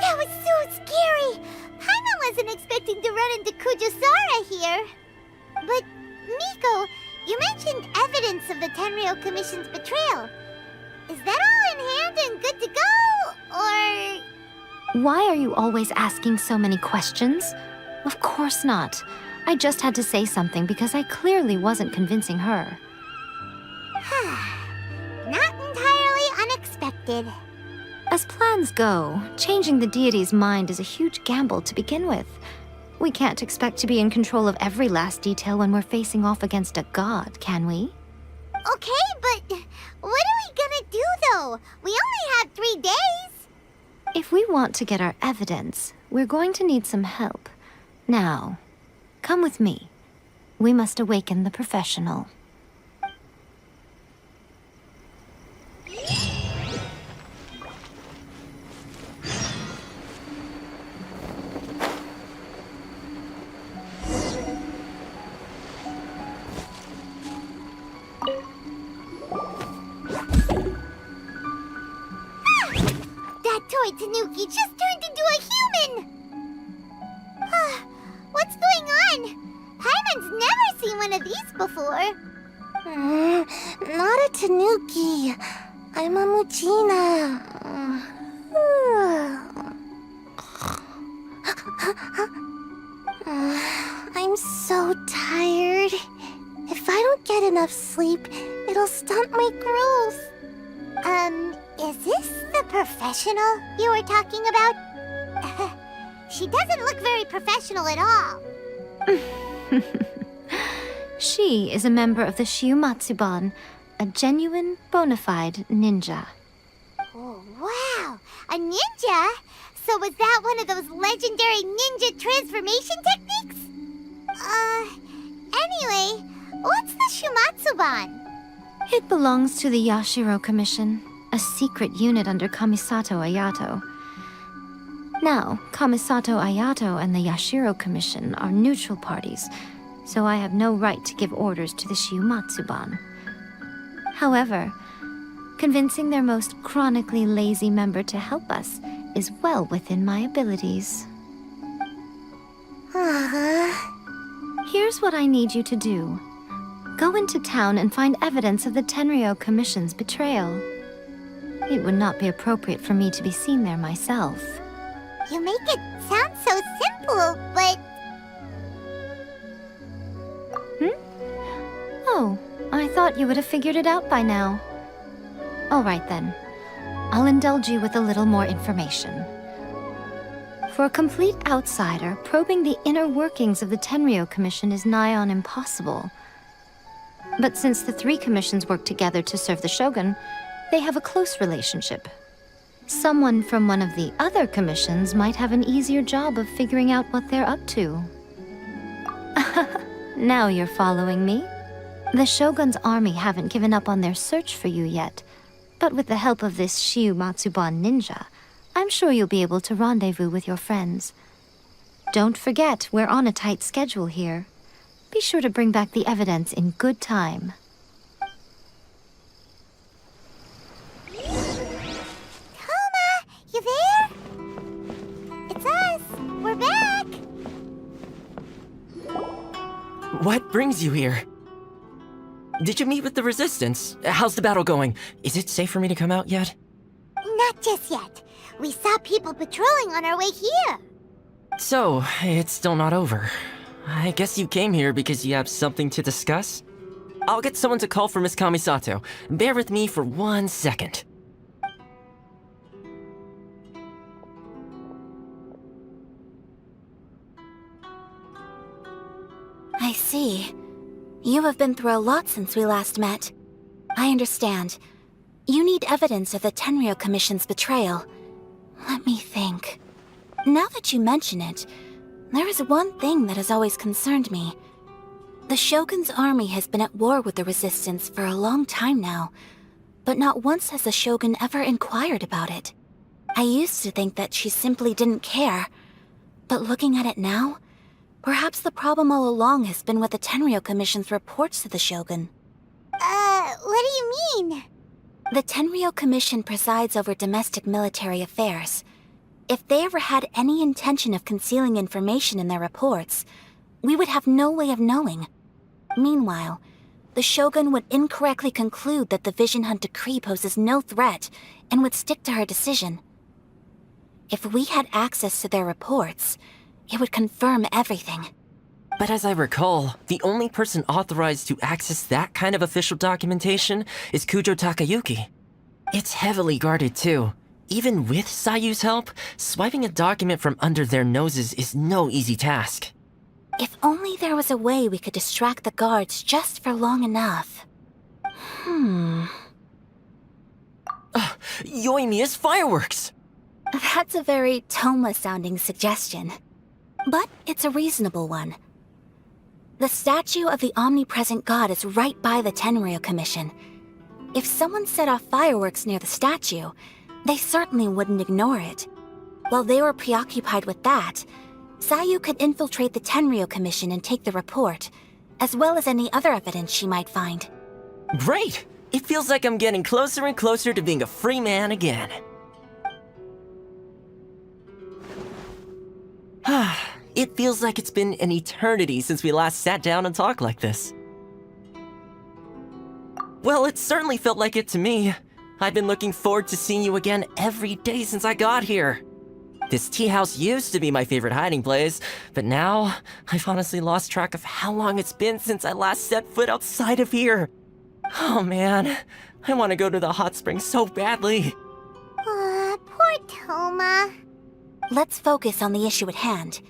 That was so scary! Paimon wasn't expecting to run into Kujo-Sara here. But, Miko, you mentioned evidence of the Tenryou Commission's betrayal. Is that all in hand and good to go, or...? Why are you always asking so many questions? Of course not. I just had to say something because I clearly wasn't convincing her. Not entirely unexpected. As plans go, changing the deity's mind is a huge gamble to begin with. We can't expect to be in control of every last detail when we're facing off against a god, can we? Okay, but what are we gonna do, though? We only have 3 days. If we want to get our evidence, we're going to need some help. Now, come with me. We must awaken the professional. That toy Tanuki just turned into a human! What's going on? Paimon's never seen one of these before. Not a Tanuki. I'm a Muchina. I'm so tired. If I don't get enough sleep, it'll stunt my growth. Is this the professional you were talking about? She doesn't look very professional at all. She is a member of the Shiumatsuban, a genuine, bona fide ninja. Oh, wow! A ninja? So was that one of those legendary ninja transformation techniques? Anyway, what's the Shiumatsuban? It belongs to the Yashiro Commission, a secret unit under Kamisato Ayato. Now, Kamisato Ayato and the Yashiro Commission are neutral parties, so I have no right to give orders to the Shiumatsuban. However, convincing their most chronically lazy member to help us is well within my abilities. Here's what I need you to do. Go into town and find evidence of the Tenryou Commission's betrayal. It would not be appropriate for me to be seen there myself. You make it sound so simple, but... Oh, I thought you would have figured it out by now. All right then. I'll indulge you with a little more information. For a complete outsider, probing the inner workings of the Tenryou Commission is nigh on impossible. But since the three commissions work together to serve the Shogun, they have a close relationship. Someone from one of the other commissions might have an easier job of figuring out what they're up to. Now you're following me. The Shogun's army haven't given up on their search for you yet, but with the help of this Shiumatsuban ninja, I'm sure you'll be able to rendezvous with your friends. Don't forget, we're on a tight schedule here. Be sure to bring back the evidence in good time. You there? It's us! We're back! What brings you here? Did you meet with the Resistance? How's the battle going? Is it safe for me to come out yet? Not just yet. We saw people patrolling on our way here. So, it's still not over. I guess you came here because you have something to discuss? I'll get someone to call for Miss Kamisato. Bear with me for 1 second. I see. You have been through a lot since we last met. I understand. You need evidence of the Tenryou Commission's betrayal. Let me think. Now that you mention it, there is one thing that has always concerned me. The Shogun's army has been at war with the Resistance for a long time now, but not once has the Shogun ever inquired about it. I used to think that she simply didn't care, but looking at it now, perhaps the problem all along has been with the Tenryou Commission's reports to the Shogun. What do you mean? The Tenryou Commission presides over domestic military affairs. If they ever had any intention of concealing information in their reports, we would have no way of knowing. Meanwhile, the Shogun would incorrectly conclude that the Vision Hunt decree poses no threat and would stick to her decision. If we had access to their reports, it would confirm everything. But as I recall, the only person authorized to access that kind of official documentation is Kujo Takayuki. It's heavily guarded too. Even with Sayu's help, swiping a document from under their noses is no easy task. If only there was a way we could distract the guards just for long enough. Yoimiya's fireworks! That's a very Toma-sounding suggestion. But it's a reasonable one. The statue of the omnipresent god is right by the Tenryou Commission. If someone set off fireworks near the statue, they certainly wouldn't ignore it. While they were preoccupied with that, Sayu could infiltrate the Tenryou Commission and take the report, as well as any other evidence she might find. Great! It feels like I'm getting closer and closer to being a free man again. It feels like it's been an eternity since we last sat down and talked like this. Well, it certainly felt like it to me. I've been looking forward to seeing you again every day since I got here. This tea house used to be my favorite hiding place, but now I've honestly lost track of how long it's been since I last set foot outside of here. Oh man, I want to go to the hot springs so badly. Poor Toma. Let's focus on the issue at hand.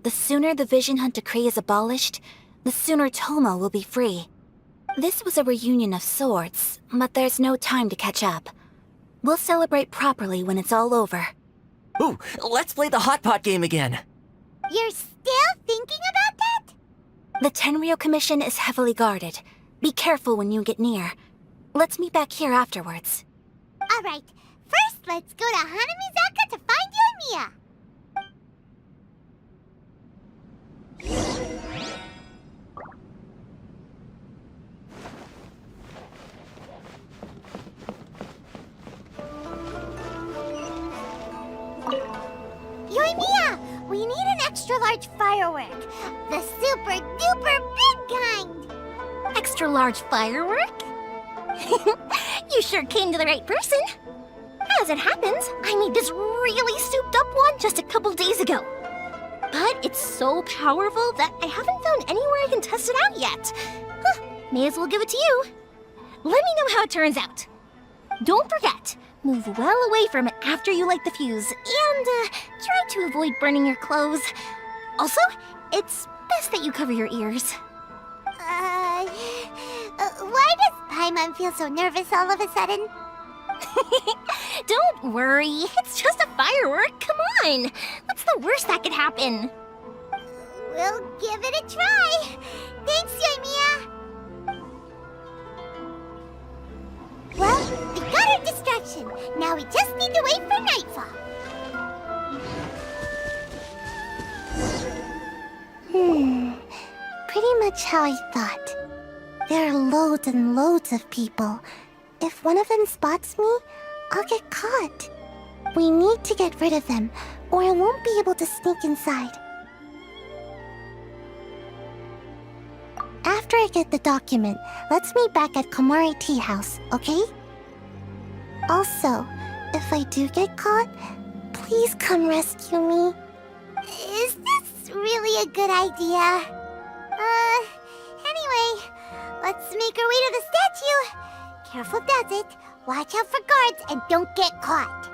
The sooner the Vision Hunt decree is abolished, the sooner Toma will be free. This was a reunion of sorts, but there's no time to catch up. We'll celebrate properly when it's all over. Ooh, let's play the hot pot game again. You're still thinking about that? The Tenryou Commission is heavily guarded. Be careful when you get near. Let's meet back here afterwards. Alright, first let's go to Hanamizaka to find Yoimiya. extra-large firework. The super-duper big kind. Extra-large firework? You sure came to the right person. As it happens, I made this really souped-up one just a couple days ago. But it's so powerful that I haven't found anywhere I can test it out yet. Huh, may as well give it to you. Let me know how it turns out. Don't forget, move well away from it after you light the fuse, and try to avoid burning your clothes. Also, it's best that you cover your ears. Why does Paimon feel so nervous all of a sudden? Don't worry, it's just a firework, come on! What's the worst that could happen? We'll give it a try. Thanks, Yoimiya. Well, we got our distraction. Now we just need to wait for nightfall. Pretty much how I thought. There are loads and loads of people. If one of them spots me, I'll get caught. We need to get rid of them, or I won't be able to sneak inside. After I get the document, let's meet back at Komari Tea House, okay? Also, if I do get caught, please come rescue me. Is this really a good idea? Anyway, let's make our way to the statue. Careful does it. Watch out for guards and don't get caught.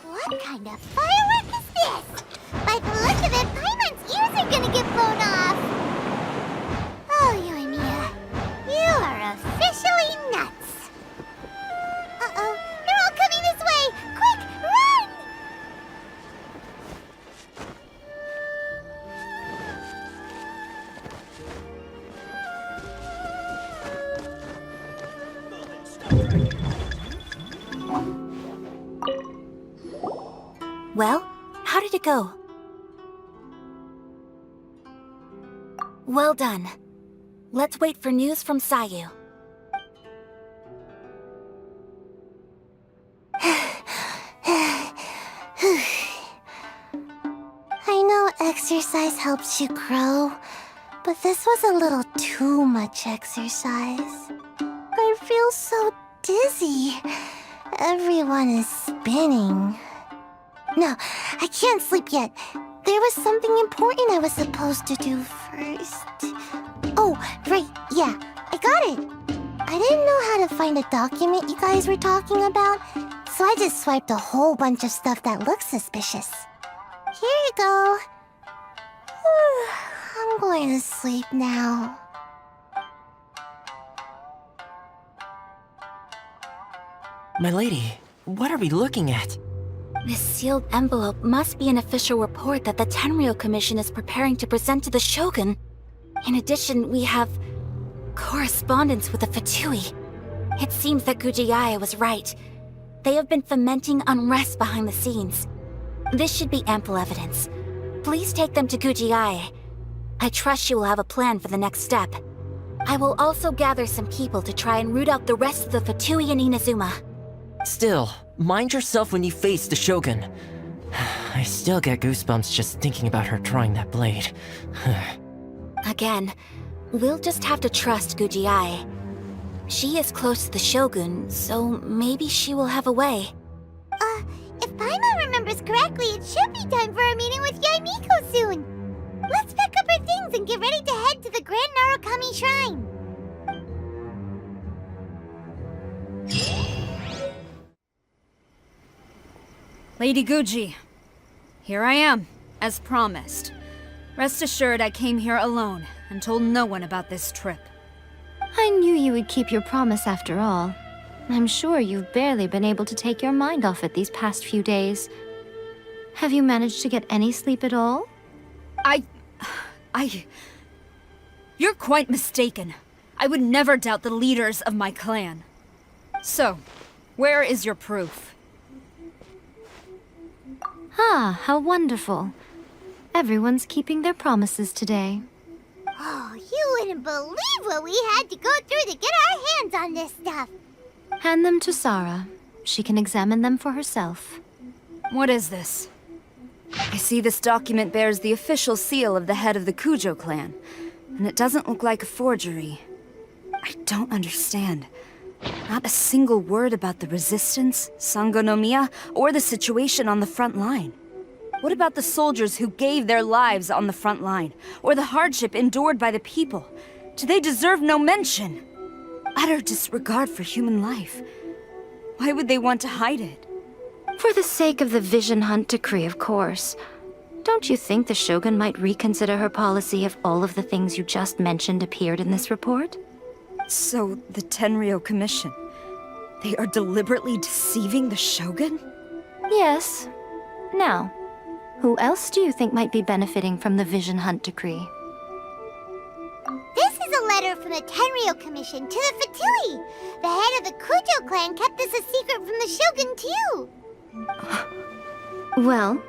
What kind of firework is this? By the look of it, Paimon's ears are gonna get blown off. Oh, Yoimiya, you are officially nuts. Uh-oh, they're all coming this way! Quick, run! Well, how did it go? Well done. Let's wait for news from Sayu. I know exercise helps you grow, but this was a little too much exercise. I feel so dizzy. Everyone is spinning. No, I can't sleep yet. There was something important I was supposed to do first. Oh, right, yeah, I got it. I didn't know how to find a document you guys were talking about, so I just swiped a whole bunch of stuff that looks suspicious. Here you go. I'm going to sleep now. My lady, what are we looking at? This sealed envelope must be an official report that the Tenryou Commission is preparing to present to the Shogun. In addition, we have correspondence with the Fatui. It seems that Gujiaya was right. They have been fomenting unrest behind the scenes. This should be ample evidence. Please take them to Gujiaya. I trust she will have a plan for the next step. I will also gather some people to try and root out the rest of the Fatui in Inazuma. Still, mind yourself when you face the Shogun. I still get goosebumps just thinking about her drawing that blade. Again, we'll just have to trust Gujiai. She is close to the Shogun, so maybe she will have a way. If Paimon remembers correctly, it should be time for a meeting with Yaimiko soon. Let's pack up our things and get ready to head to the Grand Narukami Shrine. Lady Guji, here I am, as promised. Rest assured I came here alone and told no one about this trip. I knew you would keep your promise after all. I'm sure you've barely been able to take your mind off it these past few days. Have you managed to get any sleep at all? You're quite mistaken. I would never doubt the leaders of my clan. So, where is your proof? Ah, how wonderful. Everyone's keeping their promises today. Oh, you couldn't believe what we had to go through to get our hands on this stuff. Hand them to Sarah. She can examine them for herself. What is this? I see this document bears the official seal of the head of the Kujo clan, and it doesn't look like a forgery. I don't understand. Not a single word about the resistance, Sangonomiya, or the situation on the front line. What about the soldiers who gave their lives on the front line, or the hardship endured by the people? Do they deserve no mention? Utter disregard for human life. Why would they want to hide it? For the sake of the Vision Hunt decree, of course. Don't you think the Shogun might reconsider her policy if all of the things you just mentioned appeared in this report? So, the Tenryou Commission, they are deliberately deceiving the Shogun? Yes. Now, who else do you think might be benefiting from the Vision Hunt decree? This is a letter from the Tenryou Commission to the Fatui. The head of the Kujo clan kept this a secret from the Shogun, too. Well,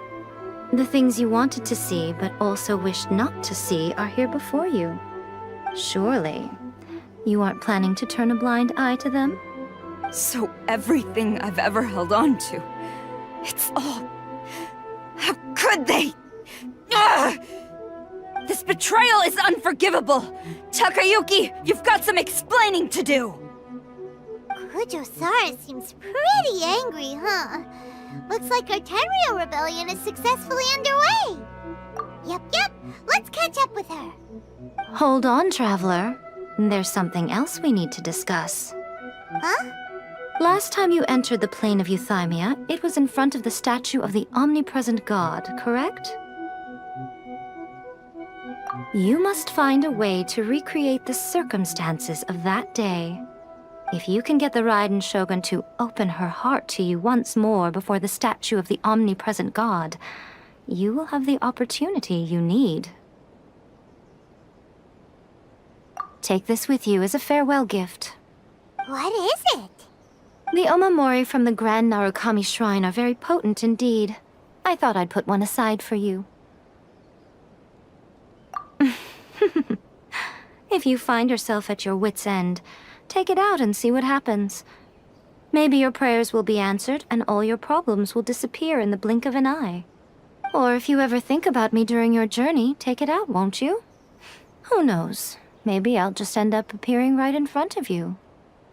the things you wanted to see but also wished not to see are here before you. Surely, you aren't planning to turn a blind eye to them? So everything I've ever held on to, it's all... How could they? Ugh! This betrayal is unforgivable! Takayuki, you've got some explaining to do! Kujo-Sara seems pretty angry, huh? Looks like our Tenryou rebellion is successfully underway. Yep, let's catch up with her. Hold on, Traveler. There's something else we need to discuss. Huh? Last time you entered the plane of Euthymia, it was in front of the statue of the omnipresent god, correct? You must find a way to recreate the circumstances of that day. If you can get the Raiden Shogun to open her heart to you once more before the statue of the omnipresent god, you will have the opportunity you need. Take this with you as a farewell gift. What is it? The omamori from the Grand Narukami Shrine are very potent indeed. I thought I'd put one aside for you. If you find yourself at your wit's end, take it out and see what happens. Maybe your prayers will be answered and all your problems will disappear in the blink of an eye. Or if you ever think about me during your journey, take it out, won't you? Who knows? Maybe I'll just end up appearing right in front of you.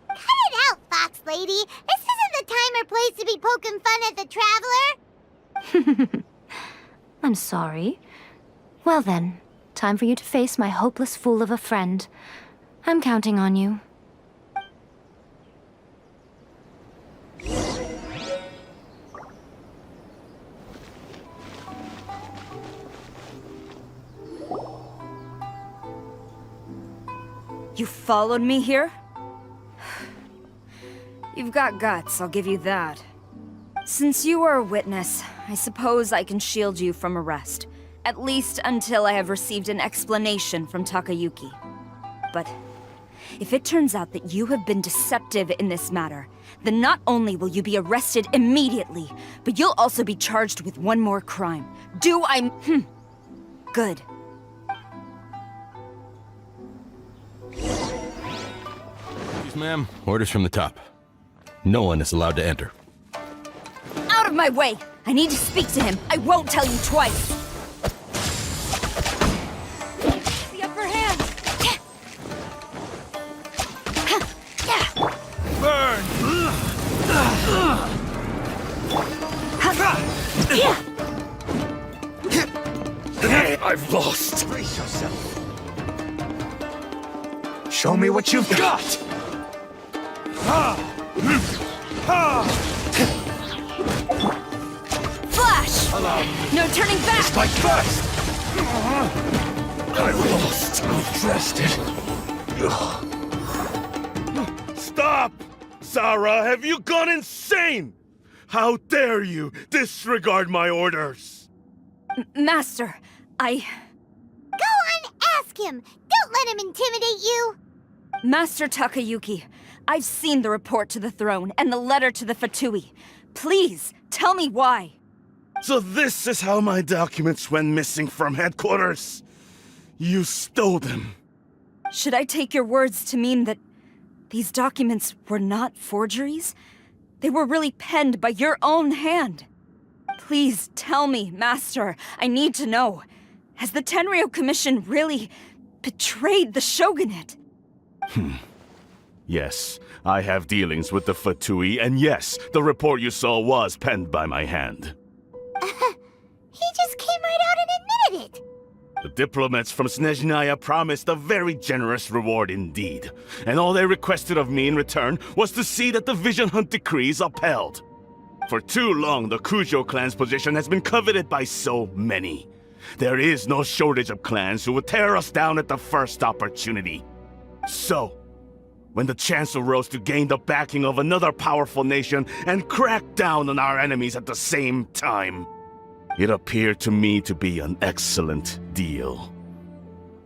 Cut it out, Fox Lady! This isn't the time or place to be poking fun at the Traveler! I'm sorry. Well then, time for you to face my hopeless fool of a friend. I'm counting on you. You followed me here? You've got guts, I'll give you that. Since you are a witness, I suppose I can shield you from arrest. At least until I have received an explanation from Takayuki. But if it turns out that you have been deceptive in this matter, then not only will you be arrested immediately, but you'll also be charged with one more crime. Do I... Good. Please, ma'am. Orders from the top. No one is allowed to enter. Out of my way! I need to speak to him. I won't tell you twice. The upper hand! Burn! I've lost. Brace yourself. Show me what you've got! Flash! No turning back! Strike first! I've lost. I've trusted. Stop! Sarah, have you gone insane? How dare you disregard my orders? Master, Go on, ask him! Don't let him intimidate you! Master Takayuki, I've seen the report to the throne and the letter to the Fatui. Please, tell me why. So this is how my documents went missing from headquarters. You stole them. Should I take your words to mean that these documents were not forgeries? They were really penned by your own hand. Please tell me, Master. I need to know. Has the Tenryou Commission really betrayed the Shogunate? Yes, I have dealings with the Fatui, and yes, the report you saw was penned by my hand. He just came right out and admitted it. The diplomats from Snezhnaya promised a very generous reward indeed, and all they requested of me in return was to see that the Vision Hunt decree is upheld. For too long, the Kujo clan's position has been coveted by so many. There is no shortage of clans who would tear us down at the first opportunity. So, when the chance arose to gain the backing of another powerful nation and crack down on our enemies at the same time, it appeared to me to be an excellent deal.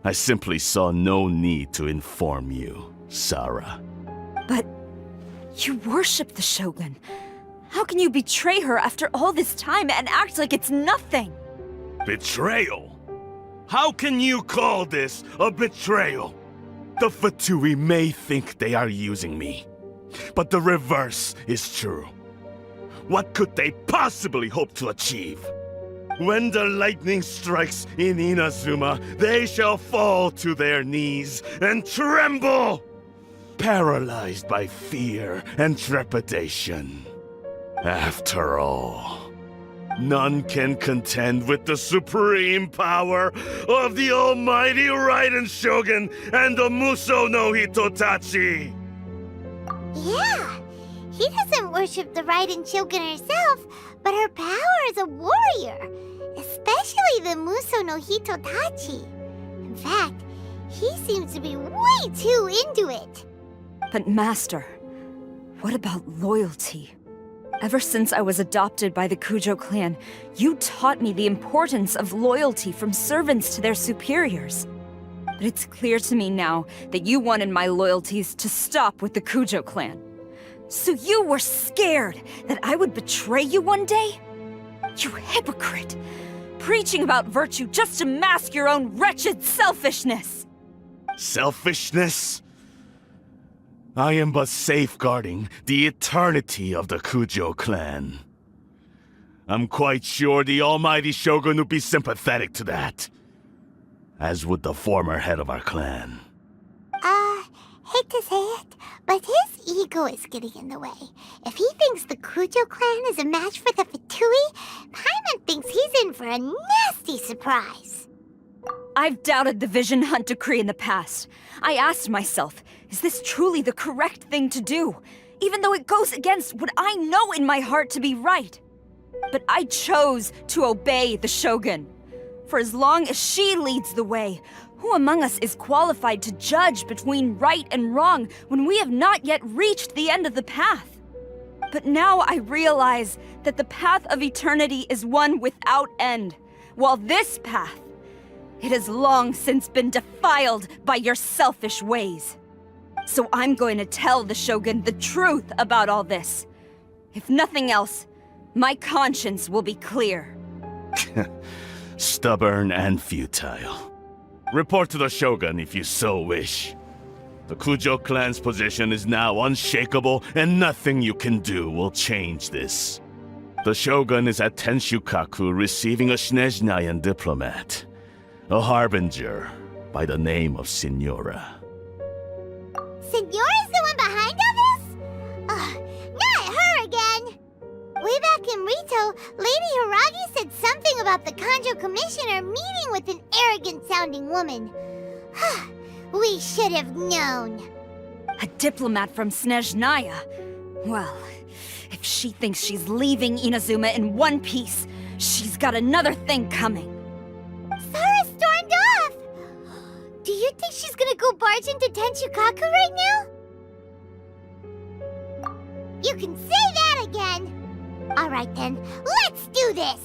I simply saw no need to inform you, Sarah. But you worship the Shogun. How can you betray her after all this time and act like it's nothing? Betrayal? How can you call this a betrayal? The Fatui may think they are using me, but the reverse is true. What could they possibly hope to achieve? When the lightning strikes in Inazuma, they shall fall to their knees and tremble, paralyzed by fear and trepidation. After all, none can contend with the supreme power of the almighty Raiden Shogun and the Muso no Hitotachi! Yeah, he doesn't worship the Raiden Shogun herself, but her power as a warrior, especially the Muso no Hitotachi. In fact, he seems to be way too into it. But Master, what about loyalty? Ever since I was adopted by the Kujo clan, you taught me the importance of loyalty from servants to their superiors. But it's clear to me now that you wanted my loyalties to stop with the Kujo clan. So you were scared that I would betray you one day? You hypocrite! Preaching about virtue just to mask your own wretched selfishness! Selfishness? I am but safeguarding the eternity of the Kujo clan. I'm quite sure the almighty Shogun would be sympathetic to that. As would the former head of our clan. Hate to say it, but his ego is getting in the way. If he thinks the Kujo clan is a match for the Fatui, Paimon thinks he's in for a nasty surprise. I've doubted the Vision Hunt decree in the past. I asked myself, is this truly the correct thing to do? Even though it goes against what I know in my heart to be right. But I chose to obey the Shogun. For as long as she leads the way, who among us is qualified to judge between right and wrong when we have not yet reached the end of the path? But now I realize that the path of eternity is one without end, while this path, it has long since been defiled by your selfish ways. So I'm going to tell the Shogun the truth about all this. If nothing else, my conscience will be clear. Stubborn and futile. Report to the Shogun if you so wish. The Kujo clan's position is now unshakable, and nothing you can do will change this. The Shogun is at Tenshukaku receiving a Snezhnayan diplomat, a harbinger by the name of Signora. Signora's the one behind all this? Not her again! Way back in Rito, Lady Hiragi said something about the Kanjo Commissioner meeting with an arrogant-sounding woman. We should have known. A diplomat from Snezhnaya? Well, if she thinks she's leaving Inazuma in one piece, she's got another thing coming. Sarah stormed off! Do you think she's gonna go barge into Tenshukaku right now? You can say that again! Alright then, let's do this!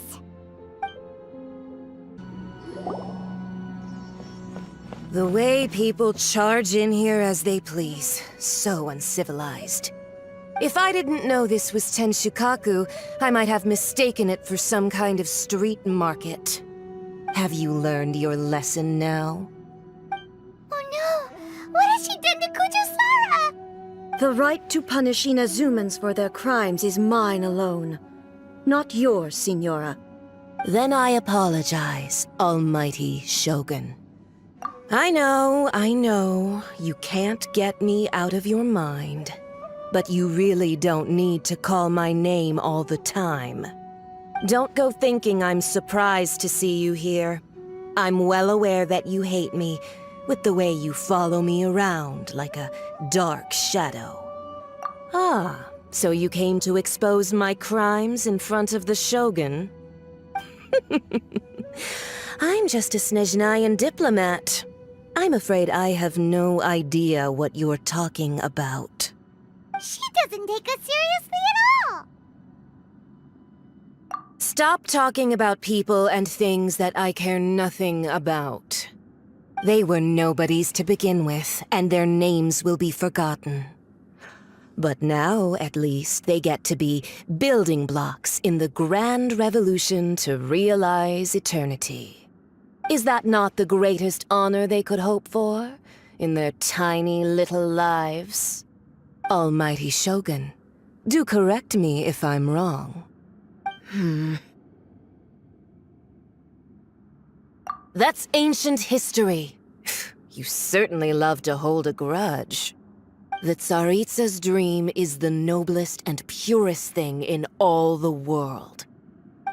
The way people charge in here as they please. So uncivilized. If I didn't know this was Tenshukaku, I might have mistaken it for some kind of street market. Have you learned your lesson now? Oh no! The right to punish Inazumans for their crimes is mine alone, not yours, Signora. Then I apologize, Almighty Shogun. I know, you can't get me out of your mind. But you really don't need to call my name all the time. Don't go thinking I'm surprised to see you here. I'm well aware that you hate me, with the way you follow me around like a dark shadow. Ah, so you came to expose my crimes in front of the Shogun? I'm just a Snezhnayan diplomat. I'm afraid I have no idea what you're talking about. She doesn't take us seriously at all! Stop talking about people and things that I care nothing about. They were nobodies to begin with, and their names will be forgotten. But now, at least, they get to be building blocks in the grand revolution to realize eternity. Is that not the greatest honor they could hope for in their tiny little lives? Almighty Shogun, do correct me if I'm wrong. That's ancient history. You certainly love to hold a grudge. The Tsaritsa's dream is the noblest and purest thing in all the world.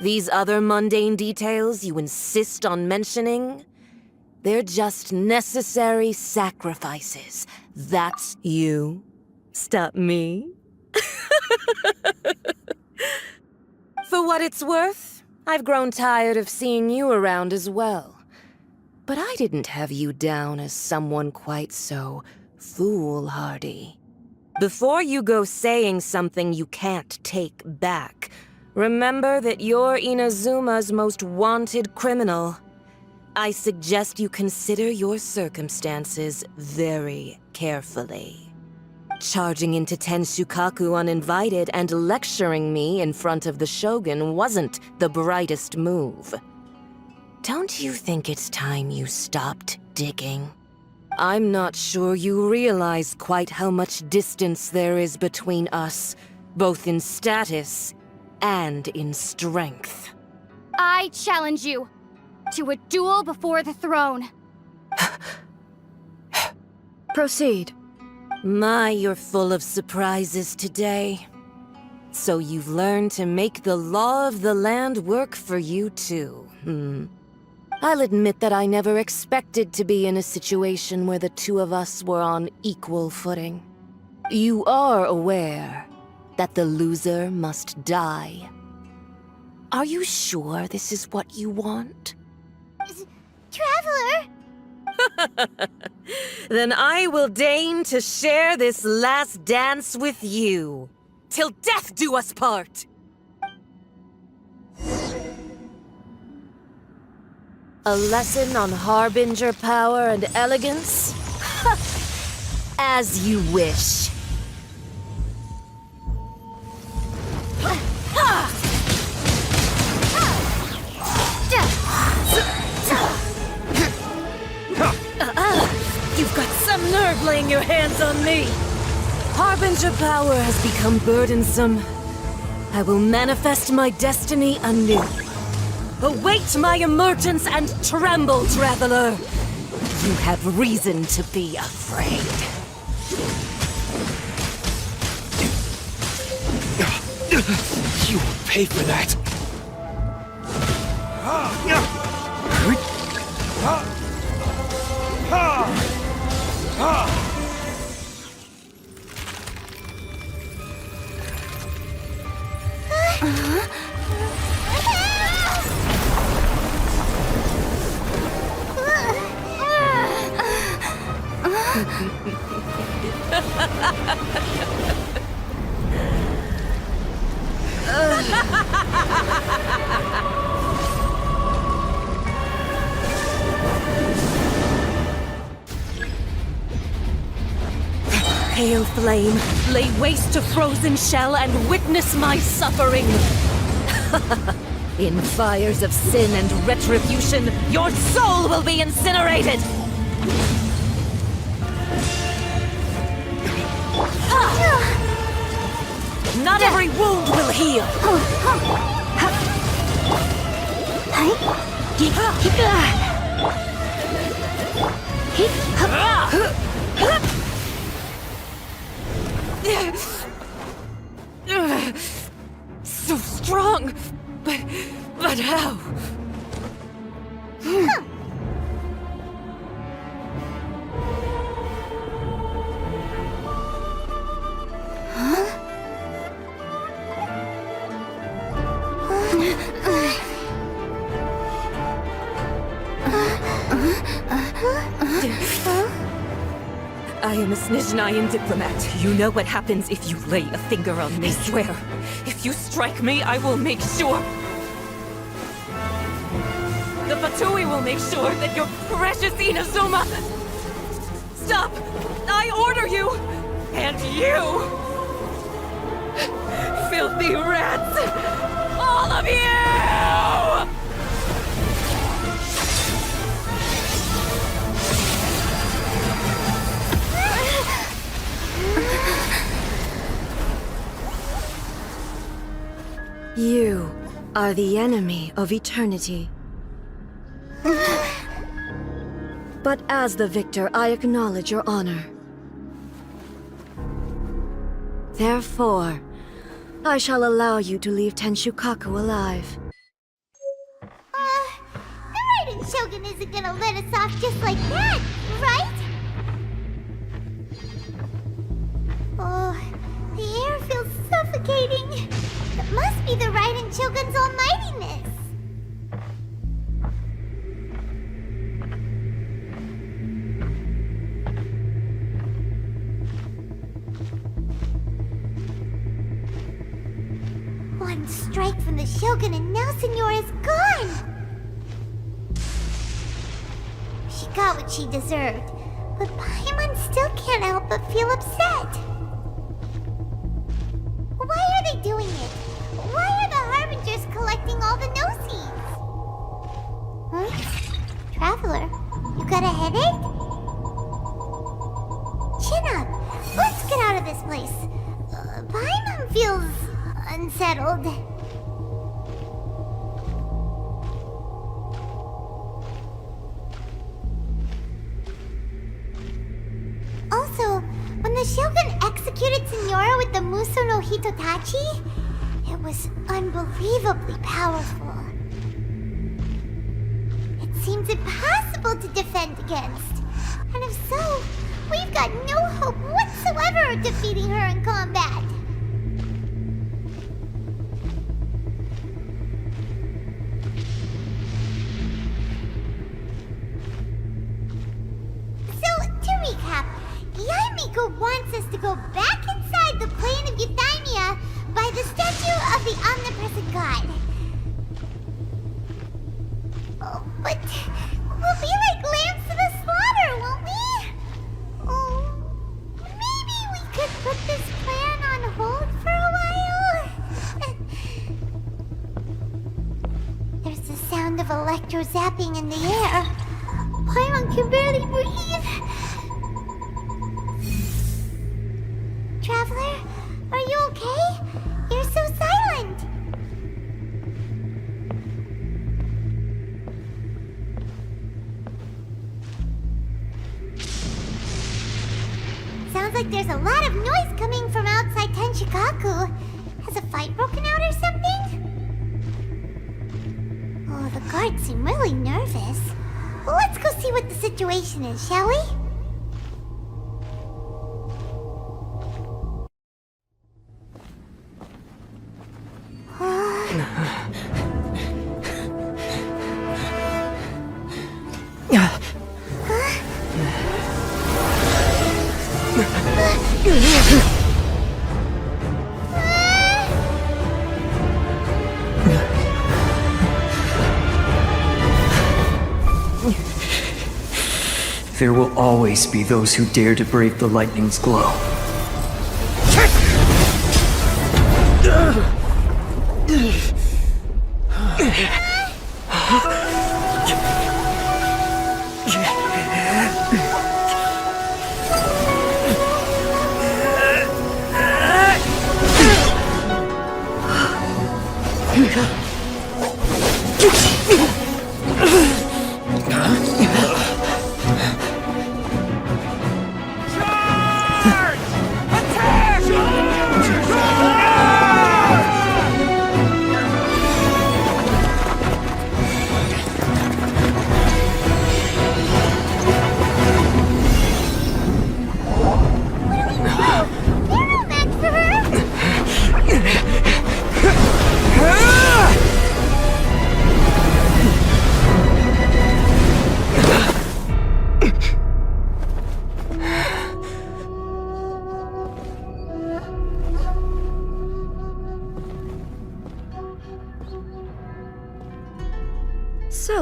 These other mundane details you insist on mentioning, they're just necessary sacrifices. That's you. Stop me. For what it's worth, I've grown tired of seeing you around as well. But I didn't have you down as someone quite so foolhardy. Before you go saying something you can't take back, remember that you're Inazuma's most wanted criminal. I suggest you consider your circumstances very carefully. Charging into Tenshukaku uninvited and lecturing me in front of the Shogun wasn't the brightest move. Don't you think it's time you stopped digging? I'm not sure you realize quite how much distance there is between us, both in status and in strength. I challenge you to a duel before the throne. Proceed. My, you're full of surprises today. So you've learned to make the law of the land work for you too, I'll admit that I never expected to be in a situation where the two of us were on equal footing. You are aware that the loser must die. Are you sure this is what you want? Traveler! Then I will deign to share this last dance with you. Till death do us part! A lesson on harbinger power and elegance? As you wish. You've got some nerve laying your hands on me. Harbinger power has become burdensome. I will manifest my destiny anew. Await my emergence and tremble, traveler. You have reason to be afraid. You will pay for that. Pale flame, lay waste to frozen shell and witness my suffering. In fires of sin and retribution, your soul will be incinerated! Not every wound will heal. So strong, but how? I am a Snezhnayan diplomat. You know what happens if you lay a finger on me. I swear, if you strike me, I will make sure... The Fatui will make sure that your precious Inazuma... Stop! I order you! And you! Filthy rats! All of you! You are the enemy of eternity. But as the victor, I acknowledge your honor. Therefore, I shall allow you to leave Tenshukaku alive. The Raiden Shogun isn't gonna let us off just like that, right? Oh, the air feels suffocating. It must be the Raiden Shogun's almightiness. One strike from the Shogun and now Senora is gone! She got what she deserved, but Paimon still can't help but feel upset. Why are they doing it? Why are the Harbingers collecting all the no-seeds? Huh? Traveler, you got a headache? Chin up! Let's get out of this place. Paimon feels... unsettled. Also, when the Shogun executed Senora with the Muso no Hitotachi, it was unbelievably powerful. It seems impossible to defend against. And if so, we've got no hope whatsoever of defeating her in combat. Yaimiko wants us to go back inside the plane of Euthymia by the statue of the omnipresent god. Oh, but we'll be like lambs to the slaughter, won't we? Oh, maybe we could put this plan on hold for a while? There's the sound of electro zapping in the air. Paimon can barely breathe. Traveler, are you okay? You're so silent. Sounds like there's a lot of noise coming from outside Tenshukaku. Has a fight broken out or something? Oh, the guards seem really nervous. Well, let's go see what the situation is, shall we? There will always be those who dare to brave the lightning's glow.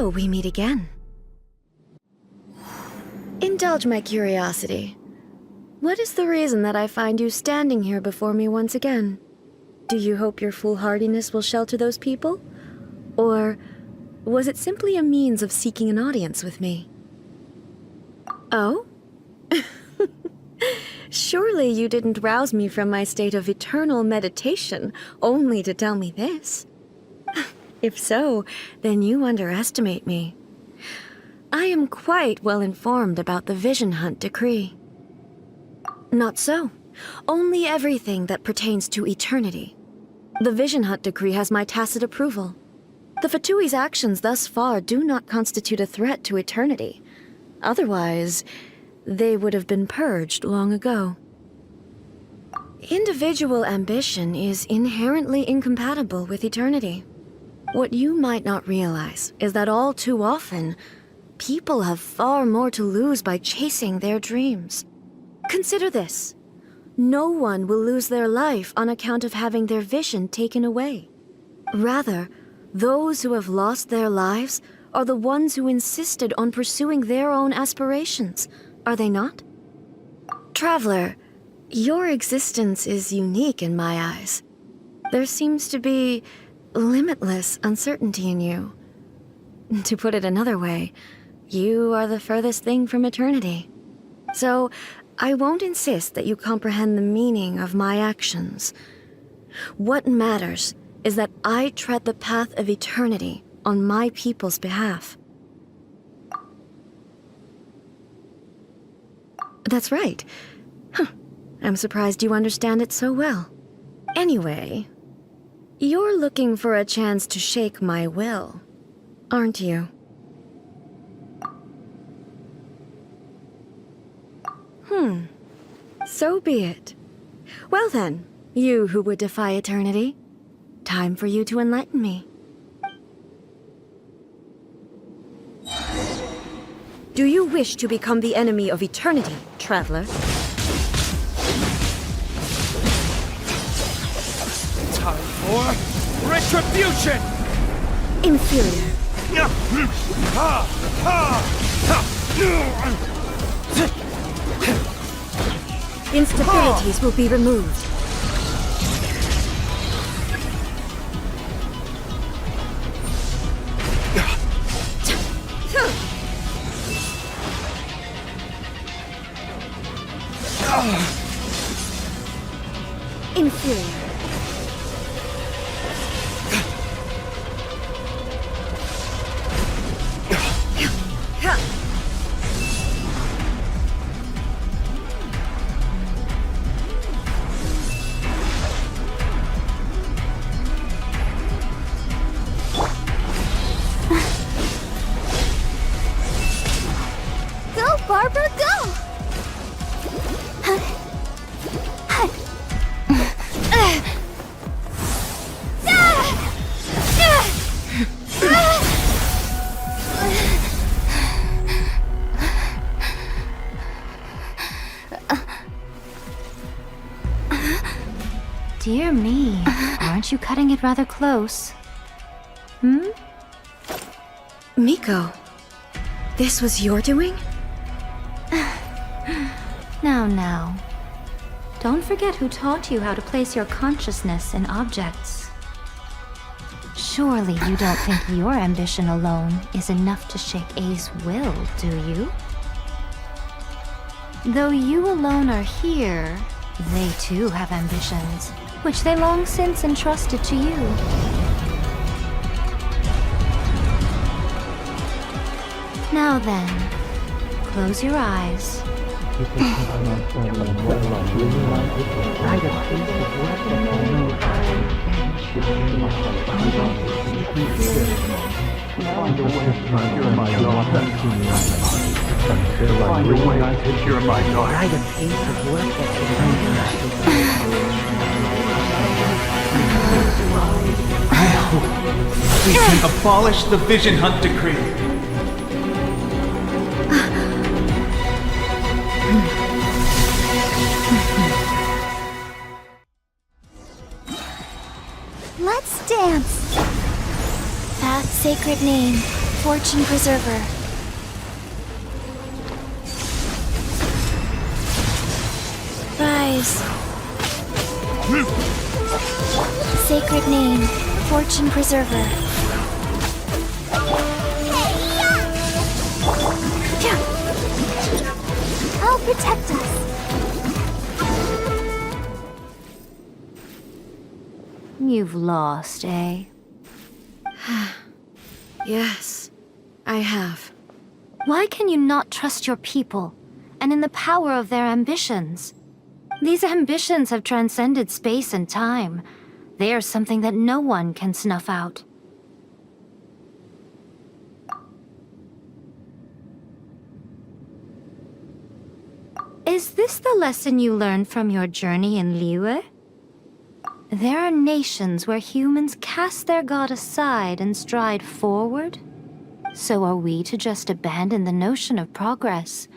so we meet again. Indulge my curiosity. What is the reason that I find you standing here before me once again? Do you hope your foolhardiness will shelter those people? Or was it simply a means of seeking an audience with me? Oh? Surely you didn't rouse me from my state of eternal meditation only to tell me this. If so, then you underestimate me. I am quite well informed about the Vision Hunt decree. Not so. Only everything that pertains to eternity. The Vision Hunt decree has my tacit approval. The Fatui's actions thus far do not constitute a threat to eternity. Otherwise, they would have been purged long ago. Individual ambition is inherently incompatible with eternity. What you might not realize is that all too often, people have far more to lose by chasing their dreams. Consider this. No one will lose their life on account of having their vision taken away. Rather, those who have lost their lives are the ones who insisted on pursuing their own aspirations, are they not? Traveler, your existence is unique in my eyes. There seems to be limitless uncertainty in you. To put it another way, you are the furthest thing from eternity. So, I won't insist that you comprehend the meaning of my actions. What matters is that I tread the path of eternity on my people's behalf. That's right. I'm surprised you understand it so well. Anyway, you're looking for a chance to shake my will, aren't you? So be it. Well then, you who would defy eternity, time for you to enlighten me. Do you wish to become the enemy of eternity, traveler? Time for retribution! Inferior. Instabilities will be removed. Inferior. Go, Barbara, go! Dear me, aren't you cutting it rather close? Miko, this was your doing? Now. Don't forget who taught you how to place your consciousness in objects. Surely you don't think your ambition alone is enough to shake A's will, do you? Though you alone are here, they too have ambitions, which they long since entrusted to you. Now then, close your eyes. We can abolish the Vision Hunt decree. Let's dance. That sacred name, Fortune Preserver. Rise. Sacred name, Fortune Preserver. I'll protect us. You've lost, eh? Yes, I have. Why can you not trust your people, and in the power of their ambitions? These ambitions have transcended space and time. They are something that no one can snuff out. Is this the lesson you learned from your journey in Liyue? There are nations where humans cast their god aside and stride forward. So are we to just abandon the notion of progress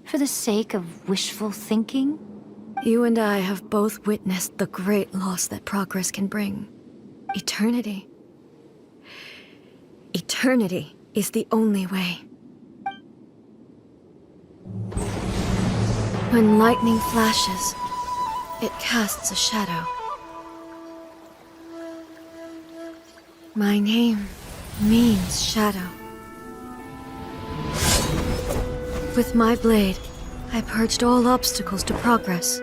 for the sake of wishful thinking? You and I have both witnessed the great loss that progress can bring. Eternity. Eternity is the only way. When lightning flashes, it casts a shadow. My name means shadow. With my blade, I purged all obstacles to progress.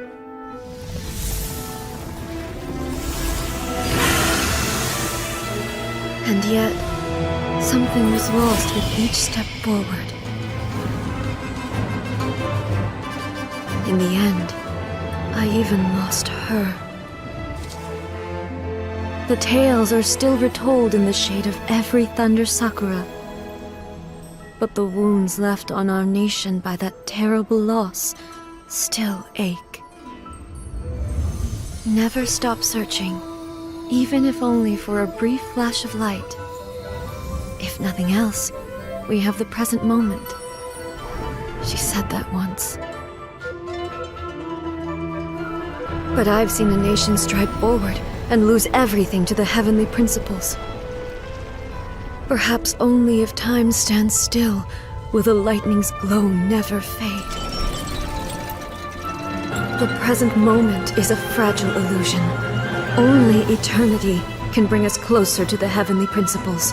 And yet, something was lost with each step forward. In the end, I even lost her. The tales are still retold in the shade of every thunder sakura. But the wounds left on our nation by that terrible loss still ache. Never stop searching, even if only for a brief flash of light. If nothing else, we have the present moment. She said that once. But I've seen a nation stride forward and lose everything to the heavenly principles. Perhaps only if time stands still will the lightning's glow never fade. The present moment is a fragile illusion. Only eternity can bring us closer to the heavenly principles.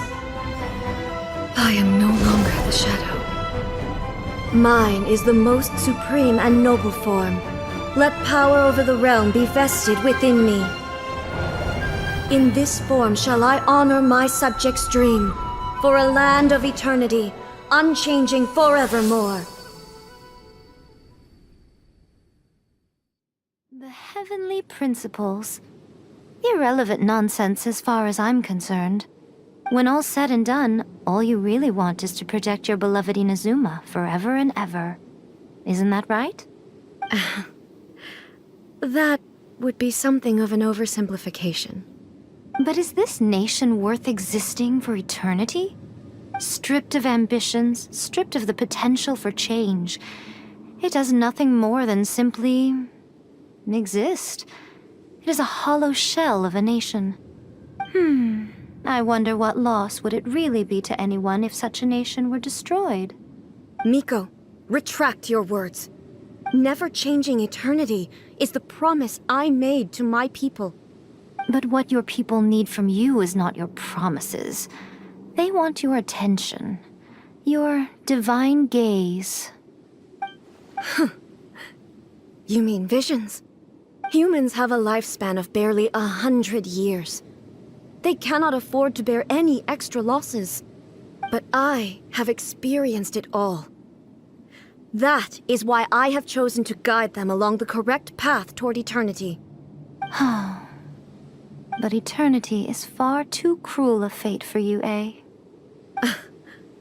I am no longer the shadow. Mine is the most supreme and noble form. Let power over the realm be vested within me. In this form shall I honor my subjects' dream, for a land of eternity, unchanging forevermore. The heavenly principles. Irrelevant nonsense as far as I'm concerned. When all's said and done, all you really want is to protect your beloved Inazuma forever and ever. Isn't that right? That would be something of an oversimplification. But is this nation worth existing for eternity? Stripped of ambitions, stripped of the potential for change, it does nothing more than simply exist. It is a hollow shell of a nation. I wonder what loss would it really be to anyone if such a nation were destroyed? Miko, retract your words. Never changing eternity is the promise I made to my people. But what your people need from you is not your promises. They want your attention. Your divine gaze. You mean visions? Humans have a lifespan of barely 100 years. They cannot afford to bear any extra losses. But I have experienced it all. That is why I have chosen to guide them along the correct path toward eternity. But eternity is far too cruel a fate for you, eh?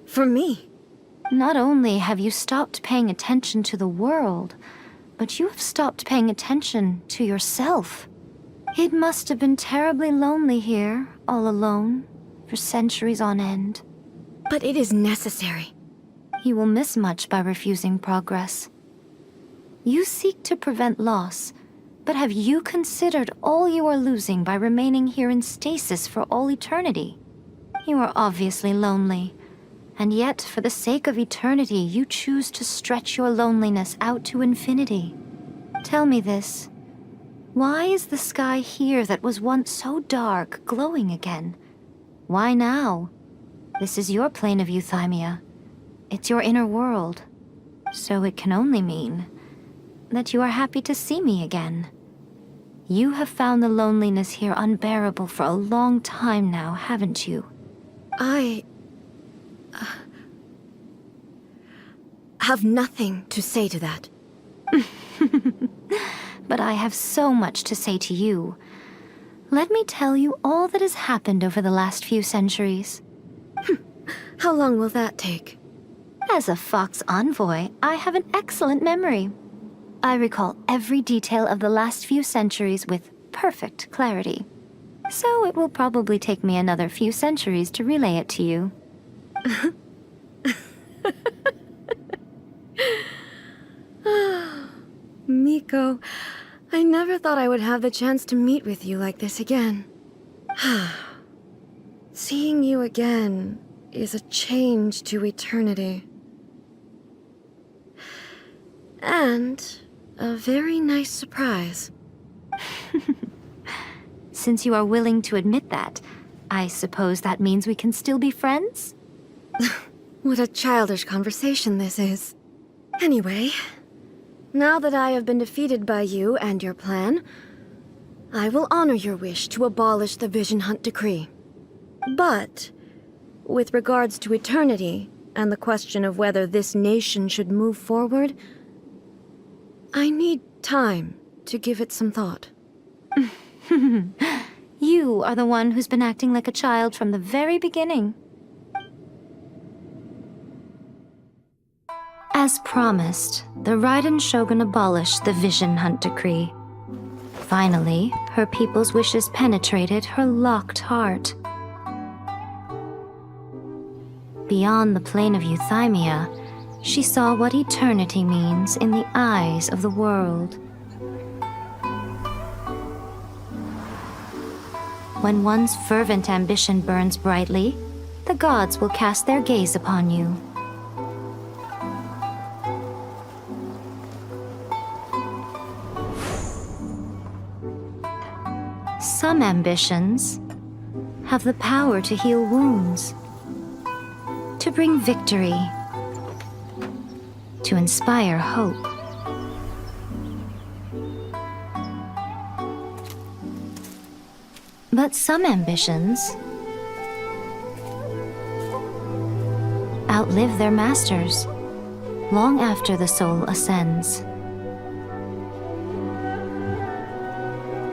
For me? Not only have you stopped paying attention to the world, but you have stopped paying attention to yourself. It must have been terribly lonely here, all alone, for centuries on end. But it is necessary. You will miss much by refusing progress. You seek to prevent loss, but have you considered all you are losing by remaining here in stasis for all eternity? You are obviously lonely, And yet, for the sake of eternity, you choose to stretch your loneliness out to infinity. Tell me this. Why is the sky here that was once so dark glowing again? Why now? This is your plane of euthymia. It's your inner world. So it can only mean that you are happy to see me again. You have found the loneliness here unbearable for a long time now, haven't you? I have nothing to say to that. But I have so much to say to you. Let me tell you all that has happened over the last few centuries. How long will that take? As a Fox envoy, I have an excellent memory. I recall every detail of the last few centuries with perfect clarity. So it will probably take me another few centuries to relay it to you. Miko, I never thought I would have the chance to meet with you like this again. Seeing you again is a change to eternity. And a very nice surprise. Since you are willing to admit that, I suppose that means we can still be friends? What a childish conversation this is. Anyway, now that I have been defeated by you and your plan, I will honor your wish to abolish the Vision Hunt Decree. But, with regards to eternity and the question of whether this nation should move forward, I need time to give it some thought. You are the one who's been acting like a child from the very beginning. As promised, the Raiden Shogun abolished the Vision Hunt Decree. Finally, her people's wishes penetrated her locked heart. Beyond the plane of euthymia, she saw what eternity means in the eyes of the world. When one's fervent ambition burns brightly, the gods will cast their gaze upon you. Some ambitions have the power to heal wounds, to bring victory, to inspire hope. But some ambitions outlive their masters long after the soul ascends.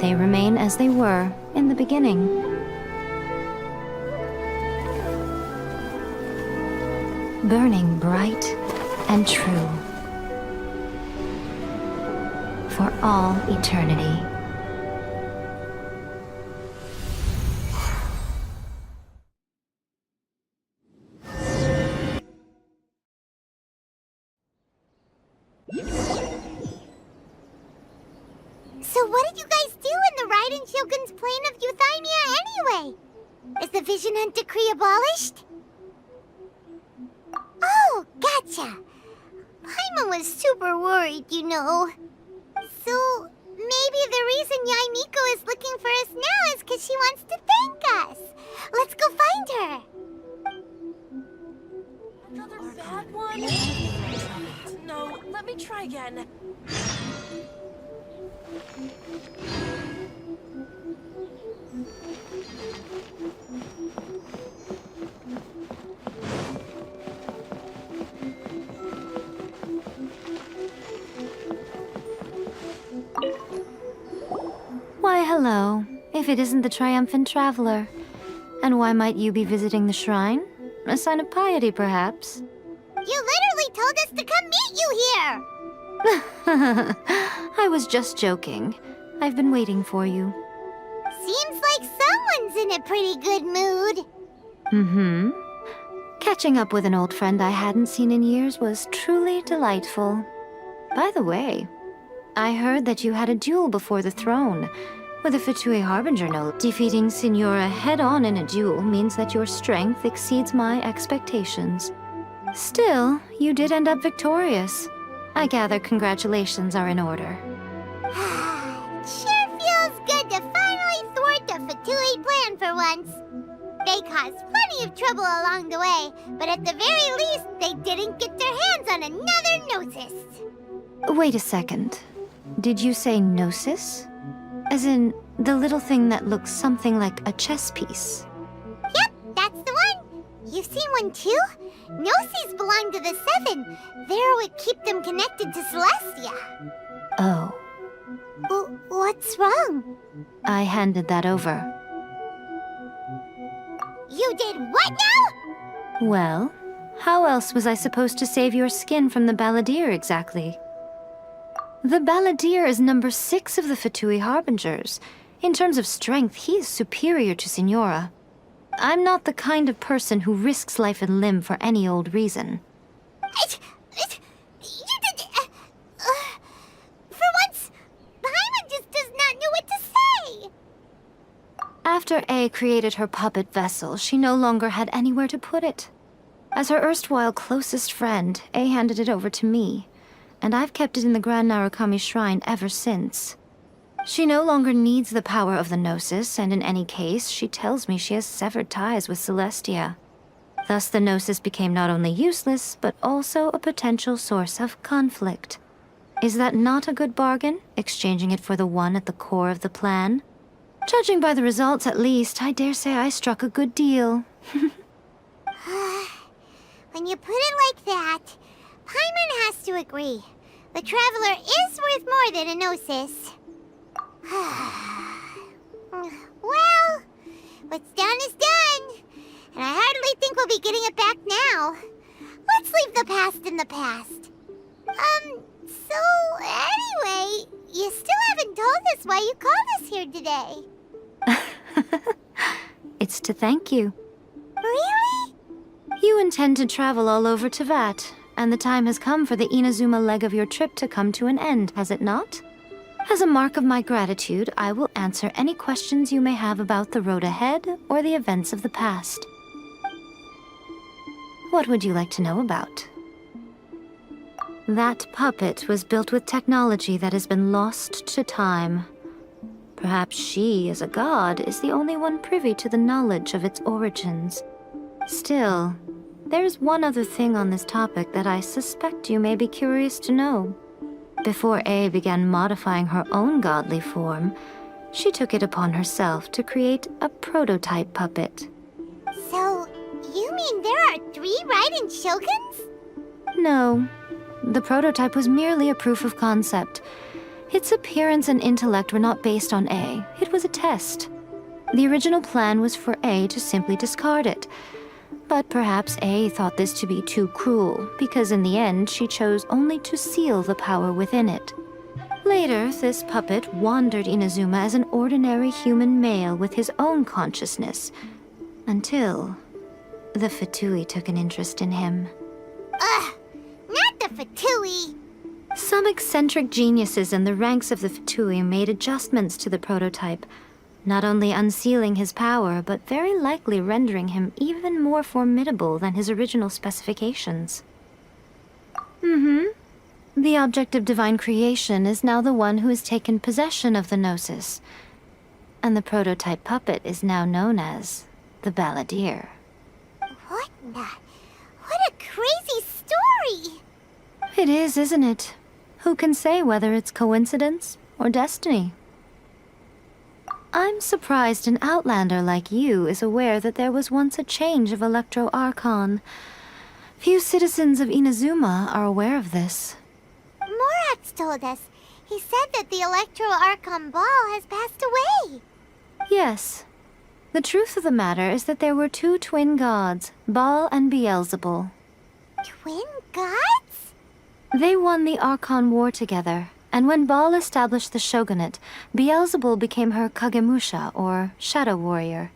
They remain as they were in the beginning. Burning bright and true for all eternity. So what did you guys do in the Raiden Shogun's plane of euthymia anyway? Is the Vision Hunt Decree abolished? Oh, gotcha. Paimon was super worried, you know. So maybe the reason Yaimiko is looking for us now is because she wants to thank us. Let's go find her. Another bad one? No, let me try again. Why, hello, if it isn't the triumphant traveler. And why might you be visiting the shrine? A sign of piety, perhaps? You literally told us to come meet you here! I was just joking. I've been waiting for you. Seems like someone's in a pretty good mood. Mm-hmm. Catching up with an old friend I hadn't seen in years was truly delightful. By the way, I heard that you had a duel before the throne. With a Fatui Harbinger, no. Defeating Signora head-on in a duel means that your strength exceeds my expectations. Still, you did end up victorious. I gather congratulations are in order. Sure feels good to finally thwart the Fatui plan for once. They caused plenty of trouble along the way, but at the very least, they didn't get their hands on another Gnosis. Wait a second. Did you say Gnosis? As in, the little thing that looks something like a chess piece? Yep, that's the one. You've seen one too? Gnosis belong to the Seven. They're what keep them connected to Celestia. Oh. What's wrong? I handed that over. You did what now? Well, how else was I supposed to save your skin from the Balladeer exactly? The Balladeer is number 6 of the Fatui Harbingers. In terms of strength, he is superior to Signora. I'm not the kind of person who risks life and limb for any old reason. For once, Paimon just does not know what to say. After A created her puppet vessel, she no longer had anywhere to put it. As her erstwhile closest friend, A handed it over to me, and I've kept it in the Grand Narukami Shrine ever since. She no longer needs the power of the Gnosis, and in any case, she tells me she has severed ties with Celestia. Thus the Gnosis became not only useless, but also a potential source of conflict. Is that not a good bargain, exchanging it for the one at the core of the plan? Judging by the results, at least, I dare say I struck a good deal. When you put it like that, Paimon has to agree. The Traveler is worth more than a Gnosis. Well, what's done is done. And I hardly think we'll be getting it back now. Let's leave the past in the past. So anyway, you still haven't told us why you called us here today. It's to thank you. Really? You intend to travel all over Tivat, and the time has come for the Inazuma leg of your trip to come to an end, has it not? As a mark of my gratitude, I will answer any questions you may have about the road ahead or the events of the past. What would you like to know about? That puppet was built with technology that has been lost to time. Perhaps she, as a god, is the only one privy to the knowledge of its origins. Still, there is one other thing on this topic that I suspect you may be curious to know. Before A began modifying her own godly form, she took it upon herself to create a prototype puppet. So, you mean there are 3 Raiden Shoguns? No. The prototype was merely a proof of concept. Its appearance and intellect were not based on A. It was a test. The original plan was for A to simply discard it. But perhaps A thought this to be too cruel, because in the end she chose only to seal the power within it. Later, this puppet wandered Inazuma as an ordinary human male with his own consciousness, until the Fatui took an interest in him. Ugh! Not the Fatui! Some eccentric geniuses in the ranks of the Fatui made adjustments to the prototype, not only unsealing his power, but very likely rendering him even more formidable than his original specifications. The object of divine creation is now the one who has taken possession of the Gnosis, and the prototype puppet is now known as the Balladeer. What a crazy story! It is, isn't it? Who can say whether it's coincidence or destiny? I'm surprised an outlander like you is aware that there was once a change of Electro Archon. Few citizens of Inazuma are aware of this. Morax told us. He said that the Electro Archon Ball has passed away. Yes. The truth of the matter is that there were 2 twin gods, Baal and Beelzebul. Twin gods? They won the Archon War together, and when Baal established the shogunate, Beelzebul became her Kagemusha, or shadow warrior.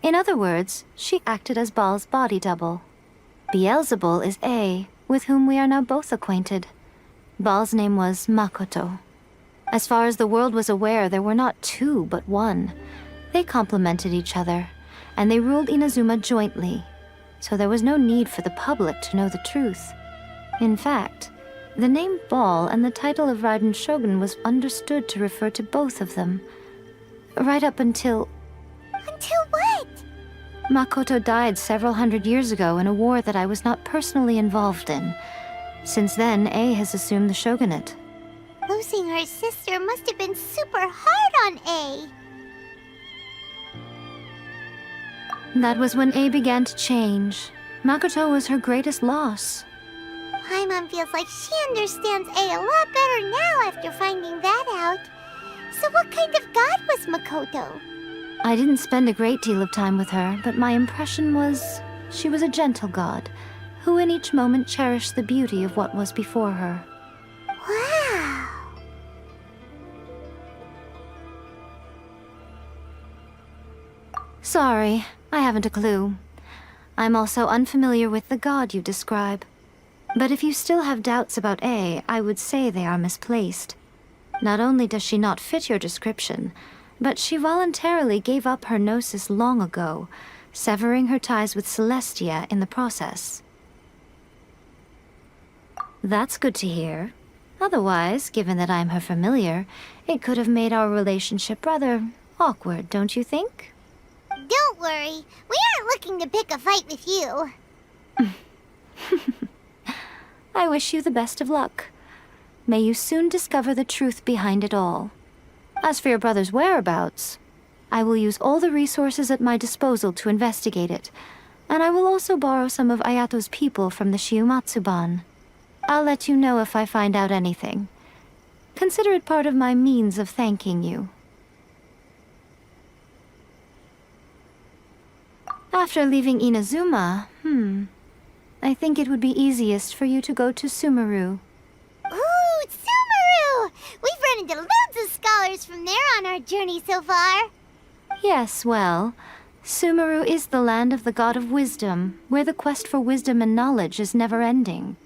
In other words, she acted as Baal's body double. Beelzebul is A, with whom we are now both acquainted. Baal's name was Makoto. As far as the world was aware, there were not two, but one. They complemented each other, and they ruled Inazuma jointly, so there was no need for the public to know the truth. In fact, the name Ball and the title of Raiden Shogun was understood to refer to both of them. Right up until... Until what? Makoto died several hundred years ago in a war that I was not personally involved in. Since then, A has assumed the shogunate. Losing her sister must have been super hard on A. That was when A began to change. Makoto was her greatest loss. Paimon feels like she understands A a lot better now after finding that out. So what kind of god was Makoto? I didn't spend a great deal of time with her, but my impression was she was a gentle god, who in each moment cherished the beauty of what was before her. Wow! Sorry, I haven't a clue. I'm also unfamiliar with the god you describe. But if you still have doubts about A, I would say they are misplaced. Not only does she not fit your description, but she voluntarily gave up her gnosis long ago, severing her ties with Celestia in the process. That's good to hear. Otherwise, given that I'm her familiar, it could have made our relationship rather awkward, don't you think? Don't worry, we aren't looking to pick a fight with you. I wish you the best of luck. May you soon discover the truth behind it all. As for your brother's whereabouts, I will use all the resources at my disposal to investigate it, and I will also borrow some of Ayato's people from the Shiumatsuban. I'll let you know if I find out anything. Consider it part of my means of thanking you. After leaving Inazuma, I think it would be easiest for you to go to Sumeru. Ooh, Sumeru! We've run into loads of scholars from there on our journey so far. Yes, well, Sumeru is the land of the god of wisdom, where the quest for wisdom and knowledge is never-ending.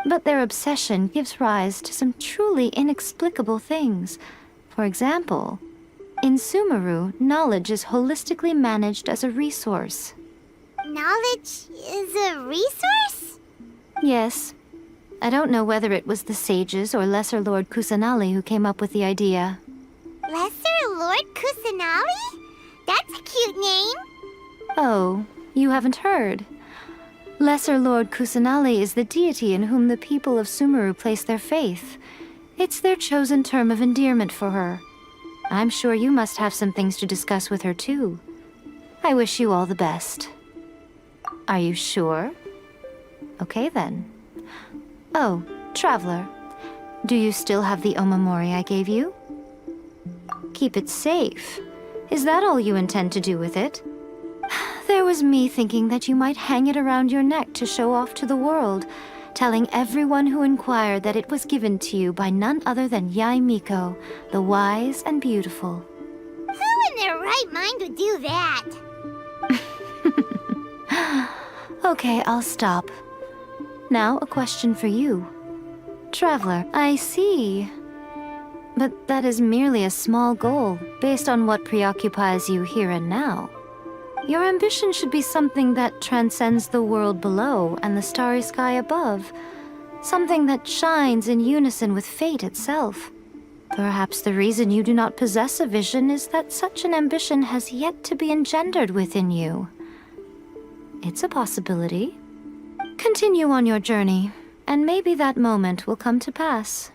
But their obsession gives rise to some truly inexplicable things. For example, in Sumeru, knowledge is holistically managed as a resource. Knowledge is a resource? Yes. I don't know whether it was the sages or Lesser Lord Kusanali who came up with the idea. Lesser Lord Kusanali? That's a cute name. Oh, you haven't heard. Lesser Lord Kusanali is the deity in whom the people of Sumeru place their faith. It's their chosen term of endearment for her. I'm sure you must have some things to discuss with her too. I wish you all the best. Are you sure? Okay then. Oh, Traveler, do you still have the omamori I gave you? Keep it safe. Is that all you intend to do with it? There was me thinking that you might hang it around your neck to show off to the world, telling everyone who inquired that it was given to you by none other than Yae Miko, the wise and beautiful. Who in their right mind would do that? Okay, I'll stop. Now, a question for you. Traveler, I see. But that is merely a small goal, based on what preoccupies you here and now. Your ambition should be something that transcends the world below and the starry sky above. Something that shines in unison with fate itself. Perhaps the reason you do not possess a vision is that such an ambition has yet to be engendered within you. It's a possibility. Continue on your journey, and maybe that moment will come to pass.